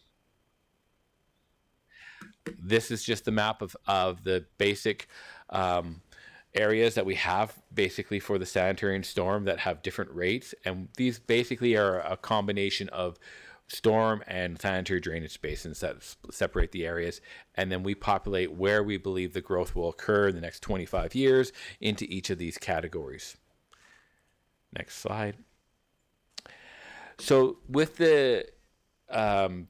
This is just the map of the basic areas that we have basically for the sanitary and storm that have different rates. And these basically are a combination of storm and sanitary drainage basins that separate the areas. And then we populate where we believe the growth will occur in the next 25 years into each of these categories. Next slide. So with the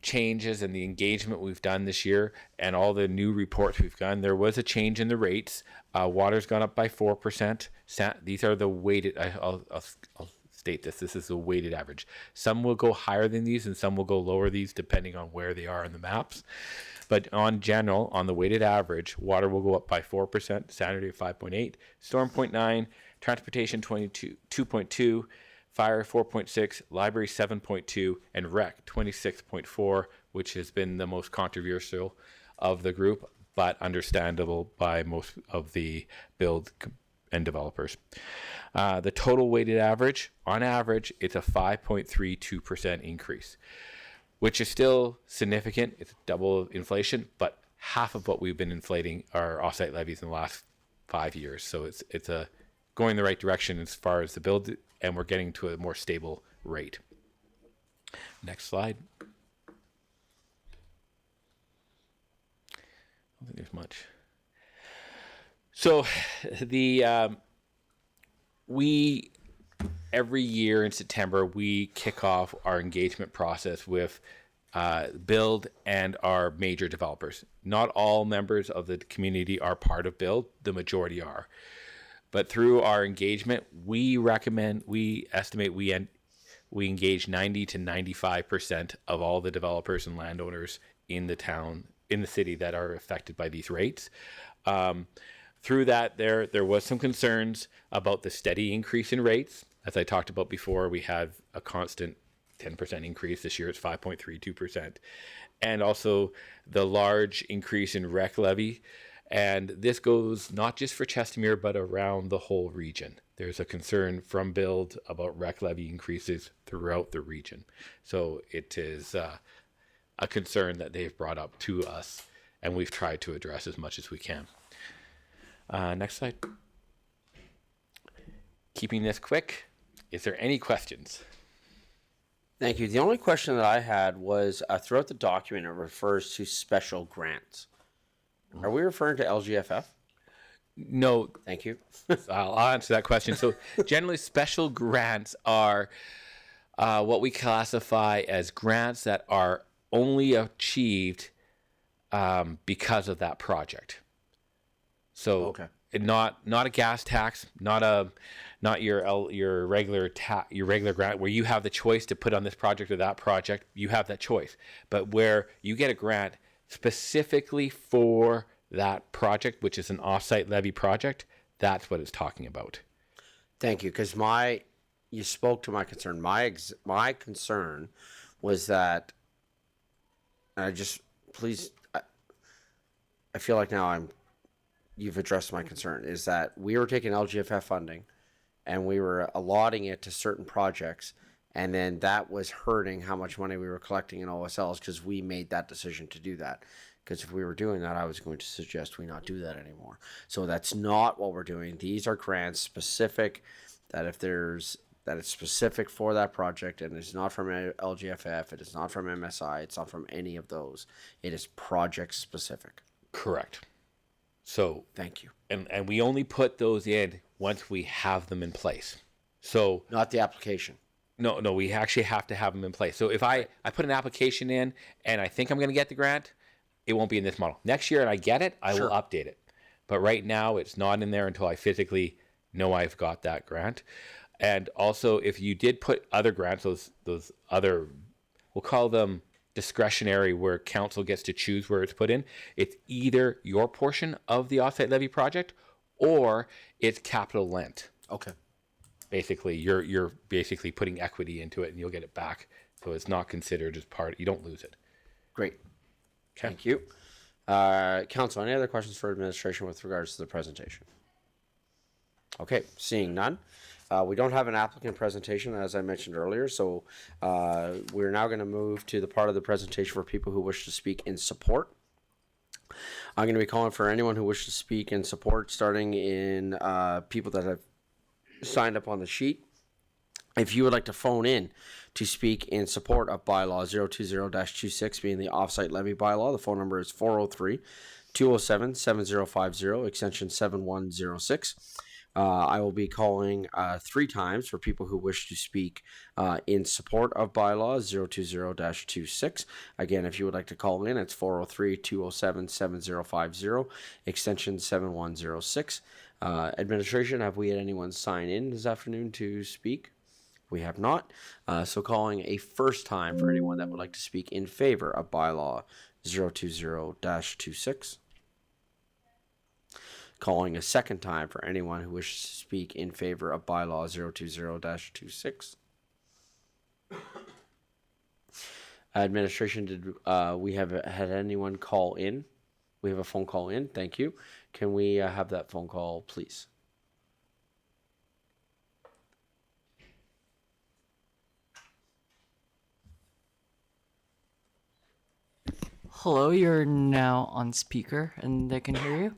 changes and the engagement we've done this year and all the new reports we've done, there was a change in the rates. Water's gone up by 4%. These are the weighted, I'll state this is the weighted average. Some will go higher than these and some will go lower these depending on where they are in the maps. But on general, on the weighted average, water will go up by 4%, sanitary 5.8, storm 0.9, transportation 2.2, fire 4.6, library 7.2, and rec 26.4, which has been the most controversial of the group, but understandable by most of the build and developers. The total weighted average, on average, it's a 5.32% increase, which is still significant. It's double inflation, but half of what we've been inflating our offsite levies in the last 5 years. So it's a going in the right direction as far as the build, and we're getting to a more stable rate. Next slide. I don't think there's much. So we every year in September we kick off our engagement process with Build and our major developers. Not all members of the community are part of Build, the majority are. But through our engagement, we estimate we engage 90 to 95% of all the developers and landowners in the town, in the city that are affected by these rates. Through that, there was some concerns about the steady increase in rates. As I talked about before, we have a constant 10% increase. This year it's 5.32%. And also the large increase in rec levy. And this goes not just for Chestermere, but around the whole region. There's a concern from Build about rec levy increases throughout the region. So it is a concern that they've brought up to us, and we've tried to address as much as we can. Next slide. Keeping this quick, is there any questions? Thank you. The only question that I had was throughout the document, it refers to special grants. Are we referring to LGFF? No. Thank you. I'll answer that question. So generally special grants are what we classify as grants that are only achieved because of that project. So okay. Not a gas tax, not your regular grant where you have the choice to put on this project or that project. You have that choice. But where you get a grant specifically for that project, which is an offsite levy project, that's what it's talking about. Thank you, because you spoke to my concern. My concern was that, and I feel like now you've addressed my concern, is that we were taking LGFF funding and we were allotting it to certain projects, and then that was hurting how much money we were collecting in OSLs because we made that decision to do that. Because if we were doing that, I was going to suggest we not do that anymore. So that's not what we're doing. These are grants specific, that it's specific for that project, and it's not from LGFF, it is not from MSI, it's not from any of those. It is project specific. Correct. So thank you. And we only put those in once we have them in place. So not the application. No, we actually have to have them in place. So if I put an application in and I think I'm going to get the grant, it won't be in this model. Next year and I get it, I will update it. But right now it's not in there until I physically know I've got that grant. And also if you did put other grants, those other, we'll call them discretionary, where council gets to choose where it's put in, it's either your portion of the offsite levy project or it's capital lent. Okay. Basically, you're basically putting equity into it and you'll get it back. So it's not considered as part, you don't lose it. Great. Thank you. Council, any other questions for administration with regards to the presentation? Okay, seeing none. We don't have an applicant presentation, as I mentioned earlier, so we're now going to move to the part of the presentation for people who wish to speak in support. I'm going to be calling for anyone who wishes to speak in support, starting in people that have signed up on the sheet. If you would like to phone in to speak in support of bylaw 020-26 being the offsite levy bylaw, the phone number is 403-207-7050, extension 7106. I will be calling 3 times for people who wish to speak in support of bylaw 020-26. Again, if you would like to call in, it's 403-207-7050, extension 7106. Administration, have we had anyone sign in this afternoon to speak? We have not. So calling a first time for anyone that would like to speak in favor of bylaw 020-26. Calling a second time for anyone who wishes to speak in favor of bylaw 020-26. Administration, did we have had anyone call in? We have a phone call in. Thank you. Can we have that phone call, please? Hello, you're now on speaker and they can hear you.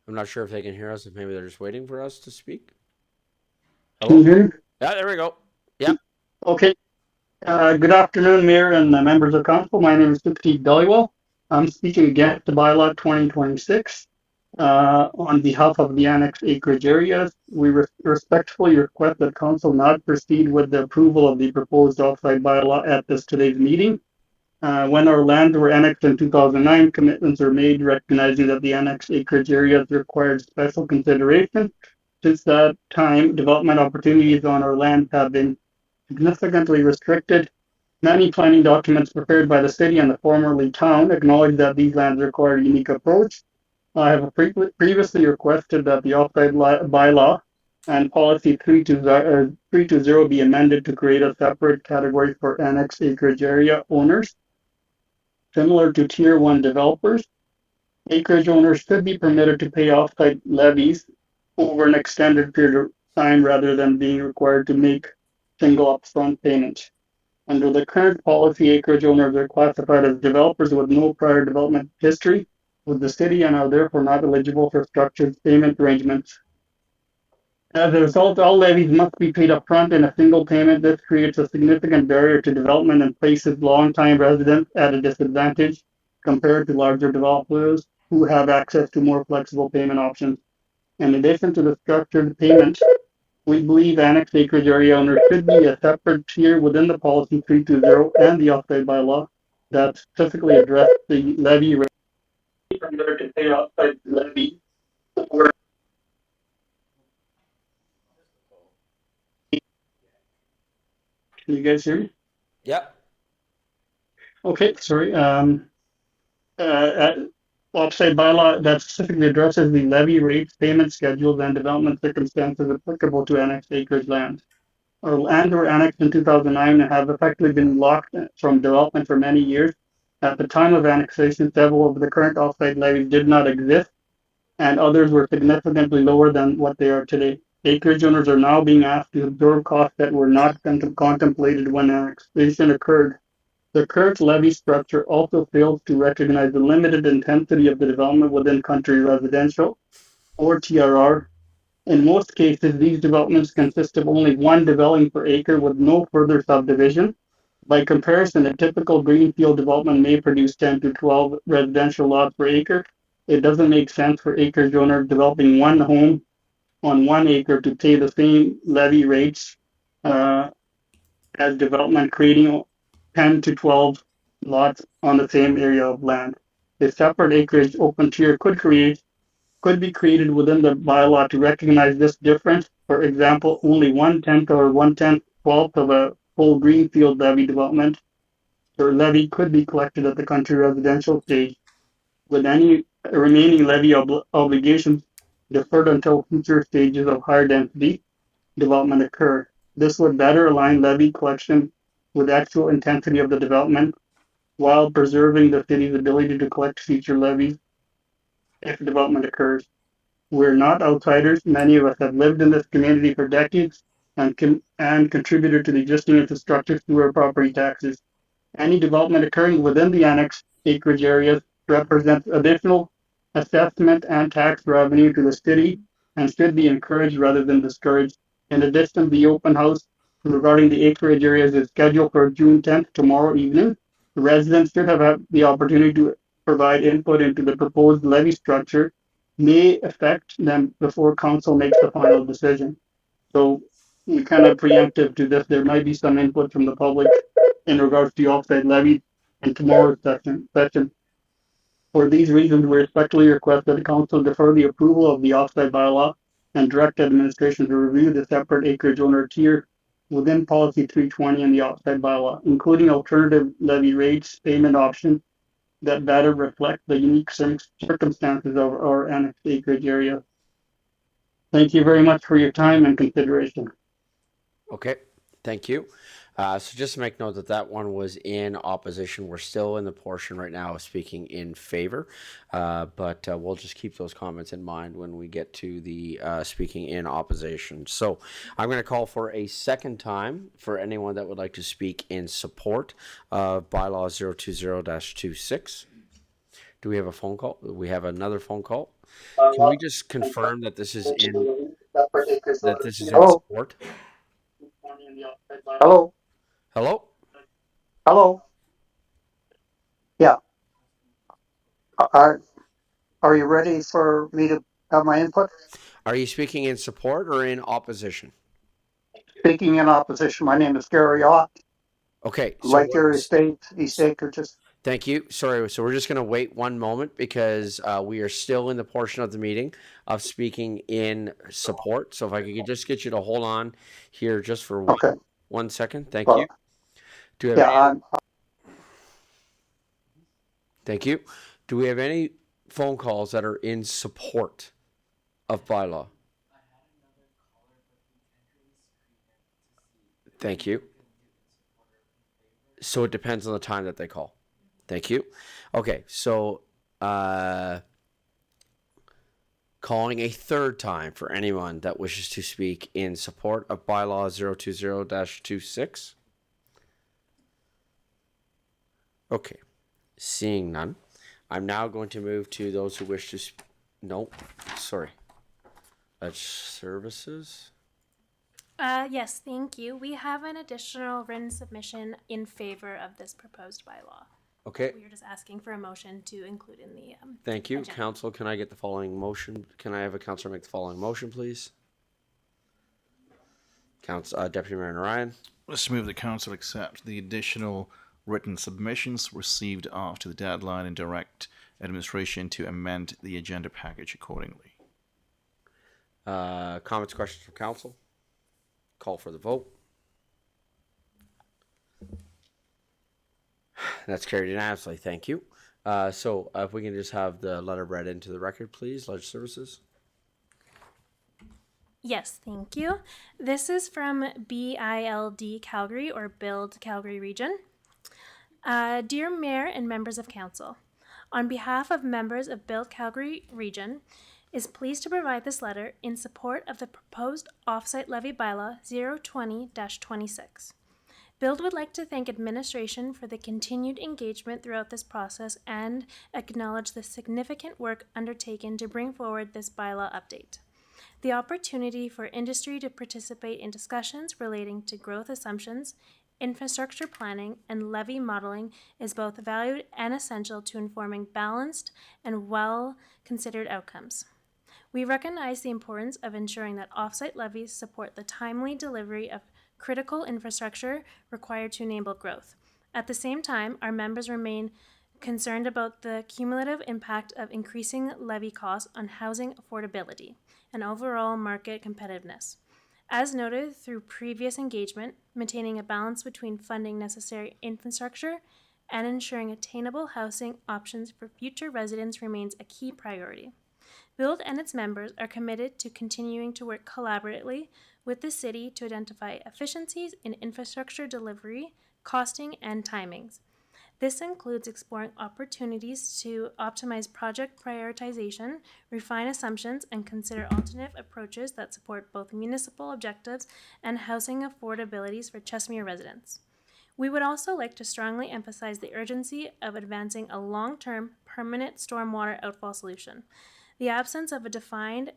I'm not sure if they can hear us, if maybe they're just waiting for us to speak. Can you hear me? Yeah, there we go. Yeah. Okay. Good afternoon, Mayor and members of Council. My name is Sukhdeep Dhaliwal. I'm speaking against the bylaw 2026 on behalf of the annexed acreage areas. We respectfully request that Council not proceed with the approval of the proposed offsite bylaw at today's meeting. When our lands were annexed in 2009, commitments were made recognizing that the annexed acreage areas required special consideration. Since that time, development opportunities on our land have been significantly restricted. Many planning documents prepared by the city and the formerly town acknowledge that these lands require a unique approach. I have previously requested that the offsite bylaw and policy 320 be amended to create a separate category for annexed acreage area owners. Similar to Tier 1 developers, acreage owners should be permitted to pay offsite levies over an extended period of time rather than being required to make single upfront payments. Under the current policy, acreage owners are classified as developers with no prior development history with the city and are therefore not eligible for structured payment arrangements. As a result, all levies must be paid upfront in a single payment. This creates a significant barrier to development and places long-time residents at a disadvantage compared to larger developers who have access to more flexible payment options. In addition to the structured payment, we believe annexed acreage area owners should be a separate tier within the policy 320 and the offsite bylaw that specifically address the levy rate to pay offsite levy over. Can you guys hear me? Yep. Okay, sorry. Offsite bylaw that specifically addresses the levy rates, payment schedules, and development circumstances applicable to annexed acreage land. Our lands were annexed in 2009 and have effectively been locked from development for many years. At the time of annexation, several of the current offsite levies did not exist, and others were significantly lower than what they are today. Acreage owners are now being asked to absorb costs that were not contemplated when annexation occurred. The current levy structure also fails to recognize the limited intensity of the development within country residential, or TRR. In most cases, these developments consist of only one dwelling per acre with no further subdivision. By comparison, a typical greenfield development may produce 10 to 12 residential lots per acre. It doesn't make sense for acreage owners developing one home on 1 acre to pay the same levy rates as development creating 10 to 12 lots on the same area of land. A separate acreage open tier could create could be created within the bylaw to recognize this difference. For example, only 1/10 or 1/10/12 of a full greenfield levy development or levy could be collected at the country residential stage, with any remaining levy obligations deferred until future stages of higher density development occur. This would better align levy collection with actual intensity of the development while preserving the city's ability to collect future levies if development occurs. We're not outsiders. Many of us have lived in this community for decades and contributed to the existing infrastructure through our property taxes. Any development occurring within the annexed acreage areas represents additional assessment and tax revenue to the city and should be encouraged rather than discouraged. In addition, the open house regarding the acreage areas is scheduled for June 10th, tomorrow evening. The residents should have had the opportunity to provide input into the proposed levy structure may affect them before council makes the final decision. So we kind of preemptive to this. There might be some input from the public in regards to the offsite levy in tomorrow's session. For these reasons, we respectfully request that the council defer the approval of the offsite bylaw and direct administration to review the separate acreage owner tier within policy 320 and the offsite bylaw, including alternative levy rates, payment options that better reflect the unique circumstances of our annexed acreage area. Thank you very much for your time and consideration. Okay, thank you. So just to make note that that one was in opposition. We're still in the portion right now of speaking in favor, but we'll just keep those comments in mind when we get to the speaking in opposition. So I'm going to call for a second time for anyone that would like to speak in support of bylaw 020-26. Do we have a phone call? We have another phone call. Can we just confirm that this is in support? Hello. Hello? Hello. Yeah. Are you ready for me to have my input? Are you speaking in support or in opposition? Speaking in opposition, my name is Gary Ott. Okay. So Like your estate, East Acreage. thank you. Sorry. So we're just going to wait one moment because we are still in the portion of the meeting of speaking in support. So if I could just get you to hold on here just for one second. Thank you. Do we have Thank you. Do we have any phone calls that are in support of bylaw? Thank you. So it depends on the time that they call. Thank you. Okay, so calling a third time for anyone that wishes to speak in support of bylaw 020-26. Okay, seeing none, I'm now going to move to those who wish to services. Yes, thank you. We have an additional written submission in favor of this proposed bylaw. Okay. We are just asking for a motion to include in the Thank you. agenda. Council, can I get the following motion? Can I have a councillor make the following motion, please? Deputy Mayor Ryan. Let's move the council accept the additional written submissions received after the deadline and direct administration to amend the agenda package accordingly. Comments, questions from council? Call for the vote. That's carried unanimously. Thank you. So if we can just have the letter read into the record, please. Ledge Services. Yes, thank you. This is from BILD Calgary, or Build Calgary Region. Dear Mayor and members of council, on behalf of members of Build Calgary Region, is pleased to provide this letter in support of the proposed offsite levy bylaw 020-26. Build would like to thank administration for the continued engagement throughout this process and acknowledge the significant work undertaken to bring forward this bylaw update. The opportunity for industry to participate in discussions relating to growth assumptions, infrastructure planning, and levy modeling is both valued and essential to informing balanced and well-considered outcomes. We recognize the importance of ensuring that offsite levies support the timely delivery of critical infrastructure required to enable growth. At the same time, our members remain concerned about the cumulative impact of increasing levy costs on housing affordability and overall market competitiveness. As noted through previous engagement, maintaining a balance between funding necessary infrastructure and ensuring attainable housing options for future residents remains a key priority. Build and its members are committed to continuing to work collaboratively with the city to identify efficiencies in infrastructure delivery, costing, and timings. This includes exploring opportunities to optimize project prioritization, refine assumptions, and consider alternative approaches that support both municipal objectives and housing affordabilities for Chestermere residents. We would also like to strongly emphasize the urgency of advancing a long-term, permanent stormwater outfall solution. The absence of a defined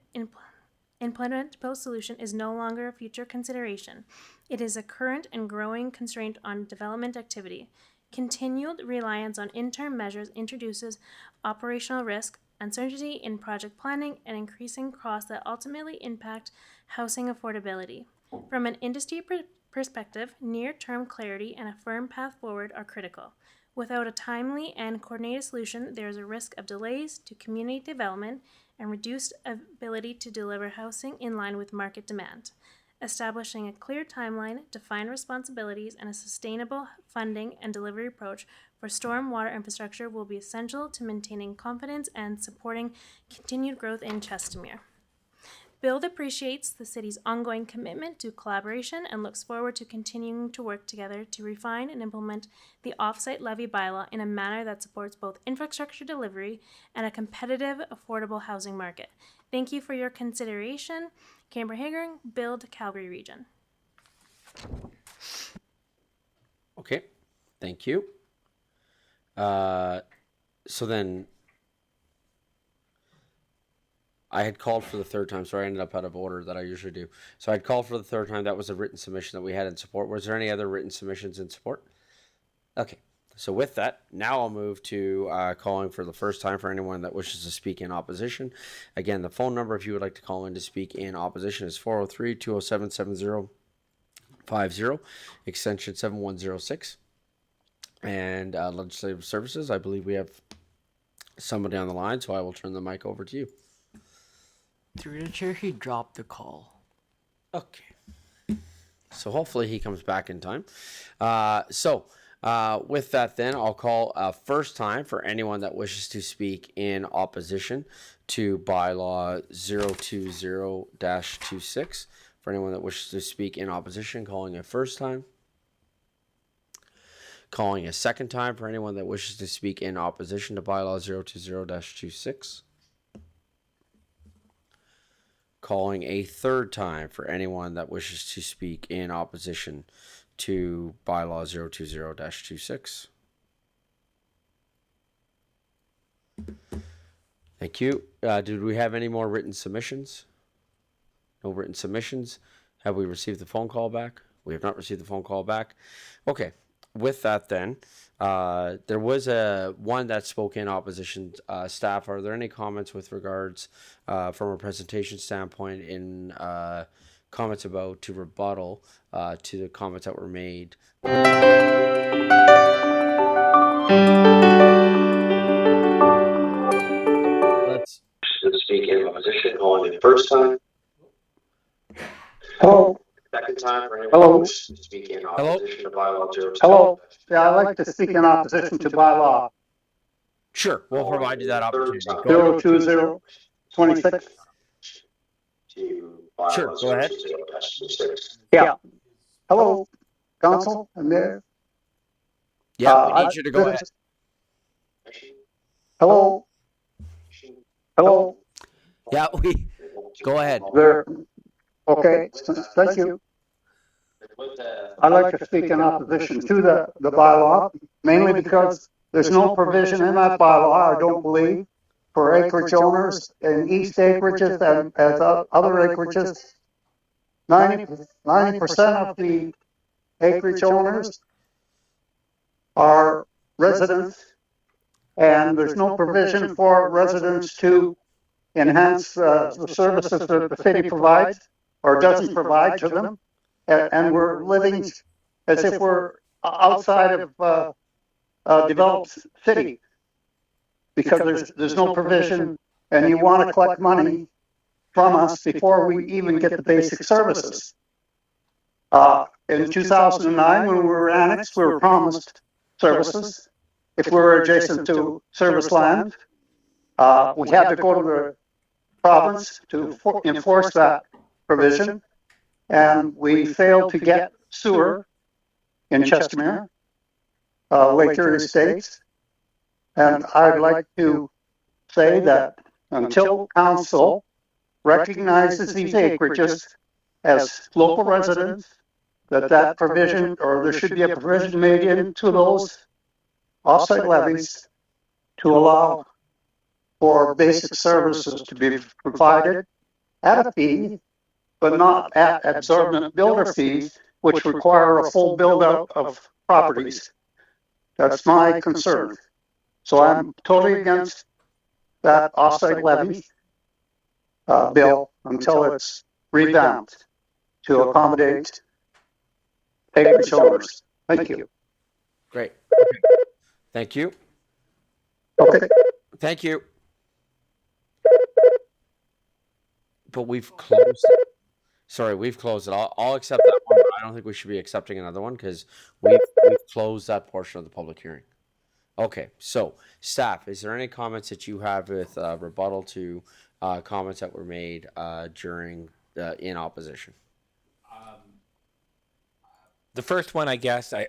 implementable solution is no longer a future consideration. It is a current and growing constraint on development activity. Continued reliance on interim measures introduces operational risk, uncertainty in project planning, and increasing costs that ultimately impact housing affordability. From an industry perspective, near-term clarity and a firm path forward are critical. Without a timely and coordinated solution, there is a risk of delays to community development and reduced ability to deliver housing in line with market demand. Establishing a clear timeline, defined responsibilities, and a sustainable funding and delivery approach for stormwater infrastructure will be essential to maintaining confidence and supporting continued growth in Chestermere. Build appreciates the city's ongoing commitment to collaboration and looks forward to continuing to work together to refine and implement the off-site levy bylaw in a manner that supports both infrastructure delivery and a competitive, affordable housing market. Thank you for your consideration. Canberra-Hagerng, Build, Calgary Region. Okay, thank you. So then I had called for the third time, so I ended up out of order that I usually do. So I'd called for the third time. That was a written submission that we had in support. Was there any other written submissions in support? Okay. So with that, now I'll move to calling for the first time for anyone that wishes to speak in opposition. Again, the phone number, if you would like to call in to speak in opposition, is 403-207-7050, extension 7106. And Legislative Services, I believe we have somebody on the line, so I will turn the mic over to you. Through the chair, he dropped the call. Okay. So hopefully he comes back in time. With that, then I'll call first time for anyone that wishes to speak in opposition to Bylaw 020-26. For anyone that wishes to speak in opposition, calling a first time. Calling a second time for anyone that wishes to speak in opposition to Bylaw 020-26. Calling a third time for anyone that wishes to speak in opposition to Bylaw 020-26. Thank you. Did we have any more written submissions? No written submissions. Have we received the phone call back? We have not received the phone call back. Okay. With that, then, there was one that spoke in opposition. Staff, are there any comments with regards from a presentation standpoint in comments about to rebuttal to the comments that were made? Let's speak in opposition, calling the first time. Hello. Second time for anyone Hello. who wishes to speak in opposition to Bylaw 020. Hello. Yeah, I'd like to speak in opposition to bylaw Sure, we'll provide you that opportunity. Go 020-26. Sure, go ahead. Yeah. Hello, Council and Mayor. Yeah, we need you to go ahead. Hello. Hello. Yeah, go ahead. There. Okay, thank you. I'd like to speak in opposition to the bylaw, mainly because there's no provision in that bylaw, I don't believe, for acreage owners in east acreages and as other acreages. 90% of the acreage owners are residents, and there's no provision for residents to enhance the services that the city provides or doesn't provide to them. And we're living as if we're outside of a developed city. because there's no provision, and you want to collect money from us before we even get the basic services. In 2009, when we were annexed, we were promised services. If we were adjacent to service land, we had to go to the province to enforce that provision, and we failed to get sewer in Chestermere, Lake Erie Estates. And I'd like to say that until council recognizes these acreages as local residents, that provision, or there should be a provision made into those offsite levies to allow for basic services to be provided at a fee, but not at exorbitant builder fees, which require a full build out of properties. That's my concern. So I'm totally against that offsite levy bill until it's revamped to accommodate acreage owners. Thank you. Great. Thank you. Okay. Thank you. But we've closed it. Sorry, we've closed it. I'll accept that one, but I don't think we should be accepting another one because we've closed that portion of the public hearing. Okay, so staff, is there any comments that you have with rebuttal to comments that were made during in opposition? The first one, I guess, I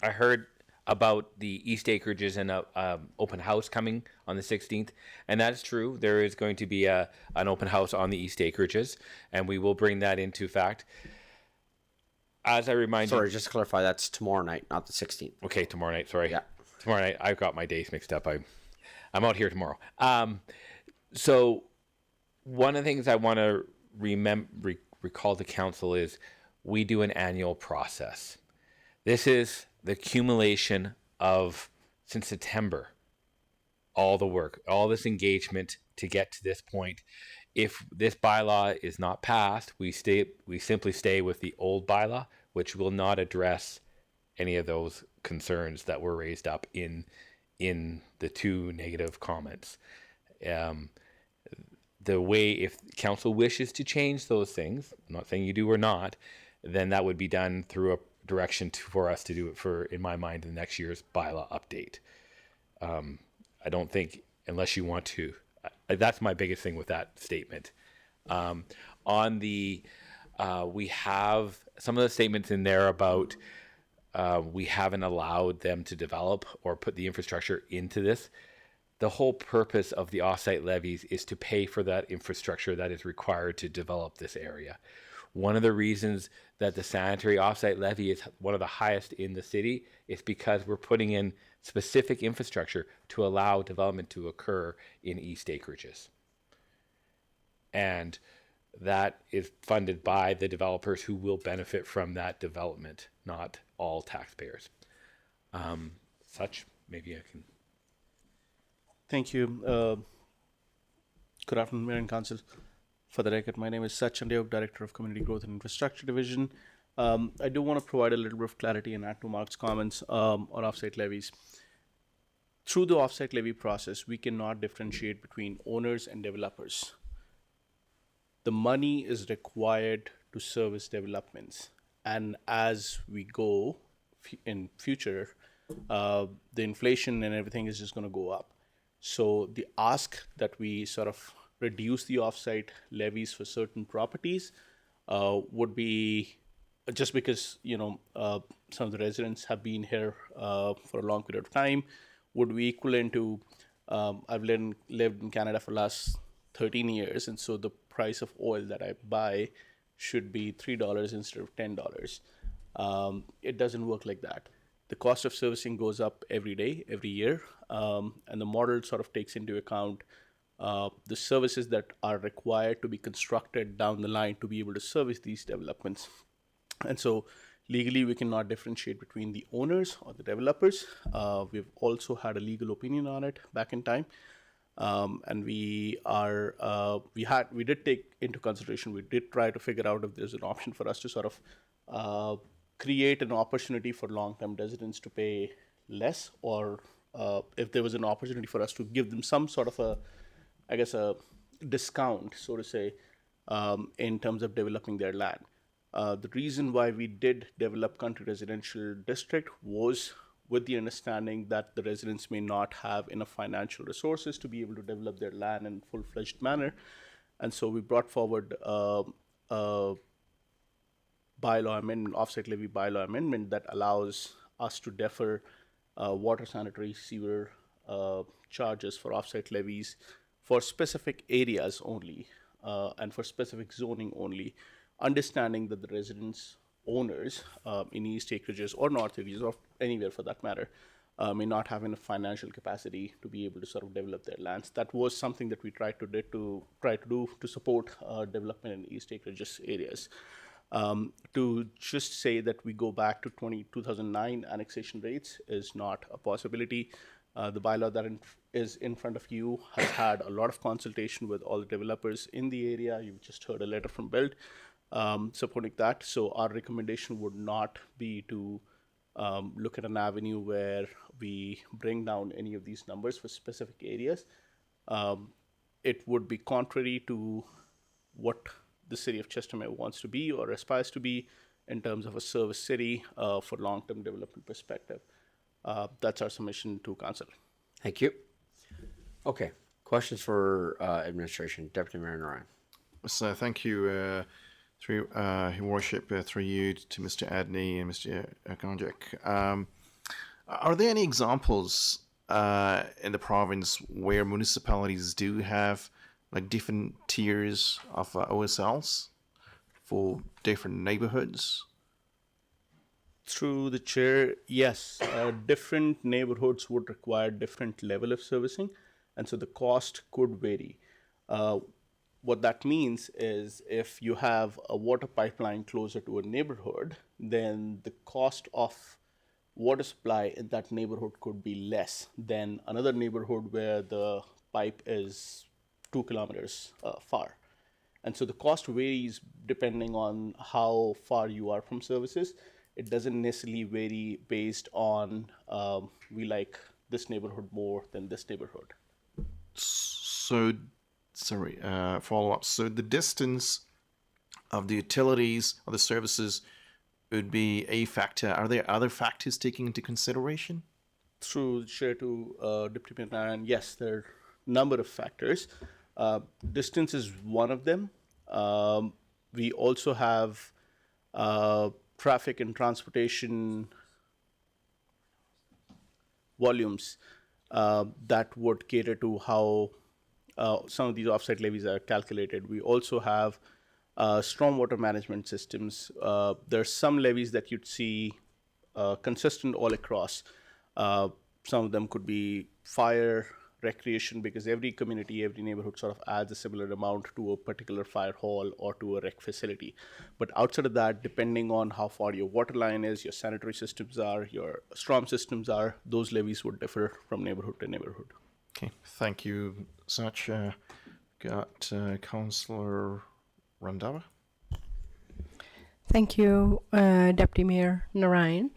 I heard about the East Acreages and open house coming on the 16th, and that's true. There is going to be an open house on the East Acreages, and we will bring that into fact. As I remind you, Sorry, just to clarify, that's tomorrow night, not the 16th. Okay, tomorrow night. Sorry. Yeah. Tomorrow night. I've got my days mixed up. I'm out here tomorrow. So one of the things I want to recall to council is we do an annual process. This is the accumulation of, since September, all the work, all this engagement to get to this point. If this bylaw is not passed, we simply stay with the old bylaw, which will not address any of those concerns that were raised up in the two negative comments. The way, if council wishes to change those things, I'm not saying you do or not, then that would be done through a direction for us to do it for, in my mind, the next year's bylaw update. I don't think, unless you want to, that's my biggest thing with that statement. On the, we have some of the statements in there about we haven't allowed them to develop or put the infrastructure into this. The whole purpose of the offsite levies is to pay for that infrastructure that is required to develop this area. One of the reasons that the sanitary offsite levy is one of the highest in the city is because we're putting in specific infrastructure to allow development to occur in East Acreages. And that is funded by the developers who will benefit from that development, not all taxpayers. Maybe I can. Thank you. Good afternoon, Mayor and Council. For the record, my name is Sachin Dev, Director of Community Growth and Infrastructure Division. I do want to provide a little bit of clarity and add to Mark's comments on offsite levies. Through the offsite levy process, we cannot differentiate between owners and developers. The money is required to service developments, and as we go in future, the inflation and everything is just going to go up. So the ask that we sort of reduce the offsite levies for certain properties would be, just because some of the residents have been here for a long period of time, would be equivalent to I've lived in Canada for the last 13 years, and so the price of oil that I buy should be $3 instead of $10. It doesn't work like that. The cost of servicing goes up every day, every year, and the model sort of takes into account the services that are required to be constructed down the line to be able to service these developments. And so legally, we cannot differentiate between the owners or the developers. We've also had a legal opinion on it back in time. And we did take into consideration, we did try to figure out if there's an option for us to sort of create an opportunity for long-term residents to pay less or if there was an opportunity for us to give them some sort of a discount, so to say, in terms of developing their land. The reason why we did develop country residential district was with the understanding that the residents may not have enough financial resources to be able to develop their land in a full-fledged manner. And so we brought forward a bylaw amendment, offsite levy bylaw amendment that allows us to defer water, sanitary, sewer charges for offsite levies for specific areas only and for specific zoning only, understanding that the residents, owners in east acreages or north acreages or anywhere for that matter, may not have enough financial capacity to be able to sort of develop their lands. That was something that we tried to do to support development in east acreages areas. To just say that we go back to 2009 annexation rates is not a possibility. The bylaw that is in front of you has had a lot of consultation with all the developers in the area. You've just heard a letter from BUILD supporting that. So our recommendation would not be to look at an avenue where we bring down any of these numbers for specific areas. It would be contrary to what the city of Chestermere wants to be or aspires to be in terms of a service city for long-term development perspective. That's our submission to council. Thank you. Okay, questions for administration. Deputy Mayor Narayan. So thank you, through Your Worship, through you to Mr. Adney and Mr. Konjak. Are there any examples in the province where municipalities do have like different tiers of OSLs for different neighborhoods? Through the chair, yes, different neighborhoods would require different level of servicing, and so the cost could vary. What that means is if you have a water pipeline closer to a neighborhood, then the cost of water supply in that neighborhood could be less than another neighborhood where the pipe is 2 kilometers far. And so the cost varies depending on how far you are from services. It doesn't necessarily vary based on we like this neighborhood more than this neighborhood. So, sorry, follow up. So the distance of the utilities or the services would be a factor. Are there other factors taken into consideration? Through the chair to Deputy Mayor Narayan, yes, there are a number of factors. Distance is one of them. We also have traffic and transportation volumes that would cater to how some of these offsite levies are calculated. We also have stormwater management systems. There are some levies that you'd see consistent all across. Some of them could be fire, recreation, because every community, every neighborhood sort of adds a similar amount to a particular fire hall or to a rec facility. But outside of that, depending on how far your water line is, your sanitary systems are, your storm systems are, those levies would differ from neighborhood to neighborhood. Okay, thank you so much. Got Councillor Randhawa. Thank you, Deputy Mayor Narayan.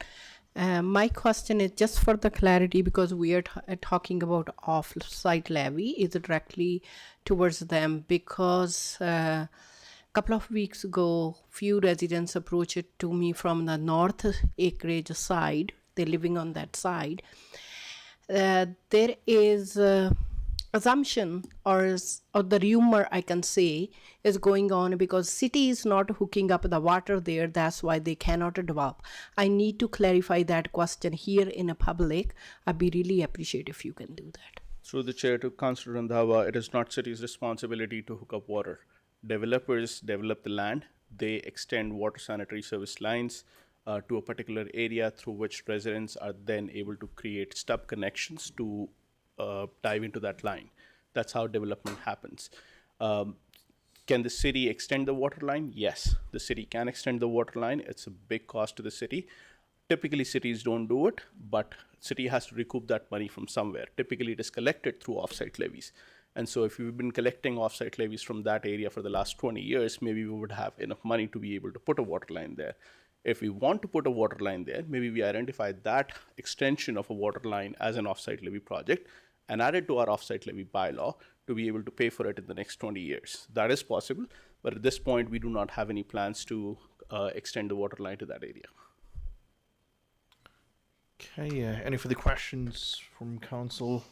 My question is just for the clarity, because we are talking about off-site levy, is directly towards them, because a couple of weeks ago, few residents approached to me from the north acreage side. They're living on that side. There is assumption or the rumor, I can say, is going on because city is not hooking up the water there. That's why they cannot develop. I need to clarify that question here in a public. I'd be really appreciate if you can do that. Through the chair to Councillor Randhawa, it is not city's responsibility to hook up water. Developers develop the land. They extend water sanitary service lines to a particular area through which residents are then able to create stub connections to dive into that line. That's how development happens. Can the city extend the water line? Yes, the city can extend the water line. It's a big cost to the city. Typically, cities don't do it, but city has to recoup that money from somewhere. Typically, it is collected through offsite levies. And so if we've been collecting offsite levies from that area for the last 20 years, maybe we would have enough money to be able to put a water line there. If we want to put a water line there, maybe we identify that extension of a water line as an offsite levy project and add it to our offsite levy bylaw to be able to pay for it in the next 20 years. That is possible, but at this point, we do not have any plans to extend the water line to that area. Okay, any further questions from council?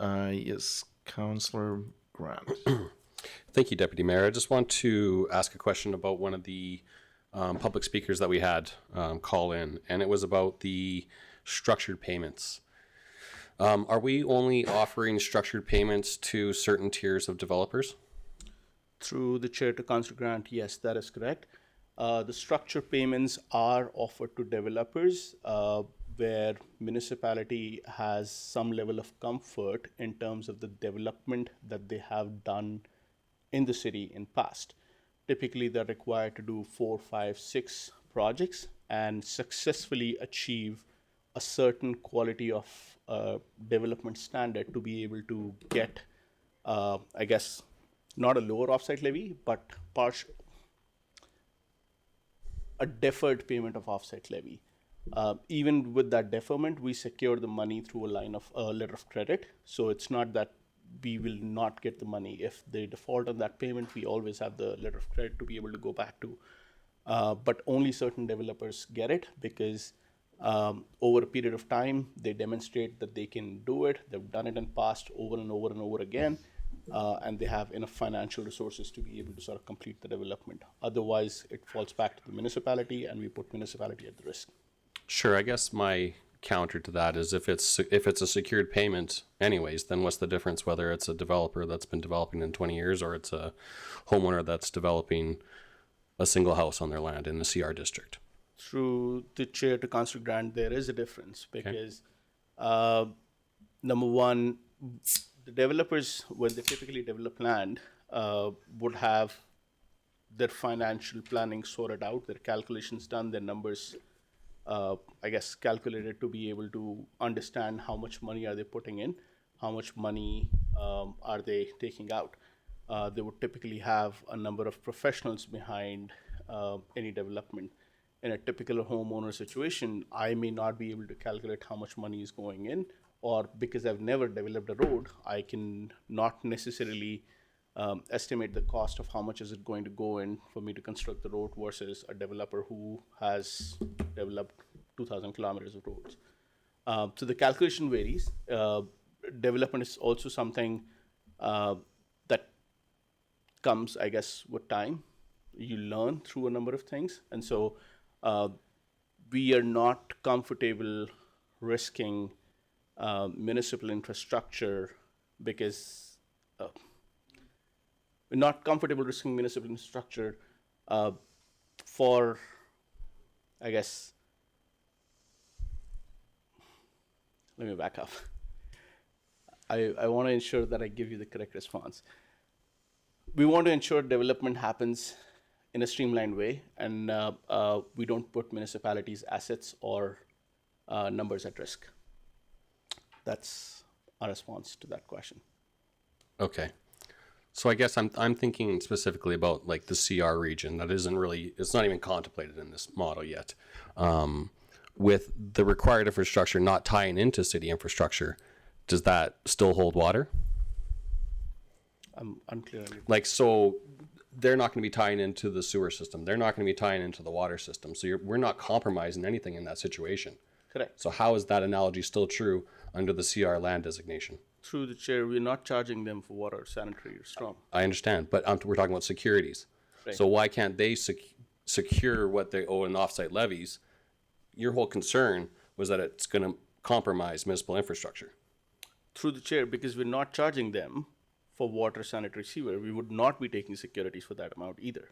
Yes, Councillor Grant. Thank you, Deputy Mayor. I just want to ask a question about one of the public speakers that we had call in, and it was about the structured payments. Are we only offering structured payments to certain tiers of developers? Through the Chair to Councillor Grant, yes, that is correct. The structured payments are offered to developers where municipality has some level of comfort in terms of the development that they have done in the city in past. Typically, they're required to do 4, 5, 6 projects and successfully achieve a certain quality of development standard to be able to get, I guess, not a lower offsite levy, but a deferred payment of offsite levy. Even with that deferment, we secure the money through a line of letter of credit. So it's not that we will not get the money. If they default on that payment, we always have the letter of credit to be able to go back to. But only certain developers get it because over a period of time, they demonstrate that they can do it. They've done it in past over and over and over again. And they have enough financial resources to be able to sort of complete the development. Otherwise, it falls back to the municipality and we put municipality at the risk. Sure. I guess my counter to that is if it's a secured payment anyways, then what's the difference whether it's a developer that's been developing in 20 years or it's a homeowner that's developing a single house on their land in the CR district? Through the Chair to Councillor Grant, there is a difference because number one, the developers, when they typically develop land, would have their financial planning sorted out, their calculations done, their numbers, I guess, calculated to be able to understand how much money are they putting in, how much money are they taking out. They would typically have a number of professionals behind any development. In a typical homeowner situation, I may not be able to calculate how much money is going in, or because I've never developed a road, I can not necessarily estimate the cost of how much is it going to go in for me to construct the road versus a developer who has developed 2,000 kilometers of roads. So the calculation varies. Development is also something that comes, I guess, with time. You learn through a number of things. And so we are not comfortable risking municipal infrastructure because we're not comfortable risking municipal infrastructure for, I guess, let me back up. I want to ensure that I give you the correct response. We want to ensure development happens in a streamlined way, and we don't put municipalities' assets or numbers at risk. That's our response to that question. Okay. So I guess I'm thinking specifically about like the CR region that isn't really, it's not even contemplated in this model yet. With the required infrastructure not tying into city infrastructure, does that still hold water? I'm unclear. Like, so they're not going to be tying into the sewer system. They're not going to be tying into the water system. So we're not compromising anything in that situation. Correct. So how is that analogy still true under the CR land designation? Through the chair, we're not charging them for water, sanitary, or storm. I understand, but we're talking about securities. Right. So why can't they secure what they owe in offsite levies? Your whole concern was that it's going to compromise municipal infrastructure. Through the chair, because we're not charging them for water, sanitary, sewer, we would not be taking securities for that amount either.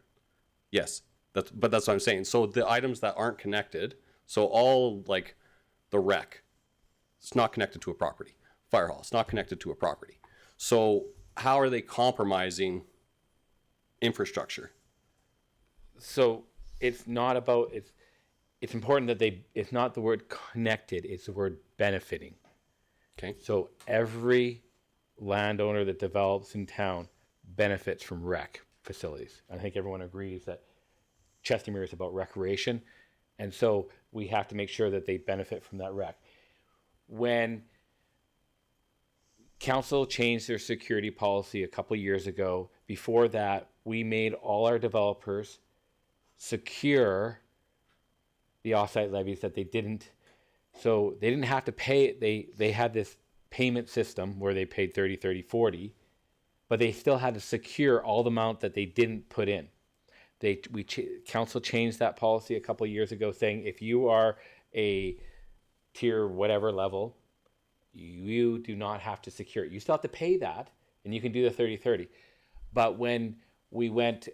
Yes, but that's what I'm saying. So the items that aren't connected, so all like the rec, it's not connected to a property. Fire hall, it's not connected to a property. So how are they compromising infrastructure? So it's not about, it's important that it's not the word connected, it's the word benefiting. Okay. So every landowner that develops in town benefits from rec facilities. I think everyone agrees that Chestermere is about recreation. And so we have to make sure that they benefit from that rec. When council changed their security policy a couple years ago, before that, we made all our developers secure the offsite levies that they didn't. So they didn't have to pay. They had this payment system where they paid 30, 30, 40, but they still had to secure all the amount that they didn't put in. Council changed that policy a couple of years ago, saying if you are a tier whatever level, you do not have to secure it. You still have to pay that, and you can do the 30-30. But when we went,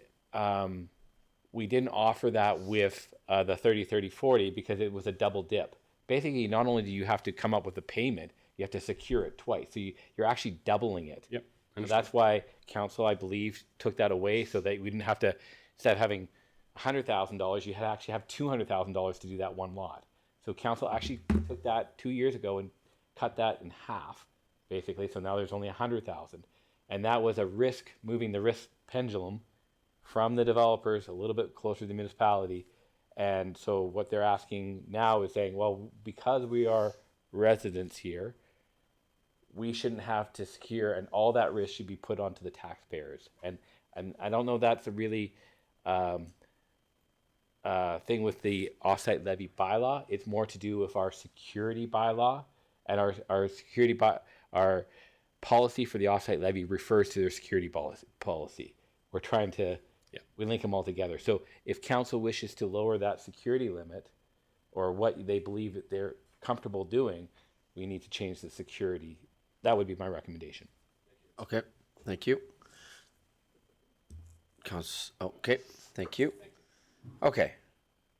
we didn't offer that with the 30-30-40 because it was a double dip. Basically, not only do you have to come up with a payment, you have to secure it twice. So you're actually doubling it. Yep. And that's why council, I believe, took that away so that we didn't have to, instead of having $100,000, you had to actually have $200,000 to do that one lot. So council actually took that 2 years ago and cut that in half, basically. So now there's only 100,000. And that was a risk, moving the risk pendulum from the developers a little bit closer to the municipality. And so what they're asking now is saying, well, because we are residents here, we shouldn't have to secure, and all that risk should be put onto the taxpayers. And I don't know that's a really thing with the offsite levy bylaw. It's more to do with our security bylaw, and our security our policy for the offsite levy refers to their security policy. We're trying to we link them all together. So if council wishes to lower that security limit, or what they believe that they're comfortable doing, we need to change the security. That would be my recommendation. Okay, thank you. Okay, thank you. Okay,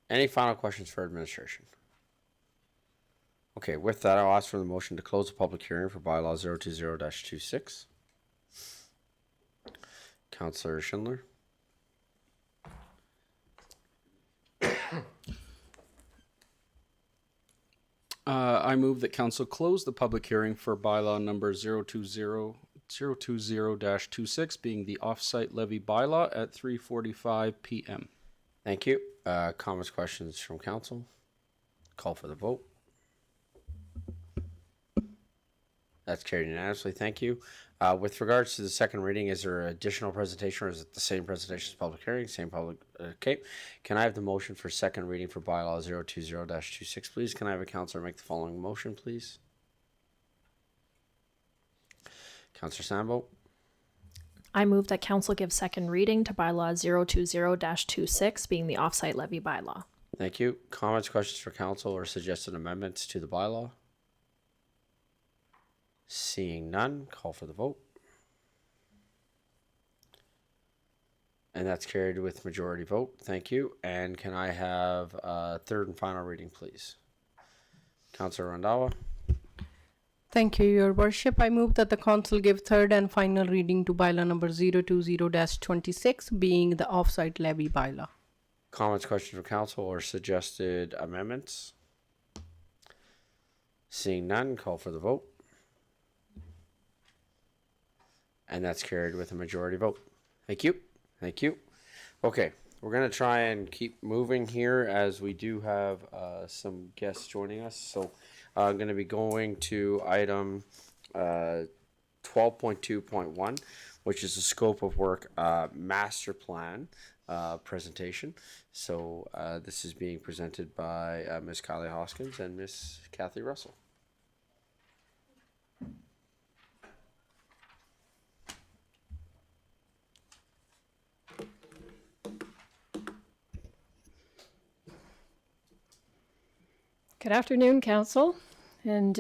any final questions for administration? Okay, with that, I'll ask for the motion to close the public hearing for bylaw 020-26. Councillor Schindler. I move that council close the public hearing for bylaw number 020-26, being the offsite levy bylaw, at 3:45 p.m. Thank you. Comments, questions from council? Call for the vote. That's carried unanimously. Thank you. With regards to the second reading, is there additional presentation, or is it the same presentation as public hearing? Same public. Okay. Can I have the motion for second reading for bylaw 020-26, please? Can I have a councillor make the following motion, please? Councillor Sambo. I move that council give second reading to bylaw 020-26, being the offsite levy bylaw. Thank you. Comments, questions for council, or suggested amendments to the bylaw? Seeing none, call for the vote. And that's carried with majority vote. Thank you. And can I have a third and final reading, please? Councillor Randawa. Thank you, Your Worship. I move that the council give third and final reading to bylaw number 020-26, being the offsite levy bylaw. Comments, questions for council, or suggested amendments? Seeing none, call for the vote. And that's carried with a majority vote. Thank you. Thank you. Okay, we're going to try and keep moving here as we do have some guests joining us. So I'm going to be going to item 12.2.1, which is the scope of work master plan presentation. So this is being presented by Ms. Kylie Hoskins and Ms. Kathy Russell. Good afternoon, Council, and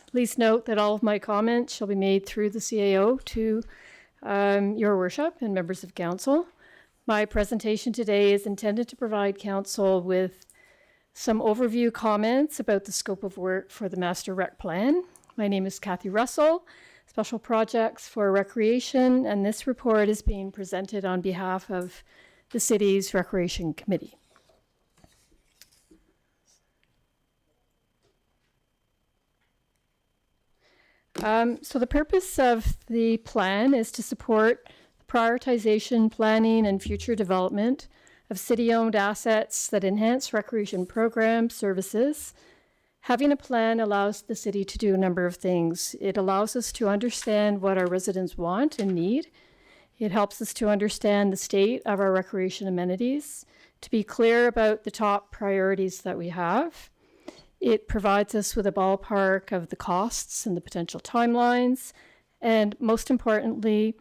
please note that all of my comments shall be made through the CAO to Your Worship and members of Council. My presentation today is intended to provide Council with some overview comments about the scope of work for the Master Rec Plan. My name is Kathy Russell, Special Projects for Recreation, and this report is being presented on behalf of the City's Recreation Committee. So the purpose of the plan is to support the prioritization, planning, and future development of city-owned assets that enhance recreation programs, services. Having a plan allows the city to do a number of things. It allows us to understand what our residents want and need. It helps us to understand the state of our recreation amenities, to be clear about the top priorities that we have. It provides us with a ballpark of the costs and the potential timelines. And most importantly,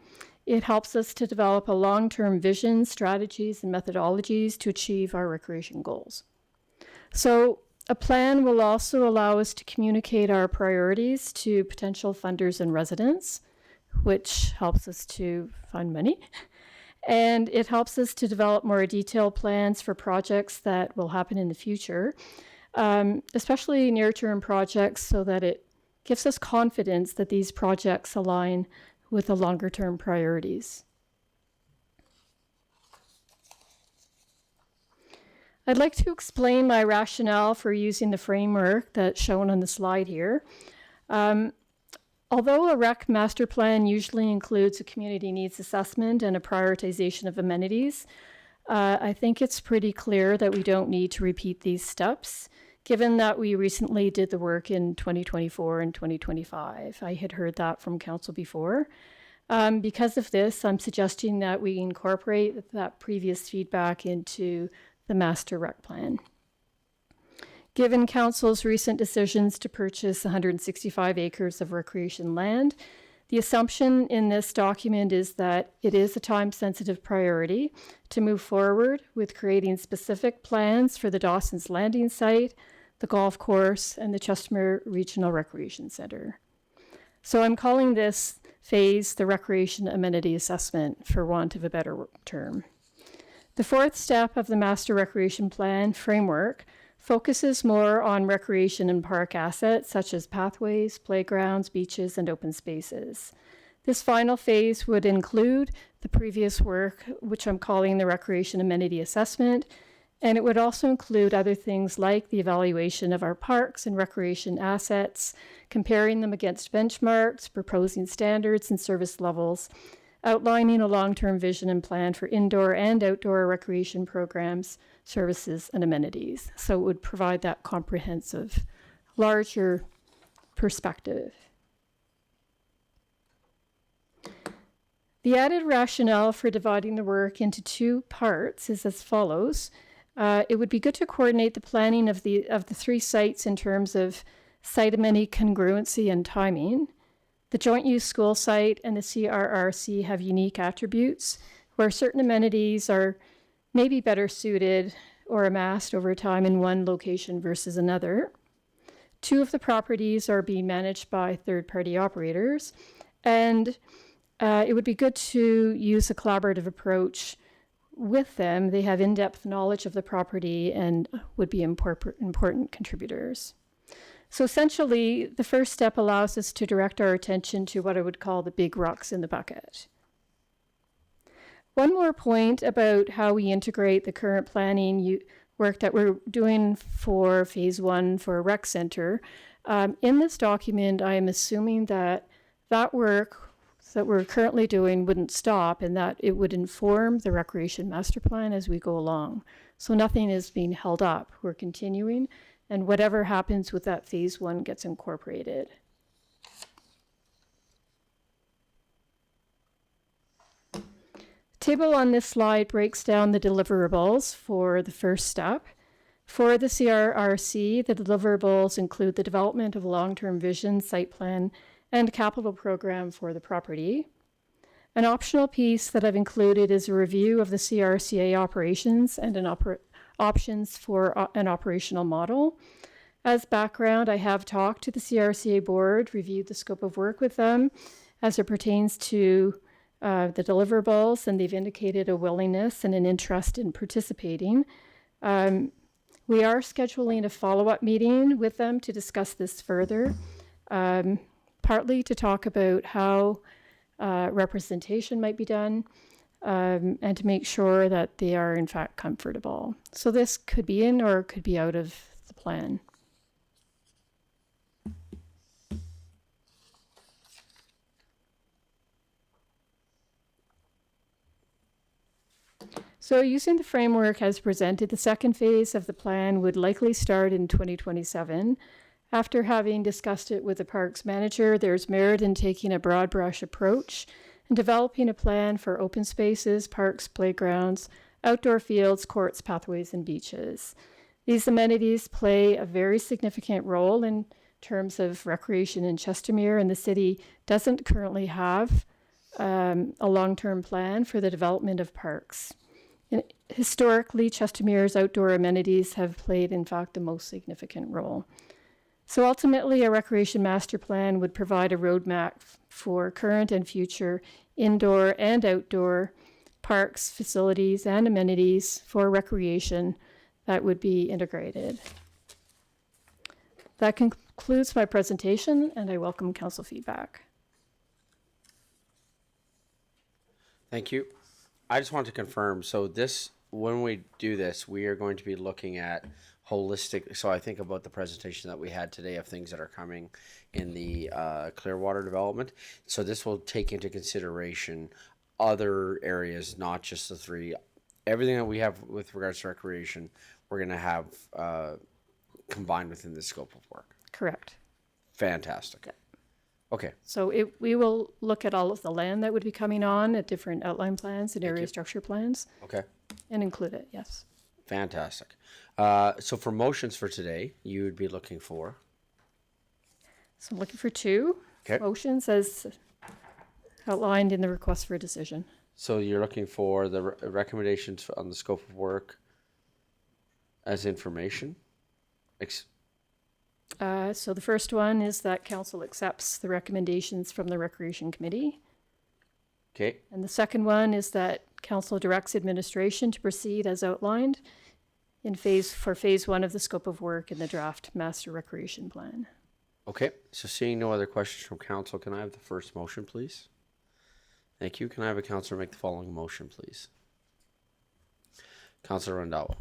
it helps us to develop a long-term vision, strategies, and methodologies to achieve our recreation goals. So a plan will also allow us to communicate our priorities to potential funders and residents, which helps us to find money. And it helps us to develop more detailed plans for projects that will happen in the future, especially near-term projects, so that it gives us confidence that these projects align with the longer-term priorities. I'd like to explain my rationale for using the framework that's shown on the slide here. Although a rec master plan usually includes a community needs assessment and a prioritization of amenities, I think it's pretty clear that we don't need to repeat these steps, given that we recently did the work in 2024 and 2025. I had heard that from council before. Because of this, I'm suggesting that we incorporate that previous feedback into the master rec plan. Given council's recent decisions to purchase 165 acres of recreation land, the assumption in this document is that it is a time-sensitive priority to move forward with creating specific plans for the Dawson's Landing site, the golf course, and the Chestermere Regional Recreation Centre. So I'm calling this phase the Recreation Amenity Assessment, for want of a better term. The fourth step of the Master Recreation Plan framework focuses more on recreation and park assets such as pathways, playgrounds, beaches, and open spaces. This final phase would include the previous work, which I'm calling the Recreation Amenity Assessment, and it would also include other things like the evaluation of our parks and recreation assets, comparing them against benchmarks, proposing standards and service levels, outlining a long-term vision and plan for indoor and outdoor recreation programs, services, and amenities. So it would provide that comprehensive, larger perspective. The added rationale for dividing the work into two parts is as follows. It would be good to coordinate the planning of the three sites in terms of site amenity congruency and timing. The joint use school site and the CRRC have unique attributes where certain amenities are maybe better suited or amassed over time in one location versus another. Two of the properties are being managed by third-party operators, and it would be good to use a collaborative approach with them. They have in-depth knowledge of the property and would be important contributors. So essentially, the first step allows us to direct our attention to what I would call the big rocks in the bucket. One more point about how we integrate the current planning work that we're doing for phase one for a rec center. In this document, I am assuming that that work that we're currently doing wouldn't stop and that it would inform the recreation master plan as we go along. So nothing is being held up. We're continuing, and whatever happens with that phase one gets incorporated. The table on this slide breaks down the deliverables for the first step. For the CRRC, the deliverables include the development of a long-term vision, site plan, and capital program for the property. An optional piece that I've included is a review of the CRCA operations and options for an operational model. As background, I have talked to the CRCA board, reviewed the scope of work with them as it pertains to the deliverables, and they've indicated a willingness and an interest in participating. We are scheduling a follow-up meeting with them to discuss this further, partly to talk about how representation might be done, and to make sure that they are in fact comfortable. So this could be in or could be out of the plan. So using the framework as presented, the second phase of the plan would likely start in 2027. After having discussed it with the parks manager, there's merit in taking a broad brush approach and developing a plan for open spaces, parks, playgrounds, outdoor fields, courts, pathways, and beaches. These amenities play a very significant role in terms of recreation in Chestermere, and the city doesn't currently have a long-term plan for the development of parks. And historically, Chestermere's outdoor amenities have played, in fact, the most significant role. So ultimately, a recreation master plan would provide a roadmap for current and future indoor and outdoor parks, facilities, and amenities for recreation that would be integrated. That concludes my presentation, and I welcome council feedback. Thank you. I just want to confirm, so this, when we do this, we are going to be looking at holistic, so I think about the presentation that we had today of things that are coming in the Clearwater development. So this will take into consideration other areas, not just the three. Everything that we have with regards to recreation, we're going to have combined within the scope of work. Correct. Fantastic. Okay. So we will look at all of the land that would be coming on at different outline plans and area structure plans. Okay. And include it, yes. Fantastic. So for motions for today, you would be looking for? So I'm looking for two motions as outlined in the request for a decision. So you're looking for the recommendations on the scope of work as information? So the first one is that council accepts the recommendations from the Recreation Committee. Okay. And the second one is that council directs administration to proceed as outlined in phase 1 of the scope of work in the draft master recreation plan. Okay. So seeing no other questions from council, can I have the first motion, please? Thank you. Can I have a councillor make the following motion, please? Councillor Randhawa.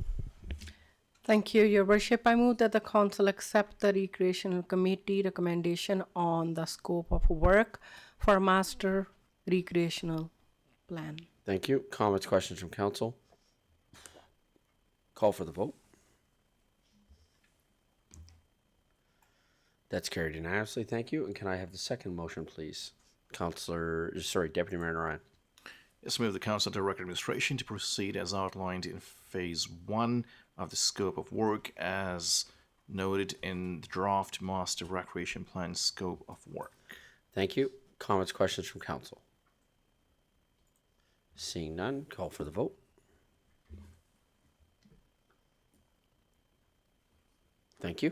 Thank you, Your Worship. I move that the council accept the Recreational Committee recommendation on the scope of work for master recreational plan. Thank you. Comments, questions from council? Call for the vote. That's carried unanimously. Thank you. And can I have the second motion, please? Deputy Mayor Ryan. Yes, move the council direct administration to proceed as outlined in phase 1 of the scope of work as noted in the draft master recreation plan scope of work. Thank you. Comments, questions from council? Seeing none, call for the vote. Thank you.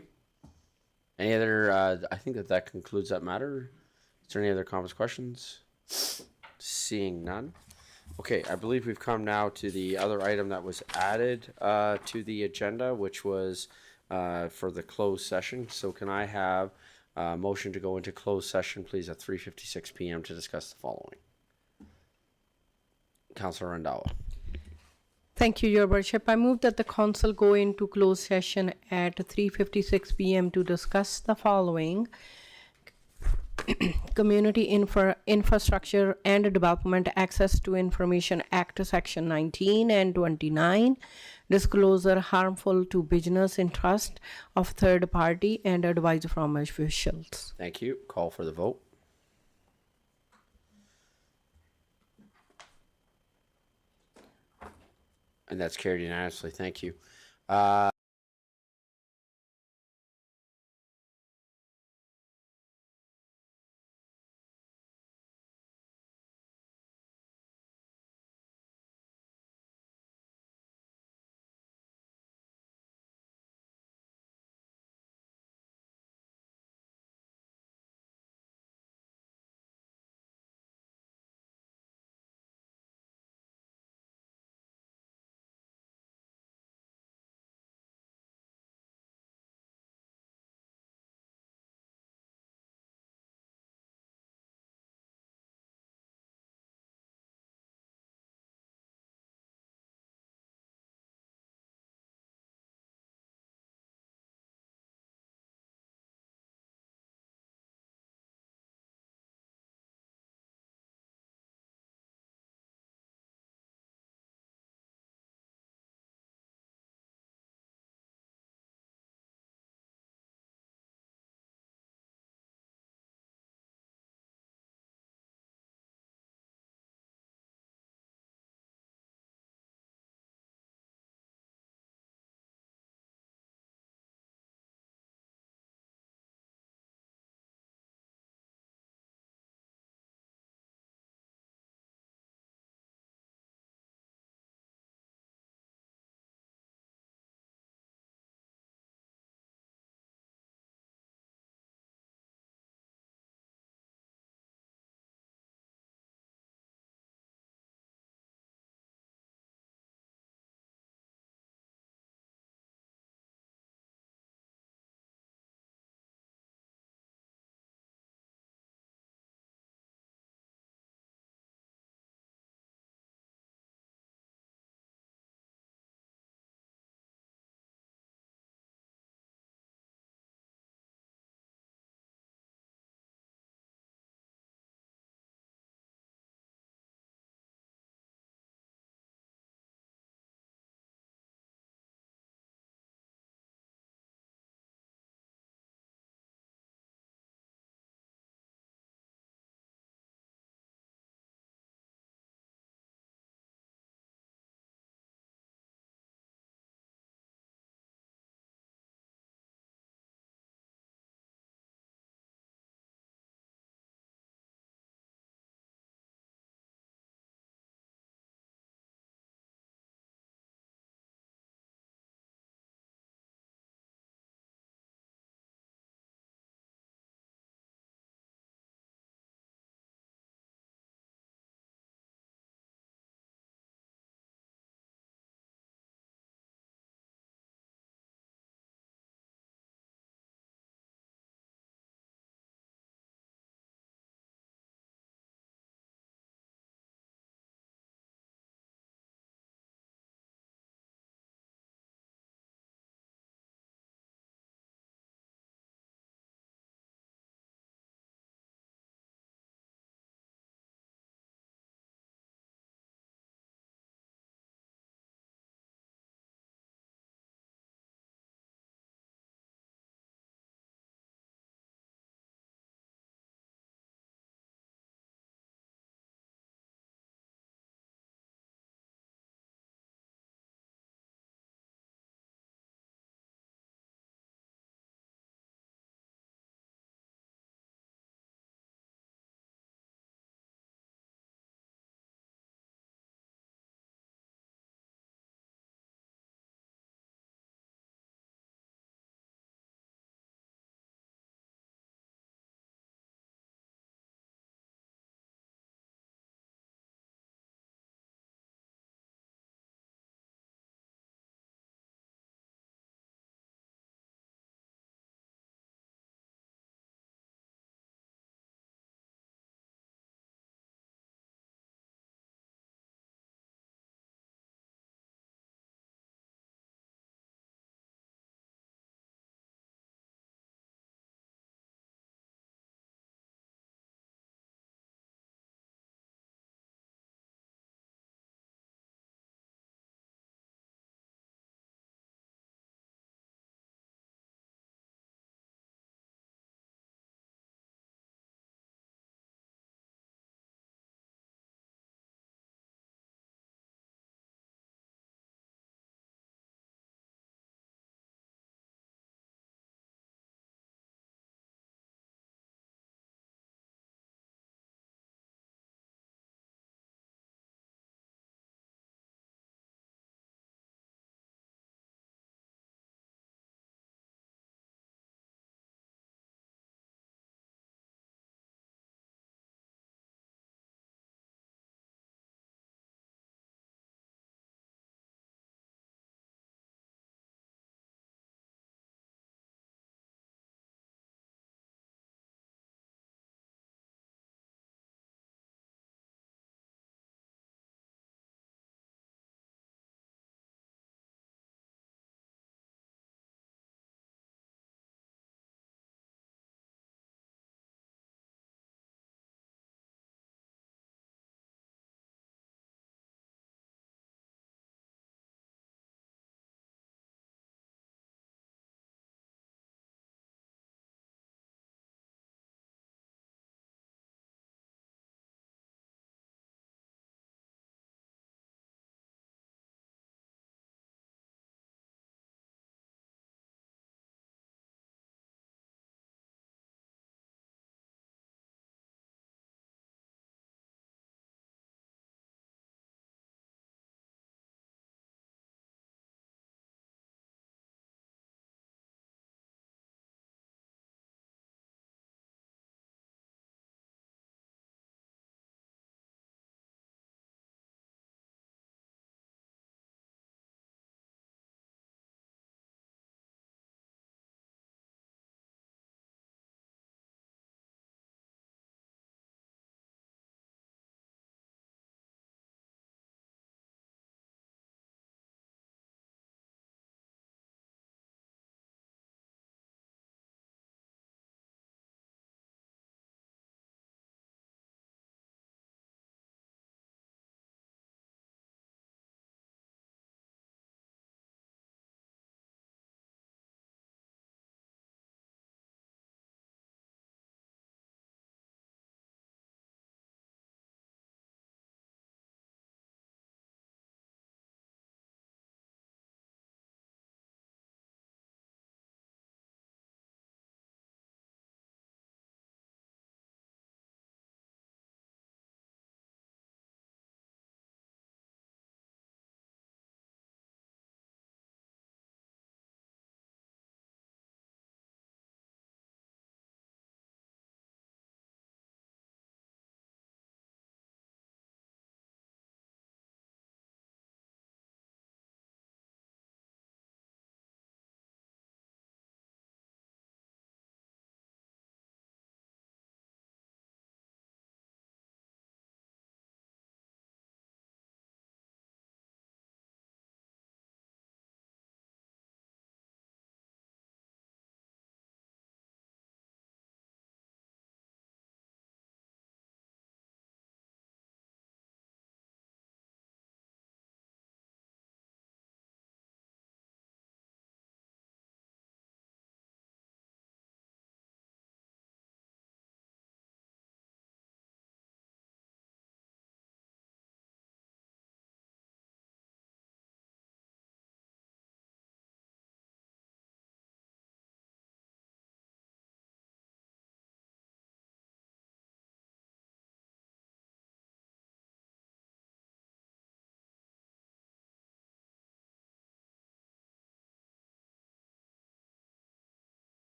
Any other, I think that concludes that matter. Is there any other comments, questions? Seeing none. Okay, I believe we've come now to the other item that was added to the agenda, which was for the closed session. So can I have a motion to go into closed session, please, at 3:56 p.m. to discuss the following? Councillor Randhawa. Thank you, Your Worship. I move that the council go into closed session at 3:56 p.m. to discuss the following: Community Infrastructure and Development Access to Information Act, Section 19 and 29, disclosure harmful to business interest of third party, and advice from officials. Thank you. Call for the vote. And that's carried unanimously. Thank you.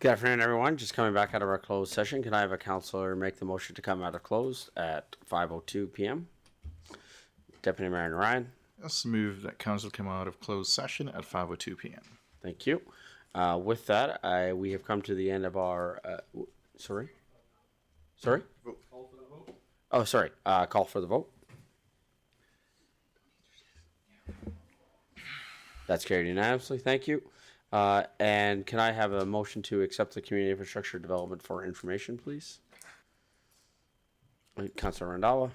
Good afternoon, everyone. Just coming back out of our closed session. Can I have a counselor make the motion to come out of closed at 5:02 p.m.? Deputy Mayor Ryan. Let's move that council come out of closed session at 5:02 p.m. Thank you. With that, we have come to the end of our. Sorry. Sorry. Oh, sorry. Call for the vote. That's carried unanimously. Thank you. And can I have a motion to accept the community infrastructure development for information, please? Councilor Randhawa.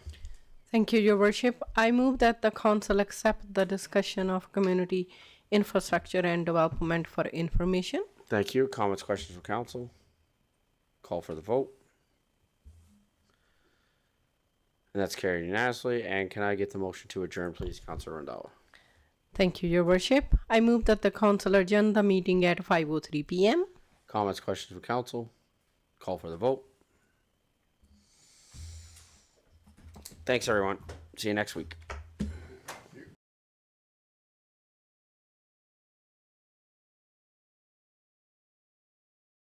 Thank you, Your Worship. I move that the council accept the discussion of community infrastructure and development for information. Thank you. Comments, questions from council? Call for the vote. And that's carried unanimously. And can I get the motion to adjourn, please, Councilor Randhawa? Thank you, Your Worship. I move that the council adjourn the meeting at 5:03 p.m. Comments, questions from council? Call for the vote. Thanks, everyone. See you next week.